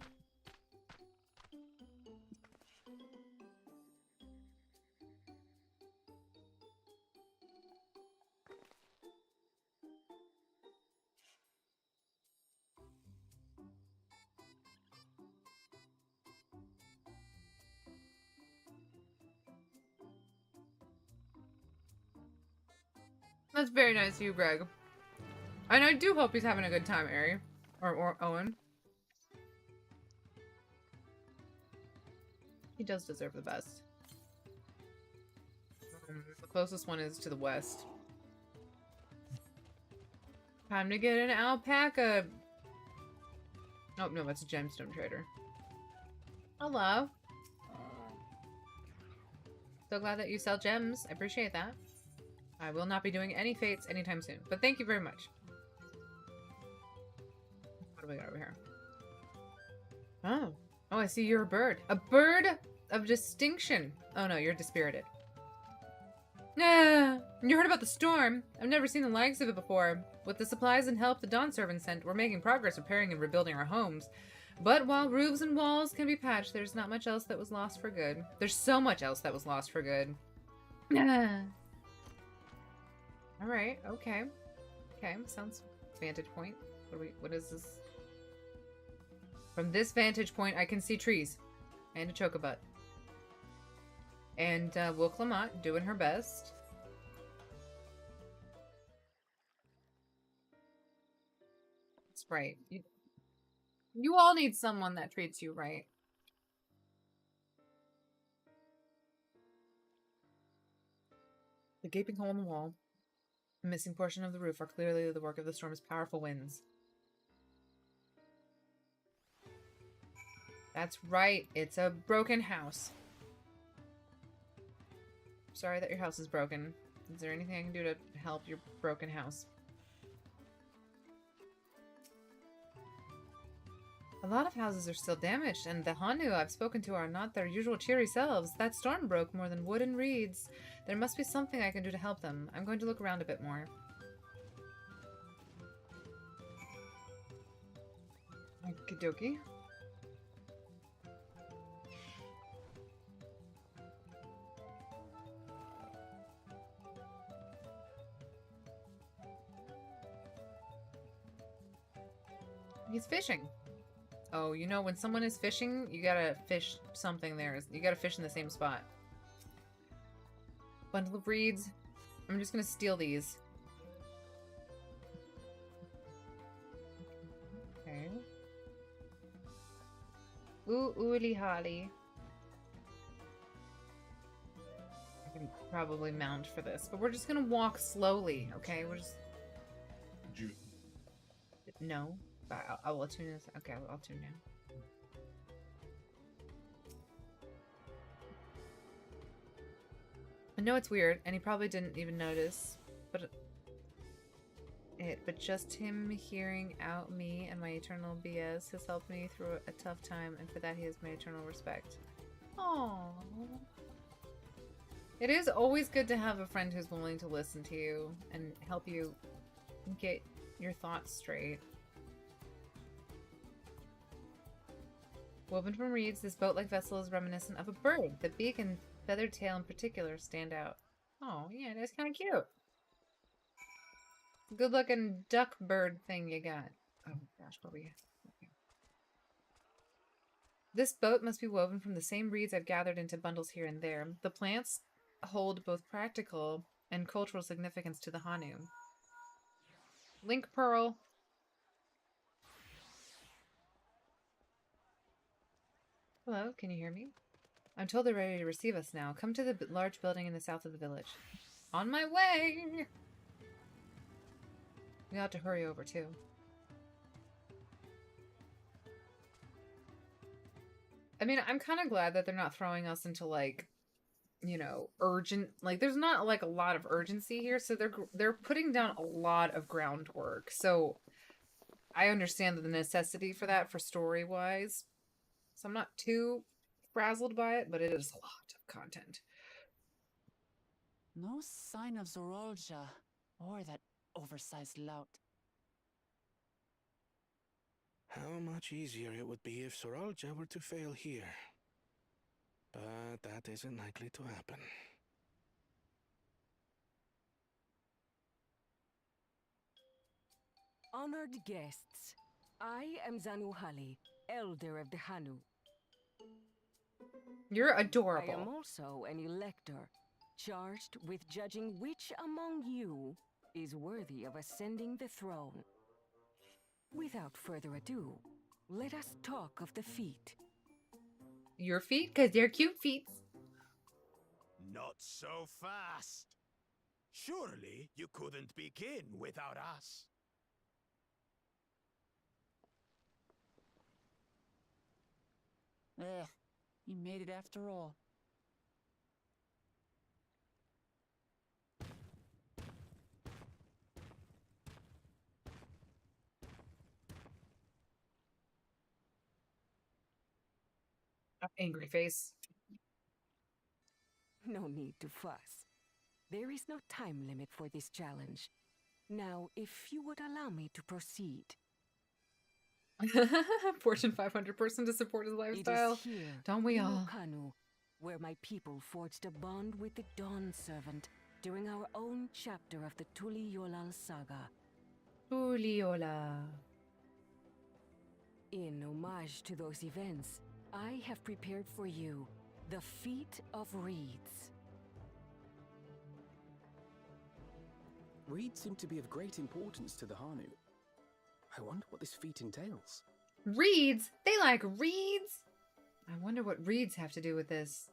That's very nice of you, Greg. And I do hope he's having a good time, Ari. Or Owen. He does deserve the best. The closest one is to the west. Time to get an alpaca. Oh, no, that's a gemstone trader. Hello. So glad that you sell gems. I appreciate that. I will not be doing any fates anytime soon, but thank you very much. What do we got over here? Oh. Oh, I see you're a bird. A bird of distinction. Oh no, you're dispirited. Ah, you heard about the storm? I've never seen the likes of it before. With the supplies and help the Dawn servant sent, we're making progress repairing and rebuilding our homes. But while roofs and walls can be patched, there's not much else that was lost for good. There's so much else that was lost for good. Ah. Alright, okay. Okay, sounds vantage point. What is this? From this vantage point, I can see trees. And a chocobutt. And Wilk Lamont doing her best. That's right. You all need someone that treats you right. The gaping hole in the wall, the missing portion of the roof are clearly the work of the storm's powerful winds. That's right. It's a broken house. Sorry that your house is broken. Is there anything I can do to help your broken house? A lot of houses are still damaged, and the Hanu I've spoken to are not their usual cheery selves. That storm broke more than wood and reeds. There must be something I can do to help them. I'm going to look around a bit more. Okie dokie. He's fishing. Oh, you know, when someone is fishing, you gotta fish something there. You gotta fish in the same spot. Bundle of reeds. I'm just gonna steal these. Okay. Ooh, ooly holly. I can probably mount for this, but we're just gonna walk slowly, okay? We're just... No. I will tune this. Okay, I'll tune now. I know it's weird, and he probably didn't even notice, but just him hearing out me and my eternal BS has helped me through a tough time, and for that he has my eternal respect. Aww. It is always good to have a friend who's willing to listen to you and help you get your thoughts straight. Woven from reeds, this boat-like vessel is reminiscent of a bird. The beak and feathered tail in particular stand out. Oh, yeah, that's kind of cute. Good-looking duck bird thing you got. Oh gosh, what were we... Okay. This boat must be woven from the same reeds I've gathered into bundles here and there. The plants hold both practical and cultural significance to the Hanu. Link Pearl. Hello, can you hear me? I'm told they're ready to receive us now. Come to the large building in the south of the village. On my way! We ought to hurry over, too. I mean, I'm kind of glad that they're not throwing us into, like, you know, urgent... Like, there's not, like, a lot of urgency here, so they're putting down a lot of groundwork. So, I understand the necessity for that, for story-wise. So I'm not too frazzled by it, but it is a lot of content. No sign of Zorolja or that oversized lout. How much easier it would be if Soralja were to fail here. But that isn't likely to happen. Honored guests, I am Zanuhali, Elder of the Hanu. You're adorable. I am also an elector, charged with judging which among you is worthy of ascending the throne. Without further ado, let us talk of the feet. Your feet? Because they're cute feet. Not so fast. Surely you couldn't begin without us. Ugh, you made it after all. Angry face. No need to fuss. There is no time limit for this challenge. Now, if you would allow me to proceed. Fortune 500 person to support his lifestyle. It is here, Don't we in all? Okanu, where my people forged a bond with the Dawn Servant during our own chapter of the Tuliolal saga. Tuliola. In homage to those events, I have prepared for you the Feat of Reeds. Reeds seem to be of great importance to the Hanu. I wonder what this feat entails. Reeds? They like reeds? I wonder what reeds have to do with this.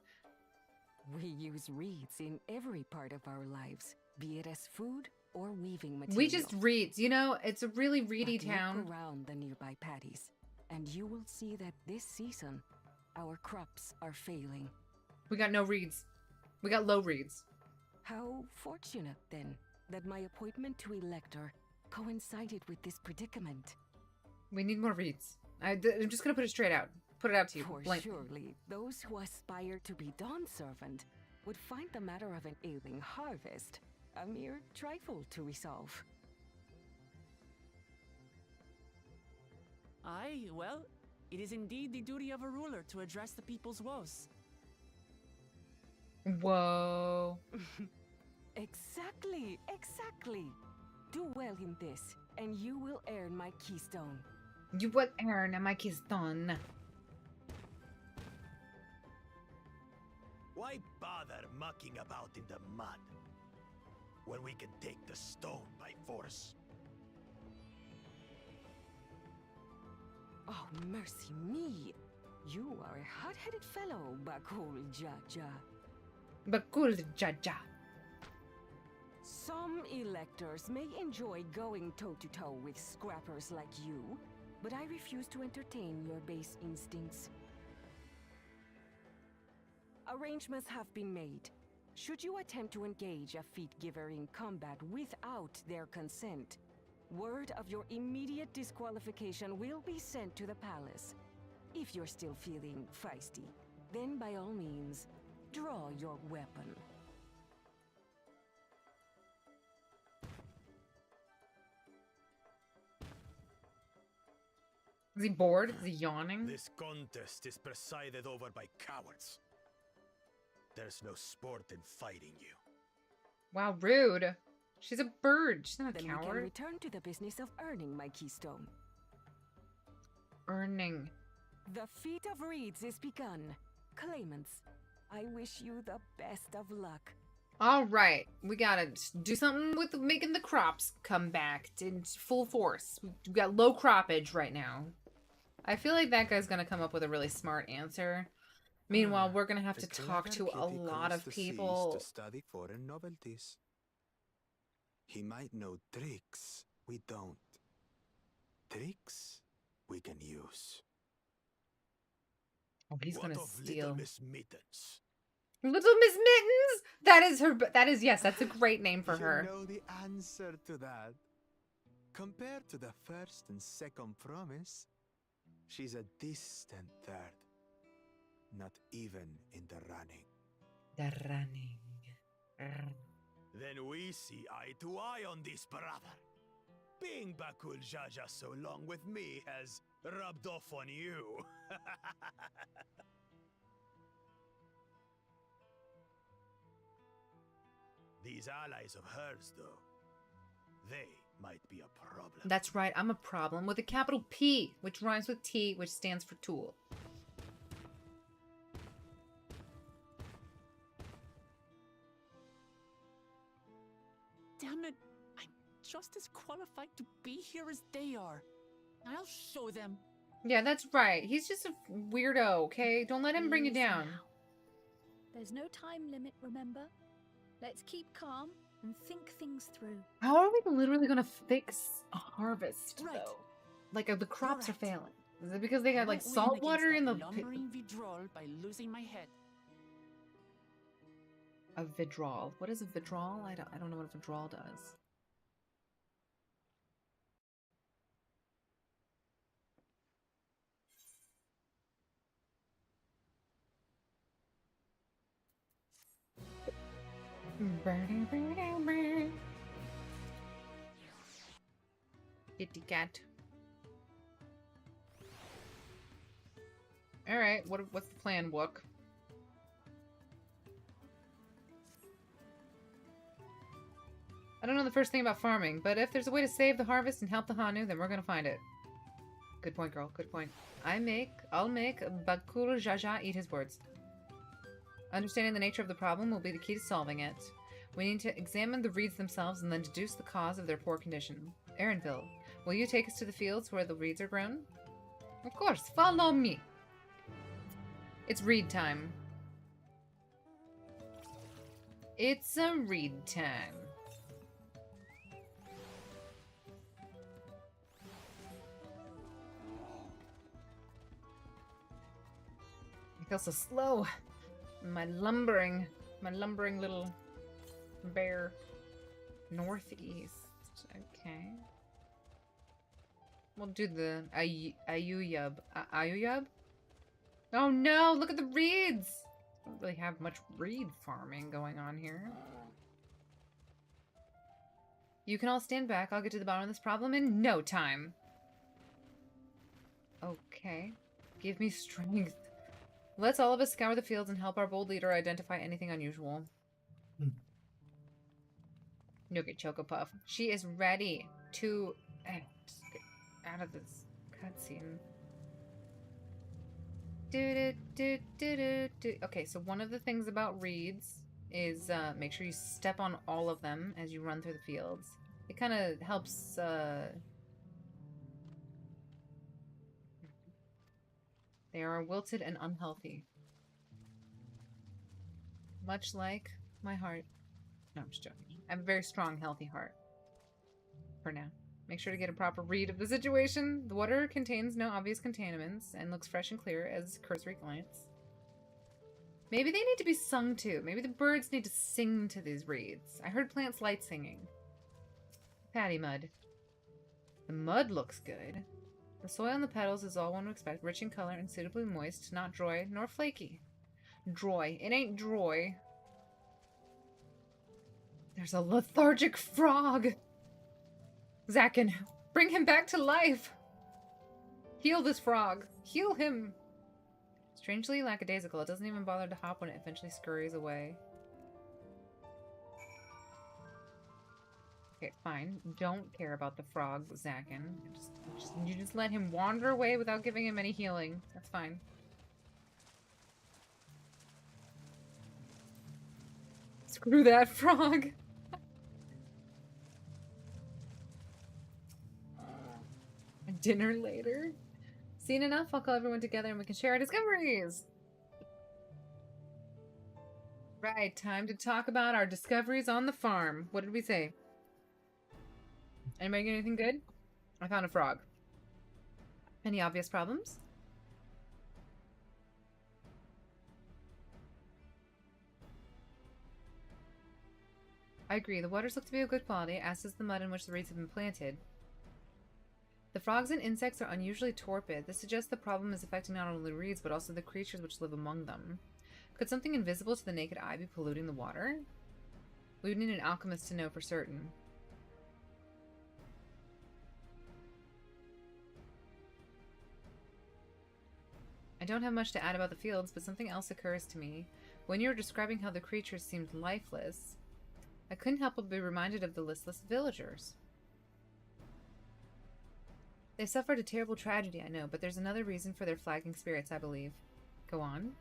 We use reeds in every part of our lives, be it as food or weaving material. We just reeds. You know, it's a really reedy But town. Look around the nearby paddies, and you will see that this season, our crops are failing. We got no reeds. We got low reeds. How fortunate, then, that my appointment to Elector coincided with this predicament. We need more reeds. I'm just gonna put it straight out. Put it out to you. For Blank. surely, those who aspire to be Dawn Servant would find the matter of an ailing harvest a mere trifle to resolve. Aye, well, it is indeed the duty of a ruler to address the people's woes. Whoa. Exactly, exactly. Do well in this, and you will earn my keystone. You will earn my keystone. Why bother mucking about in the mud when we can take the stone by force? Oh, mercy me. You are a hot-headed fellow, Bakul Jaja. Bakul Jaja. Some electors may enjoy going toe-to-toe with scrappers like you, but I refuse to entertain your base instincts. Arrangements have been made. Should you attempt to engage a feat giver in combat without their consent, word of your immediate disqualification will be sent to the palace. If you're still feeling feisty, then by all means, draw your weapon. Is he bored? Is he yawning? This contest is presided over by cowards. There's no sport in fighting you. Wow, rude. She's a bird. She's not a Then we can coward. return to the business of earning my keystone. Earning. The feat of reeds is begun. Claimants, I wish you the best of luck. All right, we gotta do something with making the crops come back in full force. We've got low croppage right now. I feel like that guy's gonna come up with a really smart answer. Meanwhile, we're gonna have to talk to a lot of people. To study foreign novelties. He might know tricks we don't. Tricks we can use. Oh, he's gonna What of steal. Little Miss Mittens? Little Miss Mittens. That is her. That is yes. That's a great name for her. You know the answer to that. Compared to the first and second promise, she's a distant third. Not even in the running. The running. Then we see eye to eye on this, brother. Being Bakul Jaja so long with me has rubbed off on you. These allies of hers, though, they might be a problem. That's right. I'm a problem with a capital P, which rhymes with T, which stands for tool. Damn it, I'm just as qualified to be here as they are. I'll show them. Yeah, that's right. He's just a weirdo, okay? Don't let him bring you Easy down. now. There's no time limit, remember? Let's keep calm and think things through. How are we literally gonna fix a harvest, Right. though? Like, the crops are Correct. failing. Is it because they got, like, Won't win salt against water that in the... lumbering withdrawal by losing my head. A withdrawal. What is a withdrawal? I don't know what a withdrawal does. Kitty cat. Alright, what's the plan, Wook? I don't know the first thing about farming, but if there's a way to save the harvest and help the Hanu, then we're gonna find it. Good point, girl. Good point. I'll make Bakul Jaja eat his words. Understanding the nature of the problem will be the key to solving it. We need to examine the reeds themselves and then deduce the cause of their poor condition. Aaronville, will you take us to the fields where the reeds are grown? Of course, follow me. It's reed time. It's a reed time. I feel so slow. My lumbering little bear. Northeast. Okay. We'll do the Ayuyub. Ayuyub? Oh no, look at the reeds! Don't really have much reed farming going on here. You can all stand back. I'll get to the bottom of this problem in no time. Okay. Give me strength. Let's all of us scour the fields and help our bold leader identify anything unusual. Look at Chocopuff. She is ready to just get out of this cutscene. Okay, so one of the things about reeds is make sure you step on all of them as you run through the fields. It kind of helps they are wilted and unhealthy. Much like my heart. No, I'm just joking. I have a very strong, healthy heart. For now. Make sure to get a proper read of the situation. The water contains no obvious contaminants and looks fresh and clear as cursory glance. Maybe they need to be sung to. Maybe the birds need to sing to these reeds. I heard plants light singing. Patty mud. The mud looks good. The soil on the petals is all one would expect, rich in color and suitably moist, not dry nor flaky. Dry. It ain't dry. There's a lethargic frog! Zakin, bring him back to life! Heal this frog. Heal him! Strangely lackadaisical, it doesn't even bother to hop when it eventually scurries away. Okay, fine. Don't care about the frog, Zakin. You just let him wander away without giving him any healing. That's fine. Screw that frog! Dinner later? Seen enough? I'll call everyone together and we can share our discoveries! Right, time to talk about our discoveries on the farm. What did we say? Anybody get anything good? I found a frog. Any obvious problems? I agree. The waters look to be of good quality, as does the mud in which the reeds have been planted. The frogs and insects are unusually torpid. This suggests the problem is affecting not only the reeds, but also the creatures which live among them. Could something invisible to the naked eye be polluting the water? We would need an alchemist to know for certain. I don't have much to add about the fields, but something else occurs to me. When you were describing how the creatures seemed lifeless, I couldn't help but be reminded of the listless villagers. They suffered a terrible tragedy, I know, but there's another reason for their flagging spirits, I believe. Go on.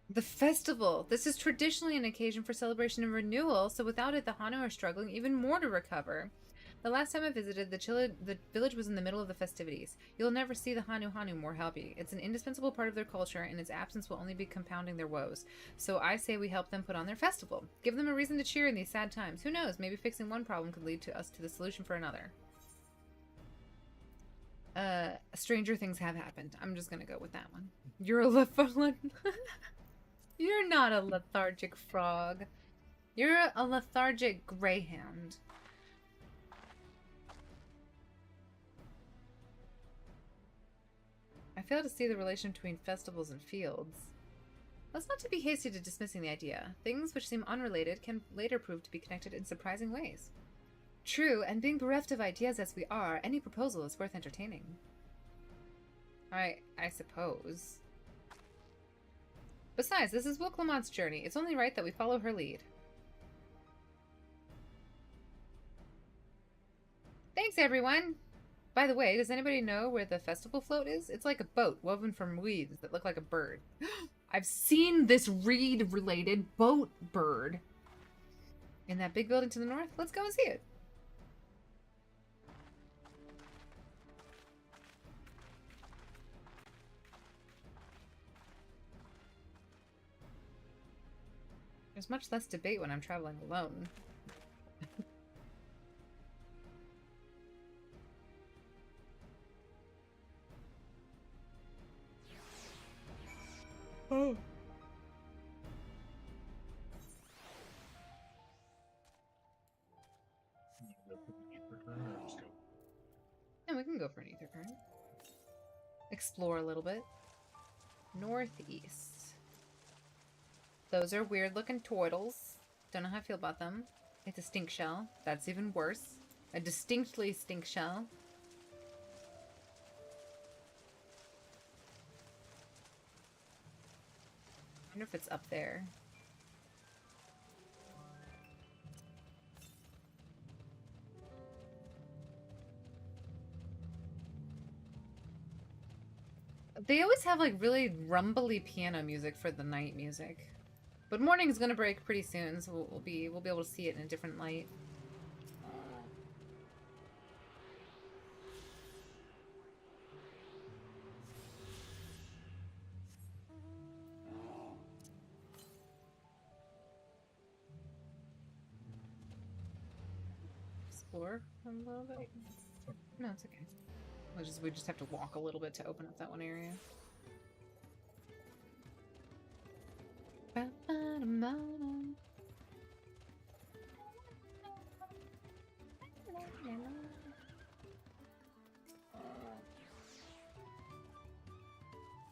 The festival! This is traditionally an occasion for celebration and renewal, so without it, the Hanu are struggling even more to recover. The last time I visited, the village was in the middle of the festivities. You'll never see the Hanu more happy. It's an indispensable part of their culture, and its absence will only be compounding their woes. So I say we help them put on their festival. Give them a reason to cheer in these sad times. Who knows, maybe fixing one problem could lead to us to the solution for another. Stranger things have happened. I'm just gonna go with that one. You're a You're not a lethargic frog. You're a lethargic greyhound. I fail to see the relation between festivals and fields. Let's not to be hasty to dismissing the idea. Things which seem unrelated can later prove to be connected in surprising ways. True, and being bereft of ideas as we are, any proposal is worth entertaining. I suppose. Besides, this is Will Clamont's journey. It's only right that we follow her lead. Thanks, everyone! By the way, does anybody know where the festival float is? It's like a boat woven from weeds that look like a bird. I've seen this reed-related boat bird in that big building to the north. Let's go and see it. There's much less debate when I'm traveling alone. Oh. Yeah, we can go for an ether current. Explore a little bit. Northeast. Those are weird looking turtles. Don't know how I feel about them. It's a stink shell. That's even worse. A distinctly stink shell. I wonder if it's up there. They always have like really rumbly piano music for the night music. But morning is gonna break pretty soon, so we'll be able to see it in a different light. Explore a little bit. No, it's okay. We just have to walk a little bit to open up that one area.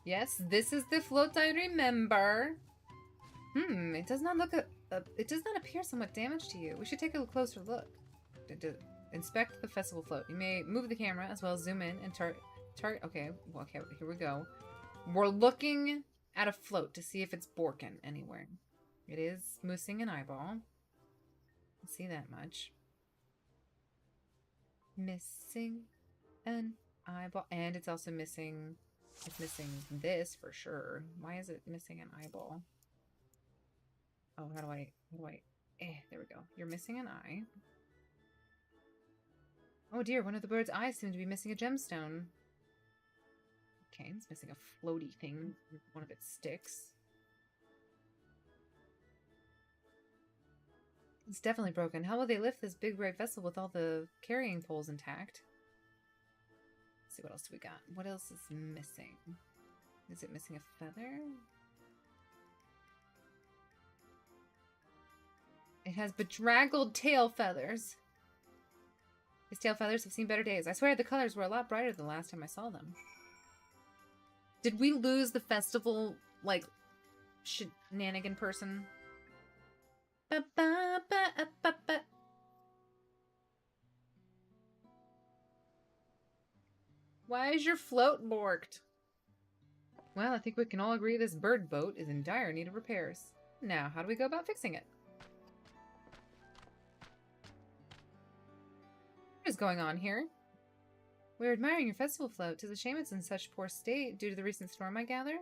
Yes, this is the float I remember. It does not look it does not appear somewhat damaged to you. We should take a closer look. Inspect the festival float. You may move the camera as well as zoom in and okay, well, okay, here we go. We're looking at a float to see if it's borkin anywhere. It is missing an eyeball. I see that much. Missing an eyeball. And it's also missing... It's missing this for sure. Why is it missing an eyeball? Oh, how do I... there we go. You're missing an eye. Oh dear, one of the bird's eyes seems to be missing a gemstone. Okay, it's missing a floaty thing. One of its sticks. It's definitely broken. How will they lift this big bright vessel with all the carrying poles intact? Let's see, what else do we got? What else is missing? Is it missing a feather? It has bedraggled tail feathers. His tail feathers have seen better days. I swear the colors were a lot brighter than the last time I saw them. Did we lose the festival, like, shenanigan person? Why is your float borked? Well, I think we can all agree this bird boat is in dire need of repairs. Now, how do we go about fixing it? What is going on here? We're admiring your festival float. 'Tis a shame it's in such poor state due to the recent storm, I gather?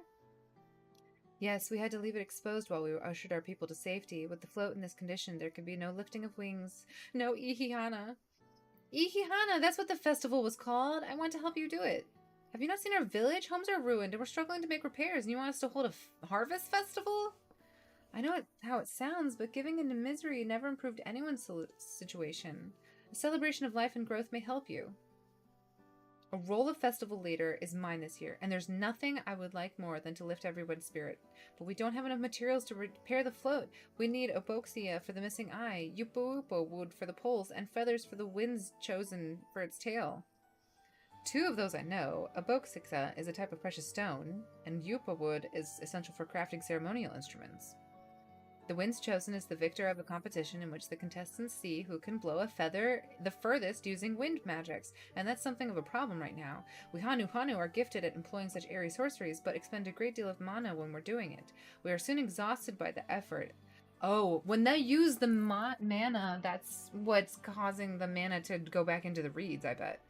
Yes, we had to leave it exposed while we ushered our people to safety. With the float in this condition, there can be no lifting of wings. No Ihihana. Ihihana, that's what the festival was called. I want to help you do it. Have you not seen our village? Homes are ruined and we're struggling to make repairs, and you want us to hold a harvest festival? I know how it sounds, but giving into misery never improved anyone's situation. A celebration of life and growth may help you. A role of festival leader is mine this year, and there's nothing I would like more than to lift everyone's spirit. But we don't have enough materials to repair the float. We need opoxia for the missing eye, yupo wood for the poles, and feathers for the winds chosen for its tail. 2 of those I know. Aboxixa is a type of precious stone, and Yupa wood is essential for crafting ceremonial instruments. The winds chosen is the victor of a competition in which the contestants see who can blow a feather the furthest using wind magics, and that's something of a problem right now. We Hanu are gifted at employing such airy sorceries, but expend a great deal of mana when we're doing it. We are soon exhausted by the effort. Oh, when they use the mana, that's what's causing the mana to go back into the reeds, I bet.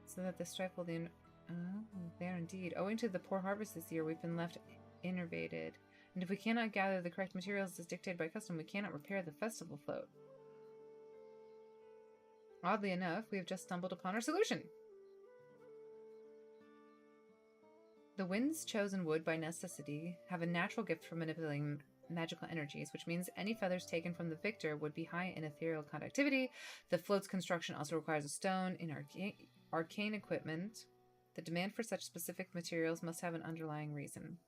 So that the strife will then... Oh, there indeed. Owing to the poor harvest this year, we've been left innervated. And if we cannot gather the correct materials as dictated by custom, we cannot repair the festival float. Oddly enough, we have just stumbled upon our solution. The winds chosen would, by necessity, have a natural gift for manipulating magical energies, which means any feathers taken from the victor would be high in ethereal conductivity. The float's construction also requires a stone in arcane equipment. The demand for such specific materials must have an underlying reason.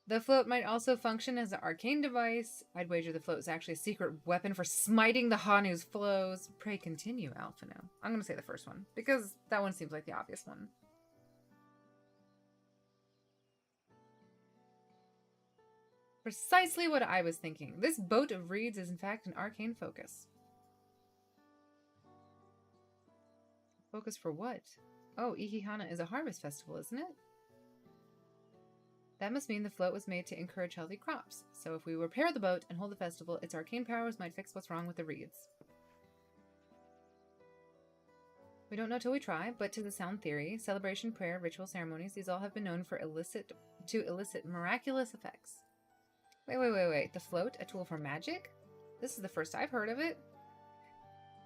The float might also function as an arcane device. I'd wager the float is actually a secret weapon for smiting the Hanu's flows. Pray continue, Alphino. I'm going to say the first one, because that one seems like the obvious one. Precisely what I was thinking. This boat of reeds is in fact an arcane focus. Focus for what? Oh, Ihihana is a harvest festival, isn't it? That must mean the float was made to encourage healthy crops. So if we repair the boat and hold the festival, its arcane powers might fix what's wrong with the reeds. We don't know till we try, but to the sound theory, celebration, prayer, ritual ceremonies, these all have been known to elicit miraculous effects. Wait. The float, a tool for magic? This is the first I've heard of it.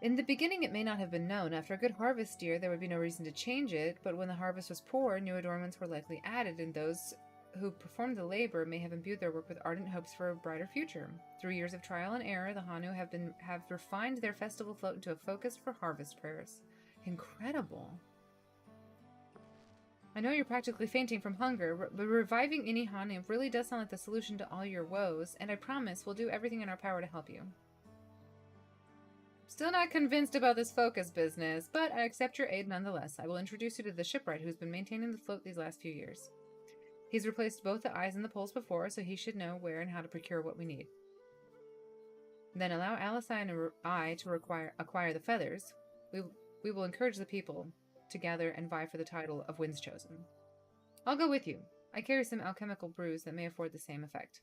In the beginning, it may not have been known. After a good harvest year, there would be no reason to change it, but when the harvest was poor, new adornments were likely added, and those who performed the labor may have imbued their work with ardent hopes for a brighter future. Through years of trial and error, the Hanu have refined their festival float into a focus for harvest prayers. Incredible. I know you're practically fainting from hunger, but reviving any Hanu really does sound like the solution to all your woes, and I promise we'll do everything in our power to help you. Still not convinced about this focus business, but I accept your aid nonetheless. I will introduce you to the shipwright who's been maintaining the float these last few years. He's replaced both the eyes and the poles before, so he should know where and how to procure what we need. Then allow Alisai and I to acquire the feathers. We will encourage the people to gather and vie for the title of Winds Chosen. I'll go with you. I carry some alchemical brews that may afford the same effect.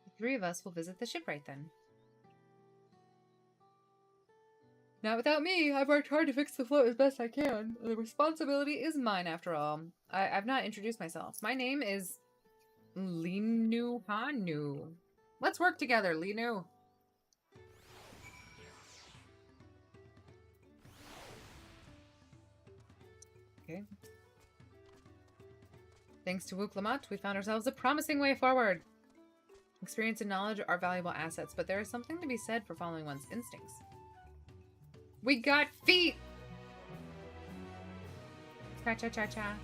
The 3 of us will visit the shipwright then. Not without me. I've worked hard to fix the float as best I can. The responsibility is mine, after all. I've not introduced myself. My name is Linu Hanu. Let's work together, Linu. Okay. Thanks to Wuklamat, we found ourselves a promising way forward. Experience and knowledge are valuable assets, but there is something to be said for following one's instincts. We got feet! Cha-cha-cha-cha.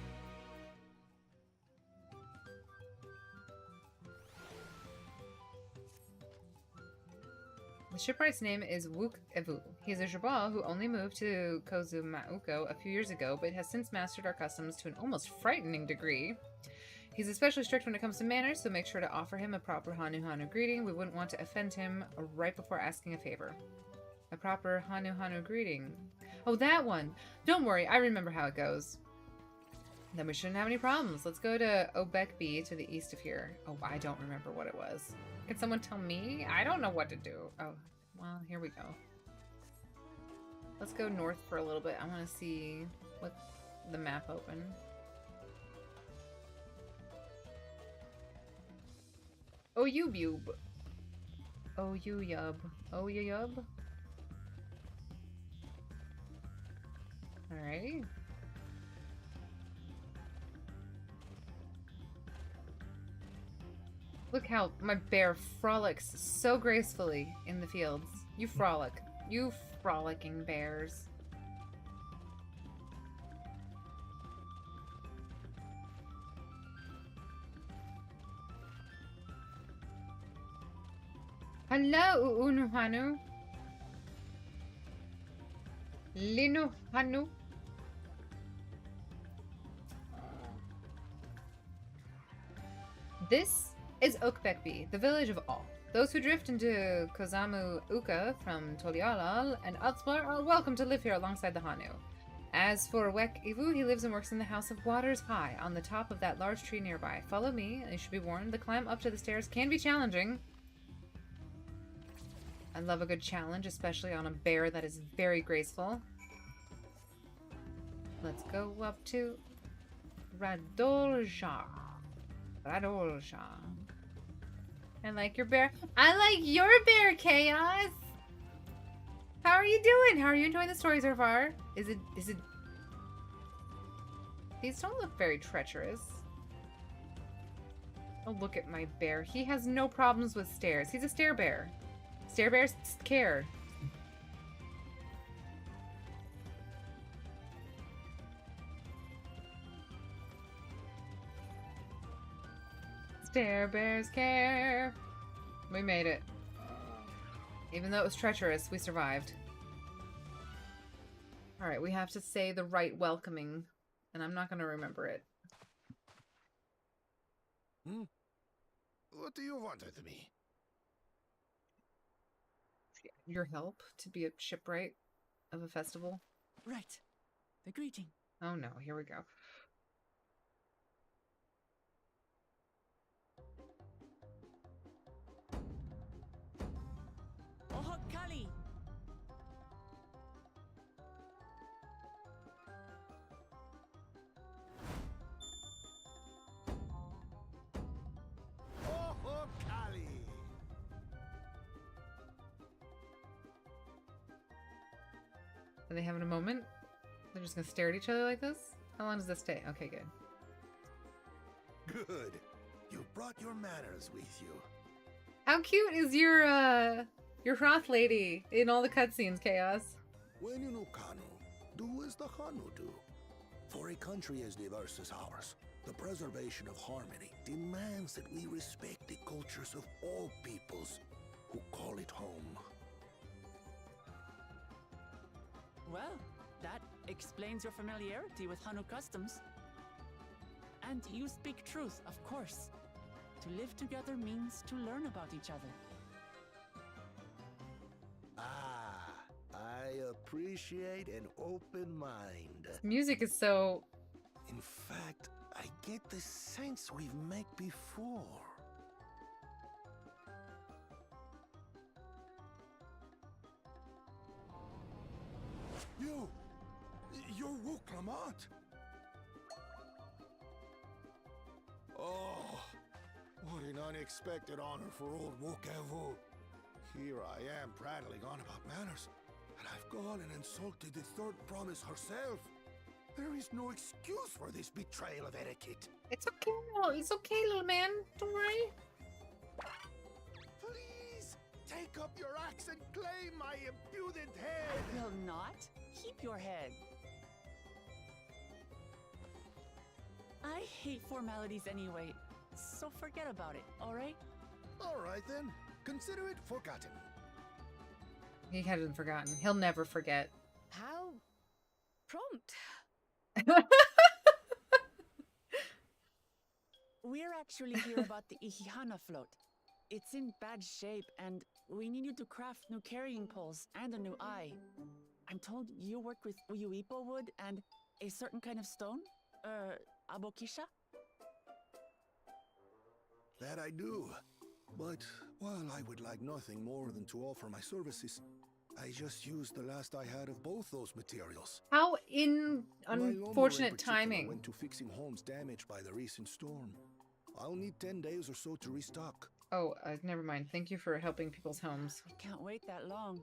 The shipwright's name is Wook Evu. He is a Jabal who only moved to Kozumauko a few years ago, but has since mastered our customs to an almost frightening degree. He's especially strict when it comes to manners, so make sure to offer him a proper Hanu greeting. We wouldn't want to offend him right before asking a favor. A proper Hanu greeting. Oh, that one! Don't worry, I remember how it goes. Then we shouldn't have any problems. Let's go to Obekbi to the east of here. Oh, I don't remember what it was. Can someone tell me? I don't know what to do. Oh, well, here we go. Let's go north for a little bit. I want to see what the map open. Oh, you bube. Oh, you yub. Oh, you yub. Alrighty. Look how my bear frolics so gracefully in the fields. You frolic. You frolicking bears. Hello, Unuhanu. Linuhanu. This is Okbekbi, the village of all. Those who drift into Kozamu Uka from Tolialal and elsewhere are welcome to live here alongside the Hanu. As for Wek Ivu, he lives and works in the House of Waters High, on the top of that large tree nearby. Follow me, and you should be warned, the climb up to the stairs can be challenging. I love a good challenge, especially on a bear that is very graceful. Let's go up to Radolja. Radolja. I like your bear. I like your bear, Chaos! How are you doing? How are you enjoying the story so far? Is it... These don't look very treacherous. Oh, look at my bear. He has no problems with stairs. He's a stair bear. Stair bears care. Stair bears care. We made it. Even though it was treacherous, we survived. Alright, we have to say the right welcoming, and I'm not going to remember it. What do you want with me? Your help to be a shipwright of a festival? Right. The greeting. Oh no, here we go. Oh, Kali! Oh, Kali! Are they having a moment? They're just gonna stare at each other like this? How long does this take? Okay, good. Good. You brought your manners with you. How cute is your Hroth lady in all the cutscenes, Chaos? When you know Kanu, do as the Hanu do. For a country as diverse as ours, the preservation of harmony demands that we respect the cultures of all peoples who call it home. Well, that explains your familiarity with Hanu customs. And you speak truth, of course. To live together means to learn about each other. Ah, I appreciate an open mind. Music is so... In fact, I get the sense we've met before. You're Wuklamat. Oh, what an unexpected honor for old Wukavu. Here I am prattling on about manners, and I've gone and insulted the third promise herself. There is no excuse for this betrayal of etiquette. It's okay, little man. Don't worry. Please, take up your axe and claim my impudent head. I will not. Keep your head. I hate formalities anyway, so forget about it, alright? Alright then, consider it forgotten. He hadn't forgotten. He'll never forget. How prompt. We're actually here about the Ihihana float. It's in bad shape, and we need you to craft new carrying poles and a new eye. I'm told you work with Uyuipo wood and a certain kind of stone? Abokisha? That I do. But while I would like nothing more than to offer my services, I just used the last I had of both those materials. How unfortunate I timing. went to fixing homes damaged by the recent storm. I'll need 10 days or so to restock. Oh, never mind. Thank you for helping people's homes. I can't wait that long.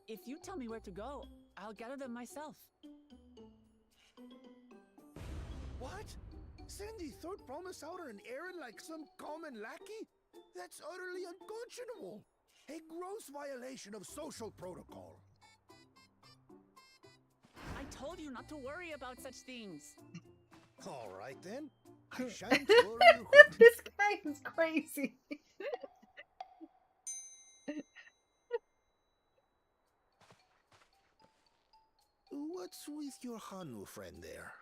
If you tell me where to go, I'll gather them myself. What? Send the third promise out on an errand like some common lackey? That's utterly unconscionable. A gross violation of social protocol. I told you not to worry about such things. All right then. I shan't worry. This guy is crazy. your Hanu friend there?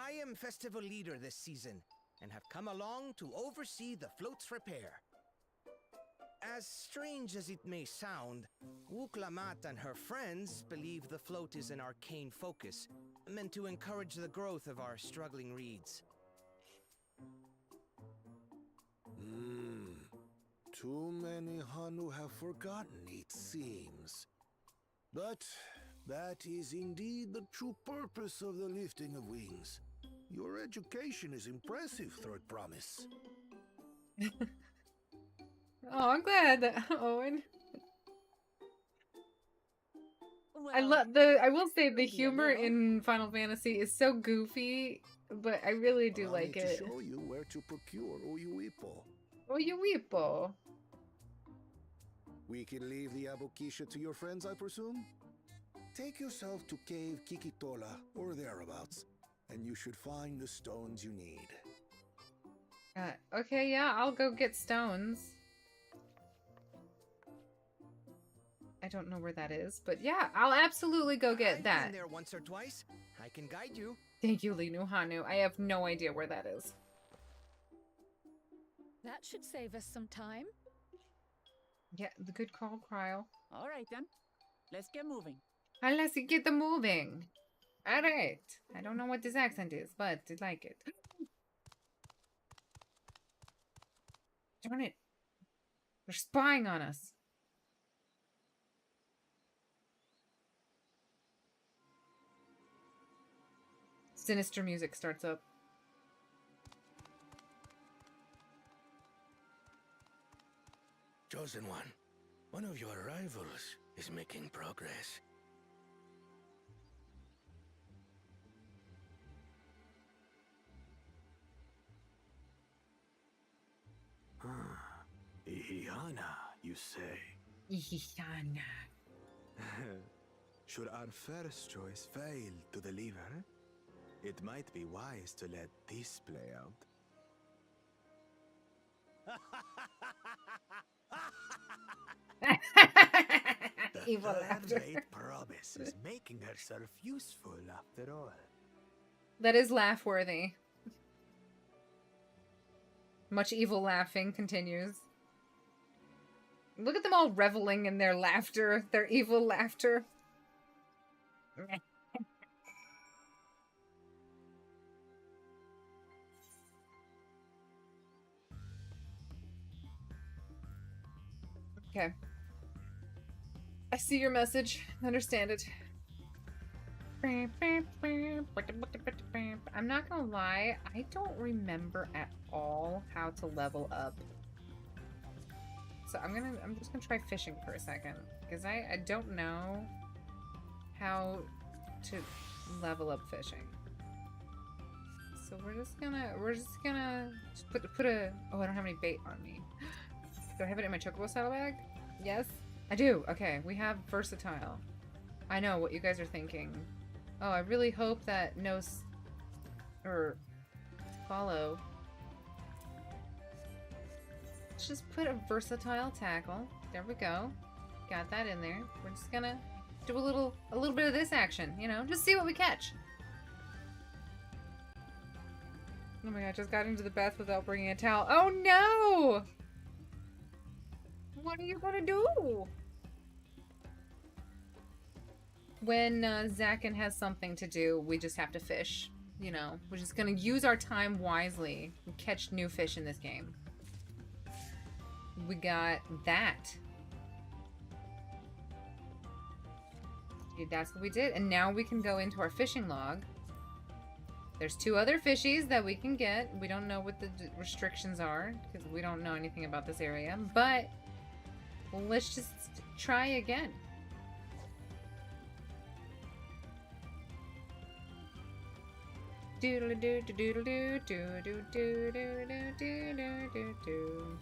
I am festival leader this season, and have come along to oversee the float's repair. As strange as it may sound, Wuklamat and her friends believe the float is an arcane focus, meant to encourage the growth of our struggling reeds. Too many Hanu have forgotten, it seems. But that is indeed the true purpose of the lifting of wings. Your education is impressive, Third Promise. Oh, I'm glad that Owen. I will say the humor in Final Fantasy is so goofy, but I really do Allow like me it. to show you where to procure Oyuipo. Oyuipo. We can leave the Abokisha to your friends, I presume? Take yourself to Cave Kikitola, or thereabouts, and you should find the stones you need. Okay, yeah, I'll go get stones. I don't know where that is, but yeah, I'll absolutely go get I've that. been there once or twice. I can guide you. Thank you, Linu Hanu. I have no idea where that is. That should save us some time. Yeah, the good call, Cryo. All right, then. Let's get moving. Let's get the moving. All right. I don't know what this accent is, but I like it. Darn it. They're spying on us. Sinister music starts up. Chosen one of your rivals is making progress. Ihiana, you say? Ihiana. Should our first choice fail to deliver, it might be wise to let this play out. The Evil laughter. third-rate promise is making herself useful after all. That is laugh-worthy. Much evil laughing continues. Look at them all reveling in their laughter, their evil laughter. Okay. I see your message. Understand it. I'm not gonna lie, I don't remember at all how to level up. So I'm just gonna try fishing for a second. Because I don't know how to level up fishing. So we're just gonna put a oh, I don't have any bait on me. Do I have it in my chocobo saddlebag? Yes? I do. Okay, we have versatile. I know what you guys are thinking. Oh, I really hope that follow. Let's just put a versatile tackle. There we go. Got that in there. We're just gonna do a little bit of this action, you know, just see what we catch. Oh my god, I just got into the bath without bringing a towel. Oh no! What are you gonna do? When Zakin has something to do, we just have to fish. You know, we're just gonna use our time wisely and catch new fish in this game. We got that. That's what we did. And now we can go into our fishing log. There's 2 other fishies that we can get. We don't know what the restrictions are because we don't know anything about this area. But let's just try again. Doodle doo doodle doo doo doo doo doo doo doo doo doo.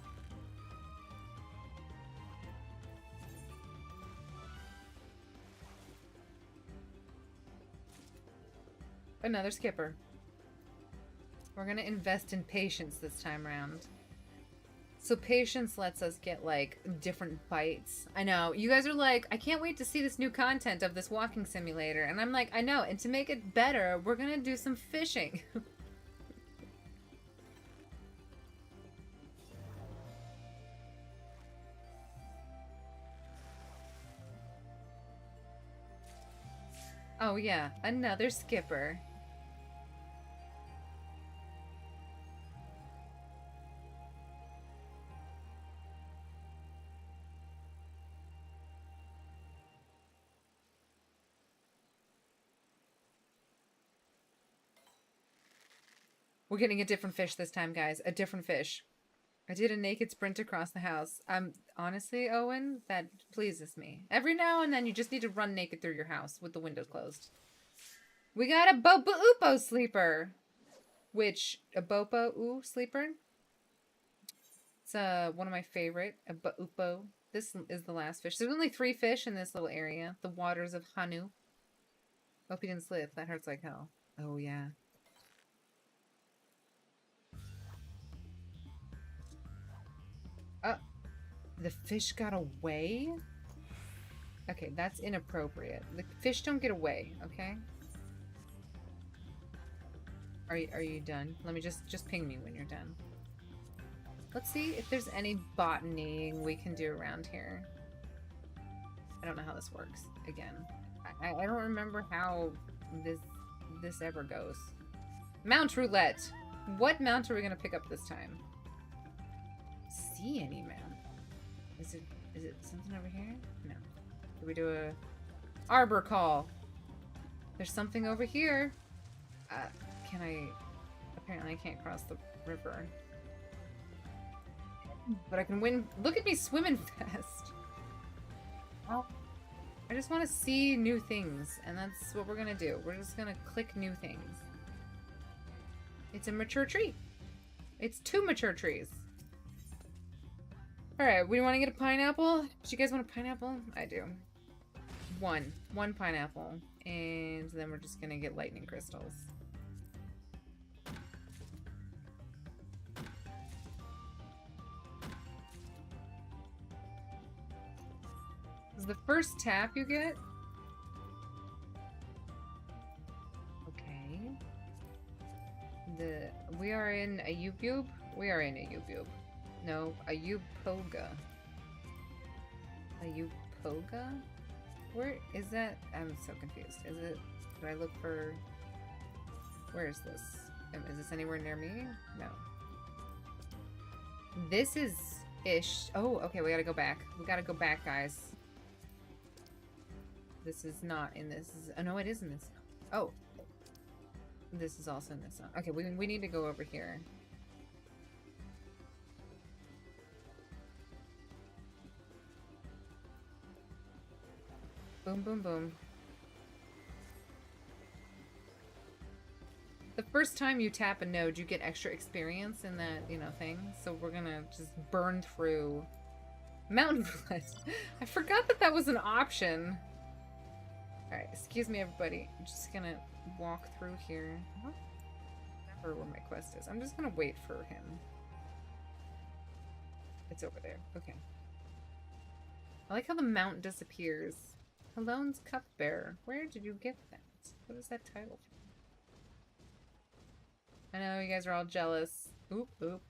Another skipper. We're gonna invest in patience this time around. So patience lets us get, like, different bites. I know. You guys are like, I can't wait to see this new content of this walking simulator. And I'm like, I know. And to make it better, we're gonna do some fishing. Oh, yeah. Another skipper. We're getting a different fish this time, guys. A different fish. I did a naked sprint across the house. Honestly, Owen, that pleases me. Every now and then you just need to run naked through your house with the windows closed. We got a Bopa-Upo sleeper. Which, a Bopa-U sleeper? It's one of my favorite, a Bopa-Upo. This is the last fish. There's only 3 fish in this little area. The waters of Hanu. Hope you didn't slip. That hurts like hell. Oh, yeah. The fish got away? Okay, that's inappropriate. The fish don't get away, okay? Are you done? Let me just ping me when you're done. Let's see if there's any botany we can do around here. I don't know how this works. Again, I don't remember how this ever goes. Mount roulette. What mount are we gonna pick up this time? See any mount? Is it something over here? No. Do we do a arbor call? There's something over here. Can I? Apparently I can't cross the river. But I can win. Look at me swimming fast. Well, I just want to see new things, and that's what we're gonna do. We're just gonna click new things. It's a mature tree. It's 2 mature trees. Alright, we want to get a pineapple? Do you guys want a pineapple? I do. One pineapple. And then we're just gonna get lightning crystals. This is the first tap you get? Okay. We are in a Ubube? We are in a Ubube. No, a Upoga. A Upoga? Where is that? I'm so confused. Is it... Did I look for... Where is this? Is this anywhere near me? No. This is... ish. Oh, okay, we gotta go back. We gotta go back, guys. This is not in this. Oh, no, it is in this. Oh. This is also in this one. Okay, we need to go over here. Boom, boom, boom. The first time you tap a node, you get extra experience in that, you know, thing. So we're gonna just burn through Mountain Roulette. I forgot that was an option. Alright, excuse me, everybody. I'm just gonna walk through here. I don't remember where my quest is. I'm just gonna wait for him. It's over there. Okay. I like how the mount disappears. Halone's Cupbearer. Where did you get that? What is that title from? I know you guys are all jealous. Oop, oop.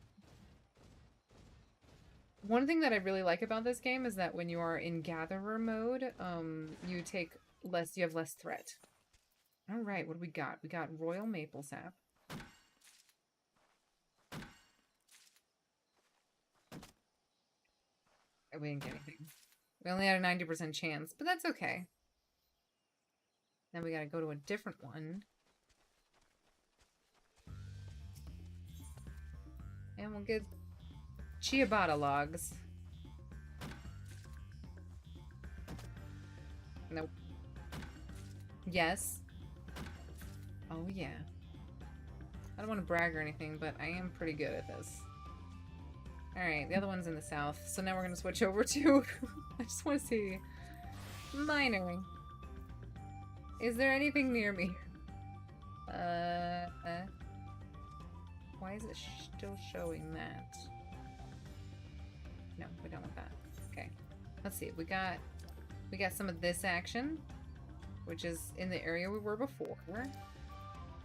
One thing that I really like about this game is that when you are in gatherer mode, you have less threat. Alright, what do we got? We got Royal Maple Sap. We didn't get anything. We only had a 90% chance, but that's okay. Then we gotta go to a different one. And we'll get ciabatta logs. Nope. Yes. Oh yeah. I don't want to brag or anything, but I am pretty good at this. Alright, the other one's in the south, so now we're gonna switch over to... I just want to see... Mining. Is there anything near me? Why is it still showing that? No, we don't want that. Okay. Let's see. We got some of this action, which is in the area we were before.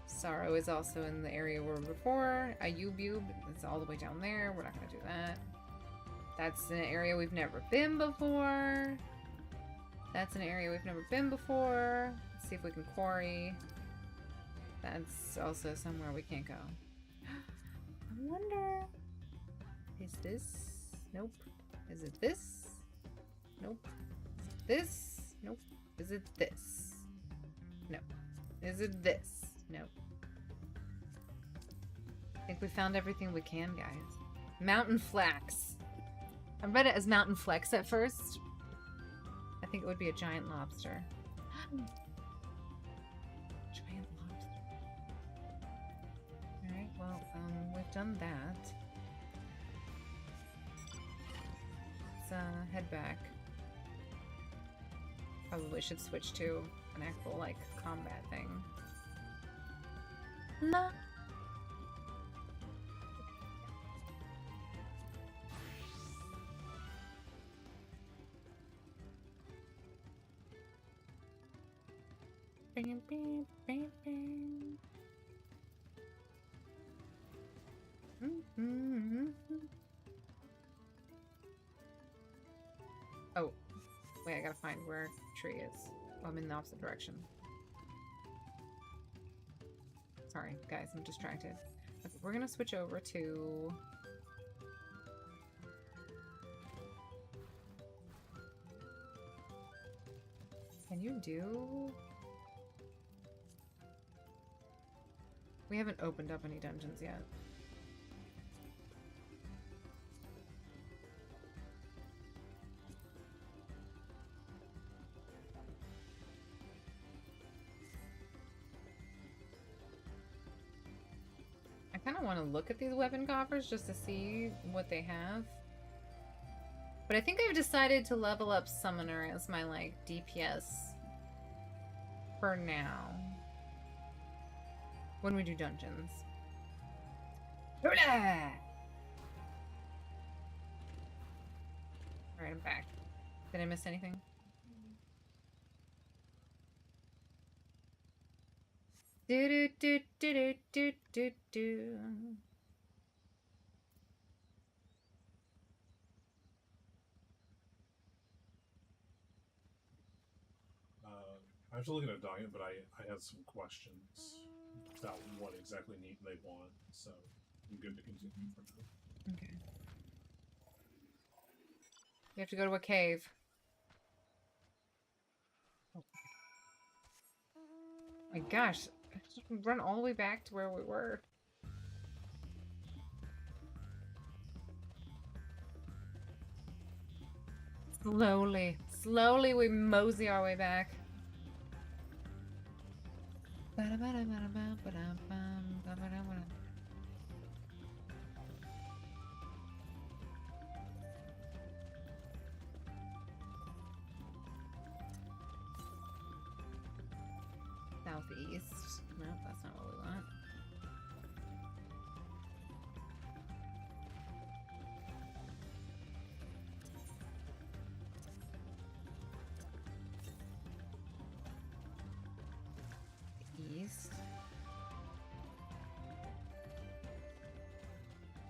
Sorrow is also in the area we were before. Ayubub is all the way down there. We're not going to do that. That's an area we've never been before. That's an area we've never been before. Let's see if we can quarry. That's also somewhere we can't go. I wonder... Is this? Nope. Is it this? Nope. Is it this? Nope. Is it this? No. Is it this? Nope. I think we found everything we can, guys. Mountain Flax. I read it as Mountain Flex at first. I think it would be a giant lobster. Giant lobster. Alright, well, we've done that. Let's head back. Probably should switch to an actual, like, combat thing. No. Oh, wait, I gotta find where tree is. Oh, I'm in the opposite direction. Sorry, guys, I'm distracted. Okay, we're gonna switch over to... Can you do... We haven't opened up any dungeons yet. I kind of want to look at these weapon coffers just to see what they have. But I think I've decided to level up Summoner as my, like, DPS for now. When we do dungeons. Alright, I'm back. Did I miss anything? Do do do do do do do. I was looking at Diane, but I had some questions about what exactly they want, so I'm good to continue for now. Okay. We have to go to a cave. Oh my gosh, I just run all the way back to where we were. Slowly we mosey our way back. Southeast. No, that's not what we want. East.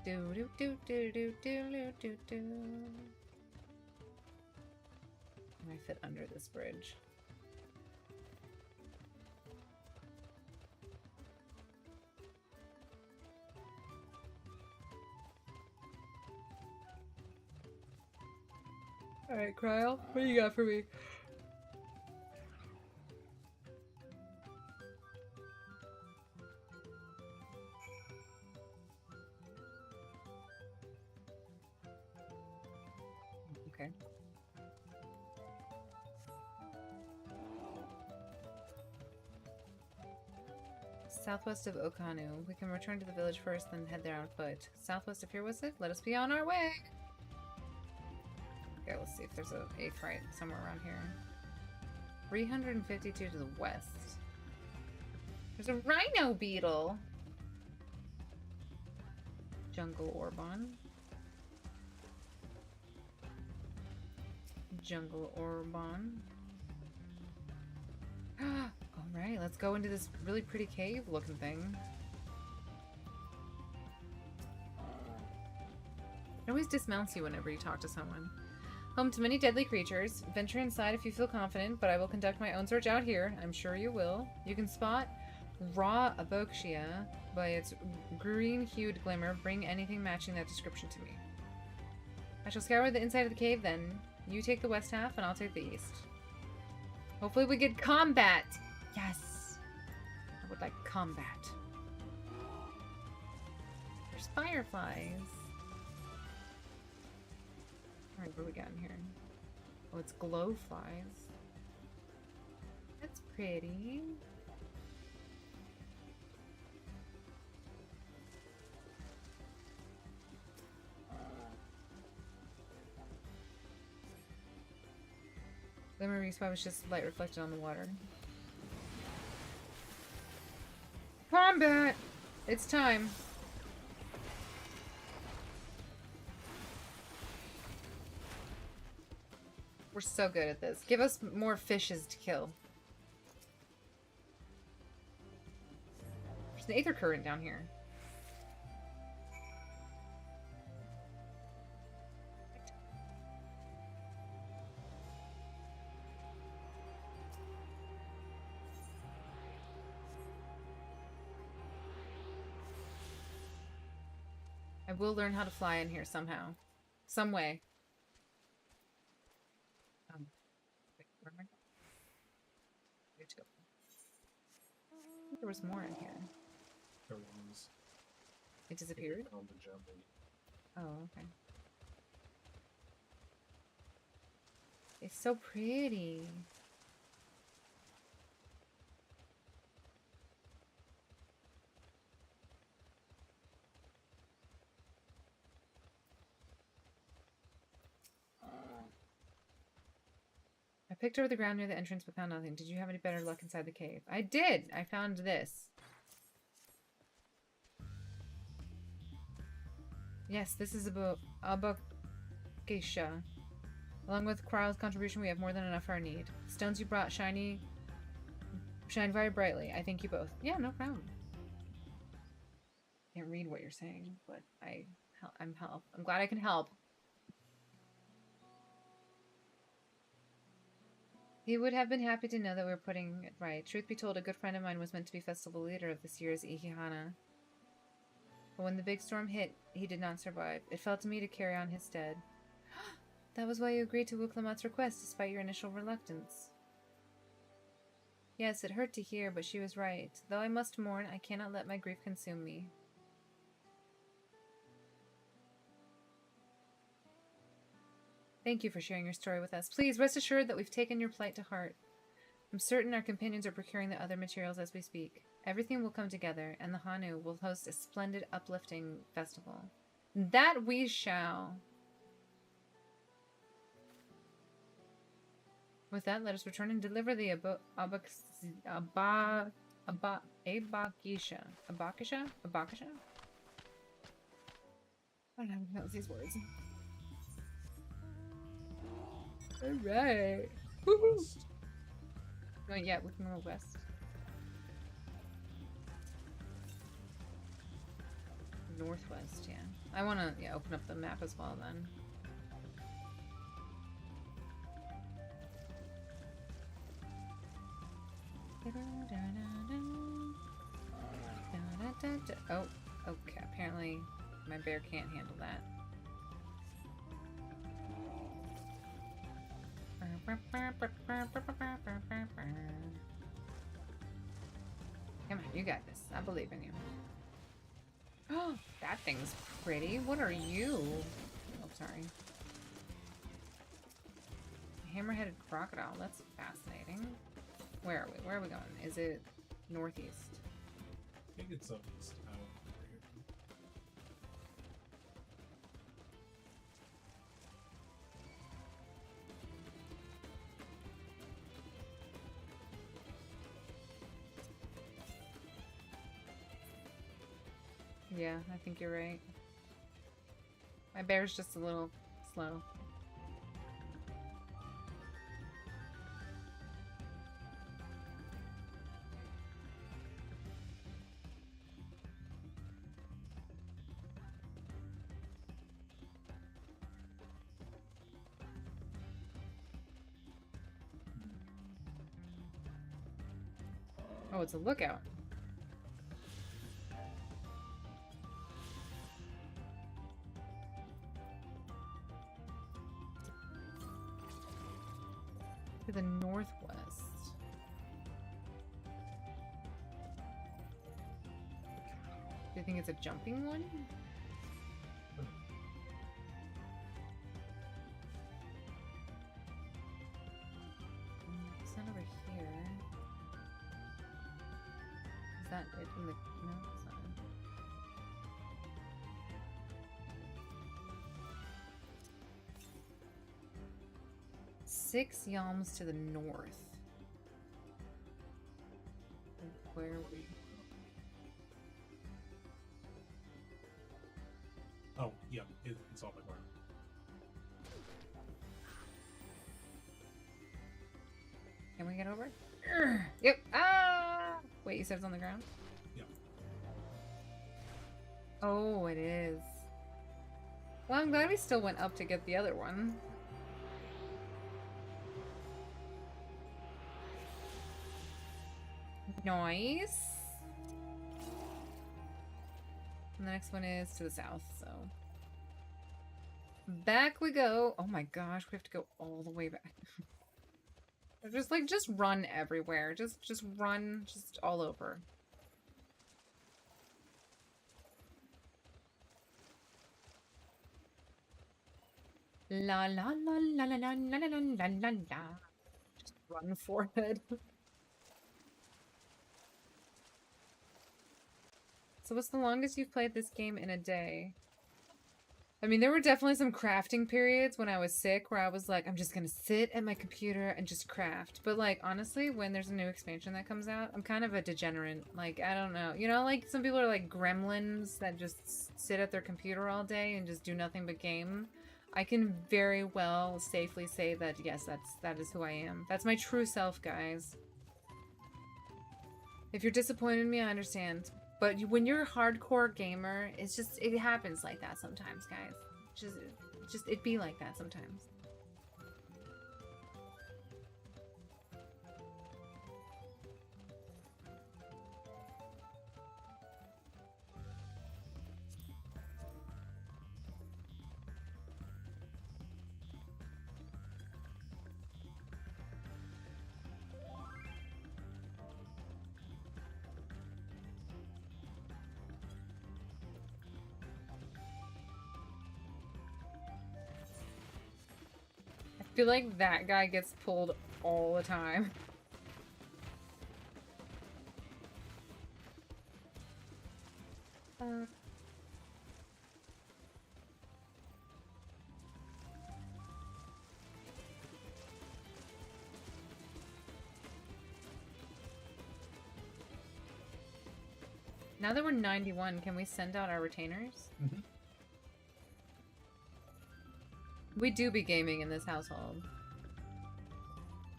Do do do do do do do do. Can I fit under this bridge? Alright, Cryle, what do you got for me? Okay. Southwest of Okanu. We can return to the village first, then head there on foot. Southwest of here, was it? Let us be on our way! Okay, let's see if there's a Aetheryte somewhere around here. 352 to the west. There's a rhino beetle! Jungle Orbon. jungle Orbon. Alright, let's go into this really pretty cave looking thing. It always dismounts you whenever you talk to someone. Home to many deadly creatures. Venture inside if you feel confident, but I will conduct my own search out here. I'm sure you will. You can spot raw aboxia by its green-hued glimmer. Bring anything matching that description to me. I shall scour the inside of the cave then. You take the west half and I'll take the east. Hopefully we get combat! Yes! I would like combat. There's fireflies. Alright, what do we got in here? Oh, it's glow flies. That's pretty. Glimmer respawn was just light reflected on the water. Combat! It's time. We're so good at this. Give us more fishes to kill. There's an aether current down here. I will learn how to fly in here somehow. Some way. Wait, where am I going? Where'd you go? I think there was more in here. There was. It disappeared? On the gem. Oh, okay. It's so pretty. I picked over the ground near the entrance but found nothing. Did you have any better luck inside the cave? I did! I found this. Yes, this is about Abogeisha. Along with Quarrel's contribution, we have more than enough for our need. The stones you brought shine very brightly. I thank you both. Yeah, no problem. Can't read what you're saying, but I'm glad I can help. He would have been happy to know that we were putting it right. Truth be told, a good friend of mine was meant to be festival leader of this year's Ihihana. But when the big storm hit, he did not survive. It fell to me to carry on his stead. That was why you agreed to Wuklamat's request, despite your initial reluctance. Yes, it hurt to hear, but she was right. Though I must mourn, I cannot let my grief consume me. Thank you for sharing your story with us. Please rest assured that we've taken your plight to heart. I'm certain our companions are procuring the other materials as we speak. Everything will come together, and the Hanu will host a splendid, uplifting festival. That we shall. With that, let us return and deliver the Abakisha. Abakisha? Abakisha? I don't know how to pronounce these words. Alright. Woohoo! Oh, yeah, we can go west. Northwest, yeah. I want to open up the map as well then. Oh, okay. Apparently my bear can't handle that. Come on, you got this. I believe in you. Oh, that thing's pretty. What are you? Oh, sorry. Hammer-headed crocodile. That's fascinating. Where are we? Where are we going? Is it northeast? I think it's up east. Yeah, I think you're right. My bear's just a little slow. Oh, it's a lookout. To the northwest. Do you think it's a jumping one? It's not over here. Is that it in the... No, it's not in. 6 yalms to the north. Where are we? Oh, yeah, it's on the ground. Can we get over? Yep. Ah! Wait, you said it's on the ground? Yeah. Oh, it is. Well, I'm glad we still went up to get the other one. Nice. And the next one is to the south, so. Back we go. Oh my gosh, we have to go all the way back. just run everywhere. Just run just all over. La la la la la la la la la la la. Just run for it. So what's the longest you've played this game in a day? I mean, there were definitely some crafting periods when I was sick where I was like, I'm just gonna sit at my computer and just craft. But like, honestly, when there's a new expansion that comes out, I'm kind of a degenerate. Like, I don't know. You know, like some people are like gremlins that just sit at their computer all day and just do nothing but game. I can very well safely say that, yes, that is who I am. That's my true self, guys. If you're disappointed in me, I understand. But when you're a hardcore gamer, it's just, it happens like that sometimes, guys. Just it be like that sometimes. I feel like that guy gets pulled all the time. Now that we're 91, can we send out our retainers? Mm-hmm. We do be gaming in this household.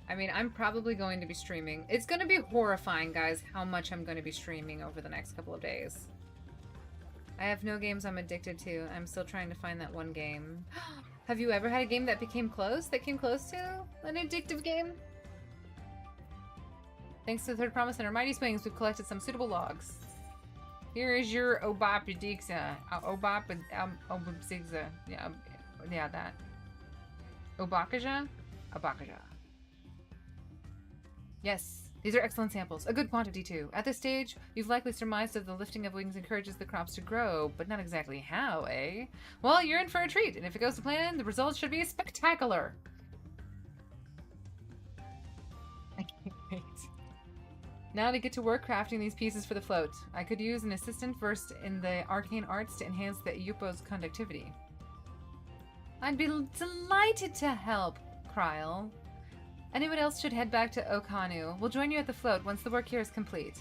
I mean, I'm probably going to be streaming. It's going to be horrifying, guys, how much I'm going to be streaming over the next couple of days. I have no games I'm addicted to. I'm still trying to find that one game. Have you ever had a game that came close to an addictive game? Thanks to the third promise and our mighty swings, we've collected some suitable logs. Here is your Obapadixa. Obapsigza. Yeah, that. Obakaja? Obakaja. Yes, these are excellent samples. A good quantity, too. At this stage, you've likely surmised that the lifting of wings encourages the crops to grow, but not exactly how, eh? Well, you're in for a treat, and if it goes to plan, the results should be spectacular. I can't wait. Now to get to work crafting these pieces for the float. I could use an assistant versed in the arcane arts to enhance the Yupo's conductivity. I'd be delighted to help, Kryl. Anyone else should head back to Okanu. We'll join you at the float once the work here is complete.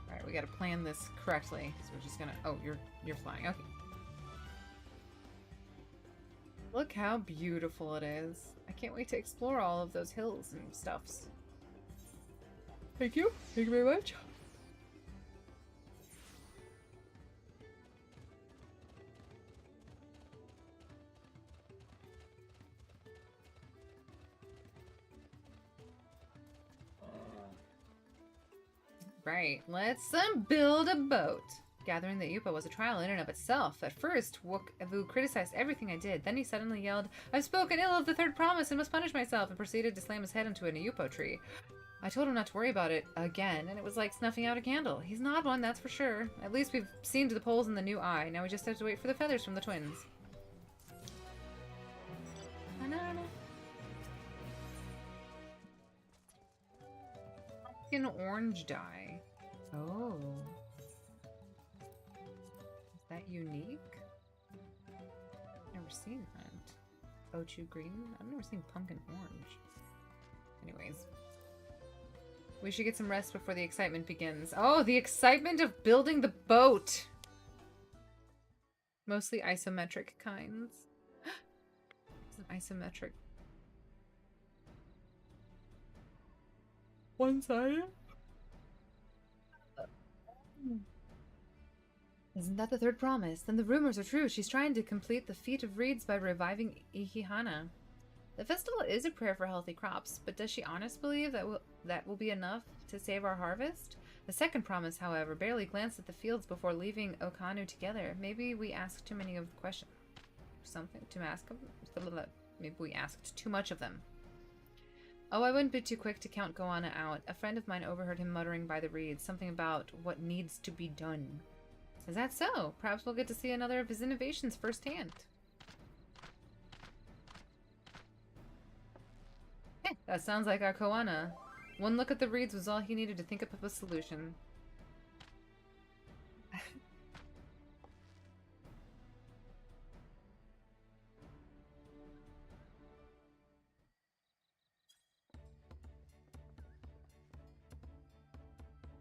Alright, we gotta plan this correctly. So we're just gonna... Oh, you're flying. Okay. Look how beautiful it is. I can't wait to explore all of those hills and stuffs. Thank you. Thank you very much. Right, let's build a boat. Gathering the Yupa was a trial in and of itself. At first, Wook-Avu criticized everything I did. Then he suddenly yelled, "I've spoken ill of the third promise and must punish myself," and proceeded to slam his head into a Yupo tree. I told him not to worry about it again, and it was like snuffing out a candle. He's not one, that's for sure. At least we've seen to the poles in the new eye. Now we just have to wait for the feathers from the twins. Pumpkin orange dye. Oh. Is that unique? Never seen that. Ochu green? I've never seen pumpkin orange. Anyways. We should get some rest before the excitement begins. Oh, the excitement of building the boat! Mostly isometric kinds. It's an isometric. One-sided? Isn't that the third promise? Then the rumors are true. She's trying to complete the feat of reeds by reviving Ihihana. The festival is a prayer for healthy crops, but does she honestly believe that will be enough to save our harvest? The second promise, however, barely glanced at the fields before leaving Okanu together. Maybe we asked too many of questions. Something to ask them? Maybe we asked too much of them. Oh, I wouldn't be too quick to count Goanna out. A friend of mine overheard him muttering by the reeds, something about what needs to be done. Is that so? Perhaps we'll get to see another of his innovations firsthand. That sounds like our Koana. One look at the reeds was all he needed to think up of a solution.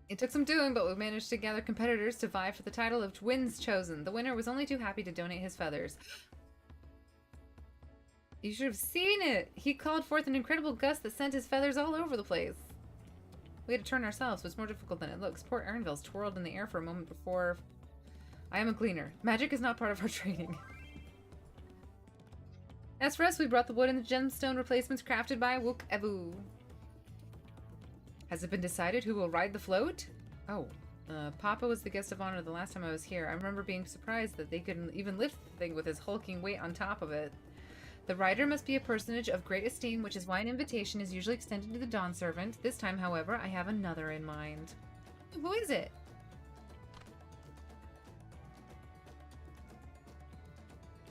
It took some doing, but we managed to gather competitors to vie for the title of Twins Chosen. The winner was only too happy to donate his feathers. You should have seen it! He called forth an incredible gust that sent his feathers all over the place. We had to turn ourselves, but it's more difficult than it looks. Poor Erinville's twirled in the air for a moment before... I am a gleaner. Magic is not part of our training. As for us, we brought the wood and the gemstone replacements crafted by Wook-Avu. Has it been decided who will ride the float? Oh, Papa was the guest of honor the last time I was here. I remember being surprised that they couldn't even lift the thing with his hulking weight on top of it. The rider must be a personage of great esteem, which is why an invitation is usually extended to the Dawn Servant. This time, however, I have another in mind. Who is it?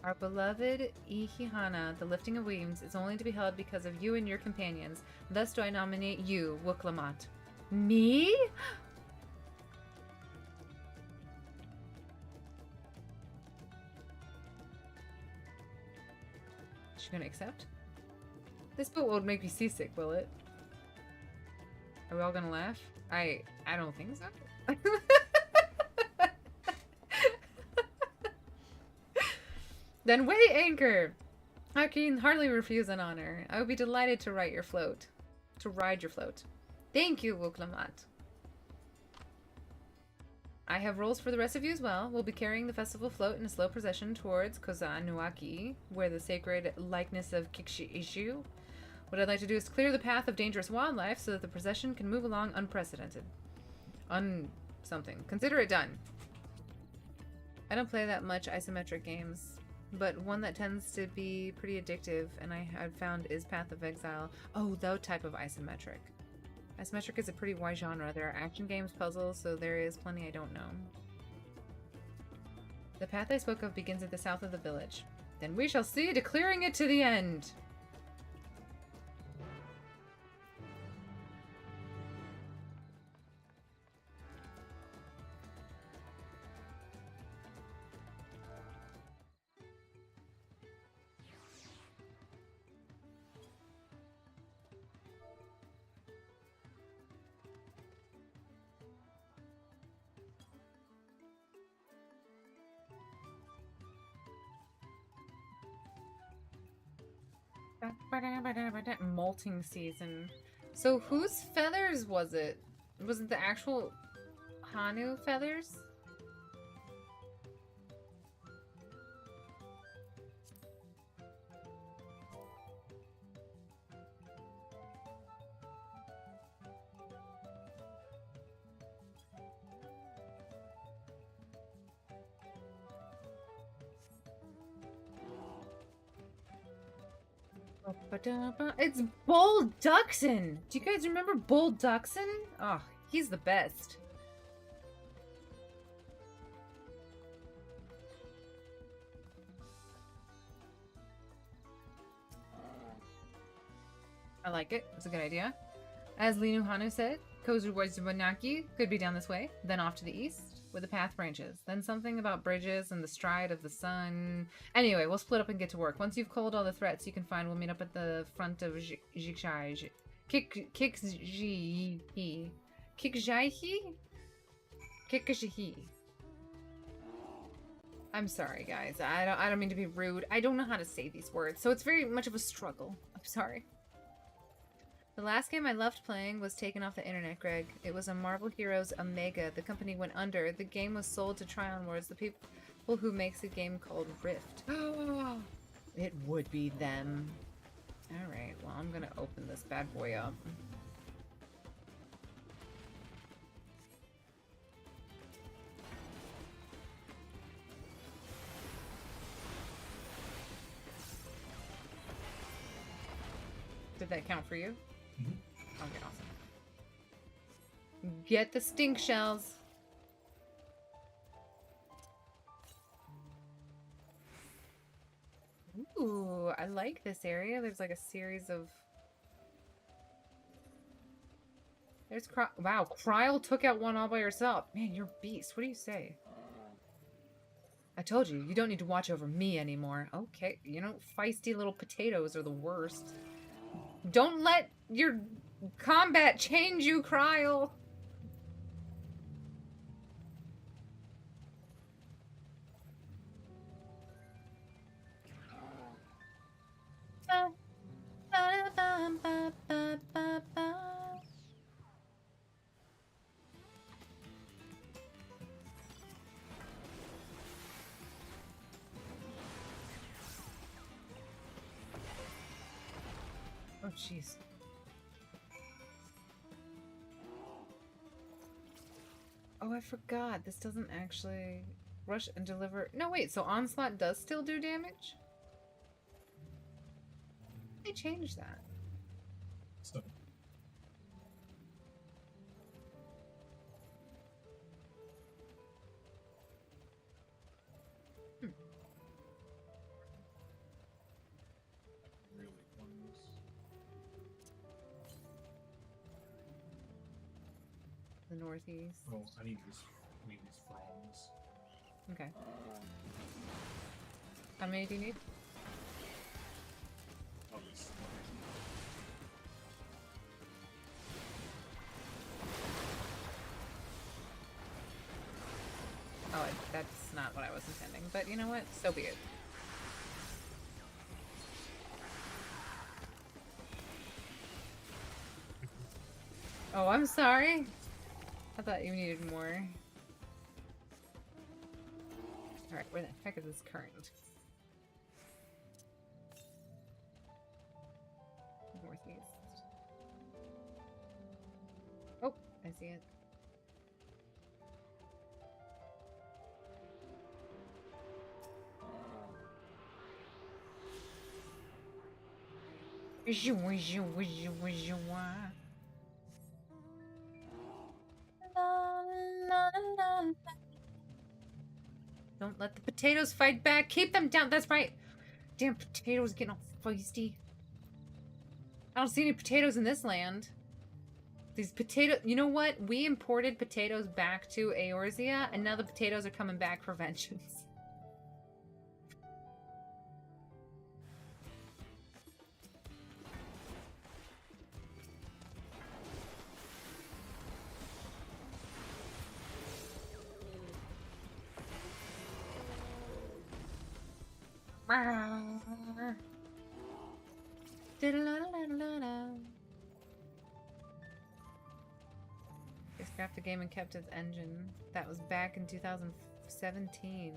Our beloved Ihihana, the lifting of wings, is only to be held because of you and your companions. Thus do I nominate you, Wook-Lamat. Me? Is she gonna accept? This boat won't make me seasick, will it? Are we all gonna laugh? I don't think so. Then weigh anchor! I can hardly refuse an honor. I would be delighted to ride your float. Thank you, Wook-Lamat. I have roles for the rest of you as well. We'll be carrying the festival float in a slow procession towards Kozanuaki, where the sacred likeness of Kikshi-Ishu. What I'd like to do is clear the path of dangerous wildlife so that the procession can move along unprecedented. Something. Consider it done. I don't play that much isometric games, but one that tends to be pretty addictive, and I've found, is Path of Exile. Oh, that type of isometric. Isometric is a pretty wide genre. There are action games, puzzles, so there is plenty I don't know. The path I spoke of begins at the south of the village. Then we shall see to clearing it to the end! Molting season. So whose feathers was it? Was it the actual Hanu feathers? It's Bull Duxon! Do you guys remember Bull Duxon? Oh, he's the best. I like it. It's a good idea. As Linu Hanu said, Kozu Wazubanaki could be down this way, then off to the east, where the path branches. Then something about bridges and the stride of the sun. Anyway, we'll split up and get to work. Once you've culled all the threats you can find, we'll meet up at the front of Jikshai. Kikjaihi. Kikjaihi. I'm sorry, guys. I don't mean to be rude. I don't know how to say these words, so it's very much of a struggle. I'm sorry. The last game I loved playing was taken off the internet, Greg. It was a Marvel Heroes Omega. The company went under. The game was sold to Trion Wars, the people who makes a game called Rift. It would be them. Alright, well, I'm gonna open this bad boy up. Did that count for you? Okay, awesome. Get the stink shells. Ooh, I like this area. There's like a series of... There's wow, Kryl took out one all by herself. Man, you're a beast. What do you say? I told you, you don't need to watch over me anymore. Okay, you know, feisty little potatoes are the worst. Don't let your combat change you, Kryl. Oh, jeez. Oh, I forgot. This doesn't actually rush and deliver. No, wait. So Onslaught does still do damage? They changed that. So. The northeast. Oh, I need these frogs. Okay. How many do you need? Oh, this. Oh, that's not what I was intending. But you know what? So be it. Oh, I'm sorry. I thought you needed more. Alright, where the heck is this current? Northeast. Oh, I see it. Don't let the potatoes fight back. Keep them down. That's right. Damn potatoes getting all feisty. I don't see any potatoes in this land. These potatoes... You know what? We imported potatoes back to Eorzea, and now the potatoes are coming back for vengeance. They scrapped the game and kept its engine. That was back in 2017.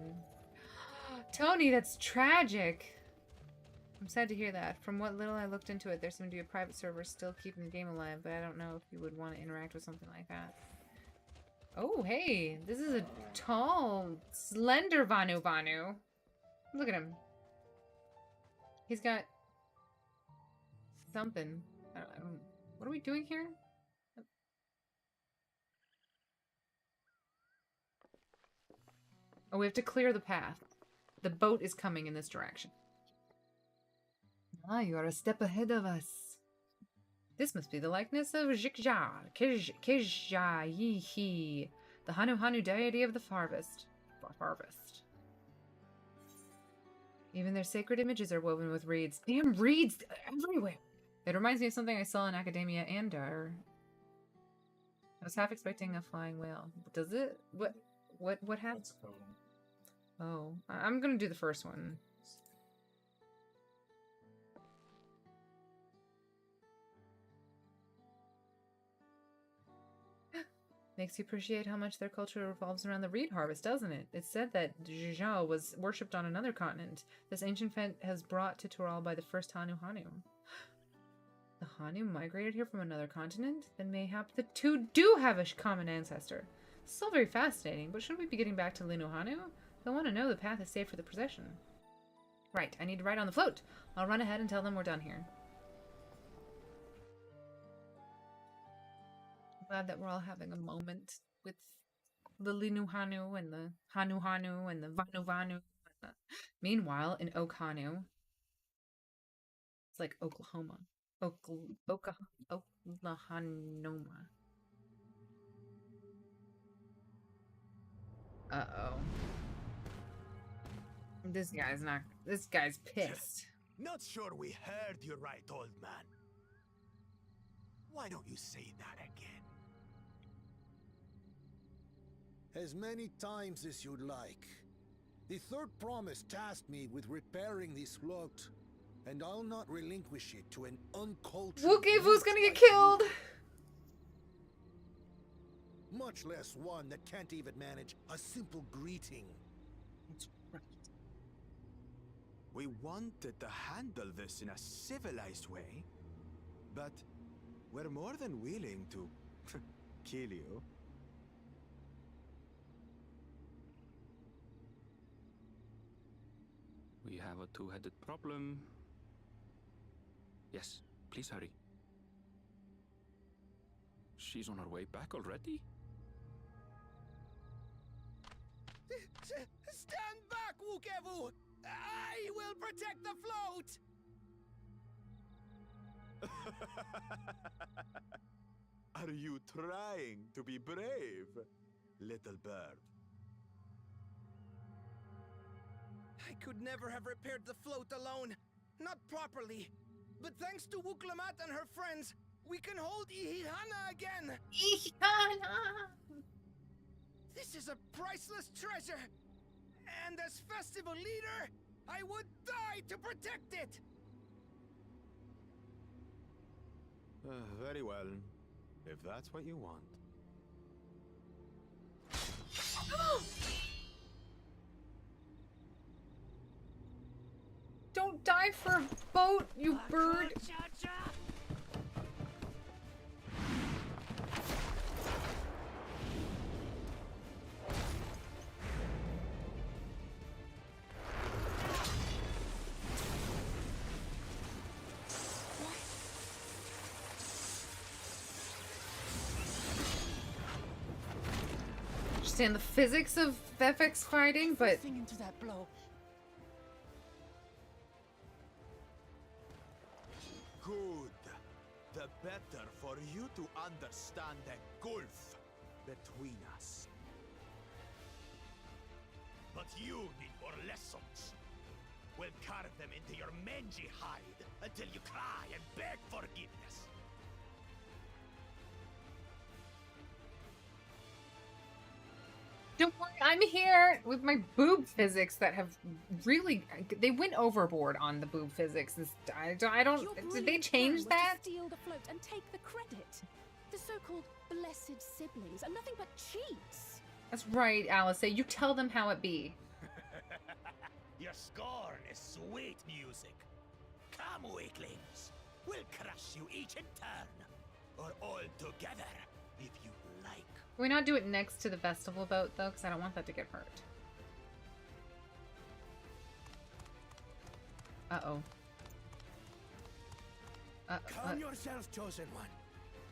Tony, that's tragic. I'm sad to hear that. From what little I looked into it, there seemed to be a private server still keeping the game alive, but I don't know if you would want to interact with something like that. Oh, hey, this is a tall, slender Vanu Vanu. Look at him. He's got something. I don't. What are we doing here? Oh, we have to clear the path. The boat is coming in this direction. Ah, you are a step ahead of us. This must be the likeness of Jikja, Kijaihi, the Hanu deity of the harvest. Even their sacred images are woven with reeds. Damn reeds everywhere! It reminds me of something I saw in Academia Andar. I was half expecting a flying whale. Does it? What happened? Oh, I'm gonna do the first one. Makes you appreciate how much their culture revolves around the reed harvest, doesn't it? It's said that Zhao was worshipped on another continent. This ancient event has brought to Tural by the first Hanu. The Hanu migrated here from another continent? Then mayhap the two do have a common ancestor. Still very fascinating, but shouldn't we be getting back to Linu Hanu? They want to know the path is safe for the procession. Right, I need to ride on the float. I'll run ahead and tell them we're done here. I'm glad that we're all having a moment with the Linu Hanu and the Hanu and the Vanu Vanu. Meanwhile, in Okhanu, it's like Oklahoma. Oklahanoma. Uh-oh. This guy's pissed. Not sure we heard you right, old man. Why don't you say that again? As many times as you'd like. The third promise tasked me with repairing this float, and I'll not relinquish it to an uncultured... Wookiee-Foo's gonna get killed! Much less one that can't even manage a simple greeting. That's right. We wanted to handle this in a civilized way, but we're more than willing to kill you. We have a two-headed problem. Yes, please hurry. She's on her way back already? Stand back, Wukevu! I will protect the float! Are you trying to be brave, little bird? I could never have repaired the float alone. Not properly. But thanks to Wuklamat and her friends, we can hold Ihihana again! Ihihana! This is a priceless treasure! And as festival leader, I would die to protect it! Very well, if that's what you want. Don't die for a boat, you bird! Understand the physics of FX fighting, but Into that blow. Good. The better for you to understand the gulf between us. But you need more lessons. We'll carve them into your mangy hide until you cry and beg forgiveness. don't worry, I'm here with my boob physics that have really... They went overboard on the boob physics. I don't... Did they change that? Steal the float and take the credit. The so-called blessed siblings are nothing but cheats. That's right, Alice. You tell them how it be. Your scorn is sweet music. Come, weaklings. We'll crush you each in turn. Or all together, if you like. Can we not do it next to the festival boat, though? Because I don't want that to get hurt. Uh-oh. Calm yourself, Chosen One.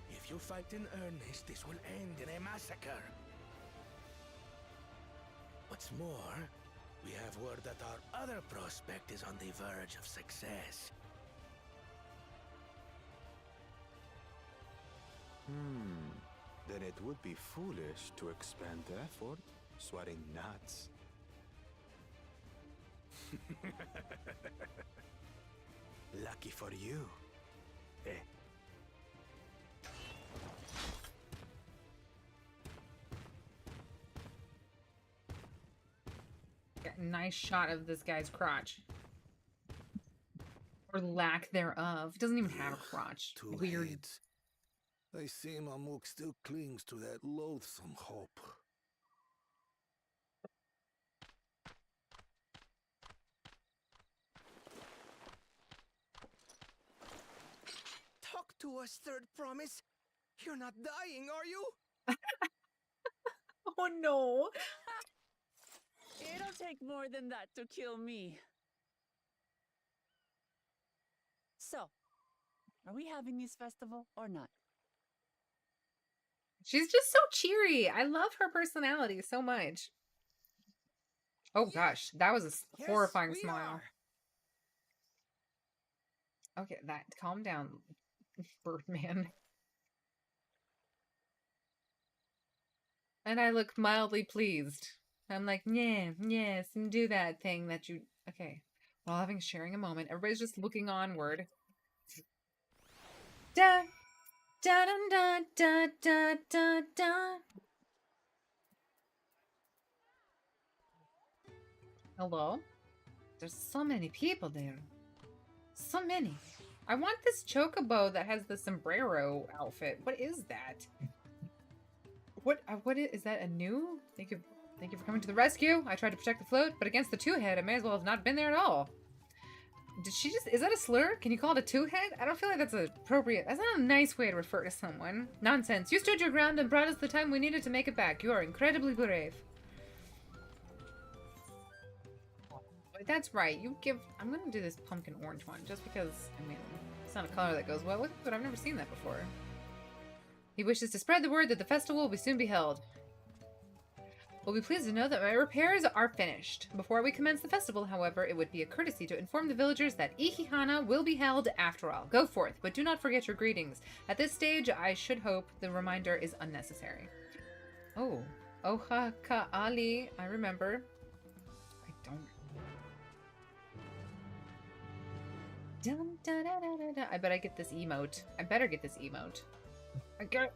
If you fight in earnest, this will end in a massacre. What's more, we have word that our other prospect is on the verge of success. Then it would be foolish to expend effort sweating nuts. Lucky for you. Eh? Get a nice shot of this guy's crotch. Or lack thereof. He doesn't even have a crotch. Too Weird. late. I see Mamuk still clings to that loathsome hope. Talk to us, Third Promise. You're not dying, are you? Oh no. It'll take more than that to kill me. So, are we having this festival or not? She's just so cheery. I love her personality so much. Oh gosh, that was a horrifying smile. Okay, calm down, Birdman. And I look mildly pleased. I'm like, yeah, yes, and do that thing that you... Okay. While sharing a moment, everybody's just looking onward. Da, da, da, da, da, da, da. Hello? There's so many people there. So many. I want this chocobo that has the sombrero outfit. What is that? What is that a new? Thank you for coming to the rescue. I tried to protect the float, but against the two-head, I may as well have not been there at all. Did she just... Is that a slur? Can you call it a two-head? I don't feel like that's appropriate. That's not a nice way to refer to someone. Nonsense. You stood your ground and brought us the time we needed to make it back. You are incredibly brave. That's right. You give... I'm gonna do this pumpkin orange one, just because, I mean, it's not a color that goes well with it, but I've never seen that before. He wishes to spread the word that the festival will soon be held. We'll be pleased to know that my repairs are finished. Before we commence the festival, however, it would be a courtesy to inform the villagers that Ikihana will be held after all. Go forth, but do not forget your greetings. At this stage, I should hope the reminder is unnecessary. Oh. Oha Ka'ali. I remember. I don't... Dun, da, da, da, da, da. I bet I get this emote. I better get this emote. I got...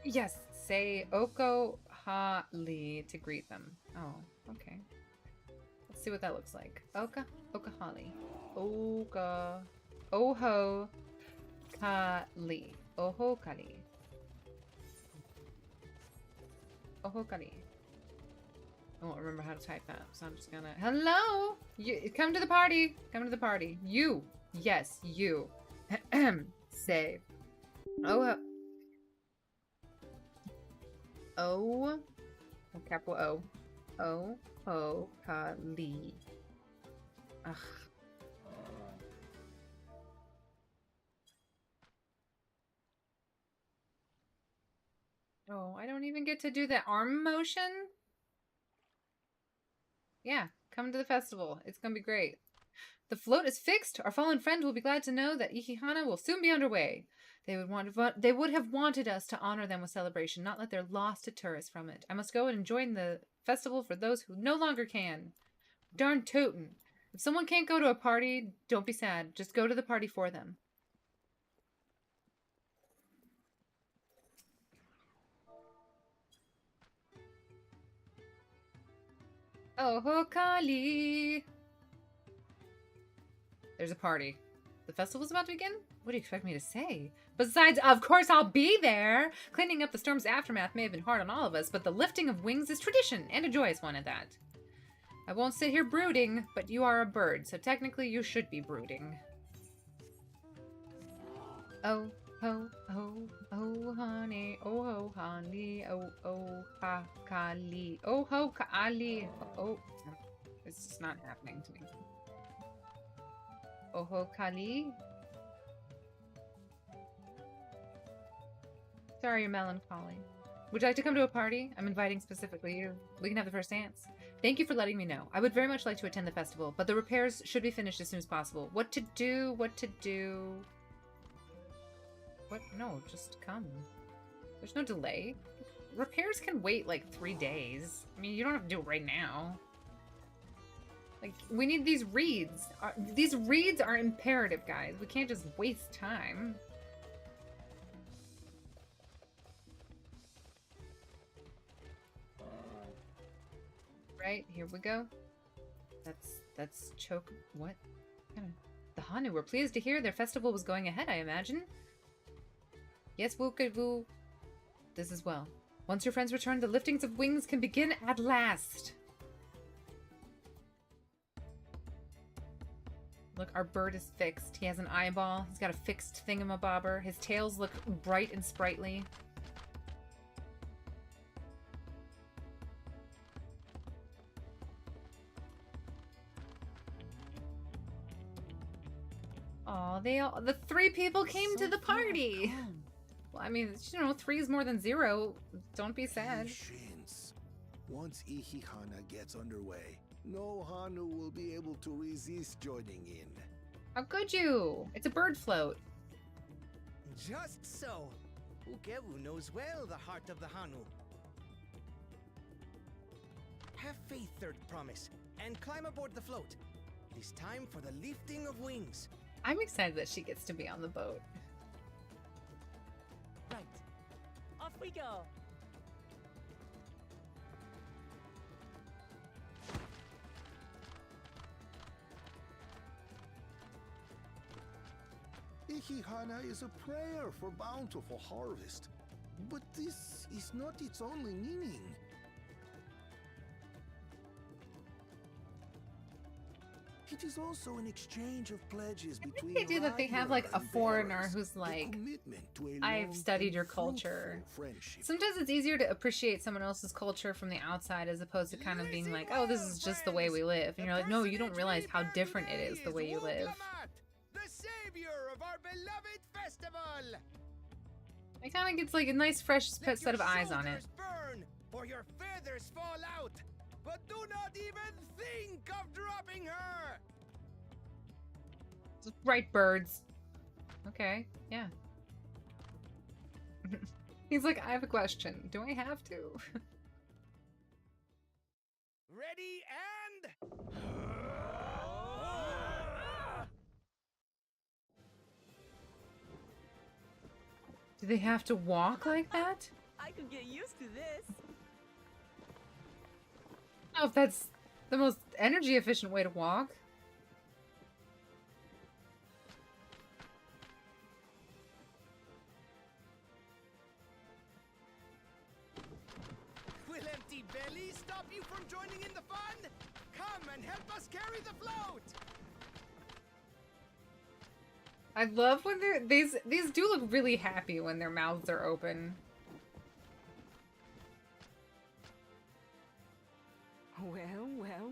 Yes. Say Oko Hali to greet them. Oh, okay. Let's see what that looks like. Oka Hali. Oka. Oho Kali. Oho Kali. Oho Kali. I won't remember how to type that, so I'm just gonna... Hello! Come to the party! Come to the party. You! Yes, you. Say. Capital O. O, Kali. Ugh. Oh, I don't even get to do the arm motion? Yeah, come to the festival. It's gonna be great. The float is fixed. Our fallen friend will be glad to know that Ikihana will soon be underway. They would have wanted us to honor them with celebration, not let their loss deter us from it. I must go and join the festival for those who no longer can. Darn tootin'. If someone can't go to a party, don't be sad. Just go to the party for them. Oh, Kali. There's a party. The festival's about to begin? What do you expect me to say? Besides, of course I'll be there! Cleaning up the storm's aftermath may have been hard on all of us, but the lifting of wings is tradition, and a joyous one at that. I won't sit here brooding, but you are a bird, so technically you should be brooding. Oh, ho, ho, oh, honey, oh, ho, honey, oh, oh, ha, Kali, oh, ho, Kali, oh, it's just not happening to me. Oh, ho, Kali. Sorry, you're melancholy. Would you like to come to a party? I'm inviting specifically you. We can have the first dance. Thank you for letting me know. I would very much like to attend the festival, but the repairs should be finished as soon as possible. What to do? What to do? What? No, just come. There's no delay. Repairs can wait like 3 days. I mean, you don't have to do it right now. Like, we need these reeds. These reeds are imperative, guys. We can't just waste time. Right, here we go. That's choke. What? The Hanu were pleased to hear their festival was going ahead, I imagine. Yes, woo. This as well. Once your friends return, the liftings of wings can begin at last. Look, our bird is fixed. He has an eyeball. He's got a fixed thingamabobber. His tails look bright and sprightly. Aw, the 3 people came to the party. Well, I mean, you know, 3 is more than 0. Don't be sad. Patience. Once Ihihana gets underway, no Hanu will be able to resist joining in. How could you? It's a bird float. Just so. Ukewu knows well the heart of the Hanu. Have faith, Third Promise, and climb aboard the float. It is time for the lifting of wings. I'm excited that she gets to be on the boat. Right. Off we go. Ihihana is a prayer for bountiful harvest. But this is not its only meaning. It is also an exchange of pledges between They do that. They have like a and foreigner bearers, who's like, commitment to a I've long studied and your culture. fruitful friendship. Sometimes it's easier to appreciate someone else's culture from the outside as opposed to kind of being like, oh, this is just the way we live. And you're like, no, you don't realize how different it is the way you live. The savior of our beloved festival. It kind of gets like a nice fresh set of eyes on it. Burn, or your feathers fall out. But do not even think of dropping her. Right, birds. Okay, yeah. He's like, I have a question. Do I have to? Ready and... Do they have to walk like that? I could get used to this. I don't know if that's the most energy efficient way to walk. Will empty bellies stop you from joining in the fun? Come and help us carry the float! I love when these do look really happy when their mouths are open.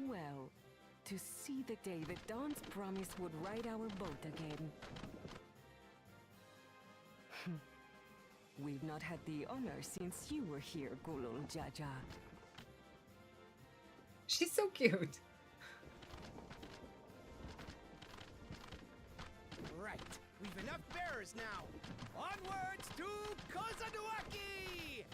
Well. To see the day that Dawn's promise would ride our boat again. We've not had the honor since you were here, Gulul Jaja. She's so cute. Right, we've enough bearers now. Onwards to Kozaduaki!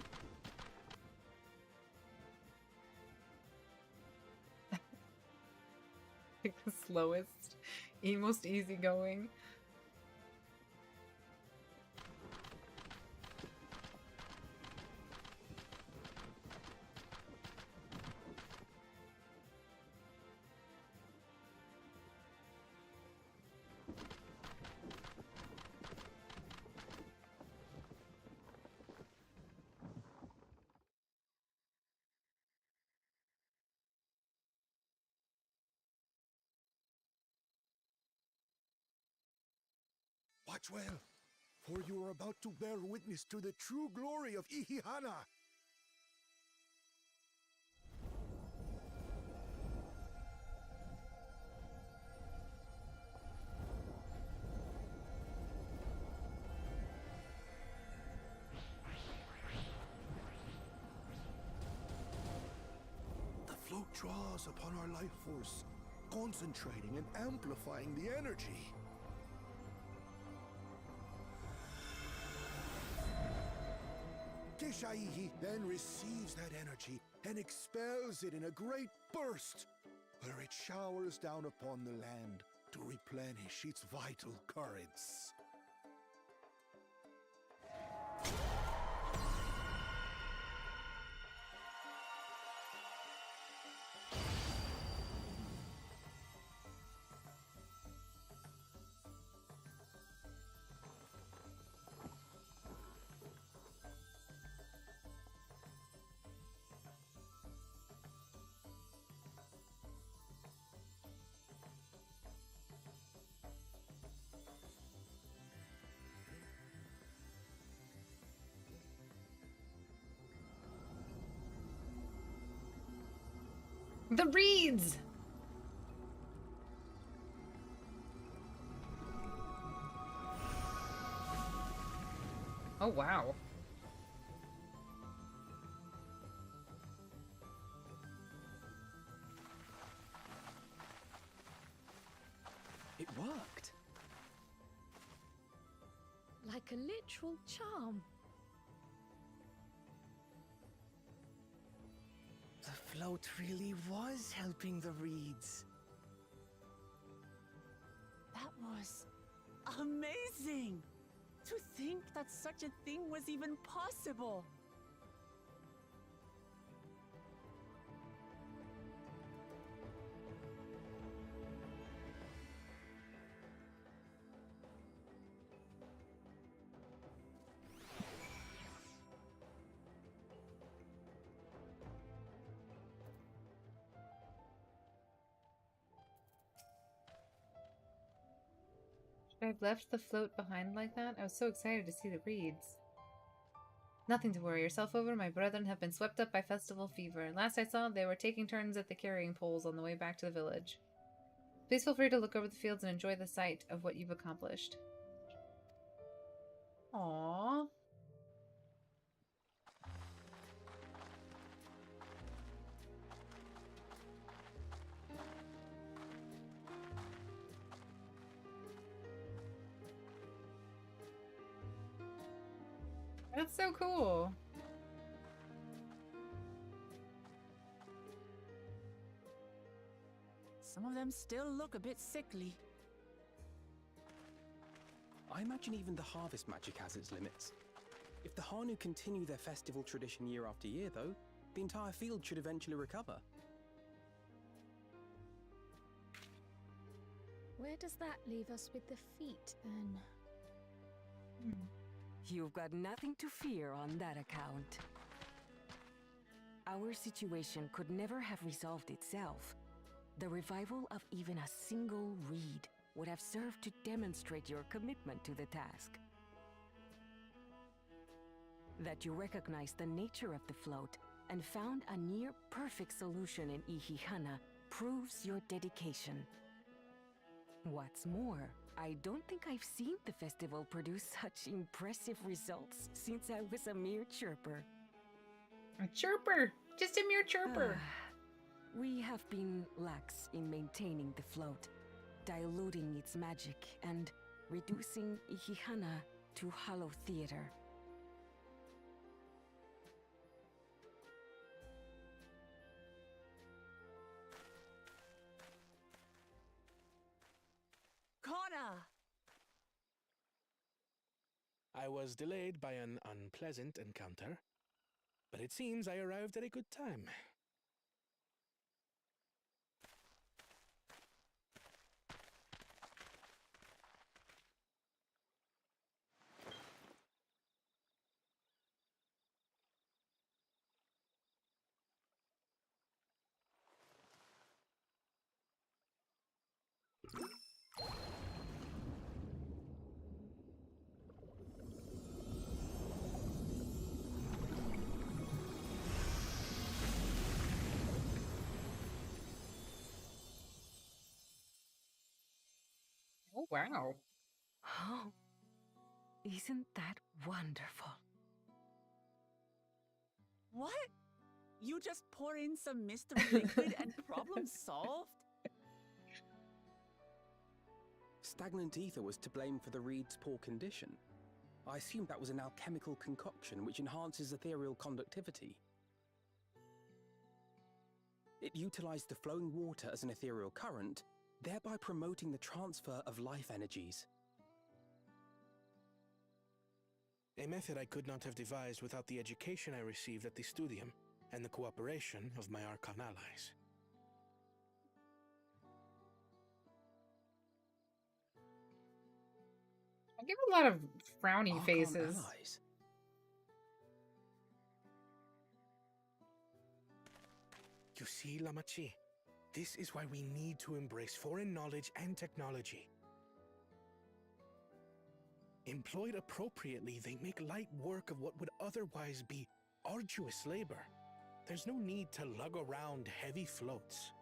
Like the slowest, most easygoing. Watch well, for you are about to bear witness to the true glory of Ihihana. draws upon our life force, concentrating and amplifying the energy. Keshaihi then receives that energy and expels it in a great burst, where it showers down upon the land to replenish its vital currents. The reeds! Oh, wow. It worked. Like a literal charm. The float really was helping the reeds. That was amazing! To think that such a thing was even possible! I've left the float behind like that? I was so excited to see the reeds. Nothing to worry yourself over. My brethren have been swept up by festival fever. Last I saw, they were taking turns at the carrying poles on the way back to the village. Please feel free to look over the fields and enjoy the sight of what you've accomplished. Aww. That's so cool. Some of them still look a bit sickly. I imagine even the harvest magic has its limits. If the Hanu continue their festival tradition year after year, though, the entire field should eventually recover. Where does that leave us with the feet, then? You've got nothing to fear on that account. Our situation could never have resolved itself. The revival of even a single reed would have served to demonstrate your commitment to the task. That you recognize the nature of the float and found a near-perfect solution in Ihihana proves your dedication. What's more, I don't think I've seen the festival produce such impressive results since I was a mere chirper. A chirper! Just a mere chirper! We have been lax in maintaining the float, diluting its magic and reducing Ihihana to hollow theater. Connor! I was delayed by an unpleasant encounter, but it seems I arrived at a good time. Oh, wow. Oh, isn't that wonderful? What? You just pour in some mystery liquid and problem solved? Stagnant ether was to blame for the reed's poor condition. I assumed that was an alchemical concoction which enhances ethereal conductivity. It utilized the flowing water as an ethereal current, thereby promoting the transfer of life energies. A method I could not have devised without the education I received at the Studium and the cooperation of my Archon allies. I give a lot of frowny Archon faces. allies? You see, Lamachi, this is why we need to embrace foreign knowledge and technology. Employed appropriately, they make light work of what would otherwise be arduous labor. There's no need to lug around heavy floats.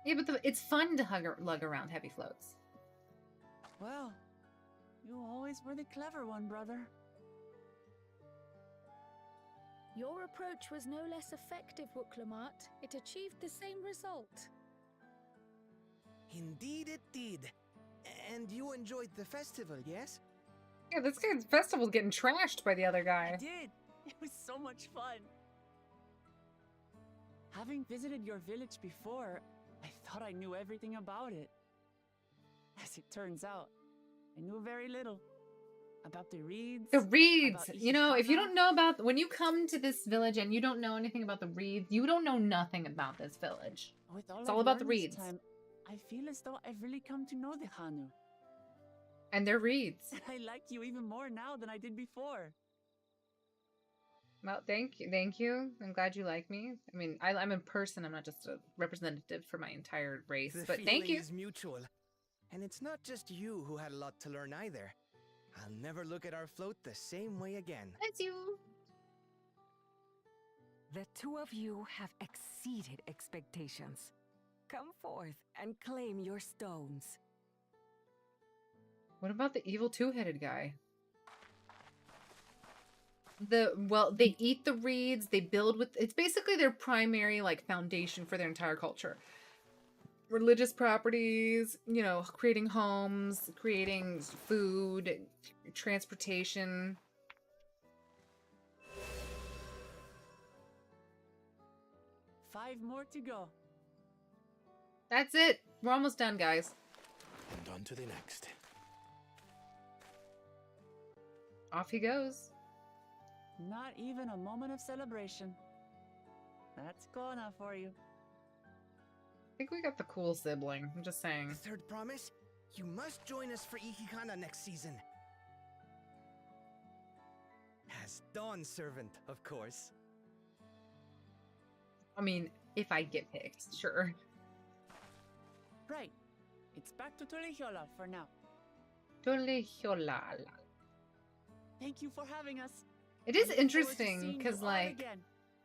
Yeah, but it's fun to lug around heavy floats. Well, you always were the clever one, brother. Your approach was no less effective, Wooklamat. It achieved the same result. Indeed it did. And you enjoyed the festival, yes? Yeah, this guy's festival's getting trashed by the other guy. I did. It was so much fun. Having visited your village before, I thought I knew everything about it. As it turns out, I knew very little. About the reeds. The reeds! You know, if you don't know about... When you come to this village and you don't know anything about the reeds, you don't know nothing about this village. It's all about the reeds. I feel as though I've really come to know the Hanu. And their reeds. I like you even more now than I did before. Well, thank you. I'm glad you like me. I mean, I'm a person. I'm not just a representative for my entire race. But thank you. The feeling is mutual. And it's not just you who had a lot to learn either. I'll never look at our float the same way again. That's you. The two of you have exceeded expectations. Come forth and claim your stones. What about the evil two-headed guy? They eat the reeds, they build with... It's basically their primary, foundation for their entire culture. Religious properties, you know, creating homes, creating food, transportation. Five more to go. That's it. We're almost done, guys. And on to the next. Off he goes. Not even a moment of celebration. That's Kona for you. I think we got the cool sibling. I'm just saying. The third promise? You must join us for Ikikana next season. As Dawn Servant, of course. I mean, if I get picked, sure. Right. It's back to Tulihiola for now. Tulihiola. Thank you for having us. It is interesting because,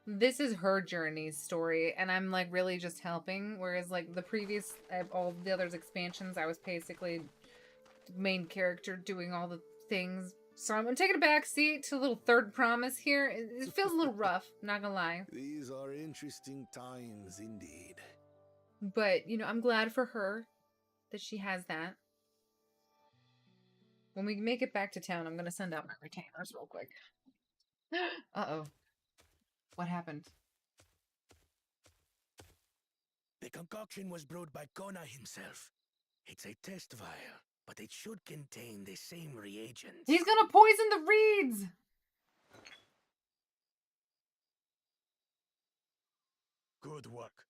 this is her journey story, and I'm, really just helping, whereas, the previous, all the others expansions, I was basically main character doing all the things. So I'm taking a back seat to a little third promise here. It feels a little rough, not gonna lie. These are interesting times indeed. But, I'm glad for her that she has that. When we make it back to town, I'm gonna send out my retainers real quick. Uh-oh. What happened? The concoction was brewed by Kona himself. It's a test vial, but it should contain the same reagents. He's gonna poison the reeds! Good work.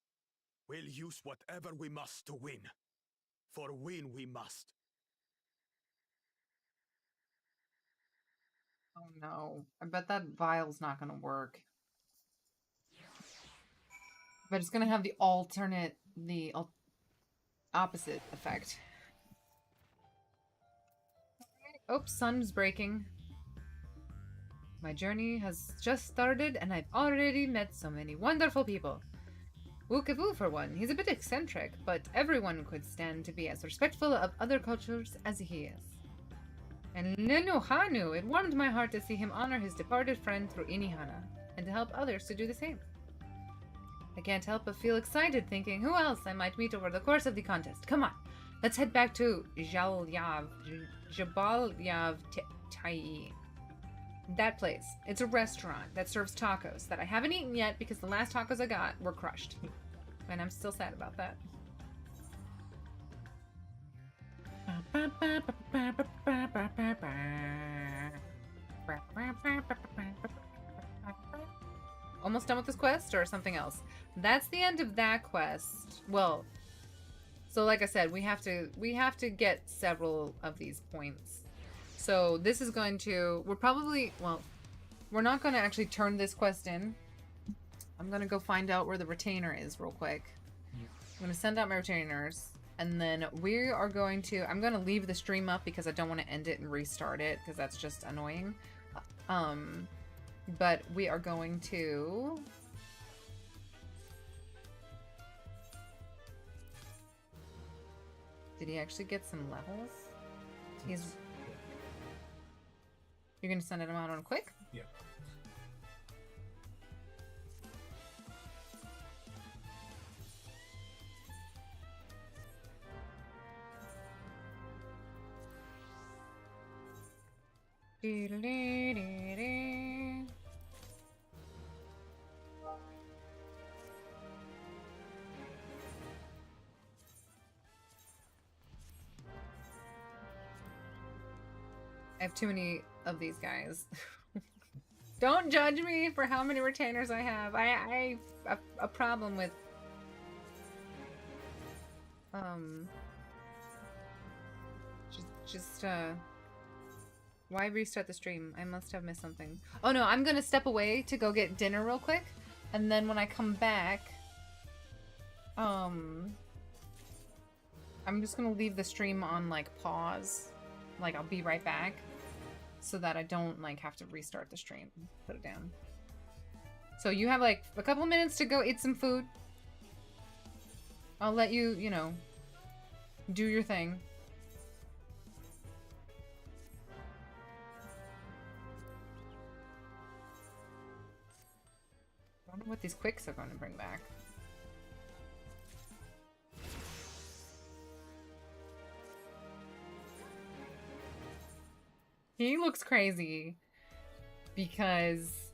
We'll use whatever we must to win. For win we must. Oh no. I bet that vial's not gonna work. But it's gonna have the opposite effect. Oops, sun's breaking. My journey has just started and I've already met so many wonderful people. Wukavu for one, he's a bit eccentric, but everyone could stand to be as respectful of other cultures as he is. And Nenu Hanu, it warmed my heart to see him honor his departed friend through Inihana. and to help others to do the same. I can't help but feel excited thinking who else I might meet over the course of the contest. Come on, let's head back to Jabalyav Tai. That place. It's a restaurant that serves tacos that I haven't eaten yet because the last tacos I got were crushed. And I'm still sad about that. Almost done with this quest or something else? That's the end of that quest. Well, so like I said, we have to get several of these points. So this is going to, we're not going to actually turn this quest in. I'm going to go find out where the retainer is real quick. I'm going to send out my retainers, and then we are going to, I'm going to leave the stream up because I don't want to end it and restart it because that's just annoying. But we are going to... Did he actually get some levels? He's... You're gonna send him out on quick? Yeah. I have too many of these guys. Don't judge me for how many retainers I have. I have a problem with why restart the stream? I must have missed something. Oh no, I'm gonna step away to go get dinner real quick, and then when I come back, I'm just gonna leave the stream on like pause. Like I'll be right back, so that I don't like have to restart the stream. Put it down. So you have like a couple minutes to go eat some food. I'll let you, you know, do your thing. I wonder what these quicks are going to bring back. He looks crazy because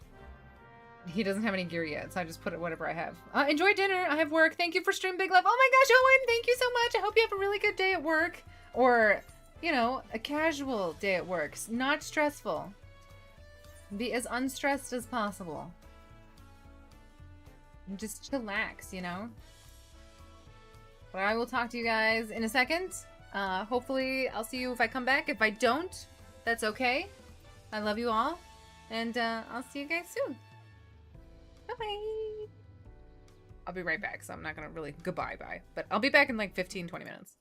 he doesn't have any gear yet, so I just put it whatever I have. Enjoy dinner. I have work. Thank you for stream, Big Love. Oh my gosh, Owen, thank you so much. I hope you have a really good day at work, or, you know, a casual day at work. Not stressful. Be as unstressed as possible. And just chillax, you know? But I will talk to you guys in a second. Hopefully I'll see you if I come back. If I don't, that's okay. I love you all. And I'll see you guys soon. Bye-bye. I'll be right back, so I'm not gonna really goodbye-bye. But I'll be back in like 15, 20 minutes.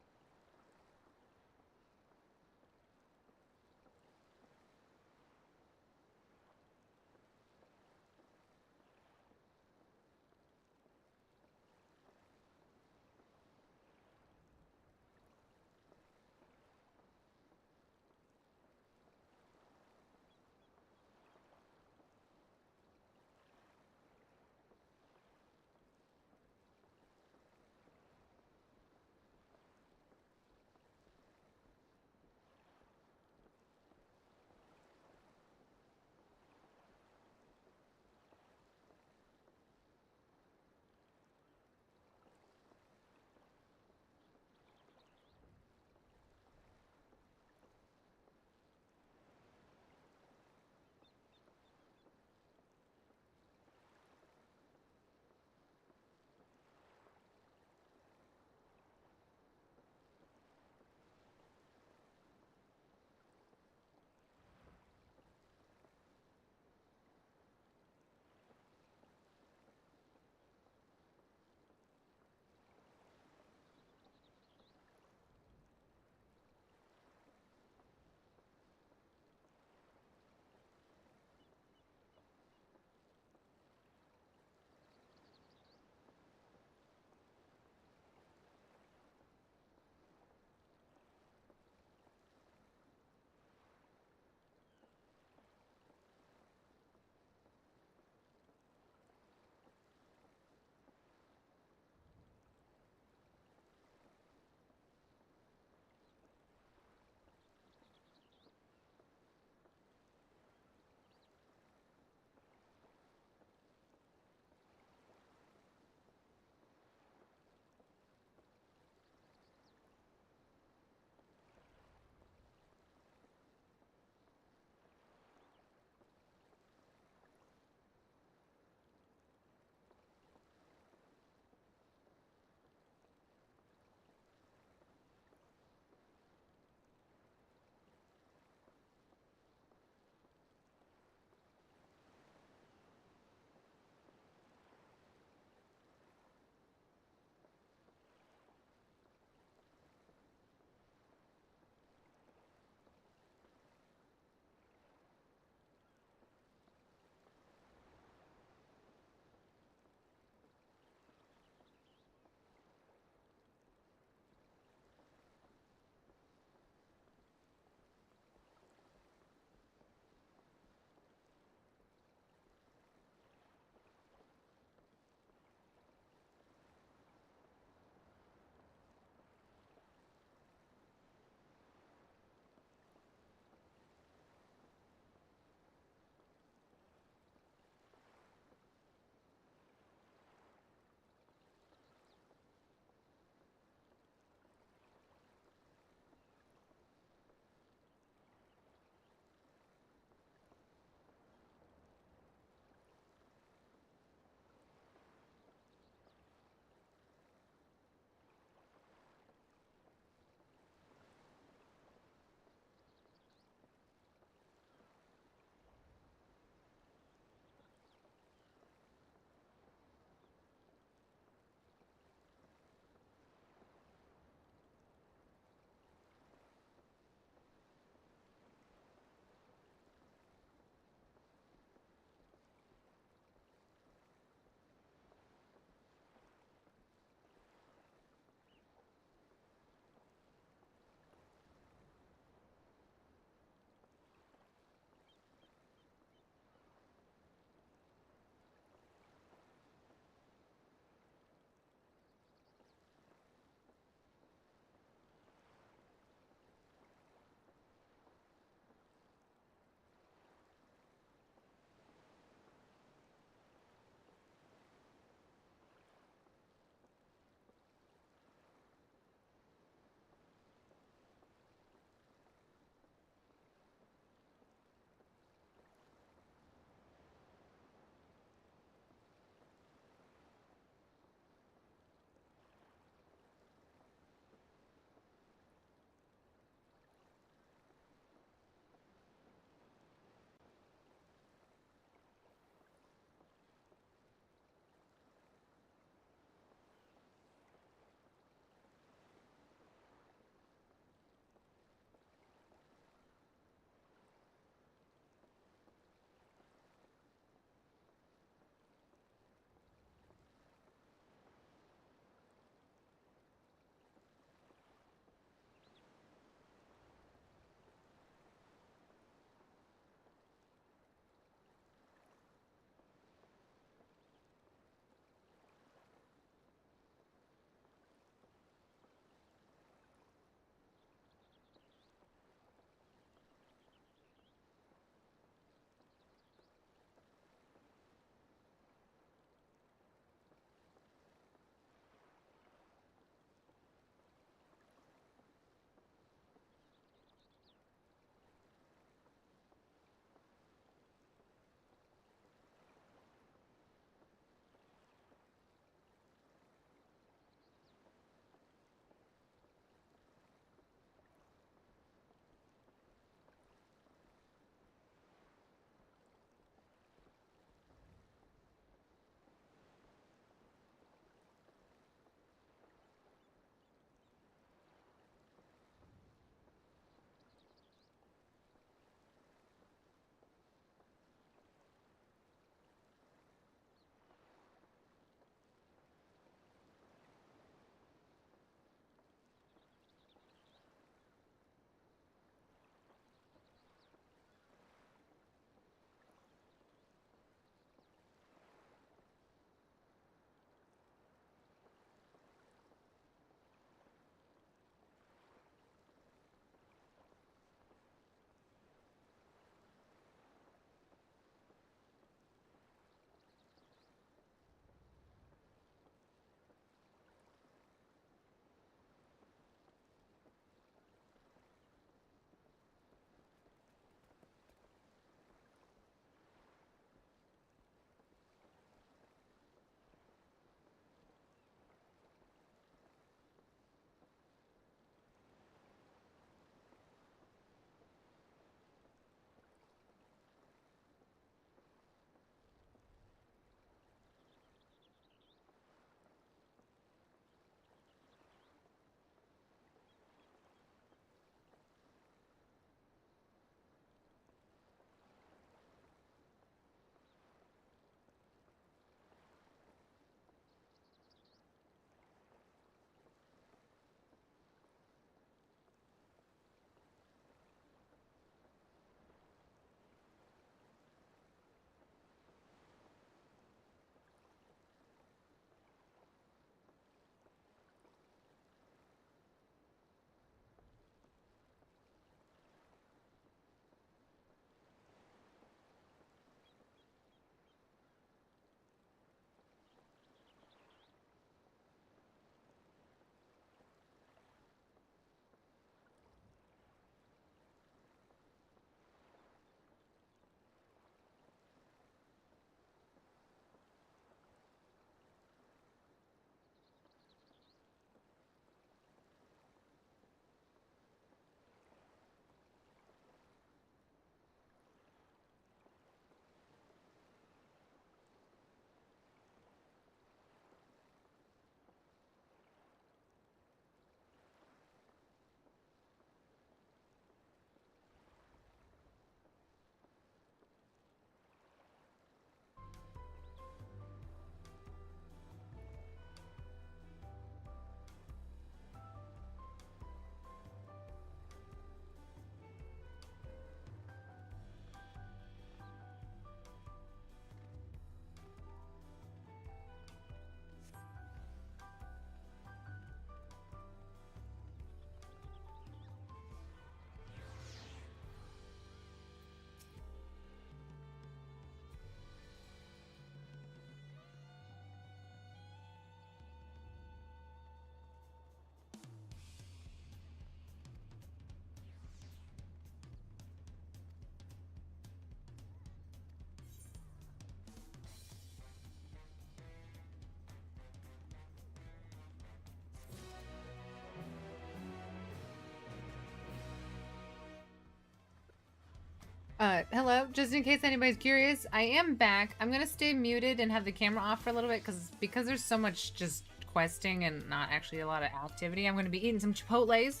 Hello. Just in case anybody's curious, I am back. I'm gonna stay muted and have the camera off for a little bit because there's so much just questing and not actually a lot of activity. I'm gonna be eating some Chipotles.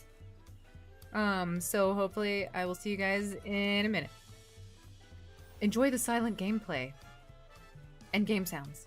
So hopefully I will see you guys in a minute. Enjoy the silent gameplay and game sounds.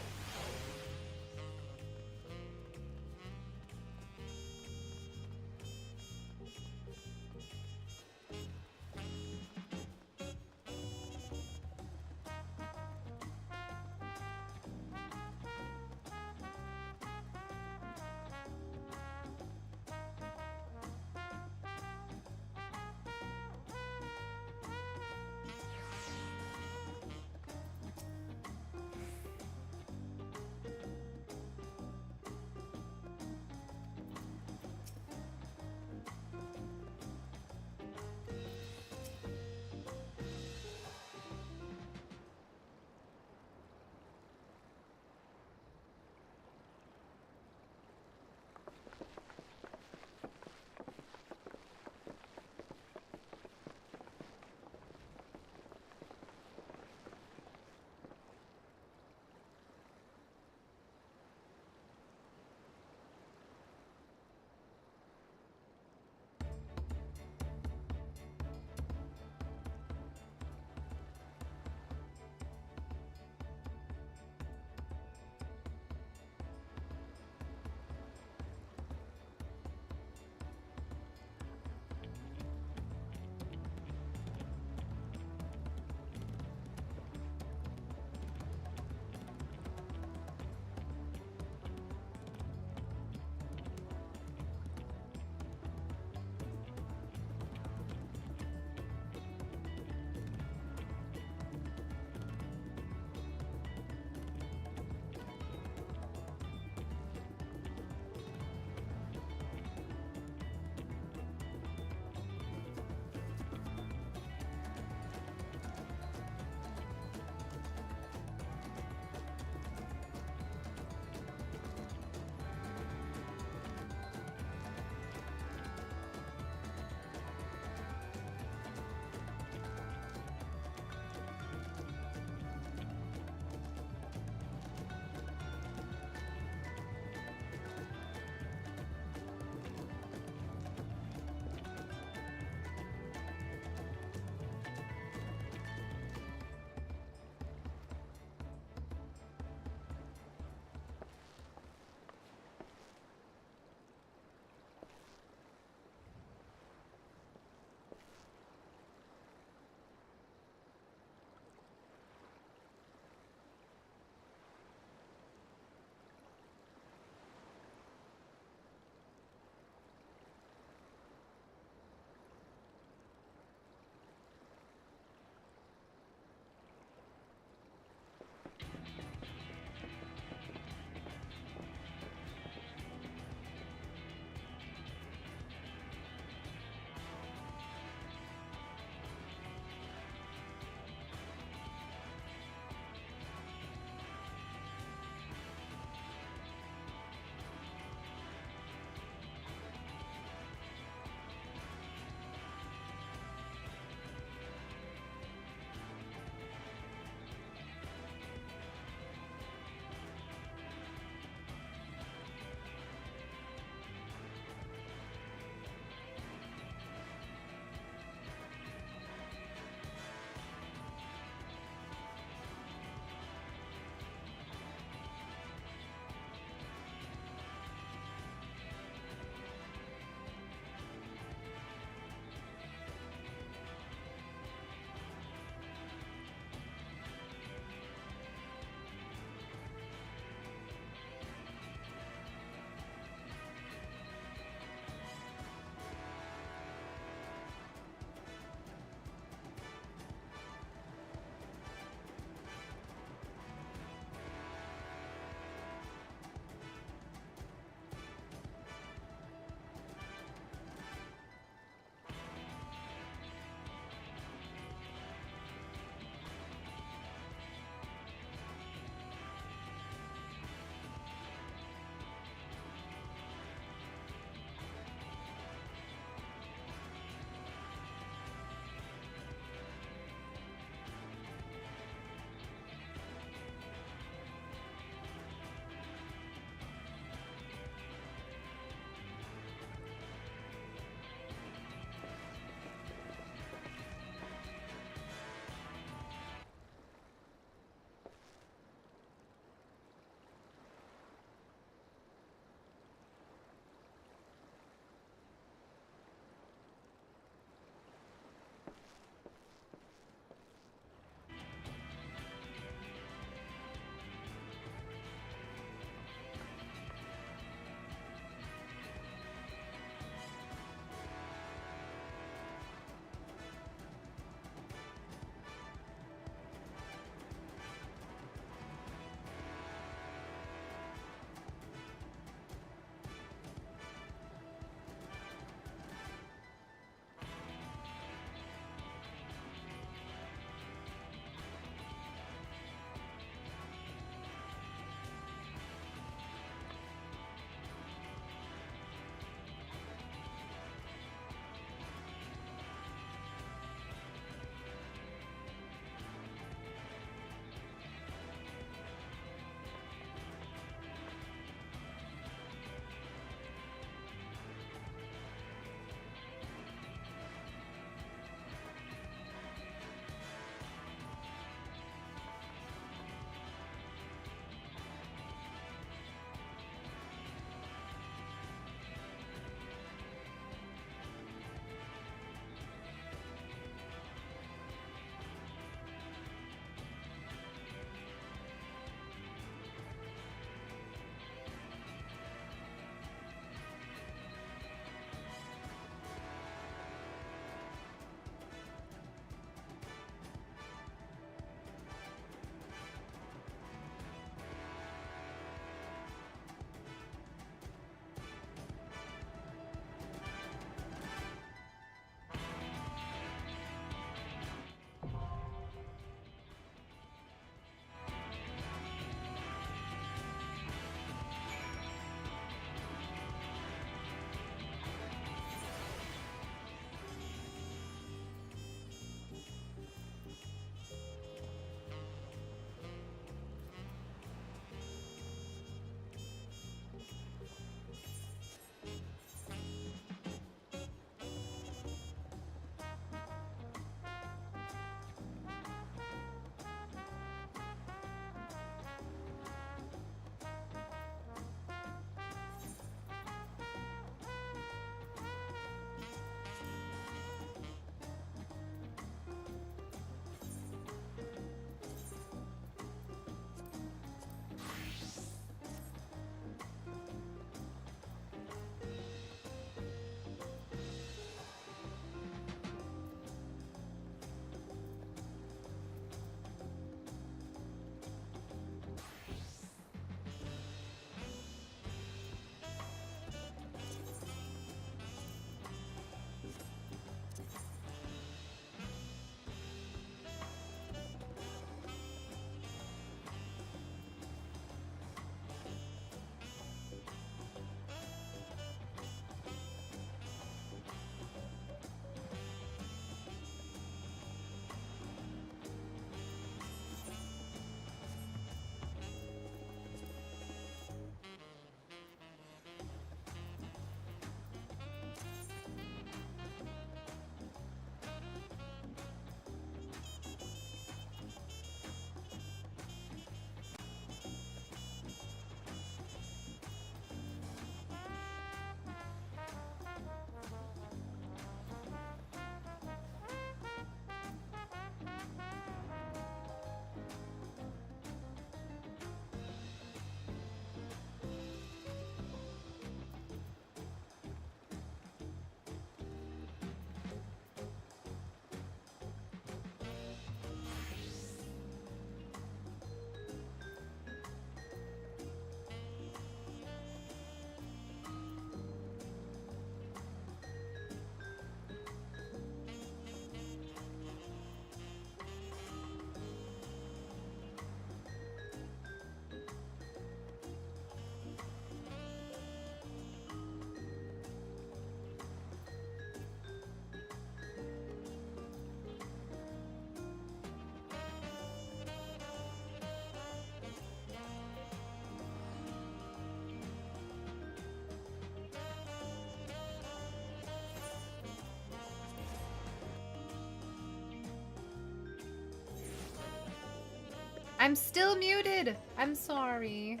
I'm still muted. I'm sorry.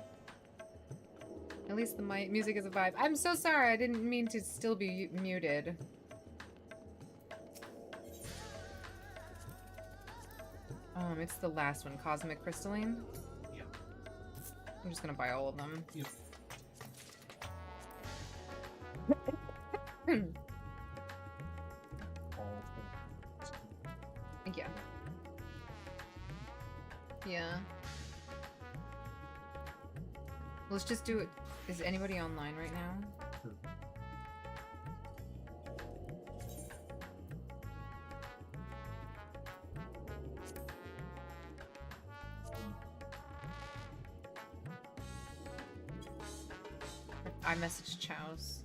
At least the music is a vibe. I'm so sorry. I didn't mean to still be muted. It's the last one, Cosmic Crystalline. Yeah. I'm just gonna buy all of them. Yep. Yeah. Yeah. Let's just do it. Is anybody online right now? I messaged Chows.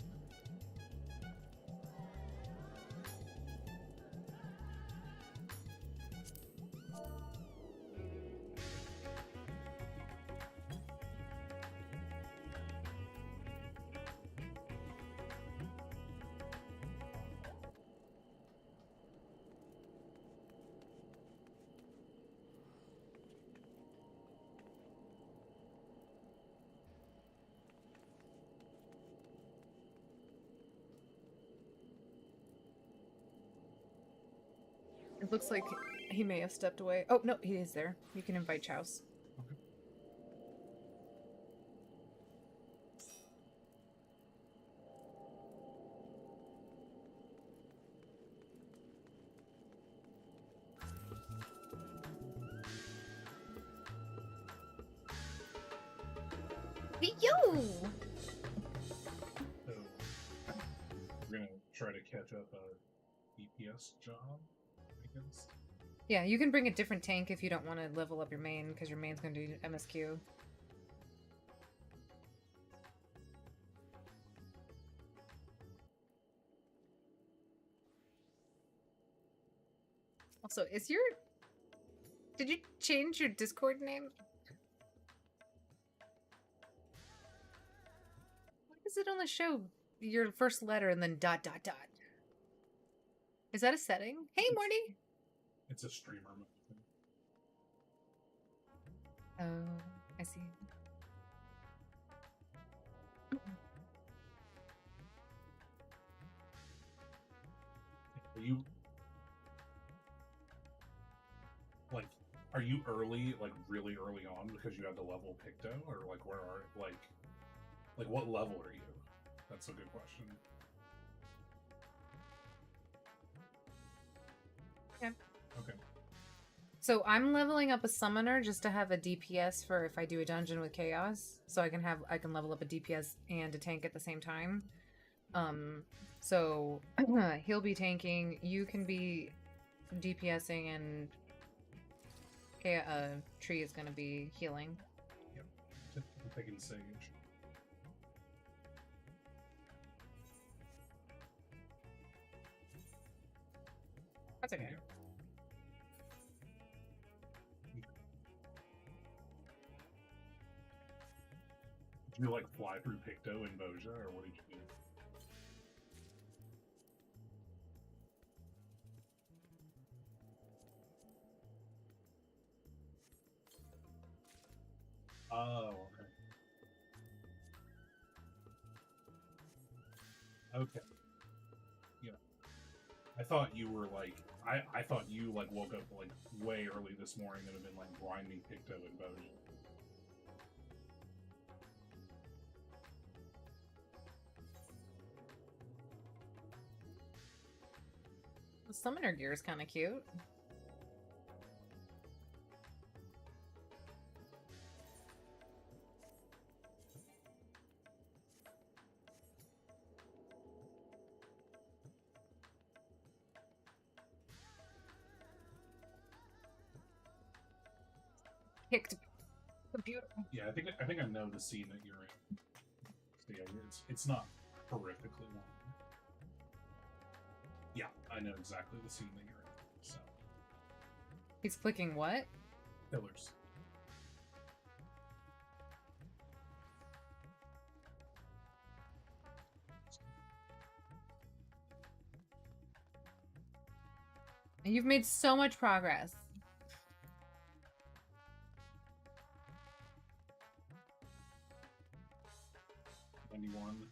It looks like he may have stepped away. Oh, no, he is there. You can invite Chows. Yo! So, we're gonna try to catch up a DPS job, I guess. Yeah, you can bring a different tank if you don't want to level up your main, because your main's going to do MSQ. Also, is your... Did you change your Discord name? Why does it only show your first letter and then ... Is that a setting? Hey, Morty! It's a streamer mode thing. Oh, I see. Are you early, like really early on because you had to level Picto, or like where are like what level are you? That's a good question. Yeah. Okay. So I'm leveling up a summoner just to have a DPS for if I do a dungeon with chaos. So I can level up a DPS and a tank at the same time. So he'll be tanking, you can be DPSing, and Tree is gonna be healing. Yep. I'm taking Sage. That's okay. Did you like fly through Picto and Boja, or what did you do? Oh, okay. Okay. Yeah. I thought you were like, I thought you like woke up like way early this morning and have been like grinding Picto and Boja. The summoner gear is kind of cute. Picked computer. Yeah, I think I know the scene that you're in. So yeah, it's not horrifically long. Yeah, I know exactly the scene that you're in. So He's clicking what? pillars. And you've made so much progress. 91.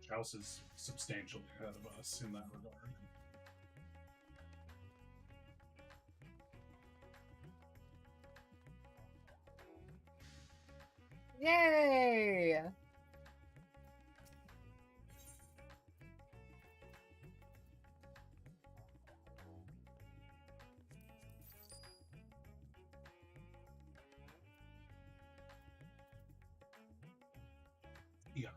House is substantially ahead of us in that regard. Yay! Yeah.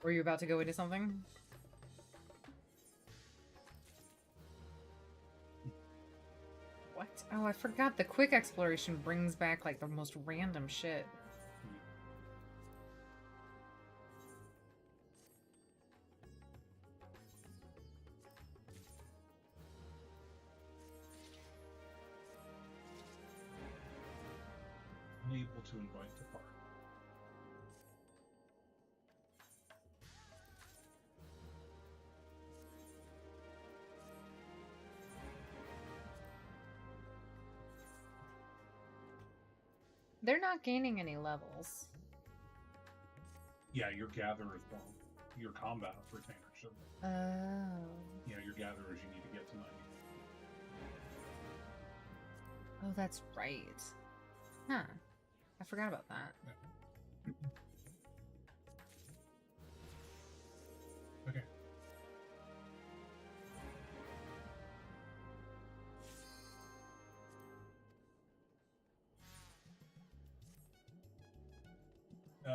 Were you about to go into something? What? Oh, I forgot the quick exploration brings back like the most random shit. Unable to invite to park. They're not gaining any levels. Yeah, your gatherers won't. Your combat retainer should. Oh. Yeah, your gatherers you need to get to 90. Oh, that's right. Huh. I forgot about that. Okay. I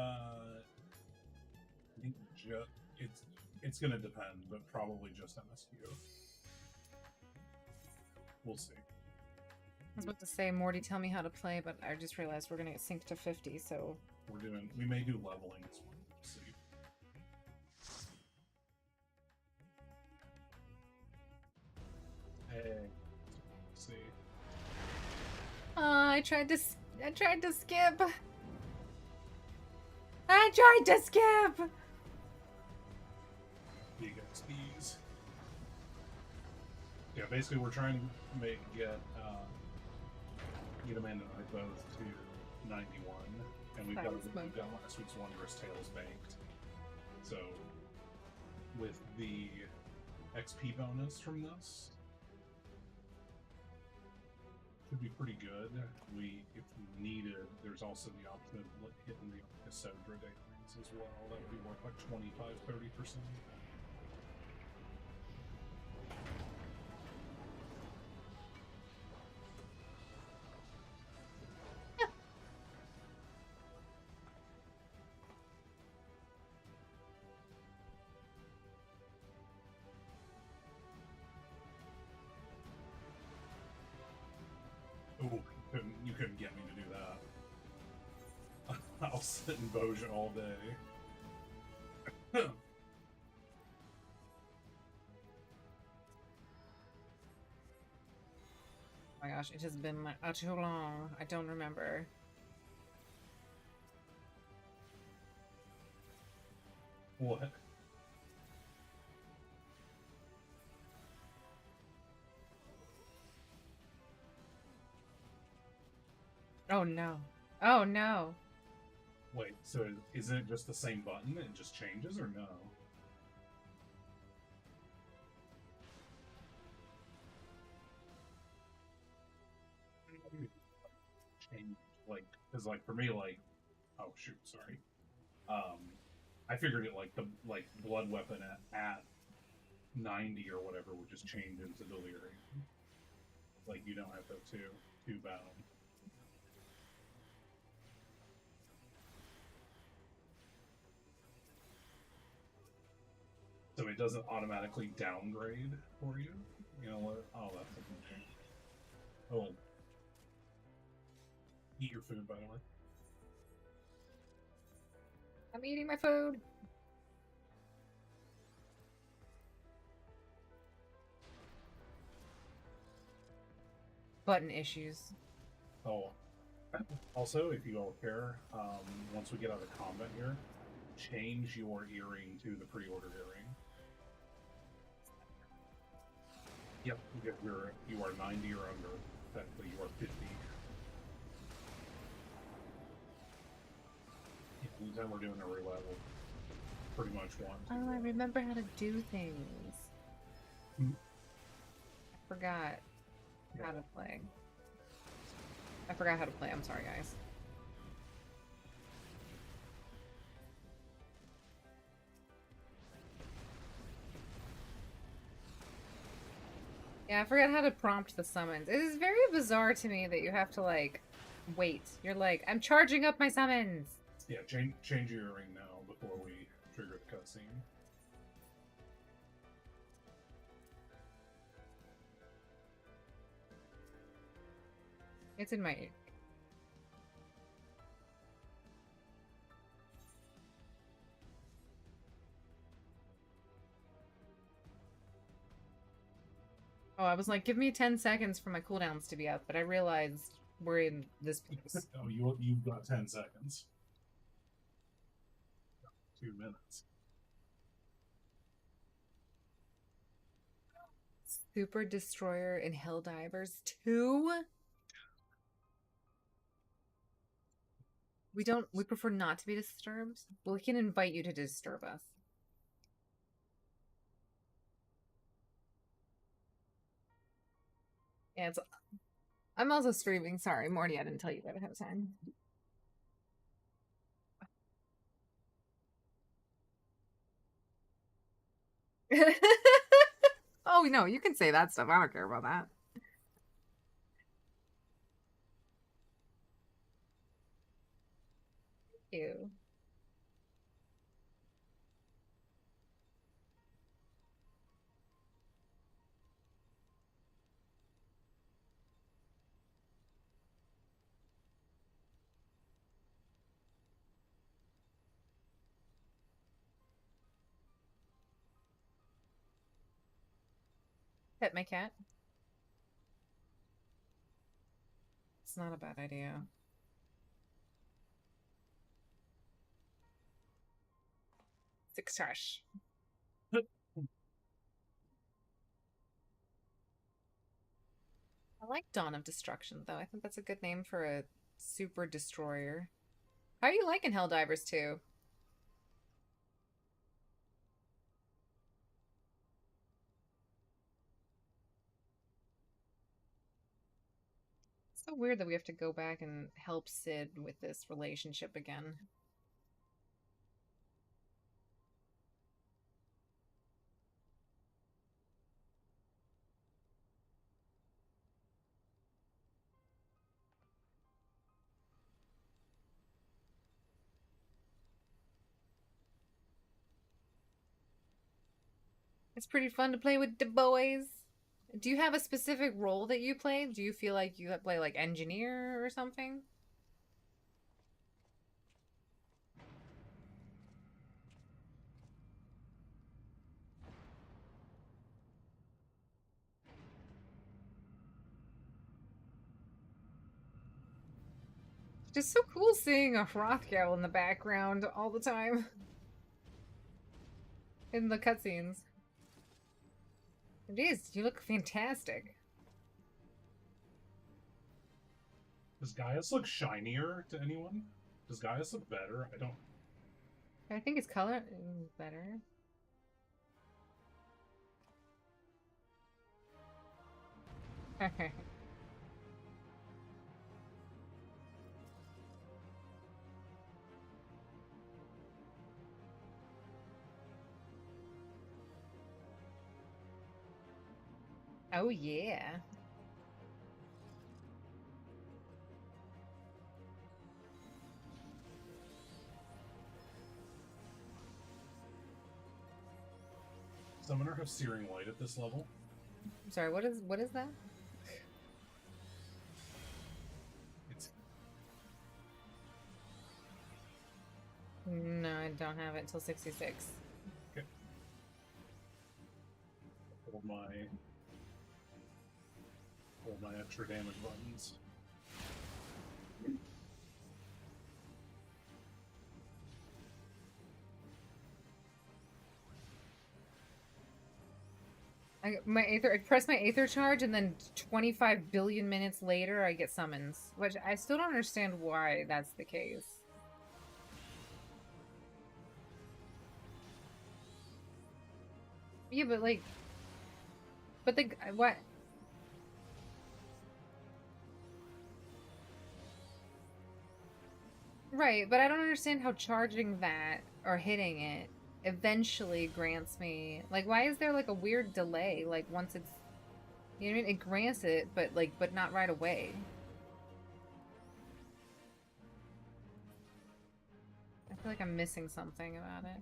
think it's gonna depend, but probably just MSQ. We'll see. I was about to say, Morty, tell me how to play, but I just realized we're gonna get synced to 50, so... We may do leveling this one. We'll see. Hey. Let's see. I tried to skip. I tried to skip! You get these. Yeah, basically we're trying to get Amanda and I both to 91, and we've got last week's Wondrous Tales banked. So, with the XP bonus from this, could be pretty good. If we needed, there's also the option of hitting the Cassandra dailies as well. That would be worth like 25-30%. Oh, you couldn't get me to do that. I'll sit in Boja all day. Oh my gosh, it has been too long. I don't remember. What? Oh no. Oh no. Wait, so isn't it just the same button? It just changes, or no? Change, like, because like for me, like, oh shoot, sorry. I figured it like the blood weapon at 90 or whatever would just change into delirium. Like you don't have to two bound. So it doesn't automatically downgrade for you? You know what? Oh, that's something. Oh. Eat your food, by the way. I'm eating my food. button issues. Oh, also, if you all care, once we get out of combat here, change your earring to the pre-ordered earring. Yep, you are 90 or under. Technically, you are 50. Yeah, anytime we're doing a revival, pretty much want to. Oh, I remember how to do things. Hmm? I forgot how to play. I forgot how to play. I'm sorry, guys. Yeah, I forgot how to prompt the summons. It is very bizarre to me that you have to, like, wait. You're like, I'm charging up my summons! Yeah, change your earring now before we trigger the cutscene. It's in my ear. Oh, I was like, give me 10 seconds for my cooldowns to be up, but I realized we're in this place. Oh, you've got 10 seconds. 2 minutes. Super Destroyer and Helldivers 2? We prefer not to be disturbed? Well, we can invite you to disturb us. Yeah, I'm also streaming. Sorry, Morty, I didn't tell you that ahead of time. Oh, no, you can say that stuff. I don't care about that. Thank you. Pet my cat. It's not a bad idea. Six trash. I like Dawn of Destruction, though. I think that's a good name for a super destroyer. How are you liking Helldivers 2? It's so weird that we have to go back and help Sid with this relationship again. It's pretty fun to play with the boys. Do you have a specific role that you play? Do you feel like you play like engineer or something? It's just so cool seeing a Hrothgar in the background all the time. In the cutscenes. It is. You look fantastic. Does Gaius look shinier to anyone? Does Gaius look better? I don't... I think his color is better. Oh, yeah. Summoner have searing light at this level. I'm sorry, what is that? No, I don't have it until 66. Okay. Hold my extra damage buttons. I press my Aether charge, and then 25 billion minutes later, I get summons. Which I still don't understand why that's the case. Yeah, but like... But the... What? Right, but I don't understand how charging that, or hitting it, eventually grants me... Like, why is there, like, a weird delay? Like, once it's... You know what I mean? It grants it, but, like, but not right away. I feel like I'm missing something about it.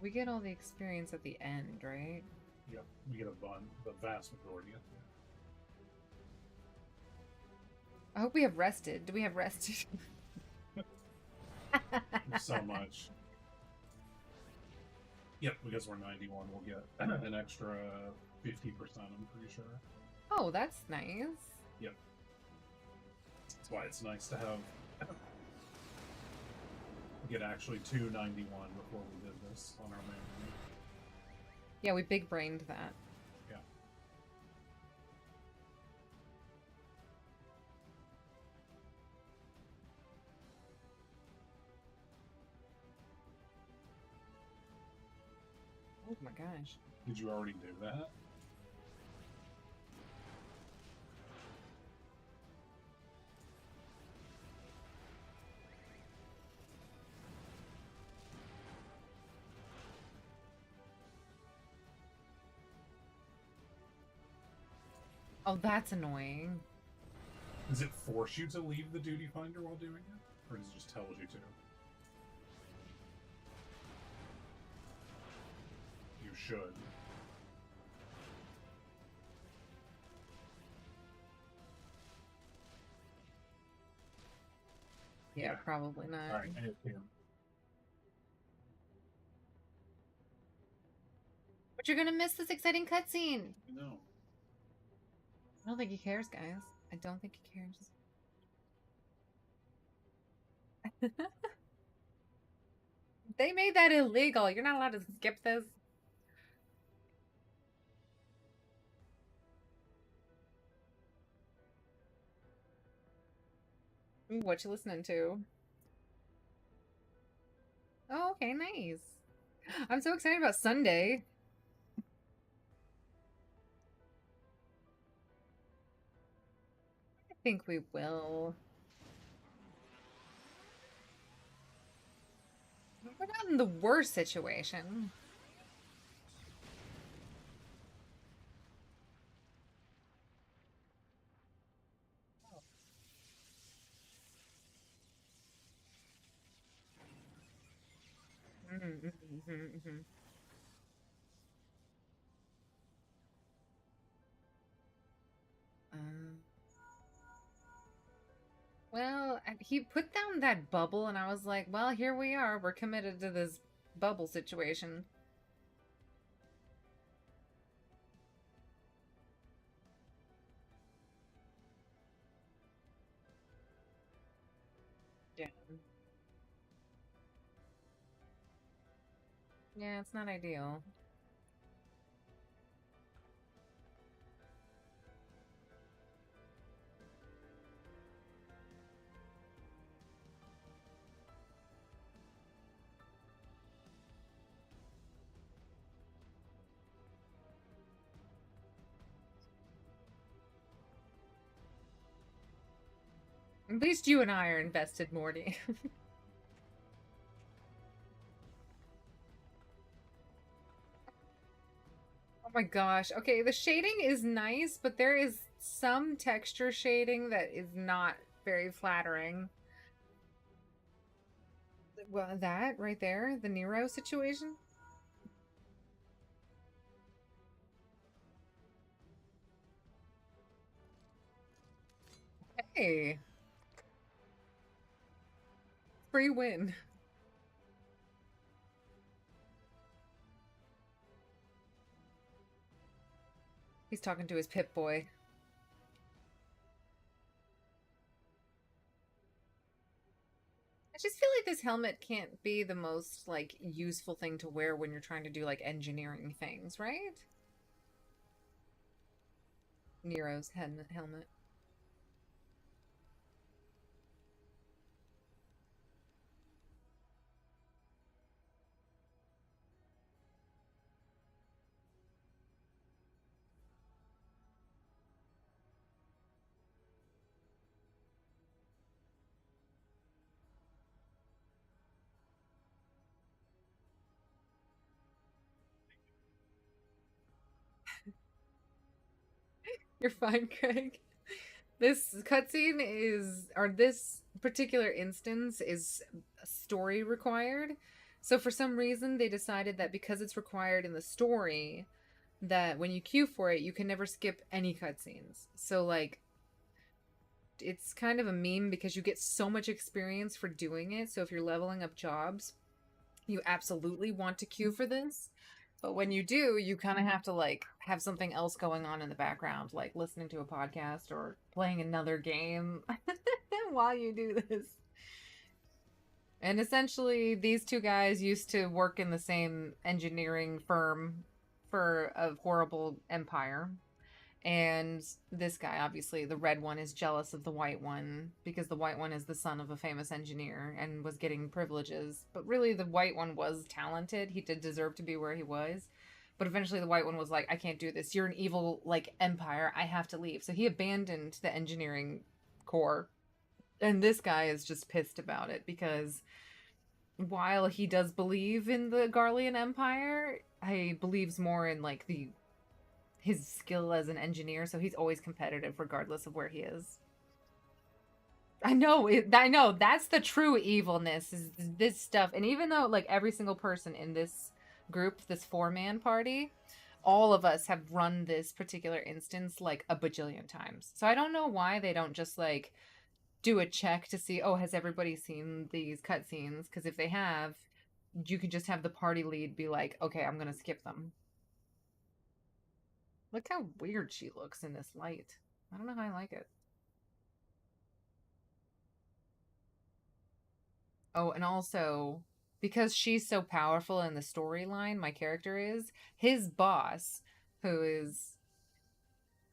We get all the experience at the end, right? Yep, we get the vast majority of I hope we have rested. Do we have rested? so much. Yep, because we're 91, we'll get an extra 50%, I'm pretty sure. Oh, that's nice. Yep. That's why it's nice to have... get actually 291 before we did this on our main. Yeah, we big-brained that. Yeah. Oh my gosh. Did you already do that? Oh, that's annoying. Does it force you to leave the duty finder while doing it? Or does it just tell you to? You should. Yeah, probably not. Alright, But you're gonna miss this exciting cutscene! No. I don't think he cares, guys. I don't think he cares. They made that illegal. You're not allowed to skip this. Ooh, what you listening to? Oh, okay, nice. I'm so excited about Sunday. I think we will. We're not in the worst situation. Well, he put down that bubble, and I was like, well, here we are. We're committed to this bubble situation. Yeah. Yeah, it's not ideal. At least you and I are invested, Morty. Oh my gosh. Okay, the shading is nice, but there is some texture shading that is not very flattering. Well, that right there, the Nero situation. Hey. Free win. He's talking to his Pip-Boy. I just feel like this helmet can't be the most, like, useful thing to wear when you're trying to do, like, engineering things, right? Nero's helmet. You're fine, Craig. This cutscene is, or this particular instance is story required. So for some reason, they decided that because it's required in the story, that when you queue for it, you can never skip any cutscenes. So, like, it's kind of a meme because you get so much experience for doing it. So if you're leveling up jobs, you absolutely want to queue for this. But when you do, you kind of have to, like, have something else going on in the background, like listening to a podcast or playing another game while you do this. And essentially, these two guys used to work in the same engineering firm for a horrible empire. And this guy, obviously, the red one, is jealous of the white one because the white one is the son of a famous engineer and was getting privileges. But really, the white one was talented. He did deserve to be where he was. But eventually, the white one was like, I can't do this. You're an evil, like, empire. I have to leave. So he abandoned the engineering corps. And this guy is just pissed about it because while he does believe in the Garlean Empire, he believes more in, like, his skill as an engineer, so he's always competitive regardless of where he is. I know, that's the true evilness, is this stuff. And even though, like, every single person in this group, this 4-man party, all of us have run this particular instance, like, a bajillion times. So I don't know why they don't just, like, do a check to see, oh, has everybody seen these cutscenes? Because if they have, you could just have the party lead be like, okay, I'm gonna skip them. Look how weird she looks in this light. I don't know how I like it. Oh, and also, because she's so powerful in the storyline, my character is, his boss, who is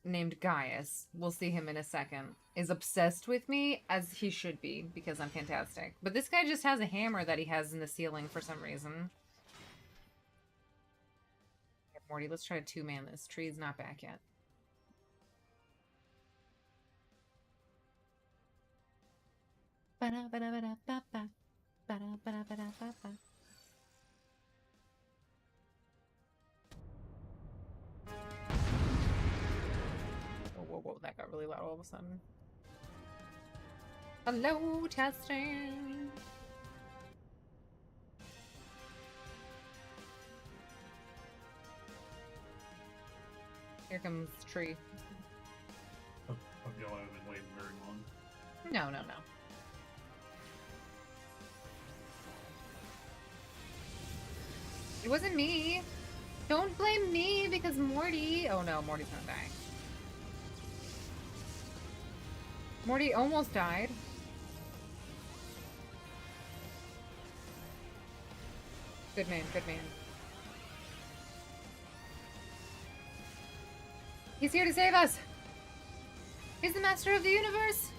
named Gaius, we'll see him in a second, is obsessed with me, as he should be, because I'm fantastic. But this guy just has a hammer that he has in the ceiling for some reason. Morty, let's try to 2-man this. Tree's not back yet. Whoa, that got really loud all of a sudden. Hello, testing. Here comes Tree. I feel like I've been waiting very long. No. It wasn't me. Don't blame me because Morty... Oh no, Morty's gonna die. Morty almost died. Good man, good man. He's here to save us! He's the master of the universe!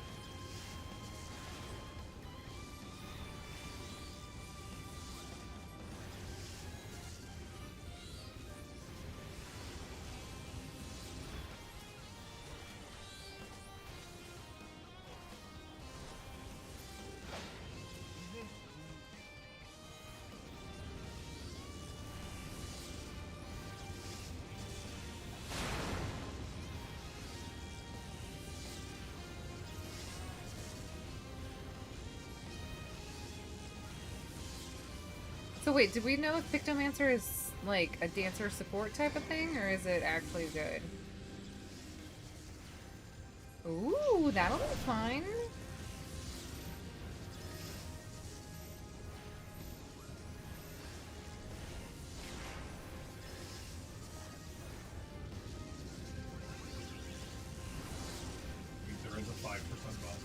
So wait, did we know if Pictomancer is like a dancer support type of thing, or is it actually good? Ooh, that'll be fun. There is a 5% buff.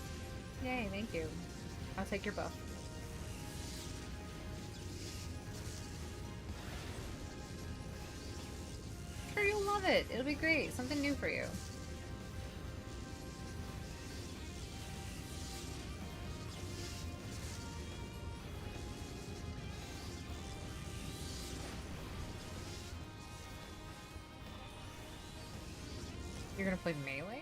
Yay, thank you. I'll take your buff. Sure, you'll love it. It'll be great. Something new for you. You're gonna play melee?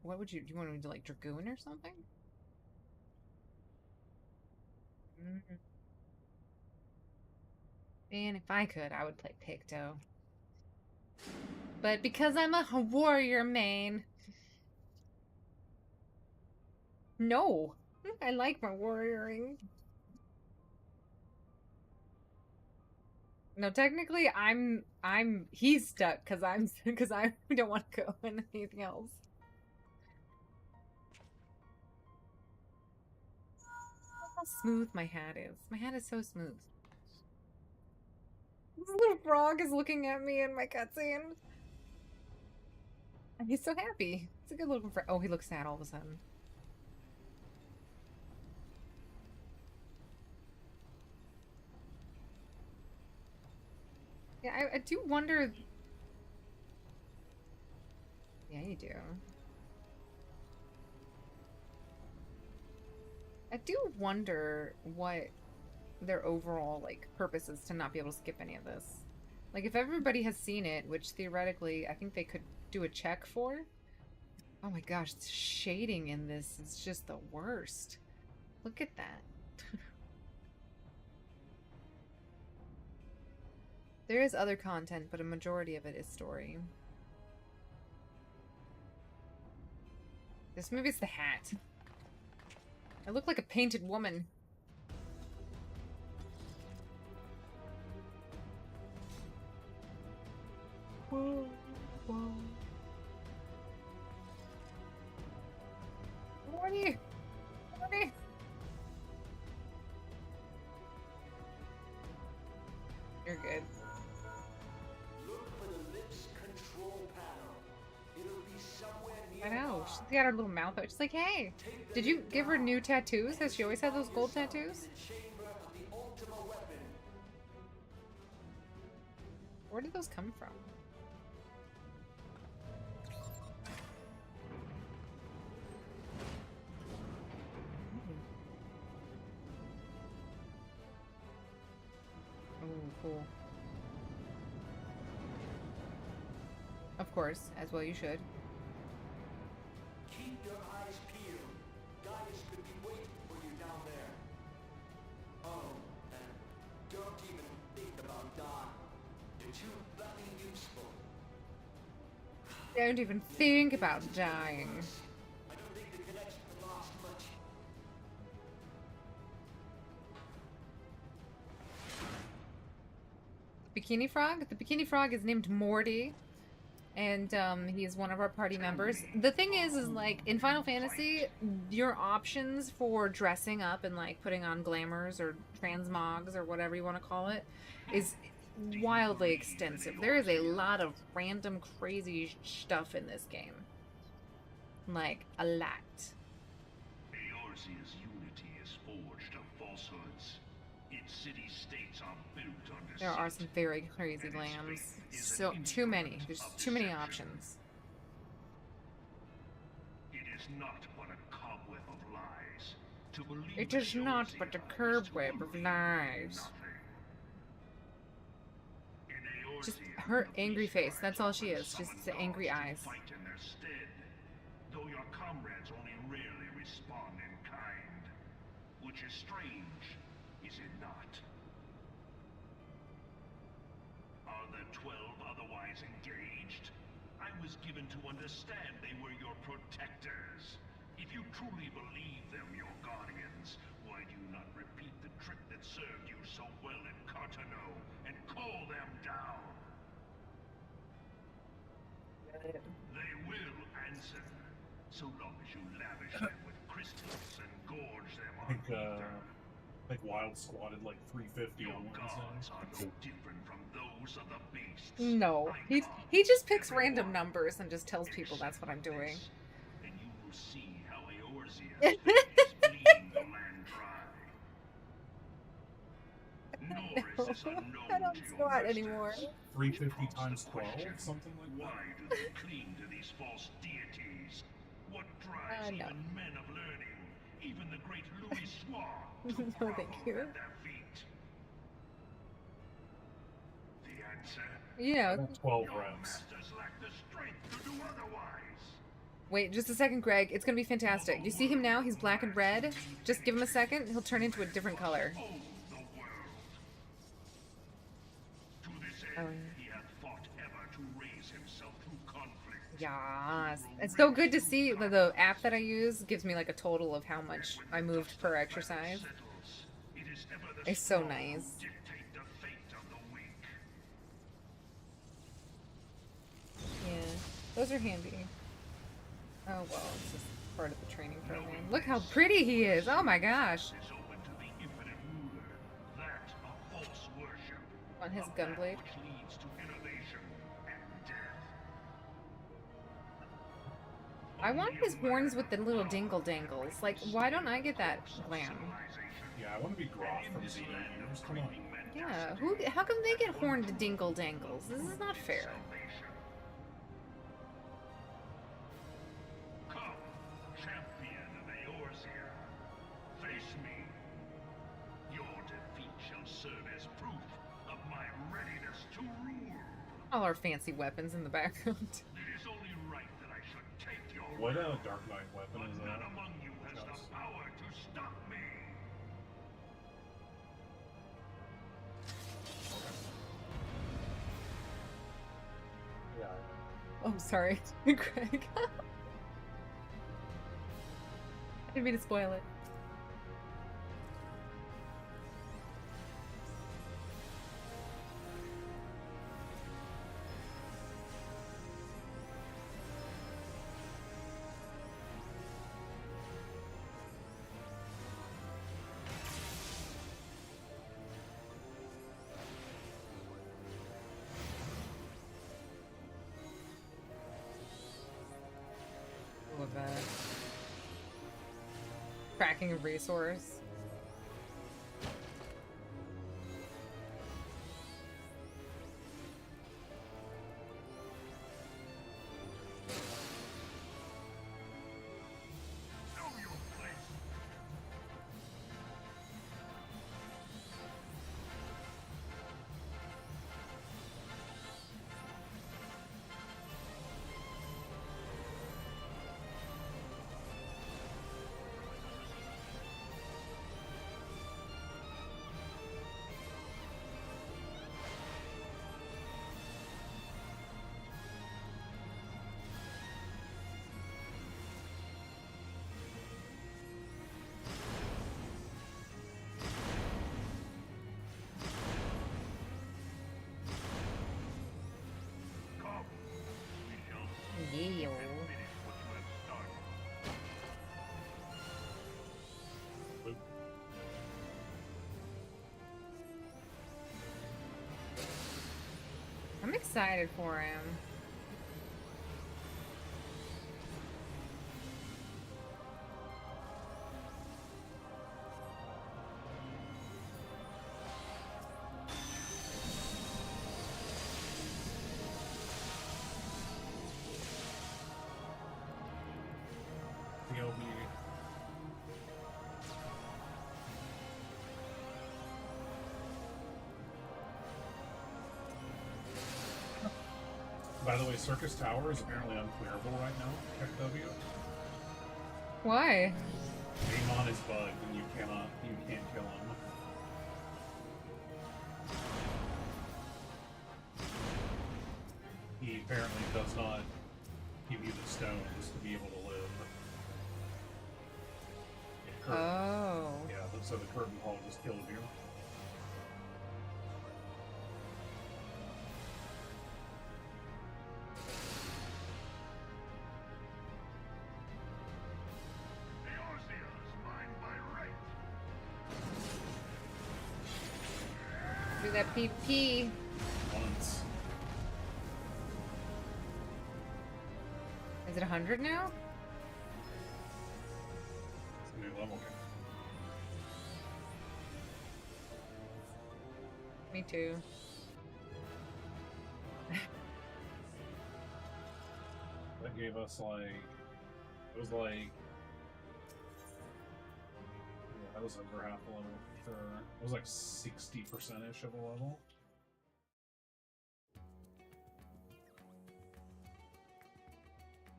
What would you do? You want me to do like Dragoon or something? Man, if I could, I would play Picto. But because I'm a warrior main. No, I like my warrioring. No, technically, he's stuck because I don't want to go in anything else. How smooth my hat is. My hat is so smooth. This little frog is looking at me in my cutscene. And he's so happy. It's a good looking frog. Oh, he looks sad all of a sudden. Yeah, I do wonder... Yeah, you do. I do wonder what their overall, like, purpose is to not be able to skip any of this. Like, if everybody has seen it, which theoretically I think they could do a check for. Oh my gosh, the shading in this is just the worst. Look at that. There is other content, but a majority of it is story. This movie's the hat. I look like a painted woman. Whoa, whoa. Morty! Morty! You're good. Look for the lips control panel. It'll be somewhere I nearby. know. She's got her little mouth out. She's like, hey, did you give her new tattoos? Has she always had those gold tattoos? Where did those come from? Oh, cool. Of course, as well you should. Keep your eyes peeled. Guys could be waiting for you down there. Oh, and don't even think about dying. You're too bloody useful. Don't even think about dying. I don't think the connection lost much. Bikini Frog? The Bikini Frog is named Morty. And he is one of our party members. The thing is like in Final Fantasy, your options for dressing up and like putting on glamours or transmogs or whatever you want to call it is wildly extensive. There is a lot of random crazy stuff in this game. Like a lot. Eorzea's unity is forged of falsehoods. Its city-states are built on There are some very crazy glams. So too many. There's too many options. It is not but a cobweb of lies. To believe It is not but a cobweb of lies. Just her angry face. That's all she is. Just the angry eyes. Fight in their stead, though your comrades only rarely respond in kind, which is strange, is it not? Are the 12 otherwise engaged? I was given to understand they were your protectors. If you truly believe them your guardians, why do you not repeat the trick that served you so well in Cartano and call them down? They will answer, so long as you lavish them with crystals and gorge them on I think Wild squatted like 350 on gods are Wednesday. no different from those of the beasts. No, he just picks random numbers and just tells people that's what I'm doing. And you will see how Eorzea's fate is bleeding the land dry. Nor is this unknown I don't to your squat masters. anymore. 350 times 12, something like that. Why do they cling to these false deities? What drives No. even men of learning, even the great Louis Soir, No, thank you. at their feet? The answer? You know. 12 reps. Masters lack the strength to do otherwise. Wait, just a second, Greg. It's gonna be fantastic. You see him now? He's black and red. Just give him a second. He'll turn into a different color. Oh. He hath fought ever to raise himself through conflict. Yes. It's so good to see. The app that I use gives me like a total of how much I moved per exercise. It's so nice. Dictate the fate of the weak. Yeah, those are handy. Oh well, it's just part of the training program. Look how pretty he is! Oh my gosh! Is open to the infinite ruler, that of false worship. On his of that gunblade. which leads to innovation and death. I want his horns with the little dingle dangles. Like, why don't I get that glam? Yeah, I want to be Groth from Zeta Years. Come on. Yeah, how come they get horned dingle dangles? This is not fair. Come, champion of Eorzea. Face me. Your defeat shall serve as proof of my readiness to rule. All our fancy weapons in the background. It is only right that I should take your What realm, Dark Knight weapon but is none that? among you has the power to stop me. Yeah. Oh, sorry, Greg. I didn't mean to spoil it. Of tracking a resource. Yeah. I'm excited for him. PoV. By the way, Circus Tower is apparently unclearable right now. Tech W. Why? Amon is bugged and you can't kill him. He apparently does not give you the stones to be able to live. Oh. Yeah, so the curtain hall just killed you. Do that PP. Once. Is it 100 now? It's a new level. Me too. That gave us like, it was like, yeah, that was over half a level for sure. It was like 60%-ish of a level.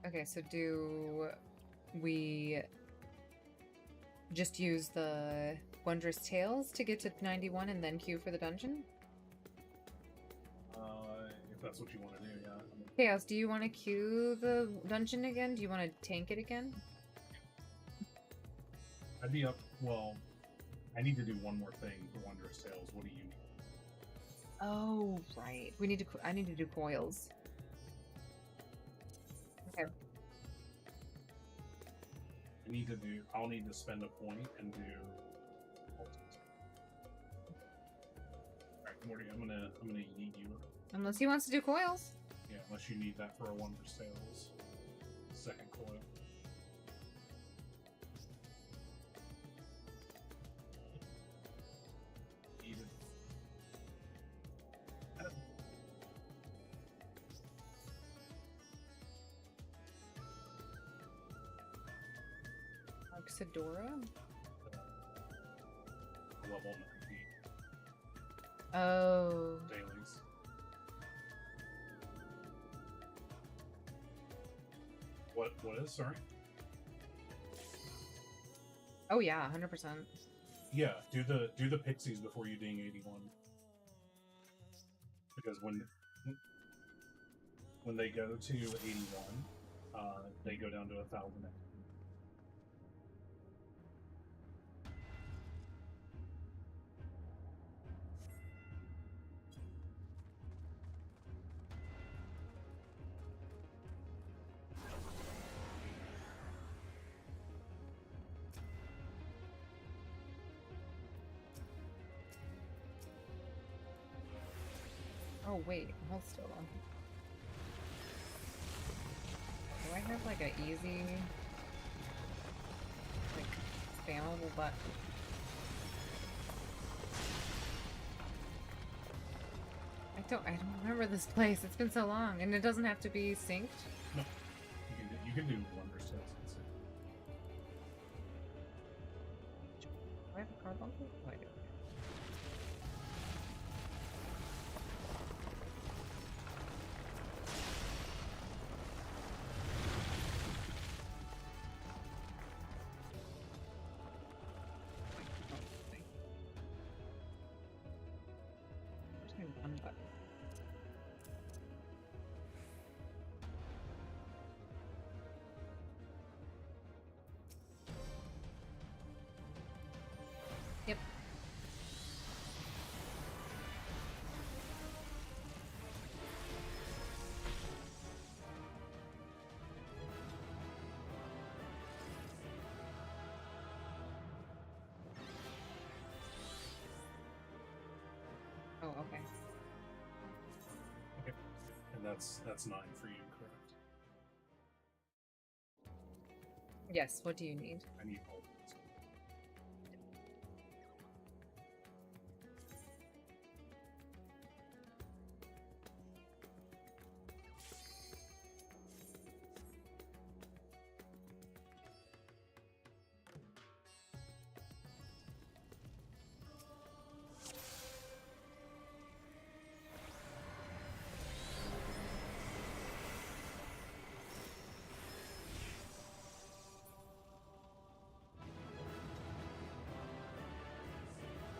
Okay, so do we just use the Wondrous Tales to get to 91 and then queue for the dungeon? If that's what you want to do, yeah. I mean, Chaos, do you want to queue the dungeon again? Do you want to tank it again? I'd be up, well, I need to do one more thing for Wondrous Tales. What do you need? Oh, right. We need to. I need to do coils. Okay. I'll need to spend a point and do. Alright, Morty, I'm gonna yeet you. Unless he wants to do coils. Yeah, unless you need that for a Wondrous Tales second coil. Yeeted. Oxidora? Level 90 Oh. dailies. What is, sorry? Oh yeah, 100%. Yeah, do the pixies before you ding 81. Because when they go to 81, they go down to 1,000. Oh wait, hold still. Do I have like a easy, like, spammable button? I don't remember this place. It's been so long, and it doesn't have to be synced. No, you can do Wondrous Tales. Do I have a carbuncle? Oh, I do. One button. Yep. Oh, okay. Okay. And that's 9 for you, correct? Yes, what do you need? I need all of these.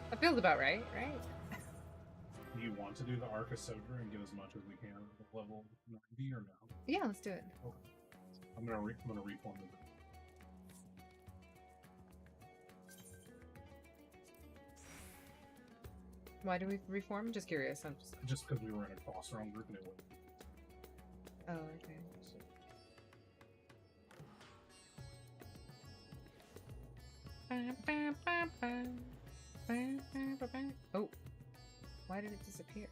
That feels about right, right? you want to do the Arc of Sojourn and get as much as we can at level 90 or no? Yeah, let's do it. Okay. I'm gonna reform it. Why do we reform? Just curious. I'm just because we were in a cross-round group and it wouldn't. Oh, okay. Oh, why did it disappear?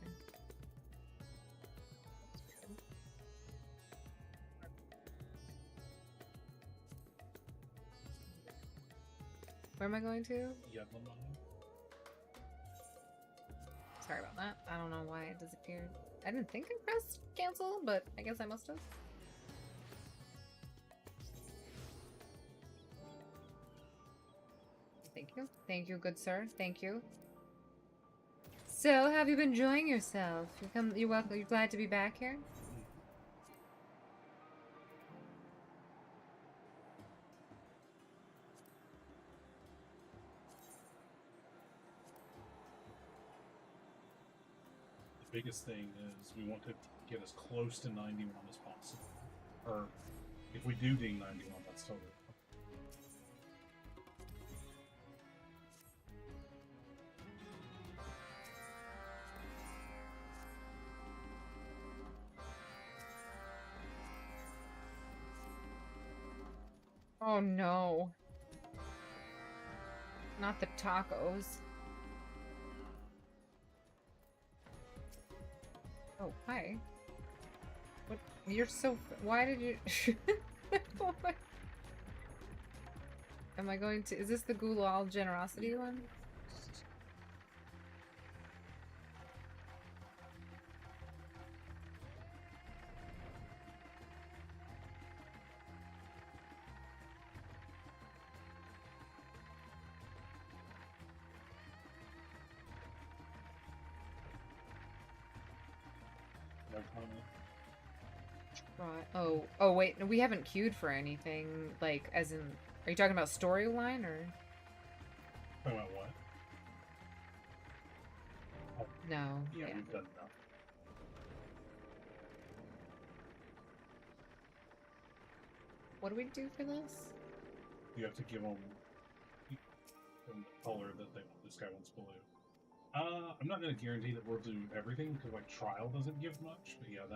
Where am I going to? Sorry about that. I don't know why it disappeared. I didn't think I pressed cancel, but I guess I must have. Thank you. Thank you, good sir. Thank you. So, have you been enjoying yourself? You're welcome. You're glad to be back here? The biggest thing is we want to get as close to 91 as possible. Or if we do ding 91, that's totally fine. Oh no. Not the tacos. Oh, hi. What? You're so... Why did you... Am I going to... Is this the Gulal generosity one? Right. Oh. Oh, wait. No, we haven't queued for anything. Like, as in... Are you talking about storyline, or...? Talking about what? Oh, no. Yeah, we've done enough. What do we do for this? You have to give them the color that they want. This guy wants blue. I'm not going to guarantee that we'll do everything because like trial doesn't give much, but yeah,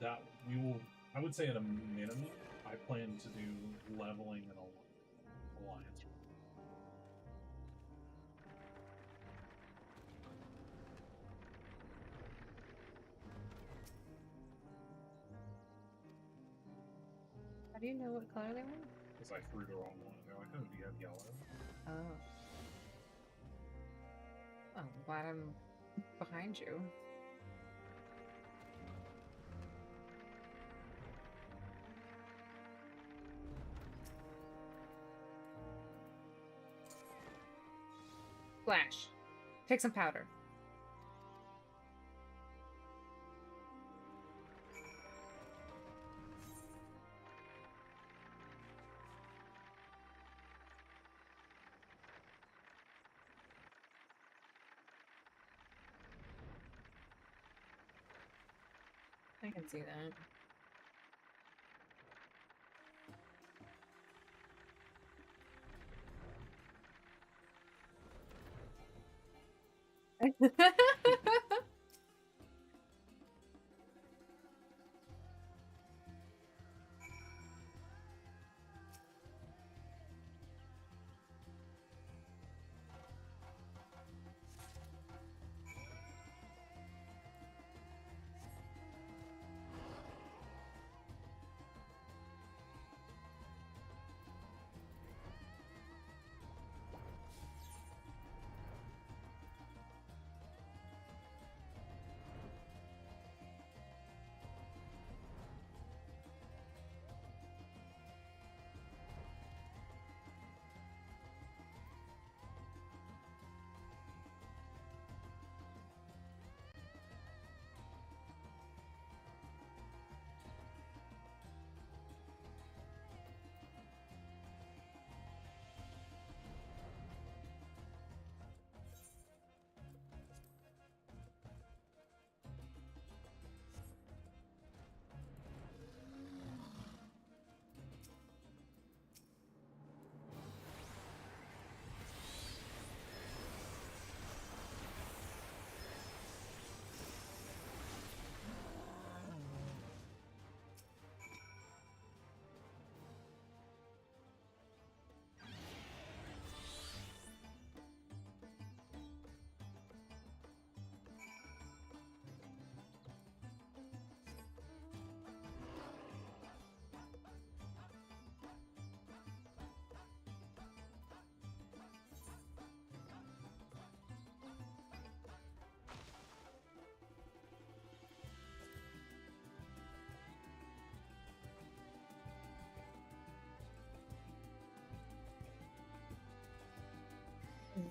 that we will. I would say at a minimum, I plan to do leveling and alliance. How do you know what color they want? Because I threw the wrong one. They're like, oh, do you have yellow? Oh. Oh, I'm glad I'm behind you. Flash. Take some powder. I can see that.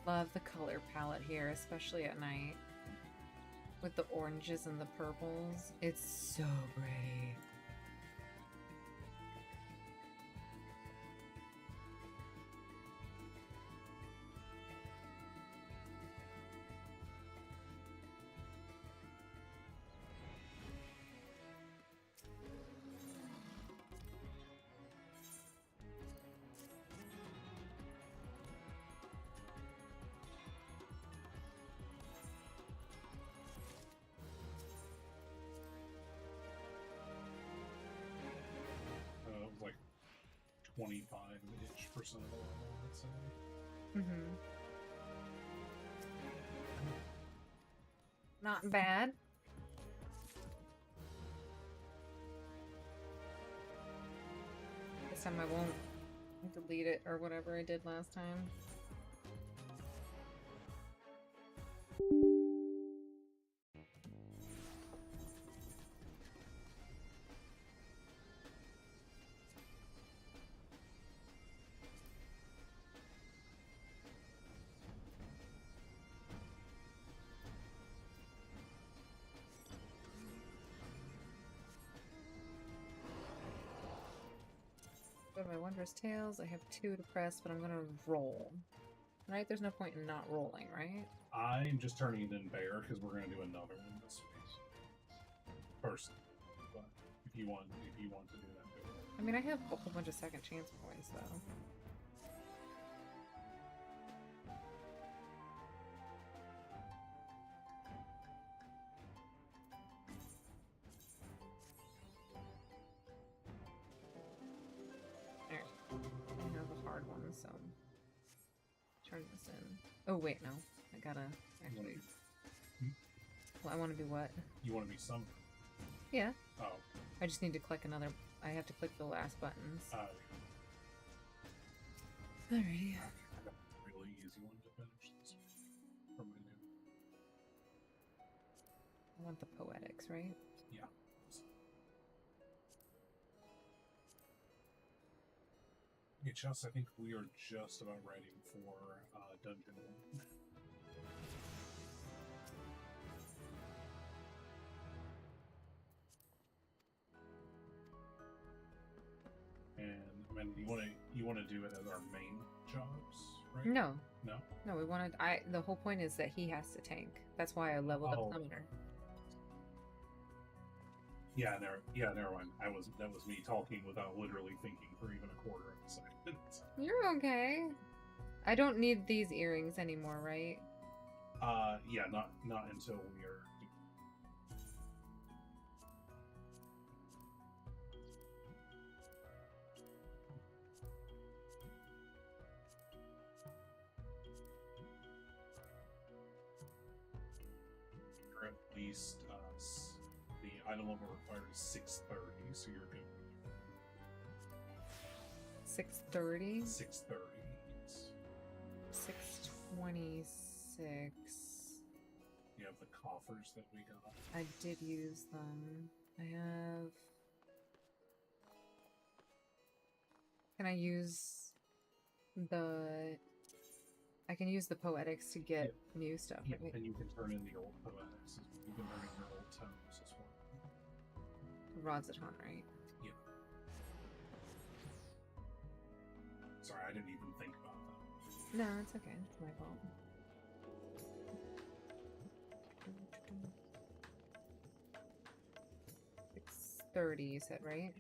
Love the color palette here, especially at night. With the oranges and the purples. It's so pretty. It was like 25-ish% of the level, I'd say. Mm-hmm. Not bad. This time I won't delete it or whatever I did last time. Go to my Wondrous Tales. I have 2 to press, but I'm gonna roll. Right? There's no point in not rolling, right? I'm just turning it in bear because we're gonna do another one this week. First, but if you want to do that, do it. I mean, I have a whole bunch of second chance points, though. Alright. I have a hard one, so... turn this in. Oh, wait, no. I gotta actually... Well, I want to be what? You want to be summoned? Yeah. Oh. I just need to click another... I have to click the last buttons. Alrighty. I got a really easy one to finish this for my new. I want the poetics, right? Yeah. Okay, Chelsea, I think we are just about ready for Dungeon 1. And I mean, you want to do it as our main jobs, right? No. No. No, we wanted. The whole point is that he has to tank. That's why I leveled up Summoner. Yeah, never mind. That was me talking without literally thinking for even a quarter of a second. You're okay. I don't need these earrings anymore, right? Yeah, not until we are. Or at least the item level required is 630, so you're good. 630. 630. Yes. 626. You have the coffers that we got. I did use them. I have. Can I use the? I can use the poetics to get new stuff. Yeah, Right? and you can turn in the old poetics. You can turn in your old tomes as well. Rods at Hunt, right? Yeah. Sorry, I didn't even think about that. No, it's okay. It's my fault. $630, you said, right?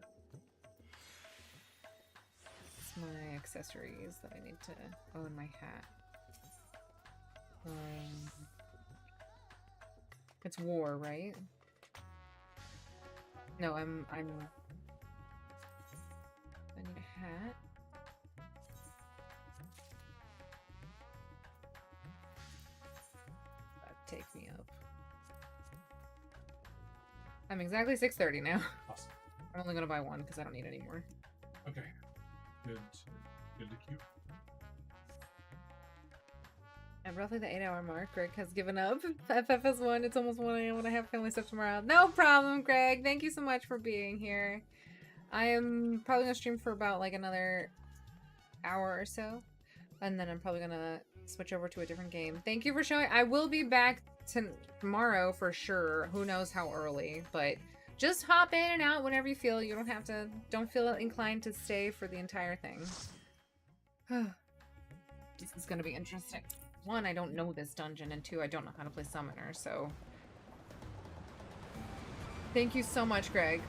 It's my accessories that I need to. Oh, and my hat. It's war, right? No, I'm. I need a hat. Take me up. I'm exactly 630 now. Awesome. I'm only gonna buy one because I don't need any more. Okay. Good to queue. At roughly the 8-hour mark, Greg has given up. FFXIV, it's almost 1 a.m. when I have family stuff tomorrow. No problem, Greg. Thank you so much for being here. I am probably gonna stream for about like another hour or so. And then I'm probably gonna switch over to a different game. Thank you for showing. I will be back tomorrow for sure. Who knows how early, but just hop in and out whenever you feel. You don't have to, don't feel inclined to stay for the entire thing. This is going to be interesting. One, I don't know this dungeon, and two, I don't know how to play Summoner, so... Thank you so much, Greg.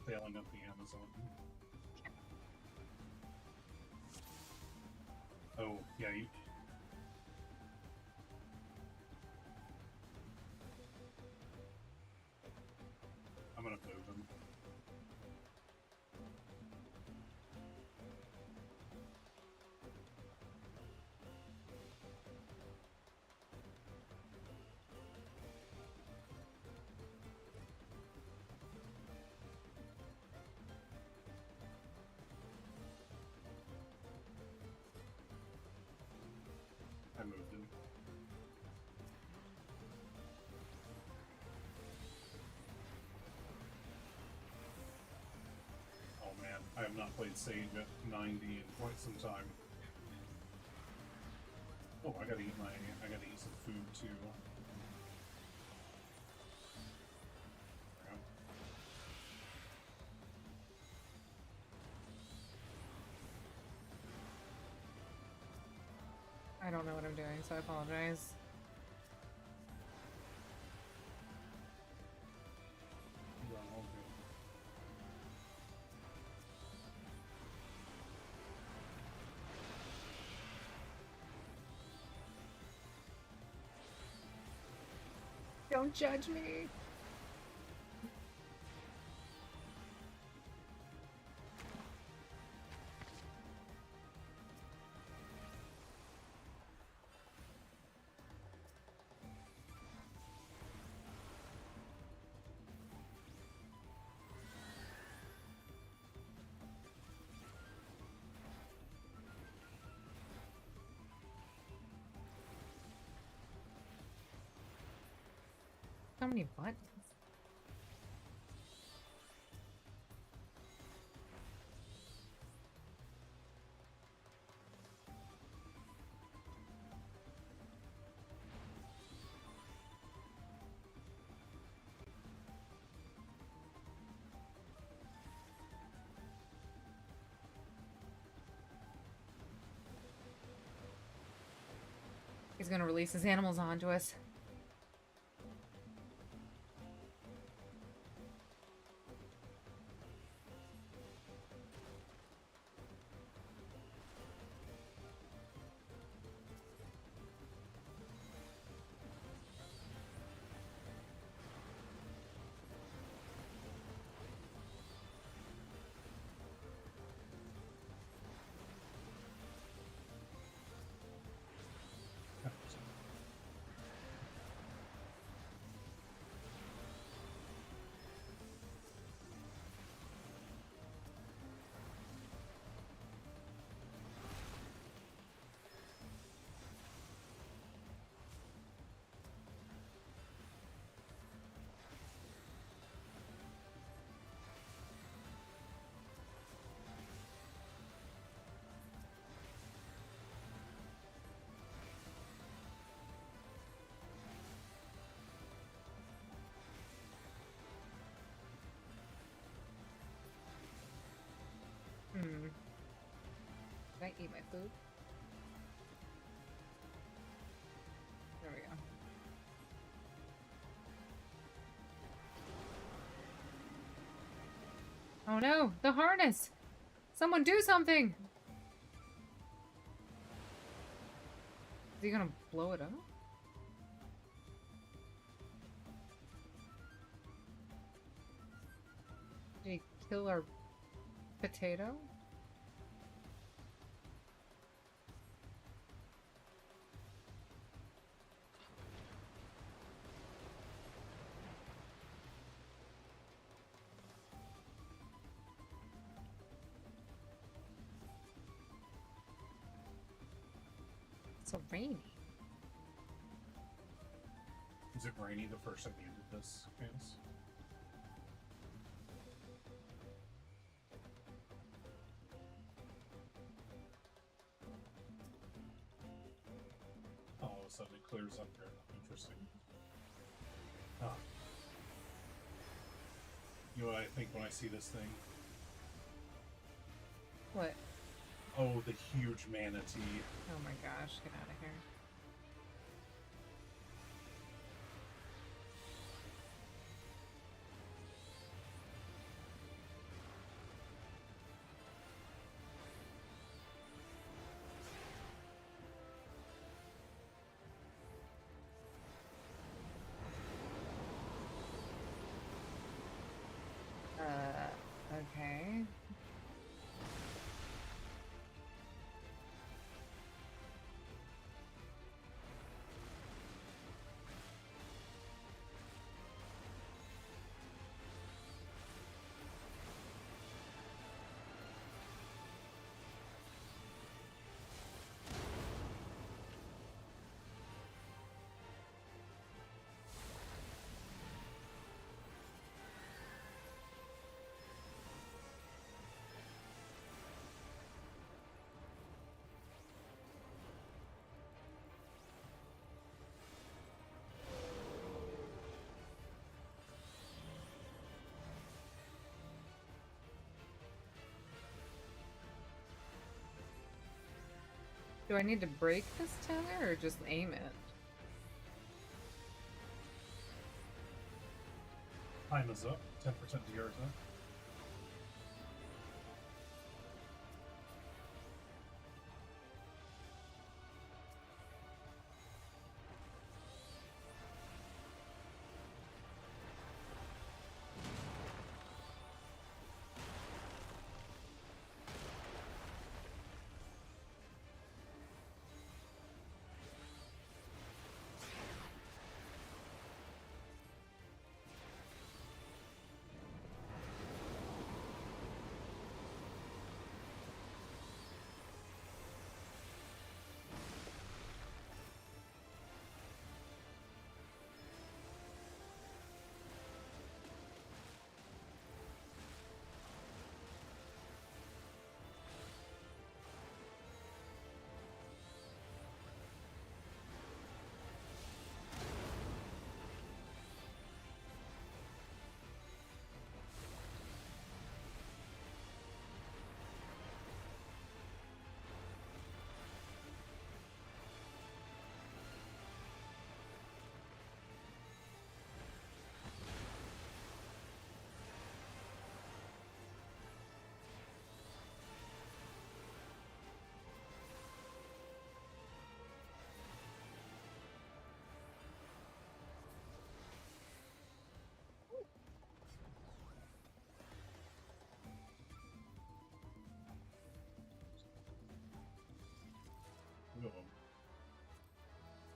Failing up the Amazon. Oh, yeah, you... I'm gonna move him. I moved him. Oh man, I have not played Sage at 90 in quite some time. Oh, I gotta eat some food too. I don't know what I'm doing, so I apologize. Don't judge me. So many buttons. He's gonna release his animals onto us. Did I eat my food? There we go. Oh no, the harness! Someone do something! Is he gonna blow it up? Did he kill our potato? So rainy. Was it rainy the first time you did this, Candace? All of a sudden it clears up here. Interesting. Huh. You know what I think when I see this thing? What? Oh, the huge manatee. Oh my gosh, get out of here. Okay. Do I need to break this tether or just aim it? Time is up. 10% DR is up.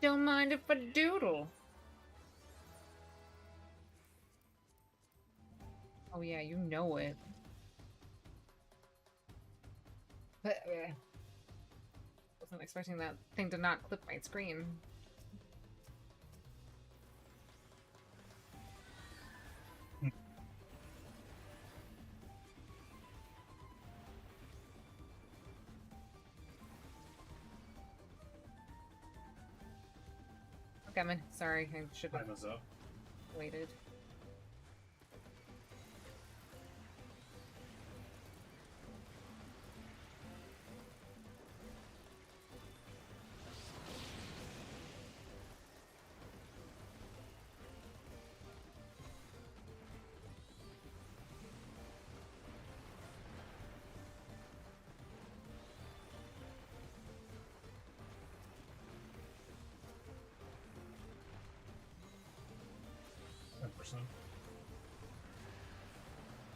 Don't mind if I doodle. Oh yeah, you know it. But wasn't expecting that thing to not clip my screen. Coming. Sorry, I should have waited.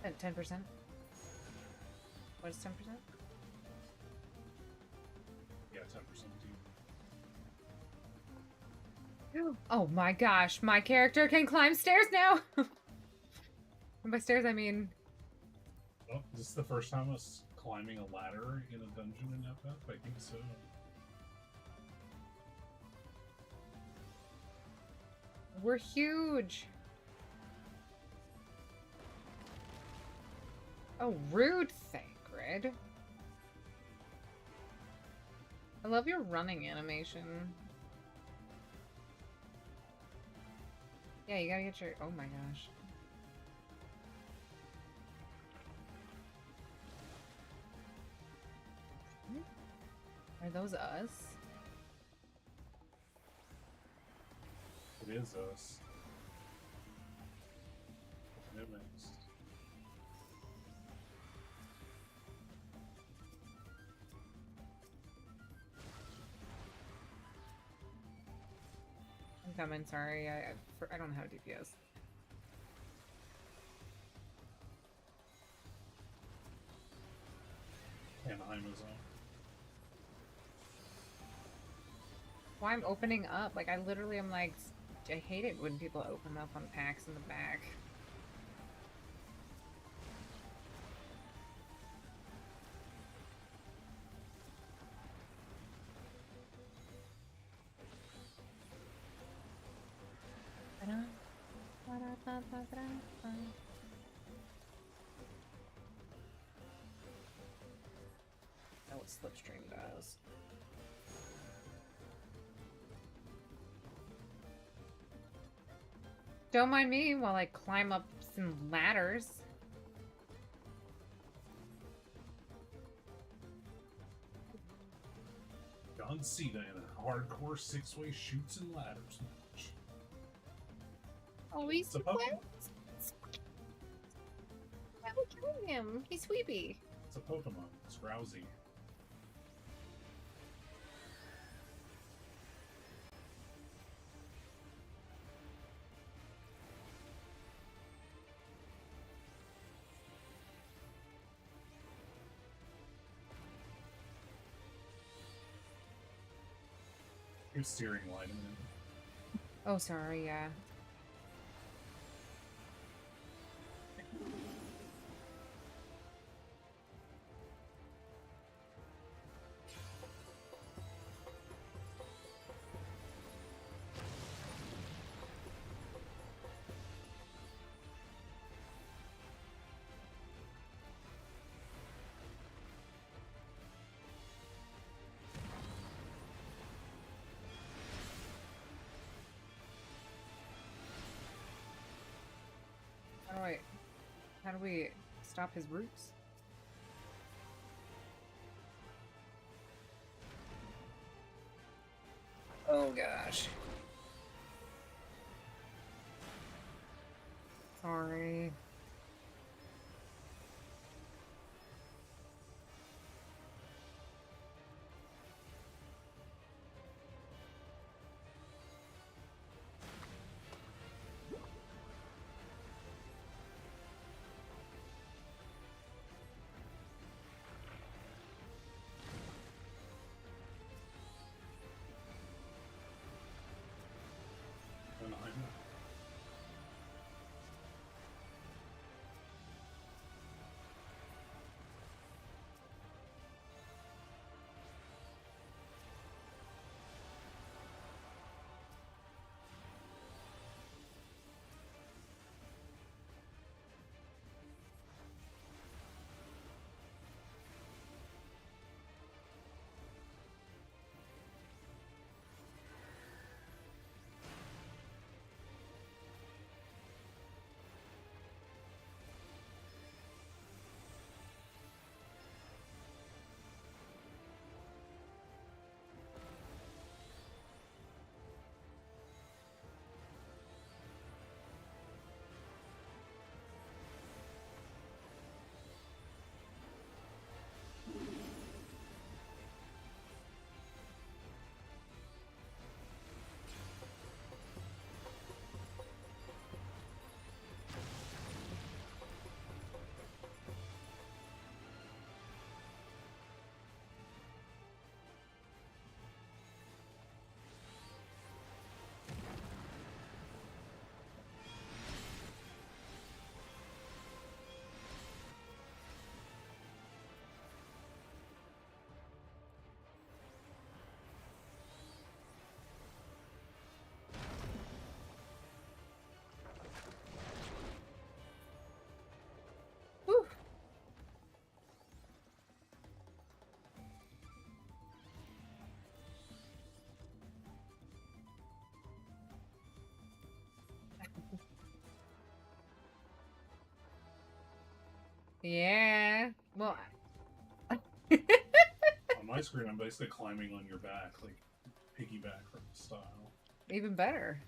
At 10%? What is 10%? Yeah, 10% too. Oh my gosh, my character can climb stairs now! And by stairs, I mean... Well, is this the first time us climbing a ladder in a dungeon in FF? I think so. We're huge. Oh, rude, Sacred. I love your running animation. Yeah, you gotta get your... Oh my gosh. Are those us? It is us. It is. I'm coming, sorry. I don't have DPS. Anaheim is on. Why I'm opening up? Like, I literally am like... I hate it when people open up on packs in the back. Know what Slipstream does. Don't mind me while I climb up some ladders. John Cena in a hardcore six-way shoots and ladders match. Oh, he's It's a Pokemon. I will kill him. He's Sweepy. It's a Pokemon. It's Rousey. Your steering light a minute. Oh, sorry, yeah. How do we stop his roots? Oh gosh. Sorry. Yeah. Well, On my screen, I'm basically climbing on your back, like piggyback style. even better.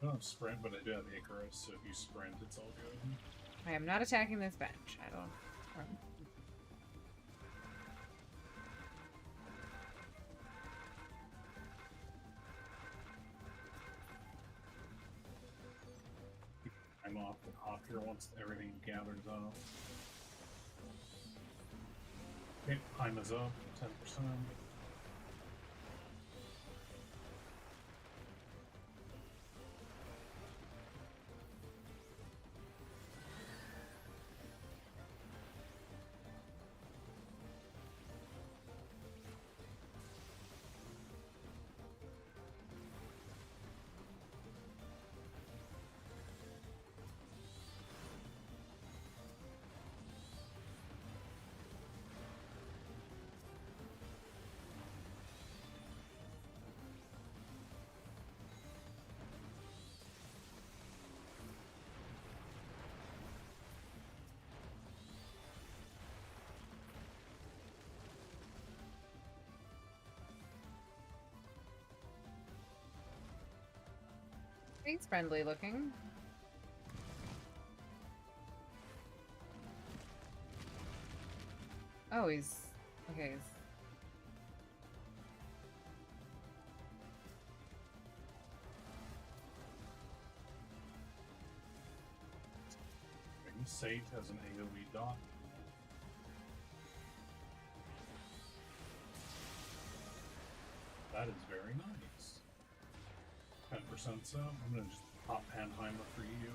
I don't have sprint, but I do have Icarus, so if you sprint, it's all good. I am not attacking this bench. I don't. I'm off here once everything gathers up. Okay, time is up, 10%. He's friendly looking. Oh, he's okay. Sate has an AoE dot. That is very nice. 10% so. I'm gonna just pop Panheimer for you.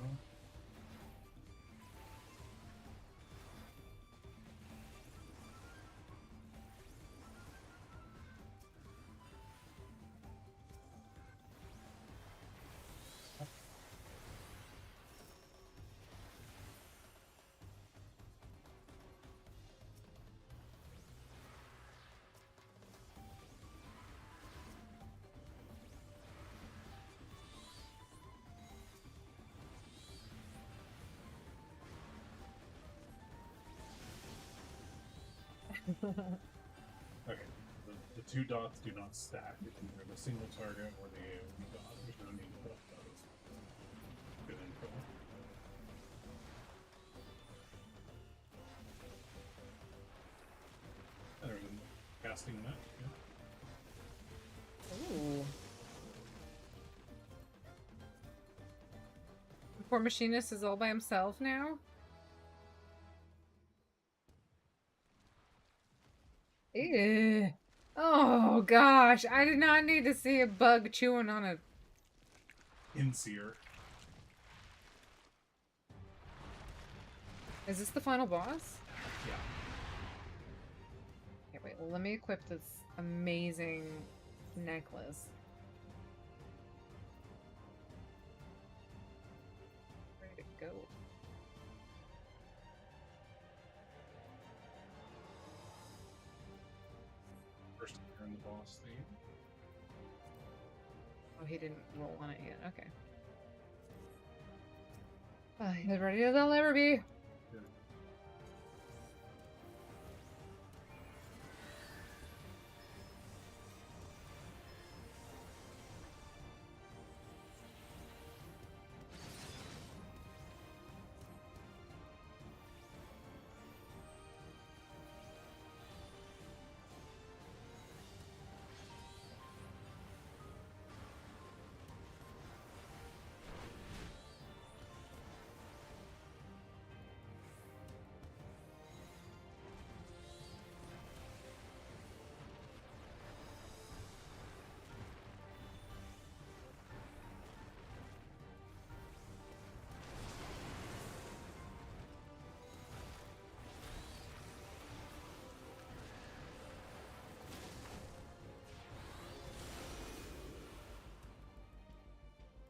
Okay, the two dots do not stack. It's either the single target or the AoE dot. There's no need to put up those. Good info. There's a casting net. Yeah. Ooh. The poor machinist is all by himself now. Ew. Oh gosh, I did not need to see a bug chewing on a Inseer. Is this the final boss? Yeah. Okay, wait, well, let me equip this amazing necklace. Ready to go. First turn the boss theme. Oh, he didn't roll on it yet. Okay. He's as ready as I'll ever be.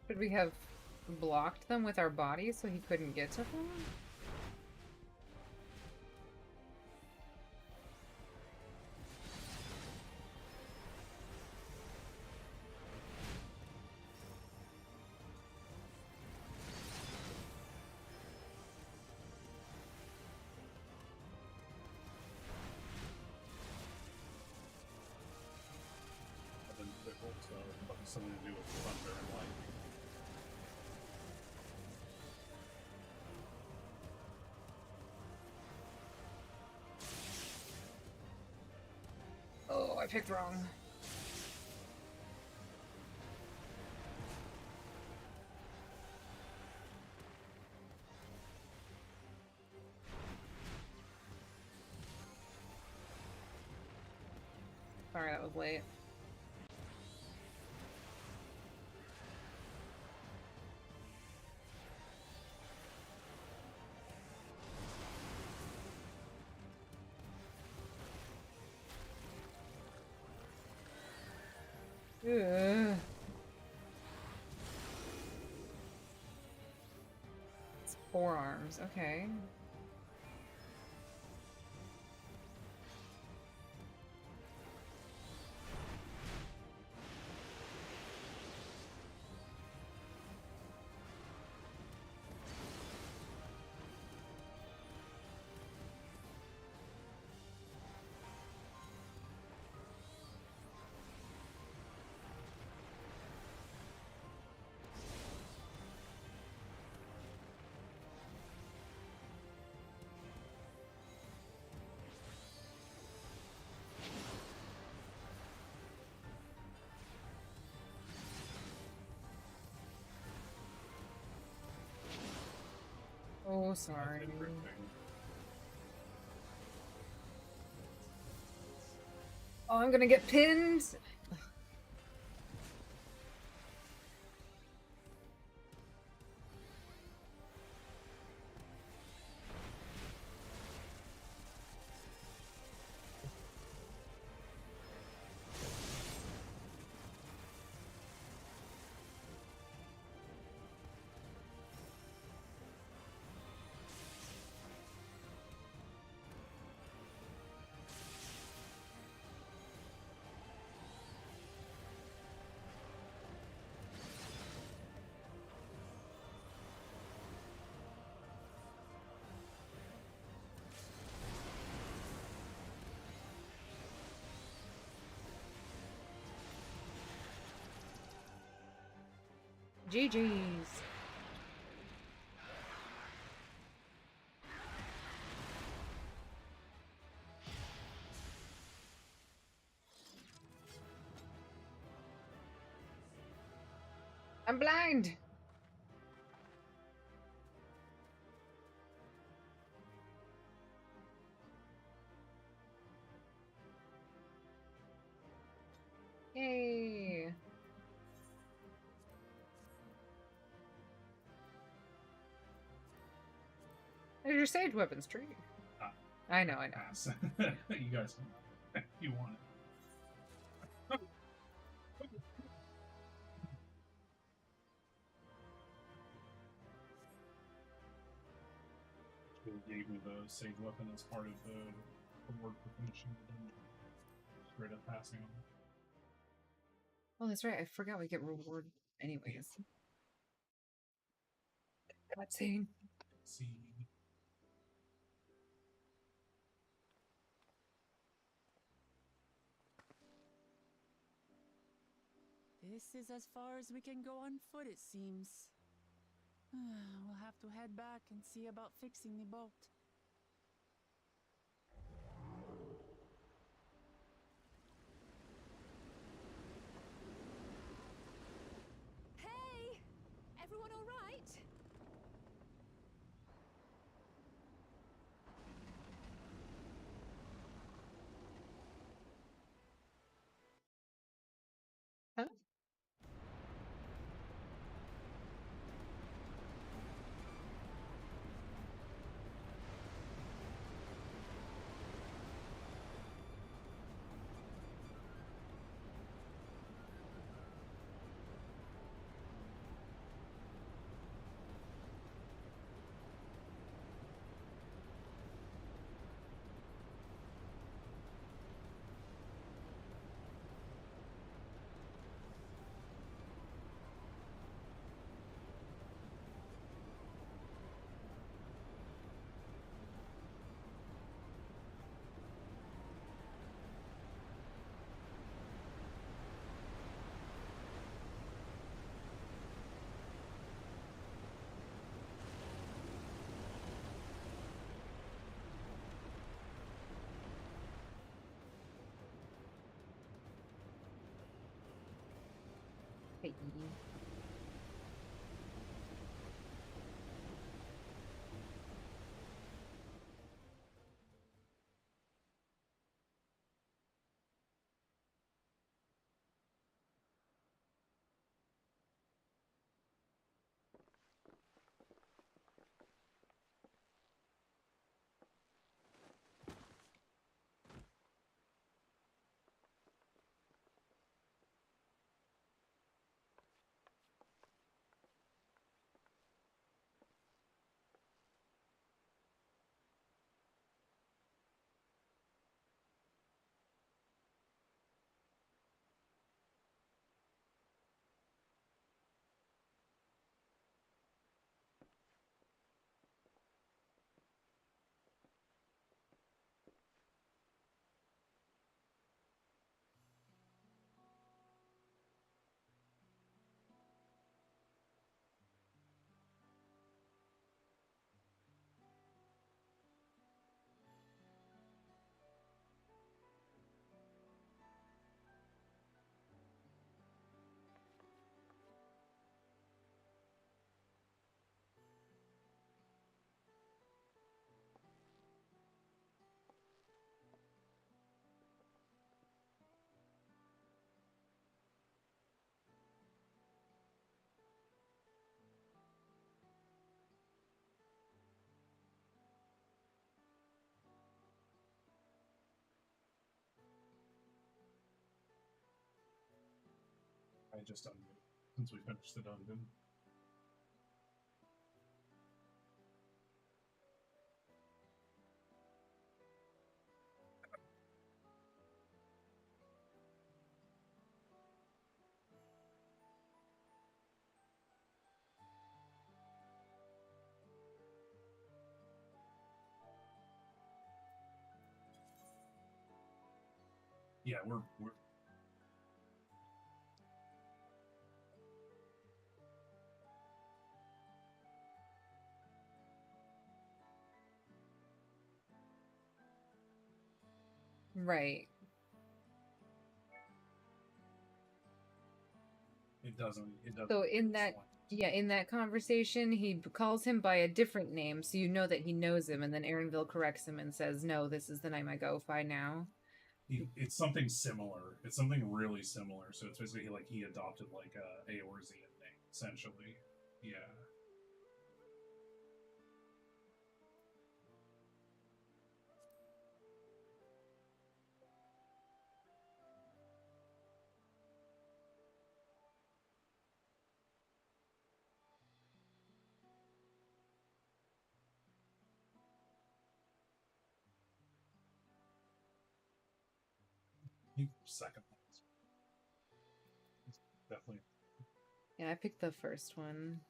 Should we have blocked them with our bodies so he couldn't get to them? I picked wrong. Sorry, that was late. Ugh. It's forearms, okay. Oh, sorry. Oh, I'm gonna get pinned. GG's. I'm blind. Yay. There's your sage weapons tree. I know. Pass. You guys can. You want it. She gave me the sage weapon as part of the reward for finishing the dungeon. Straight up passing on. Oh, that's right. I forgot we get reward anyways. Cutscene. See. This is as far as we can go on foot, it seems. We'll have to head back and see about fixing the boat. Hey! Everyone all right? Huh? I just undid since we finished the dungeon. Yeah, we're Right. it doesn't So in that, yeah, in that conversation, he calls him by a different name, so you know that he knows him, and then Aaronville corrects him and says, "No, this is the name I go by now." it's something similar. It's something really similar. So it's basically like he adopted like a Eorzean name, essentially. Yeah. Second one. Definitely. Yeah, I picked the first one.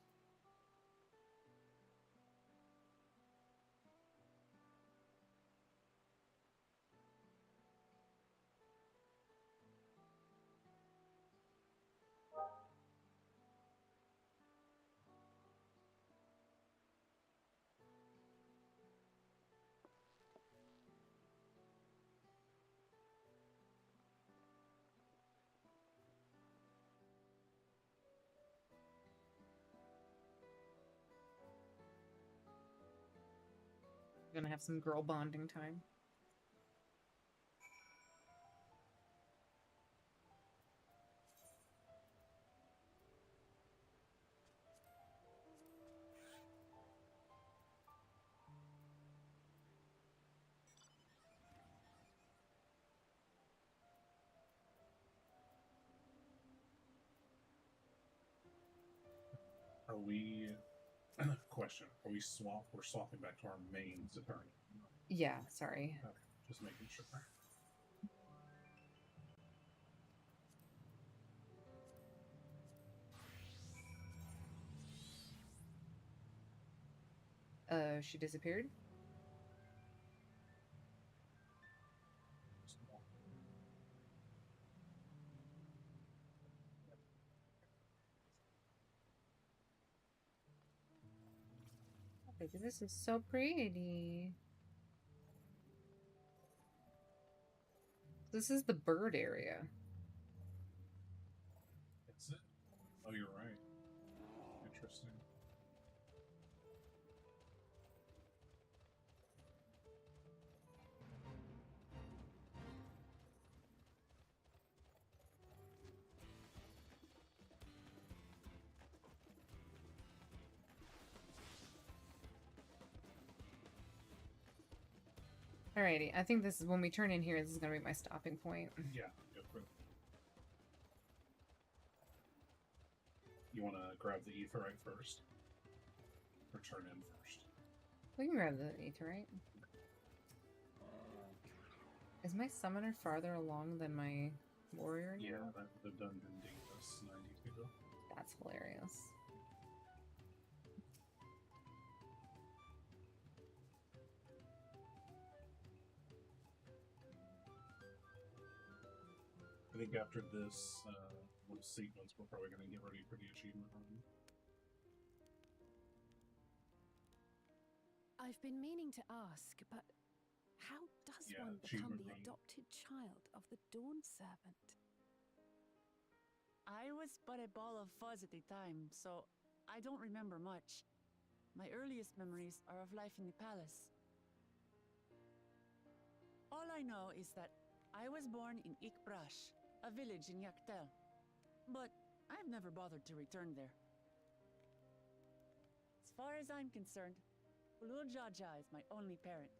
We're gonna have some girl bonding time. Are we question? Are we we're swapping back to our main attorney? Yeah, sorry. Okay, just making sure. She disappeared? Okay, this is so pretty. This is the bird area. Is it? Oh, you're right. Interesting. Alrighty, I think this is when we turn in here. This is gonna be my stopping point. Yeah, go for it. You want to grab the aetheryte first, or turn in first? We can grab the aetheryte. Is my summoner farther along than my warrior? Yeah, the dungeon gave us 92. That's hilarious. I think after this little sequence, we're probably going to get ready for the achievement run. I've been meaning to ask, but how does one become the adopted child of the Dawn Servant? I was but a ball of fuzz at the time, so I don't remember much. My earliest memories are of life in the palace. All I know is that I was born in Ikbrash, a village in Yaktel. But I've never bothered to return there. As far as I'm concerned, Ulul Jaja is my only parent.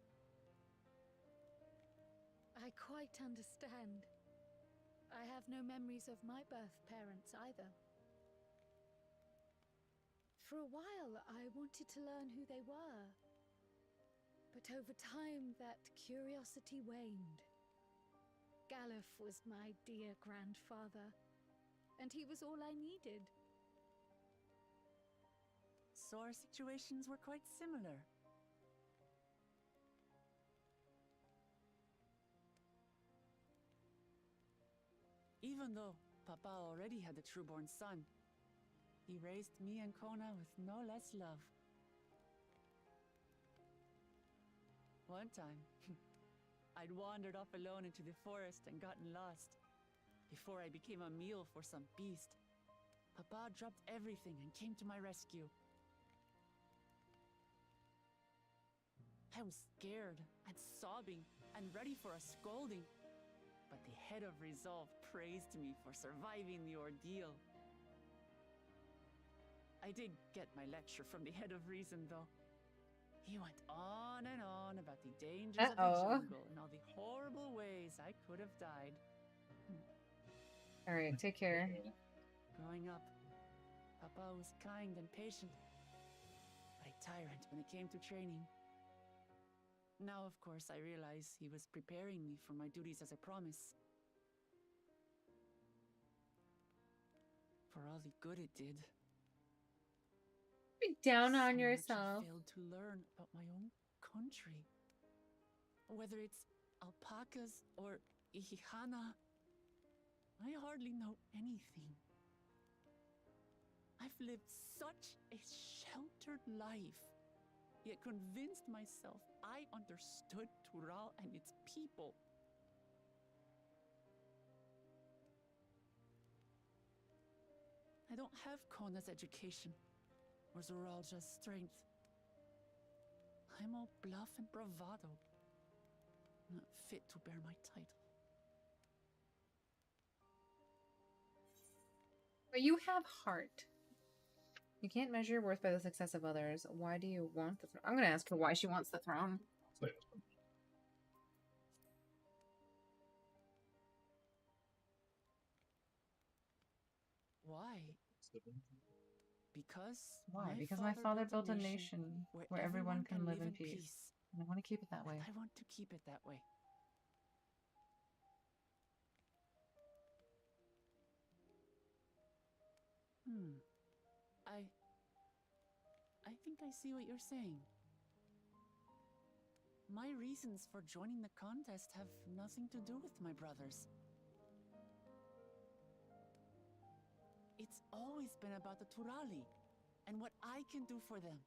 I quite understand. I have no memories of my birth parents either. For a while, I wanted to learn who they were. But over time, that curiosity waned. Galuf was my dear grandfather, and he was all I needed. So our situations were quite similar. Even though Papa already had a trueborn son, he raised me and Kona with no less love. One time, I'd wandered off alone into the forest and gotten lost. Before I became a meal for some beast, Papa dropped everything and came to my rescue. I was scared and sobbing and ready for a scolding, but the head of resolve praised me for surviving the ordeal. I did get my lecture from the head of reason, though. He went on and on about the dangers of the jungle and all the horrible ways I could have died. Alright, take care. Growing up, Papa was kind and patient, but a tyrant when it came to training. Now, of course, I realize he was preparing me for my duties as a promise. For all the good it did. Be down on So yourself. much I failed to learn about my own country. Whether it's alpacas or Ihihana, I hardly know anything. I've lived such a sheltered life, yet convinced myself I understood Tural and its people. I don't have Kona's education or Zoralja's strength. I'm all bluff and bravado, not fit to bear my title. But you have heart. You can't measure your worth by the success of others. Why do you want the throne? I'm gonna ask her why she wants the throne. Why? Because Why? Because my father built a nation where everyone can live in peace. And I want to keep it that way. I want to keep it that way. I think I see what you're saying. My reasons for joining the contest have nothing to do with my brothers. It's always been about the Turali and what I can do for them.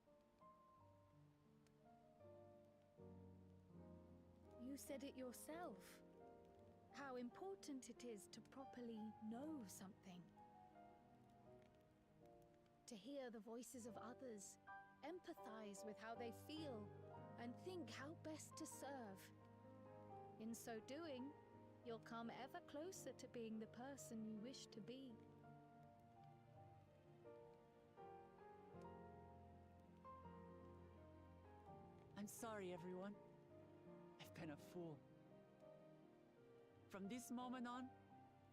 You said it yourself. How important it is to properly know something. to hear the voices of others, empathize with how they feel, and think how best to serve. In so doing, you'll come ever closer to being the person you wish to be. I'm sorry, everyone. I've been a fool. From this moment on,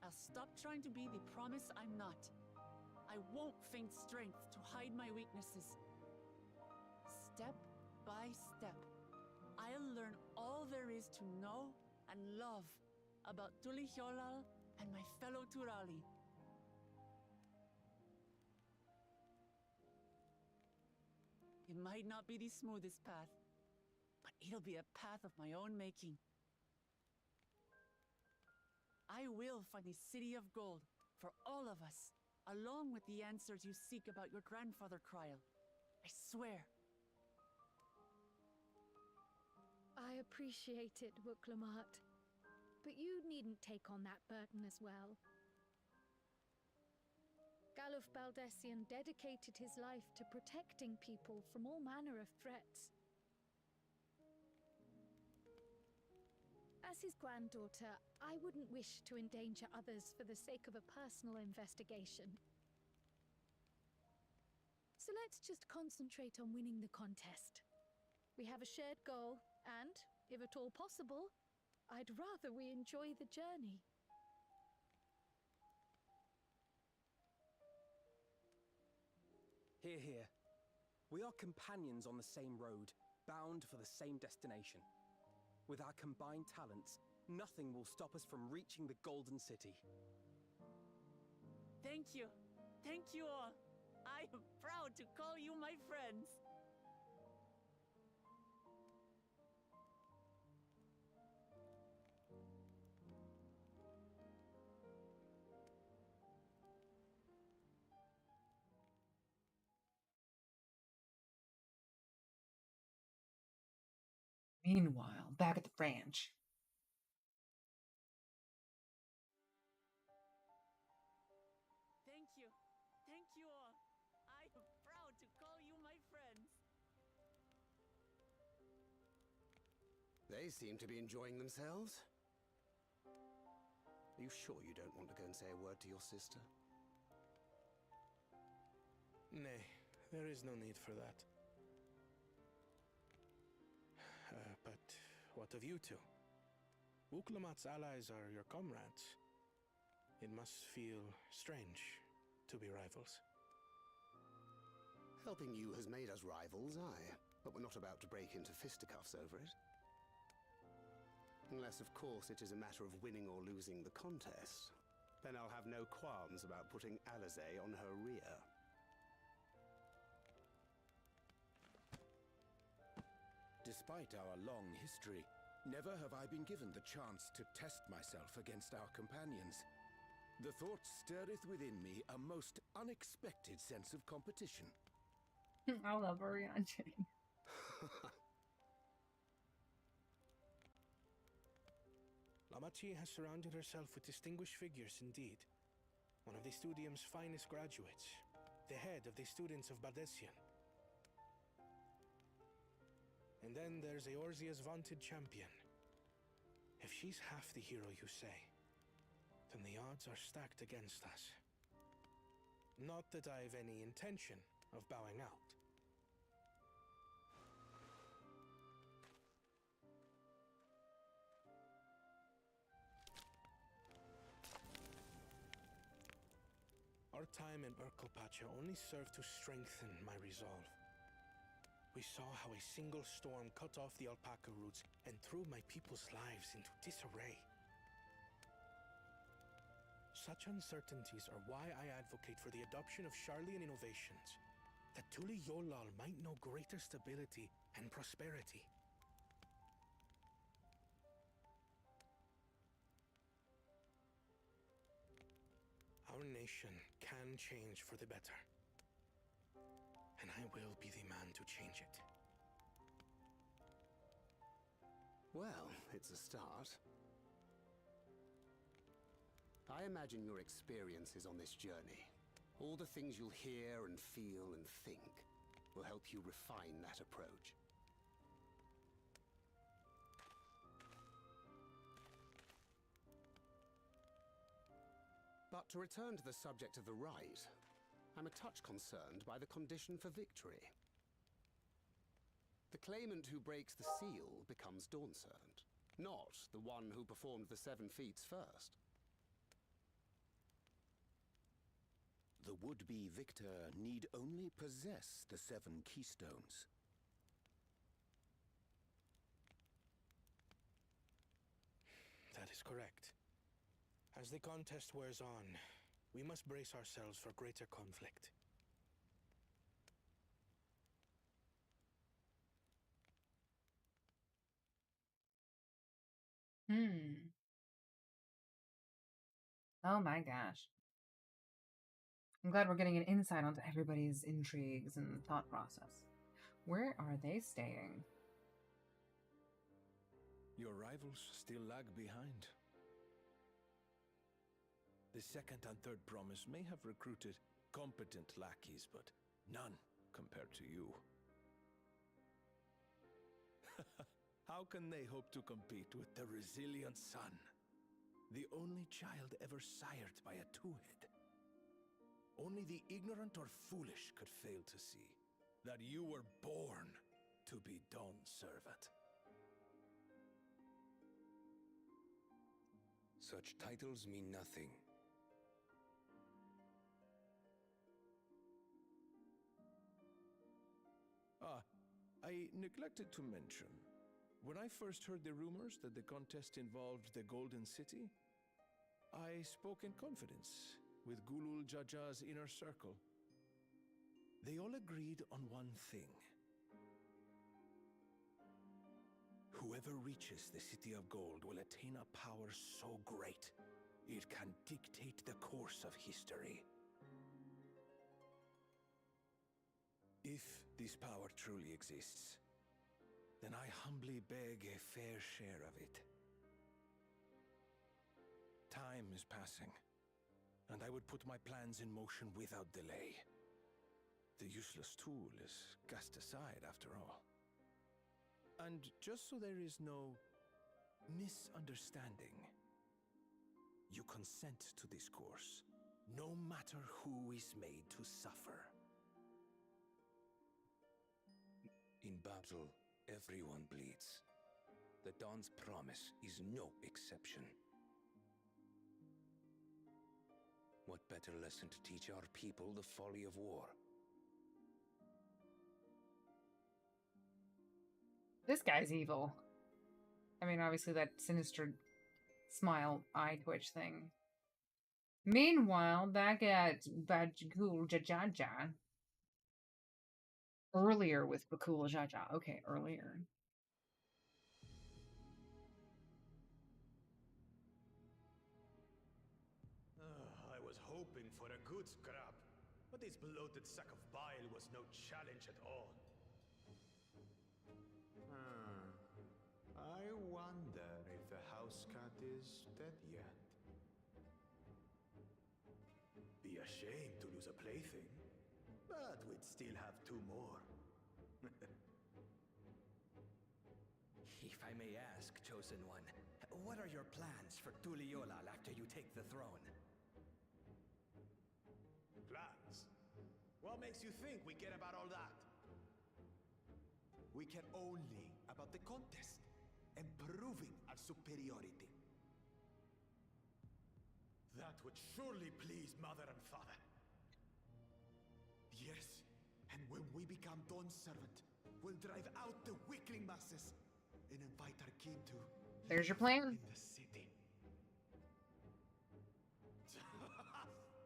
I'll stop trying to be the promise I'm not. I won't feign strength to hide my weaknesses. Step by step, I'll learn all there is to know and love about Tulihyolal and my fellow Turali. It might not be the smoothest path, but it'll be a path of my own making. I will find a city of gold for all of us, along with the answers you seek about your grandfather, Kryl. I swear. I appreciate it, Wuklamat. But you needn't take on that burden as well. Galuf Baldessian dedicated his life to protecting people from all manner of threats. As his granddaughter, I wouldn't wish to endanger others for the sake of a personal investigation. So let's just concentrate on winning the contest. We have a shared goal, and, if at all possible, I'd rather we enjoy the journey. Hear, hear. We are companions on the same road, bound for the same destination. With our combined talents, nothing will stop us from reaching the Golden City. Thank you. Thank you all. I am proud to call you my friends. Meanwhile, back at the ranch. Thank you. Thank you all. I am proud to call you my friends. They seem to be enjoying themselves. Are you sure you don't want to go and say a word to your sister? Nay, there is no need for that. But what of you two? Wuklamat's allies are your comrades. It must feel strange to be rivals. Helping you has made us rivals, aye. But we're not about to break into fisticuffs over it. Unless, of course, it is a matter of winning or losing the contest. Then I'll have no qualms about putting Alizé on her rear. Despite our long history, never have I been given the chance to test myself against our companions. The thought stirreth within me a most unexpected sense of competition. I love Orianjin. Lamachi has surrounded herself with distinguished figures indeed. One of the Studium's finest graduates, the head of the students of Bardessian. And then there's Eorzea's vaunted champion. If she's half the hero you say, then the odds are stacked against us. Not that I've any intention of bowing out. Our time in Urkelpacha only served to strengthen my resolve. We saw how a single storm cut off the alpaca roots and threw my people's lives into disarray. Such uncertainties are why I advocate for the adoption of Sharlayan innovations, that Tulihyolal might know greater stability and prosperity. Our nation can change for the better. And I will be the man to change it. Well, it's a start. I imagine your experiences on this journey, All the things you'll hear and feel and think will help you refine that approach. But to return to the subject of the rite, I'm a touch concerned by the condition for victory. The claimant who breaks the seal becomes Dawnservant, not the one who performed the 7 feats first. The would-be victor need only possess the 7 keystones. That is correct. As the contest wears on, we must brace ourselves for greater conflict. Oh my gosh. I'm glad we're getting an insight onto everybody's intrigues and thought process. Where are they staying? Your rivals still lag behind. The second and third promise may have recruited competent lackeys, but none compared to you. How can they hope to compete with the resilient son? The only child ever sired by a two-head. Only the ignorant or foolish could fail to see that you were born to be Dawnservant. Such titles mean nothing. I neglected to mention, when I first heard the rumors that the contest involved the Golden City, I spoke in confidence with Gulul Jaja's inner circle. They all agreed on one thing. Whoever reaches the City of Gold will attain a power so great, it can dictate the course of history. If this power truly exists, then I humbly beg a fair share of it. Time is passing, and I would put my plans in motion without delay. The useless tool is cast aside after all. And just so there is no misunderstanding, you consent to this course, no matter who is made to suffer. In battle, everyone bleeds. The Dawn's promise is no exception. What better lesson to teach our people the folly of war? This guy's evil. I mean, obviously that sinister smile, eye twitch thing. Meanwhile, back at Bajgul Jajaja. Earlier with Bakula Jaja. Okay, earlier. I was hoping for a good scrap, but this bloated sack of bile was no challenge at all. I wonder if the house cat is dead yet. Be a shame to lose a plaything, but we'd still have 2 more. If I may ask, Chosen One, what are your plans for Tuliolal after you take the throne? Plans? What makes you think we care about all that? We care only about the contest and proving our superiority. That would surely please Mother and Father. Yes, and when we become Dawnservant, we'll drive out the weakling masses and invite our king to... There's your plan. ...in the city.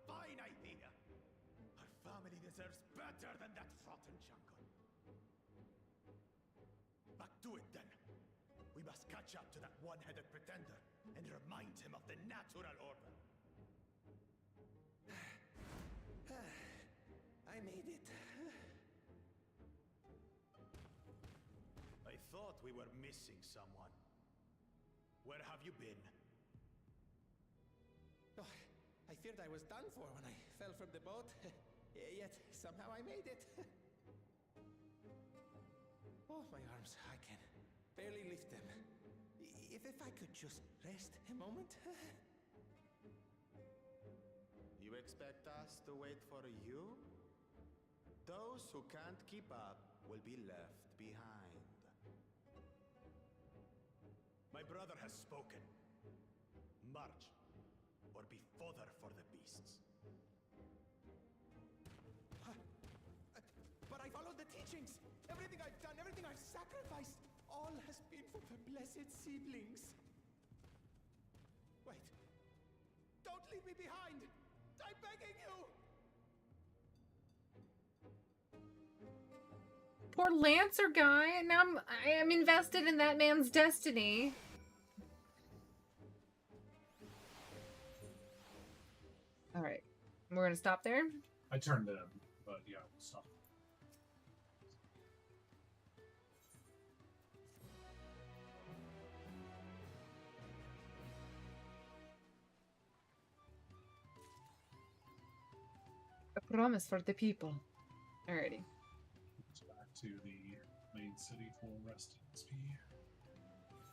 Fine idea! Our family deserves better than that rotten jungle. Back to it then. We must catch up to that one-headed pretender and remind him of the natural order. I made it. I thought we were missing someone. Where have you been? Oh, I feared I was done for when I fell from the boat. Yet somehow I made it. Oh, my arms, I can barely lift them. If I could just rest a moment. You expect us to wait for you? Those who can't keep up will be left behind. My brother has spoken. March, or be fodder for the beasts. But I followed the teachings. Everything I've done, everything I've sacrificed, all has been for the blessed seedlings. Wait. Don't leave me behind! I'm begging you! Poor Lancer guy. Now I am invested in that man's destiny. All right, we're gonna stop there. I turned it, but yeah, we'll stop. A promise for the people. Alrighty. It's back to the main city for rest XP.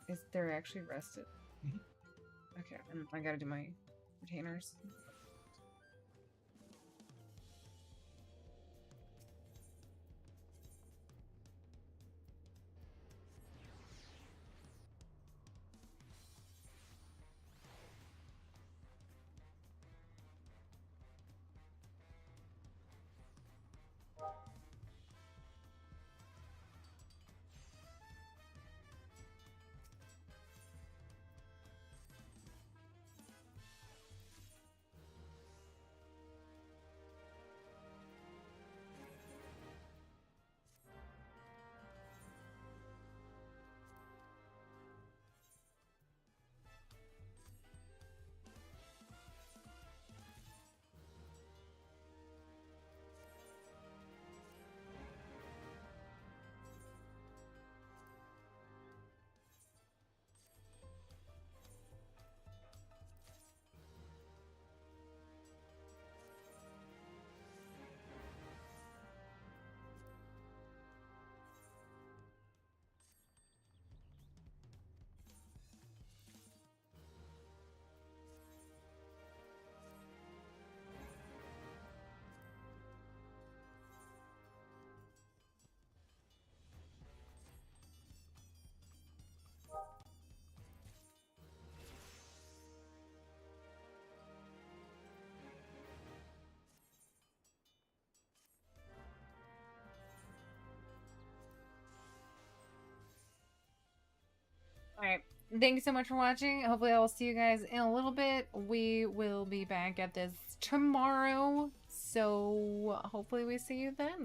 Is there actually rested? Mhm. Okay, I gotta do my retainers. Alright, thank you so much for watching. Hopefully I will see you guys in a little bit. We will be back at this tomorrow, so hopefully we see you then.